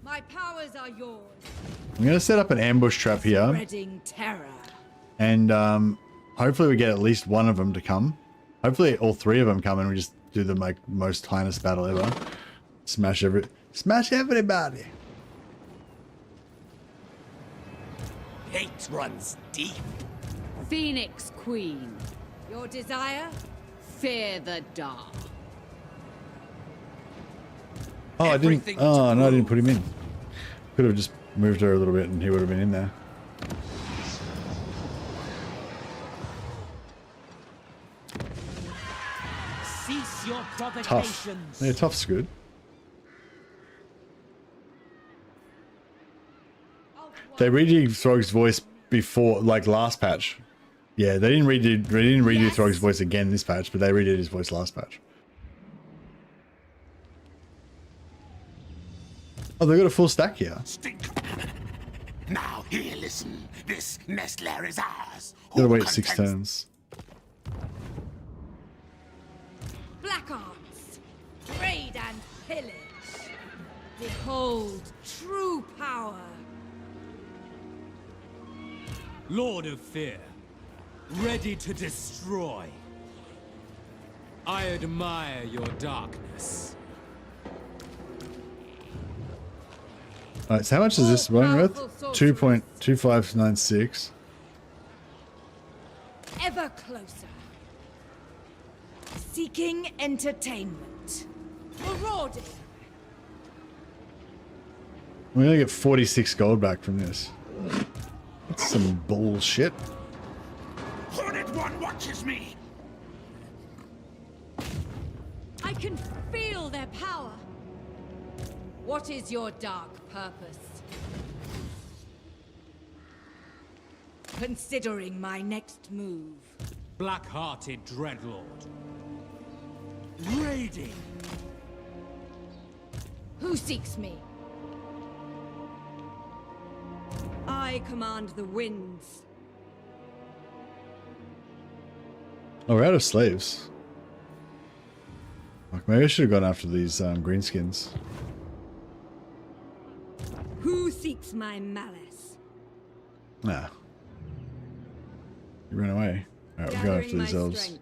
My powers are yours. I'm gonna set up an ambush trap here, Spreading terror. and hopefully we get at least one of them to come. Hopefully all three of them come, and we just do the like most heinous battle ever. Smash everybody. Hate runs deep. Phoenix Queen. Your desire? Fear the dark. Oh, I didn't. Everything Oh to no, I didn't prove. put him in. Could have just moved her a little bit, and he would have been in there. Cease your Tough. provocations. Yeah, tough's good. They redid Throg's voice before, like last patch. Yeah, they didn't redo Throg's voice again this patch, but they redid his voice last patch. Oh, they got a full stack here. Stink. Now here, listen. This nest lair is ours. Gotta Who wait 6 contends? turns. Black arts. Raid and pillage. Behold true power. Lord of Fear, ready to destroy. I admire your darkness. Alright, so how much is this one worth? 2.2596. Ever closer. Seeking entertainment. Marauding. We're gonna get 46 gold back from this. That's some bullshit. Hornet One watches me. I can feel their power. What is your dark purpose? Considering my next move. Black-hearted Dreadlord. Raiding. Who seeks me? I command the winds. Oh, we're out of slaves. Fuck, maybe I should have gone after these greenskins. Who seeks my malice? Nah. You ran away. Alright, we'll go after these elves.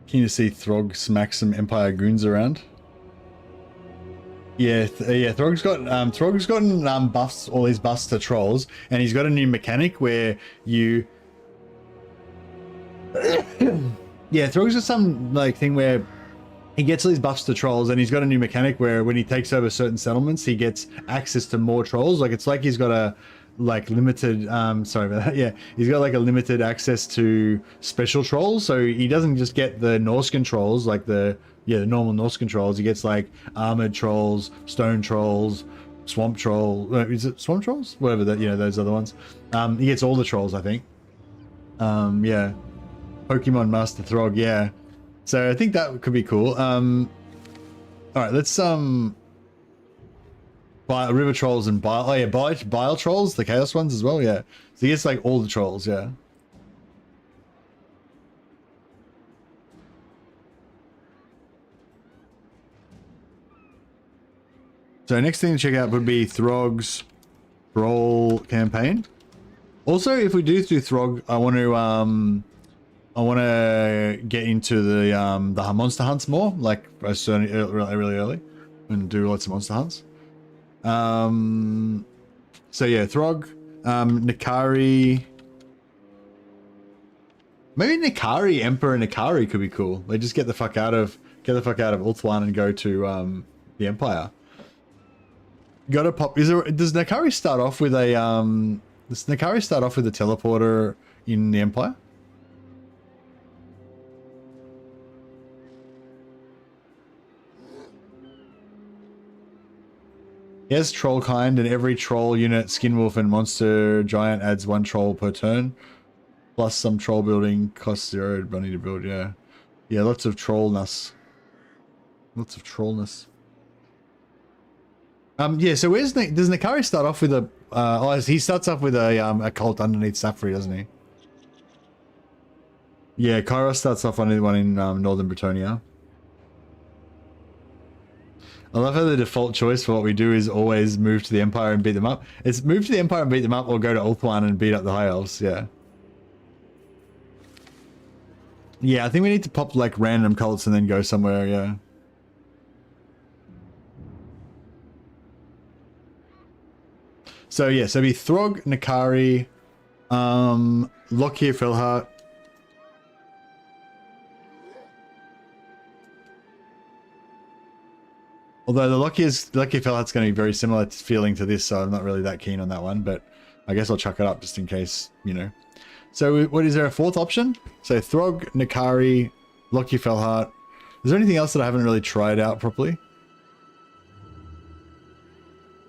Keen to see Throg smack some Empire goons around. Yeah, Throg's gotten buffs, all these buffs to trolls, and he's got a new mechanic where you. Yeah, Throg's got some like thing where he gets all these buffs to trolls, and he's got a new mechanic where when he takes over certain settlements, he gets access to more trolls. Like it's like he's got a like limited sorry about that. Yeah, he's got like a limited access to special trolls, so he doesn't just get the Norscan trolls like the normal Norscan trolls. He gets like armored trolls, stone trolls, swamp troll. Is it swamp trolls? Whatever that, those other ones. He gets all the trolls, I think. Yeah, Pokemon Master Throg. Yeah, so I think that could be cool. All right, let's River trolls and bile. Oh yeah, bile trolls, the chaos ones as well. Yeah, so he gets like all the trolls. Yeah. So next thing to check out would be Throg's Brawl campaign. Also, if we do Throg, I want to get into the monster hunts more, like really early, and do lots of monster hunts. So yeah, Throg, Nikari. Maybe Nikari, Emperor Nikari could be cool. They just get the fuck out of Ulthuan and go to the Empire. Gotta pop. Does Nikari start off with a does Nikari start off with a teleporter in the Empire? Yes, troll kind, and every troll unit, skinwolf and monster giant adds 1 troll per turn. Plus some troll building costs 0 money to build, yeah. Yeah, lots of trollness. Lots of trollness. Yeah, so does Nikari start off with a he starts off with a cult underneath Safri, doesn't he? Yeah, Kairos starts off on one in Northern Bretonia. I love how the default choice for what we do is always move to the Empire and beat them up. It's move to the Empire and beat them up, or go to Ulthuan and beat up the High Elves, yeah. Yeah, I think we need to pop like random cults and then go somewhere, yeah. So yeah, so it'd be Throg, Nikari, Lockyer Felhart. Although the Lockyer Felhart's going to be very similar feeling to this, so I'm not really that keen on that one, but I guess I'll chuck it up just in case, you know. So what is there a 4th option? So Throg, Nikari, Lockyer Felhart. Is there anything else that I haven't really tried out properly?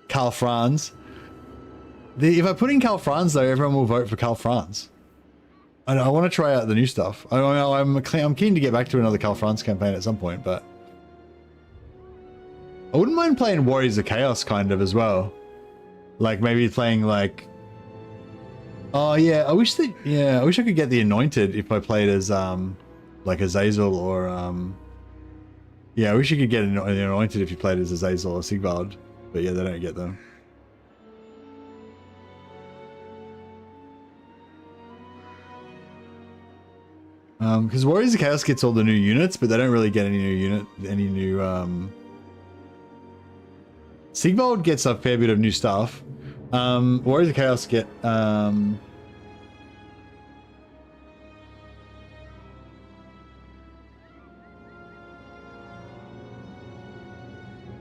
Karl Franz. If I put in Karl Franz though, everyone will vote for Karl Franz. I want to try out the new stuff. I'm keen to get back to another Karl Franz campaign at some point, but I wouldn't mind playing Warriors of Chaos kind of as well. Like maybe playing like, oh yeah, I wish I could get the Anointed if I played as like Azazel or yeah, I wish you could get the Anointed if you played as Azazel or Sigvald, but yeah, they don't get them. Because Warriors of Chaos gets all the new units, but they don't really get any new Sigvald gets a fair bit of new stuff. Warriors of Chaos get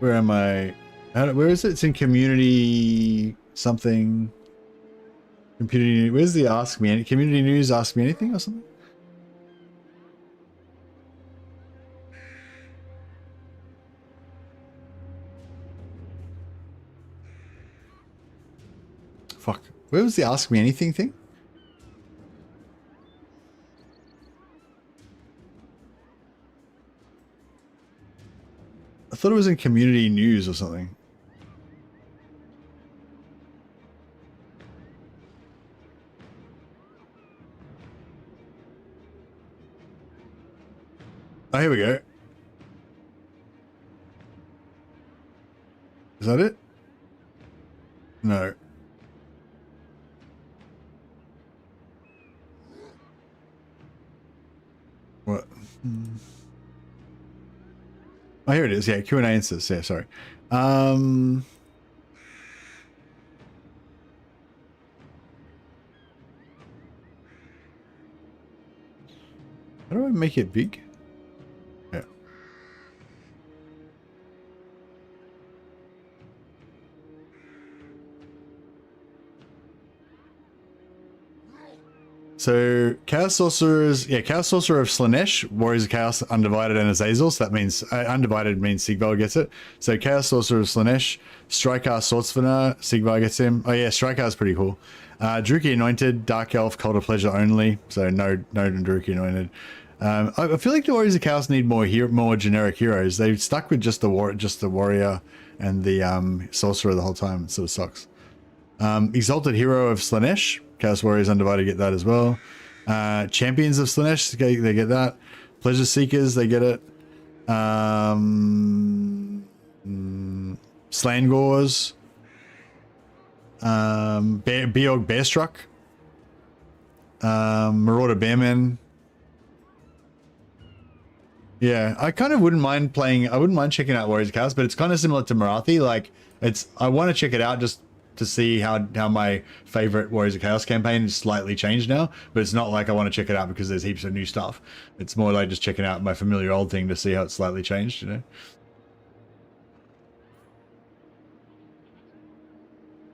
where am I? Where is it? It's in community something. Community. Where's the Ask Me Any? Community News Ask Me Anything or something? Fuck. Where was the Ask Me Anything thing? I thought it was in community news or something. Oh, here we go. Is that it? No. What? Oh, here it is. Yeah, Q&A answers. Yeah, sorry. How do I make it big? Yeah. So Chaos Sorcerers, yeah, Chaos Sorcerer of Slaanesh, Warriors of Chaos, Undivided, and Azazel. So that means Undivided means Sigvald gets it. So Chaos Sorcerer of Slaanesh, Striker Swordsfinner, Sigvald gets him. Oh yeah, Striker is pretty cool. Druki Anointed, Dark Elf, Cult of Pleasure only. So no Druki Anointed. I feel like the Warriors of Chaos need more generic heroes. They've stuck with just the warrior and the sorcerer the whole time. It sort of sucks. Exalted Hero of Slaanesh. Chaos Warriors Undivided get that as well. Champions of Slaanesh, they get that. Pleasure Seekers, they get it. Slangors. Beorg Bearstruck. Marauder Bearmen. Yeah, I kind of wouldn't mind playing. I wouldn't mind checking out Warriors of Chaos, but it's kind of similar to Morathi. Like, it's. I want to check it out just to see how my favorite Warriors of Chaos campaign is slightly changed now. But it's not like I want to check it out because there's heaps of new stuff. It's more like just checking out my familiar old thing to see how it's slightly changed. You know.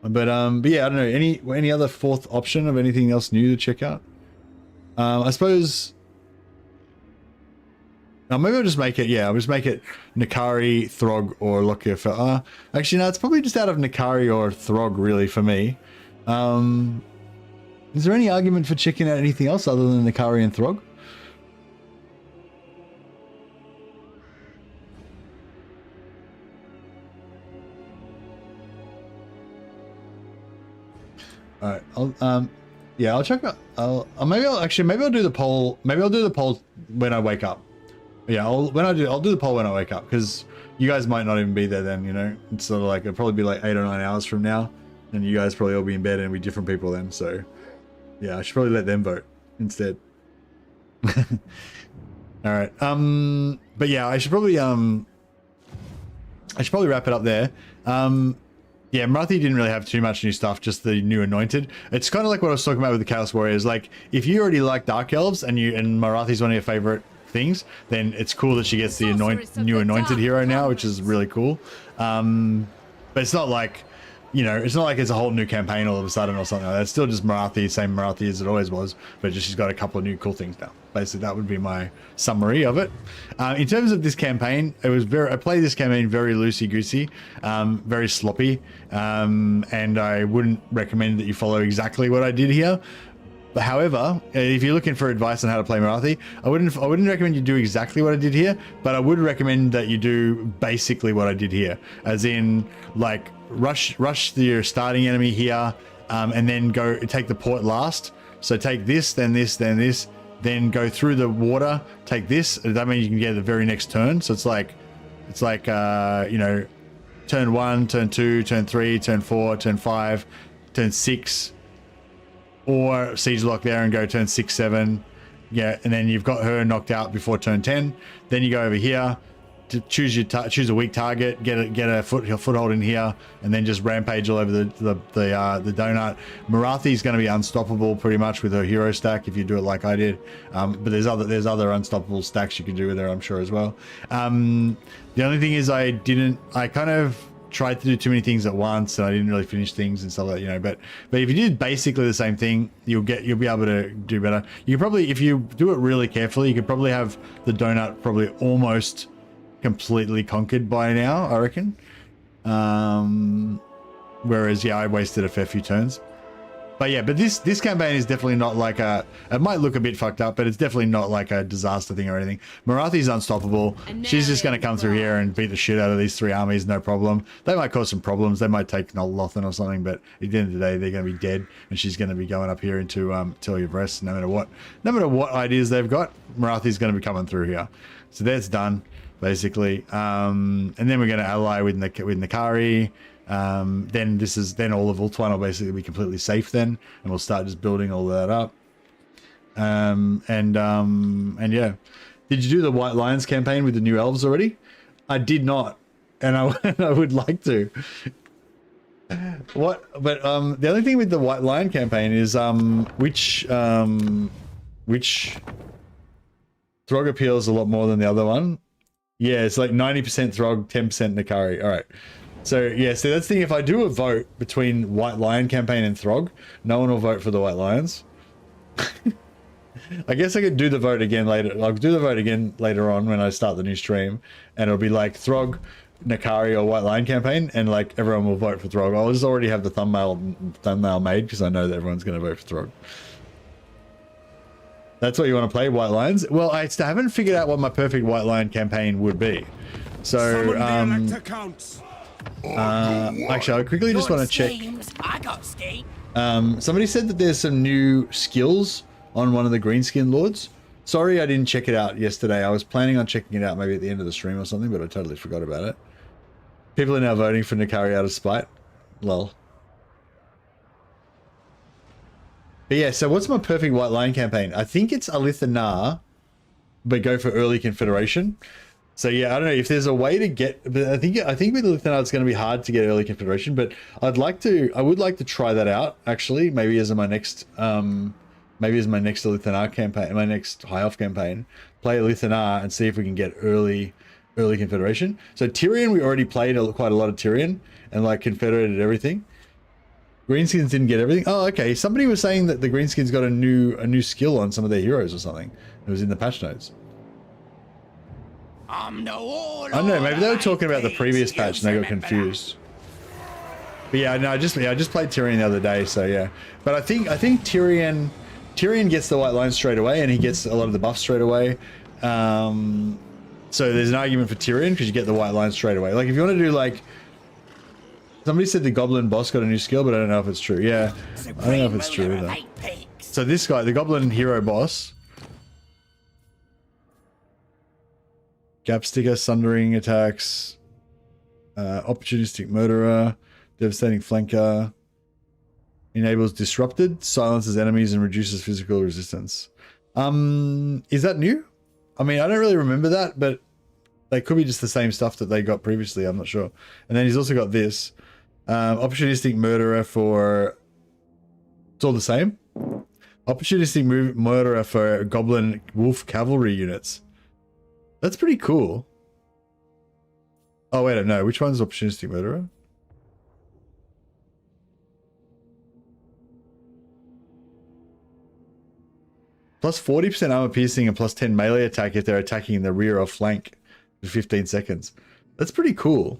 But yeah, I don't know. Any other fourth option of anything else new to check out? I suppose. Maybe I'll just make it, yeah, I'll just make it Nakari, Throg, or Lokia for, actually, no, it's probably just out of Nakari or Throg, really, for me. Is there any argument for checking out anything else other than Nakari and Throg? Alright, yeah, I'll check out, maybe I'll do the poll, maybe I'll do the poll when I wake up. Yeah, I'll do the poll when I wake up, because you guys might not even be there then, you know. It's sort of like, it'll probably be like 8 or 9 hours from now, and you guys probably all be in bed and it'll be different people then. So, yeah, I should probably let them vote instead. All right. But yeah, I should probably wrap it up there. Yeah, Morathi didn't really have too much new stuff, just the new Anointed. It's kind of like what I was talking about with the Chaos Warriors. Like, if you already like Dark Elves and Morathi's one of your favorite things, then it's cool that she gets the new Anointed hero now, which is really cool. But it's not like, you know, it's not like it's a whole new campaign all of a sudden or something like that. It's still just Morathi, same Morathi as it always was, but just she's got a couple of new cool things now. Basically, that would be my summary of it. In terms of this campaign, I played this campaign very loosey-goosey, very sloppy, and I wouldn't recommend that you follow exactly what I did here. But however, if you're looking for advice on how to play Morathi, I wouldn't recommend you do exactly what I did here, but I would recommend that you do basically what I did here, as in like rush your starting enemy here, and then go take the port last. So take this, then this, then this, then go through the water. Take this. That means you can get the very next turn. So it's like you know, turn 1, turn 2, turn 3, turn 4, turn 5, turn 6. Or siege lock there and go turn 6, 7, yeah, and then you've got her knocked out before turn 10. Then you go over here to choose a weak target, get a foothold in here, and then just rampage all over the donut. Morathi is going to be unstoppable pretty much with her hero stack if you do it like I did. But there's other unstoppable stacks you can do with her, I'm sure, as well. The only thing is I kind of tried to do too many things at once, and I didn't really finish things and stuff like that, you know. But if you did basically the same thing, you'll be able to do better. You probably, if you do it really carefully, you could probably have the donut probably almost completely conquered by now, I reckon. Whereas yeah, I wasted a fair few turns. But yeah, but this campaign is definitely not like it might look a bit fucked up, but it's definitely not like a disaster thing or anything. Morathi's unstoppable. She's just going to come through here and beat the shit out of these 3 armies, no problem. They might cause some problems. They might take Lothan or something, but at the end of the day, they're going to be dead, and she's going to be going up here into Telia Breast, no matter what ideas they've got. Morathi's going to be coming through here. So that's done, basically. And then we're going to ally with Nakari. Then all of Ulthuan will basically be completely safe then, and we'll start just building all that up. And yeah, did you do the White Lions campaign with the new elves already? I did not, and I would like to. But the only thing with the White Lion campaign is which Throg appeals a lot more than the other one. Yeah, it's like 90% Throg, 10% Nakari. All right. So yeah, so that's the thing. If I do a vote between White Lion campaign and Throg, no one will vote for the White Lions. I guess I could do the vote again later. I'll do the vote again later on when I start the new stream, and it'll be like Throg, Nakari, or White Lion campaign, and like everyone will vote for Throg. I'll just already have the thumbnail made because I know that everyone's going to vote for Throg. That's what you want to play, White Lions? Well, I still haven't figured out what my perfect White Lion campaign would be. So actually, I quickly just want to check. Somebody said that there's some new skills on one of the Greenskin Lords. Sorry, I didn't check it out yesterday. I was planning on checking it out maybe at the end of the stream or something, but I totally forgot about it. People are now voting for Nakari out of spite. Lol. But yeah, so what's my perfect White Lion campaign? I think it's Alithana, but go for early Confederation. So yeah, I don't know if there's a way to get, but I think with Alithana it's going to be hard to get early Confederation, but I would like to try that out actually, maybe as my next Alithana campaign, my next High Elf campaign, play Alithana and see if we can get early Confederation. So Tyrion, we already played quite a lot of Tyrion and like confederated everything. Greenskins didn't get everything. Oh, okay. Somebody was saying that the Greenskins got a new skill on some of their heroes or something. It was in the patch notes. I don't know. Maybe they were talking about the previous patch and they got confused. But yeah, no, I just played Tyrion the other day, so yeah. But I think Tyrion gets the White Line straight away, and he gets a lot of the buffs straight away. So there's an argument for Tyrion because you get the White Line straight away. Like if you want to do like, somebody said the Goblin boss got a new skill, but I don't know if it's true. Yeah, I don't know if it's true either. So this guy, the Goblin hero boss, Gap Sticker, Sundering attacks, Opportunistic Murderer, Devastating Flanker, enables Disrupted, silences enemies, and reduces physical resistance. Is that new? I mean, I don't really remember that, but they could be just the same stuff that they got previously. I'm not sure. And then he's also got this Opportunistic Murderer for. It's all the same. Opportunistic Murderer for Goblin Wolf Cavalry units. That's pretty cool. Oh, wait, no. Which one's Opportunistic Murderer? Plus 40% armor piercing and plus 10 melee attack if they're attacking in the rear or flank for 15 seconds. That's pretty cool.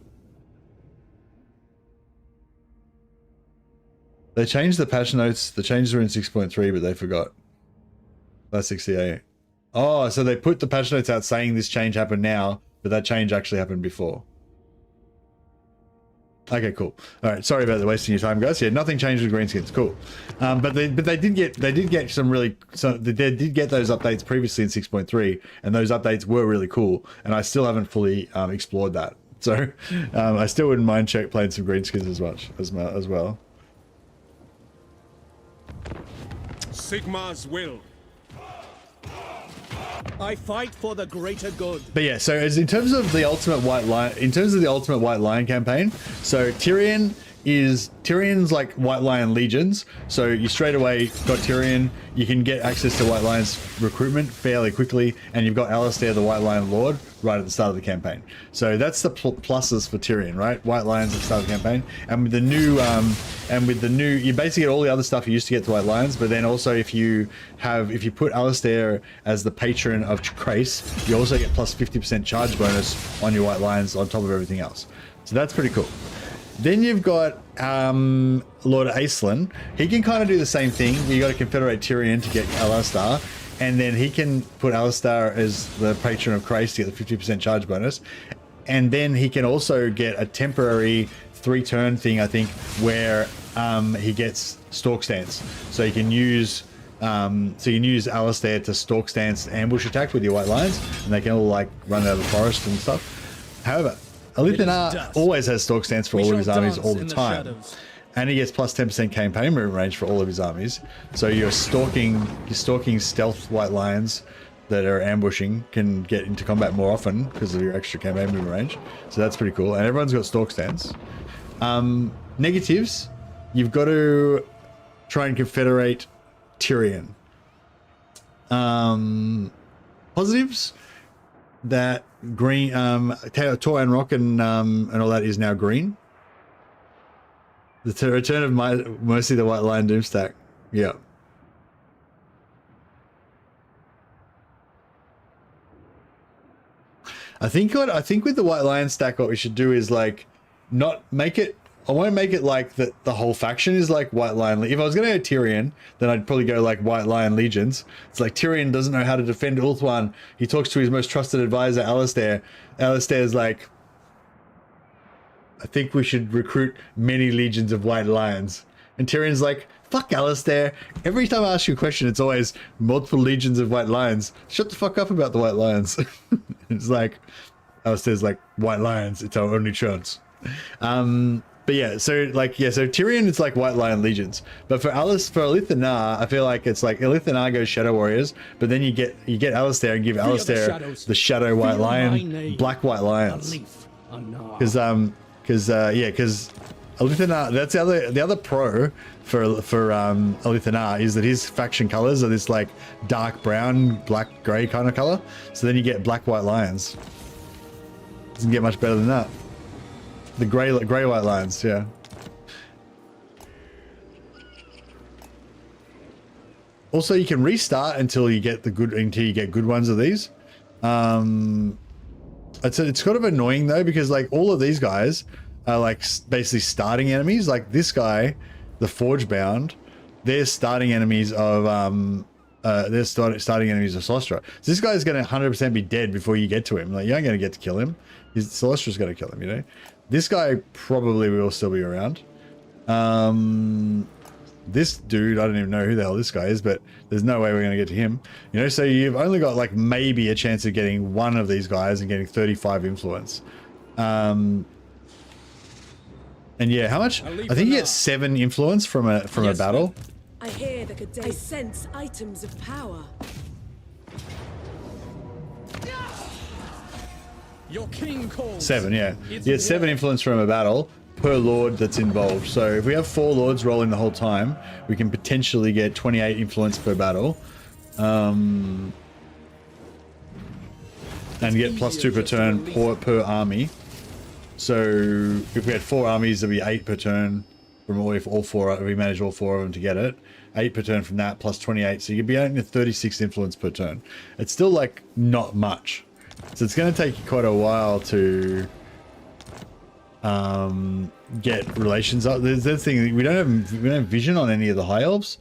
They changed the patch notes. The changes were in 6.3, but they forgot. That's 68. Oh, so they put the patch notes out saying this change happened now, but that change actually happened before. Okay, cool. All right, sorry about wasting your time, guys. Yeah, nothing changed with Greenskins. Cool. But they did get they did get they did get those updates previously in 6.3, and those updates were really cool. And I still haven't fully explored that, so I still wouldn't mind playing some Greenskins as well. Sigmar's will. I fight for the greater good. But yeah, so as in terms of the ultimate White Lion campaign, so Tyrion's like White Lion legions. So you straight away got Tyrion. You can get access to White Lion's recruitment fairly quickly, and you've got Alistair, the White Lion Lord, right at the start of the campaign. So that's the pluses for Tyrion, right? White Lions at the start of the campaign, and with the new, you basically get all the other stuff you used to get to White Lions. But then also if you put Alistair as the patron of Crace, you also get plus 50% charge bonus on your White Lions on top of everything else. So that's pretty cool. Then you've got Lord Aisling. He can kind of do the same thing. You got to confederate Tyrion to get Alistair, and then he can put Alistair as the patron of Crace to get the 50% charge bonus. And then he can also get a temporary 3-turn thing, I think, where he gets Stalk Stance. So you can use Alistair to Stalk Stance ambush attack with your White Lions, and they can all like run out of the forest and stuff. However, Alithana always has Stalk Stance for all of his armies all the time. And he gets plus 10% campaign movement range for all of his armies. So you're stalking stealth White Lions that are ambushing can get into combat more often because of your extra campaign movement range. So that's pretty cool. And everyone's got Stalk Stance. Negatives, you've got to try and confederate Tyrion. Positives, that green Tor and Rock and all that is now green. The return of mostly the White Lion Doomstack. Yeah. I think with the White Lion stack, what we should do is like not make it. I won't make it like that the whole faction is like White Lion. If I was going to go Tyrion, then I'd probably go like White Lion Legions. It's like Tyrion doesn't know how to defend Ulthuan. He talks to his most trusted advisor, Alistair. Alistair's like, I think we should recruit many legions of White Lions. And Tyrion's like, fuck Alistair. Every time I ask you a question, it's always multiple legions of White Lions. Shut the fuck up about the White Lions. It's like, Alistair's like, White Lions, it's our only chance. But But yeah, so Tyrion it's like White Lion Legions. But for Alithanar, I feel like it's like Alithanar goes Shadow Warriors, but then you get Alistair and give Alistair the Shadow White Lion, Black White Lions. Because Alithanar, that's the other pro for Alithanar is that his faction colors are this like dark brown, black grey kind of color. So then you get Black White Lions. Doesn't get much better than that. The grey white lions, yeah. Also, you can restart until you get good ones of these. It's kind of annoying though, because like all of these guys are like basically starting enemies. Like this guy, the Forgebound, they're starting enemies of starting enemies of Celestra. So this guy's going to 100% be dead before you get to him. Like you aren't going to get to kill him. Celestra's going to kill him, you know. This guy probably will still be around. This dude, I don't even know who the hell this guy is, but there's no way we're going to get to him. You know, so you've only got like maybe a chance of getting one of these guys and getting 35 influence. And yeah, how much? I think you get 7 influence from a battle. I hear the good day. I sense items of power. Your king calls. 7, yeah. You get 7 influence from a battle per lord that's involved. So if we have 4 lords rolling the whole time, we can potentially get 28 influence per battle. And get +2 per turn per army. So if we had 4 armies, there'd be 8 per turn from if we manage all 4 of them to get it. 8 per turn from that plus 28. So you could be getting 36 influence per turn. It's still like not much. So it's going to take you quite a while to get relations up. There's the thing, we don't have vision on any of the high elves.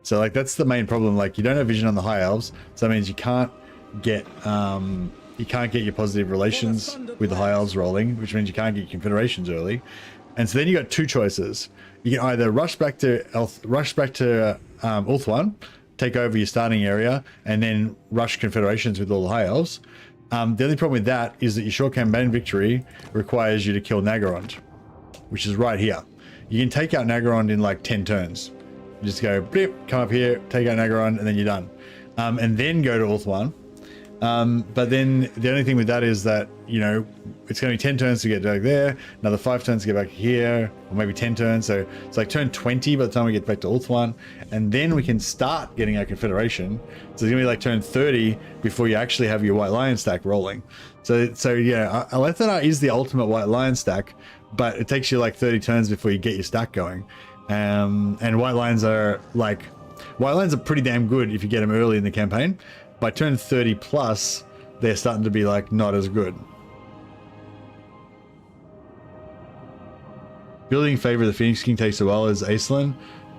So like that's the main problem. Like you don't have vision on the high elves, so that means you can't get your positive relations with the high elves rolling, which means you can't get confederations early. And so then you got 2 choices. You can either rush back to Ulthuan, take over your starting area, and then rush confederations with all the high elves. The only problem with that is that your short campaign victory requires you to kill Naggarond, which is right here. You can take out Naggarond in like 10 turns. You just go, blip, come up here, take out Naggarond, and then you're done. And then go to Ulthuan. But then the only thing with that is that, you know, it's going to be 10 turns to get back there, another 5 turns to get back here, or maybe 10 turns. So it's like turn 20 by the time we get back to Ulthuan, and then we can start getting our confederation. So it's going to be like turn 30 before you actually have your White Lion stack rolling. So yeah, Alithanar is the ultimate White Lion stack, but it takes you like 30 turns before you get your stack going. And White Lions are pretty damn good if you get them early in the campaign. By turn 30 plus, they're starting to be like not as good. Building in favor of the Phoenix King takes a while, as Aislinn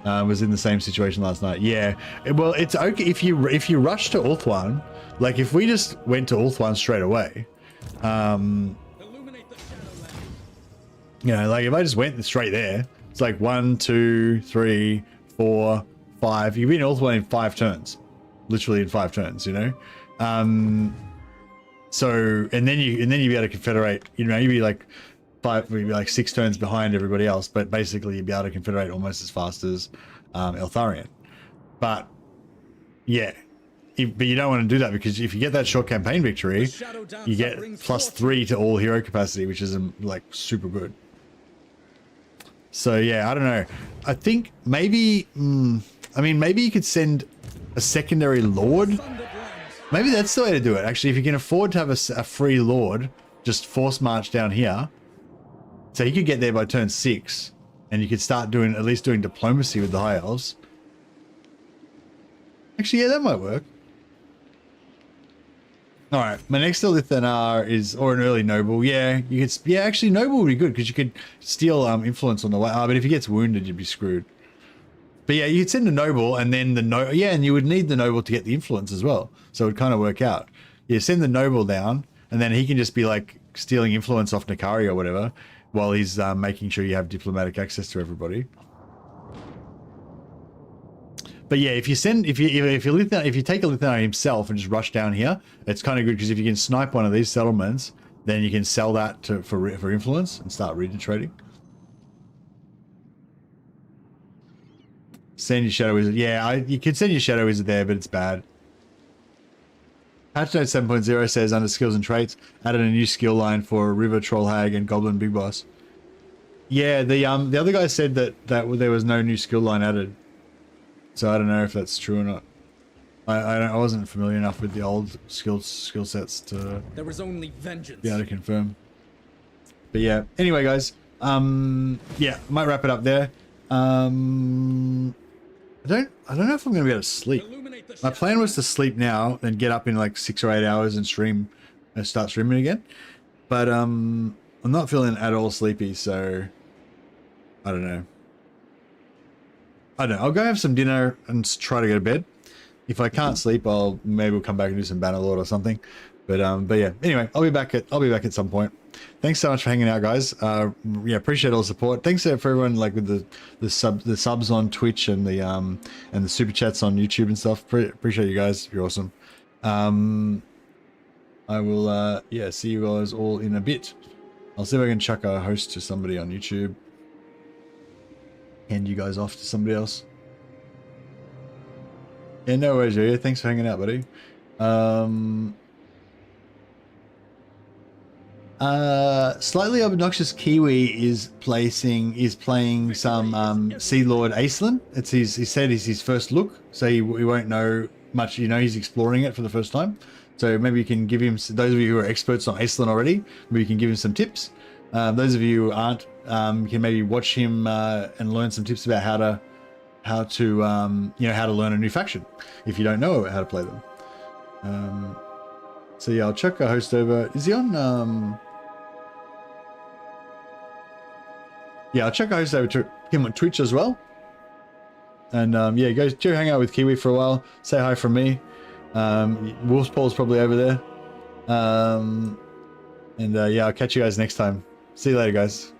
was in the same situation last night. Yeah, well, it's okay if you rush to Ulthuan. Like if we just went to Ulthuan straight away, you know, like if I just went straight there, it's like 1, 2, 3, 4, 5. You've been in Ulthuan in 5 turns. Literally in 5 turns, you know. So and then you'd be able to confederate, you know, you'd be like 6 turns behind everybody else, but basically you'd be able to confederate almost as fast as Eltharion. But yeah, but you don't want to do that, because if you get that short campaign victory, you get +3 to all hero capacity, which is like super good. So yeah, I don't know. I think maybe maybe you could send a secondary lord. Maybe that's the way to do it. Actually, if you can afford to have a free lord, just force march down here. So you could get there by turn 6, and you could start at least doing diplomacy with the high elves. Actually, yeah, that might work. All right, my next Alithanar is, or an early noble. Yeah, you could. Yeah, actually, noble would be good because you could steal influence on the way. But if he gets wounded, you'd be screwed. But yeah, you'd send a noble, and then and you would need the noble to get the influence as well. So it would kind of work out. You send the noble down, and then he can just be like stealing influence off Nakari or whatever, while he's making sure you have diplomatic access to everybody. But yeah, if you take Alithanar himself and just rush down here, it's kind of good, because if you can snipe one of these settlements, then you can sell that for influence and start region trading. Send your Shadow Wizard. Yeah, you could send your Shadow Wizard there, but it's bad. Patch Note 7.0 says under skills and traits, added a new skill line for River, Troll Hag, and Goblin Big Boss. Yeah, the other guy said that there was no new skill line added. So I don't know if that's true or not. I wasn't familiar enough with the old skill sets to there was only vengeance. Be able to confirm. But yeah, anyway guys, yeah, might wrap it up there. I don't know if I'm gonna be able to sleep. My plan was to sleep now, then get up in like 6 or 8 hours and stream, start streaming again. But I'm not feeling at all sleepy, so I don't know. I'll go have some dinner and try to go to bed. If I can't sleep, maybe we'll come back and do some Bannerlord or something. But yeah. Anyway, I'll be back at some point. Thanks so much for hanging out, guys. Yeah, appreciate all the support. Thanks for everyone like with the subs on Twitch and the super chats on YouTube and stuff. Appreciate you guys. You're awesome. I will yeah, see you guys all in a bit. I'll see if I can chuck a host to somebody on YouTube. Hand you guys off to somebody else. Yeah, no worries, yeah. Thanks for hanging out, buddy. Slightly obnoxious Kiwi is playing some Sea Lord Aisling. He said it's his first look, so he won't know much. You know, he's exploring it for the first time. So maybe you can give him, those of you who are experts on Aisling already, maybe you can give him some tips. Those of you who aren't, you can maybe watch him and learn some tips about how to you know, how to learn a new faction if you don't know how to play them. So yeah, I'll chuck a host over. Is he on? Yeah, I'll check a host over to him on Twitch as well. And yeah, go hang out with Kiwi for a while. Say hi from me. Wolf's Paul's probably over there. And yeah, I'll catch you guys next time. See you later, guys.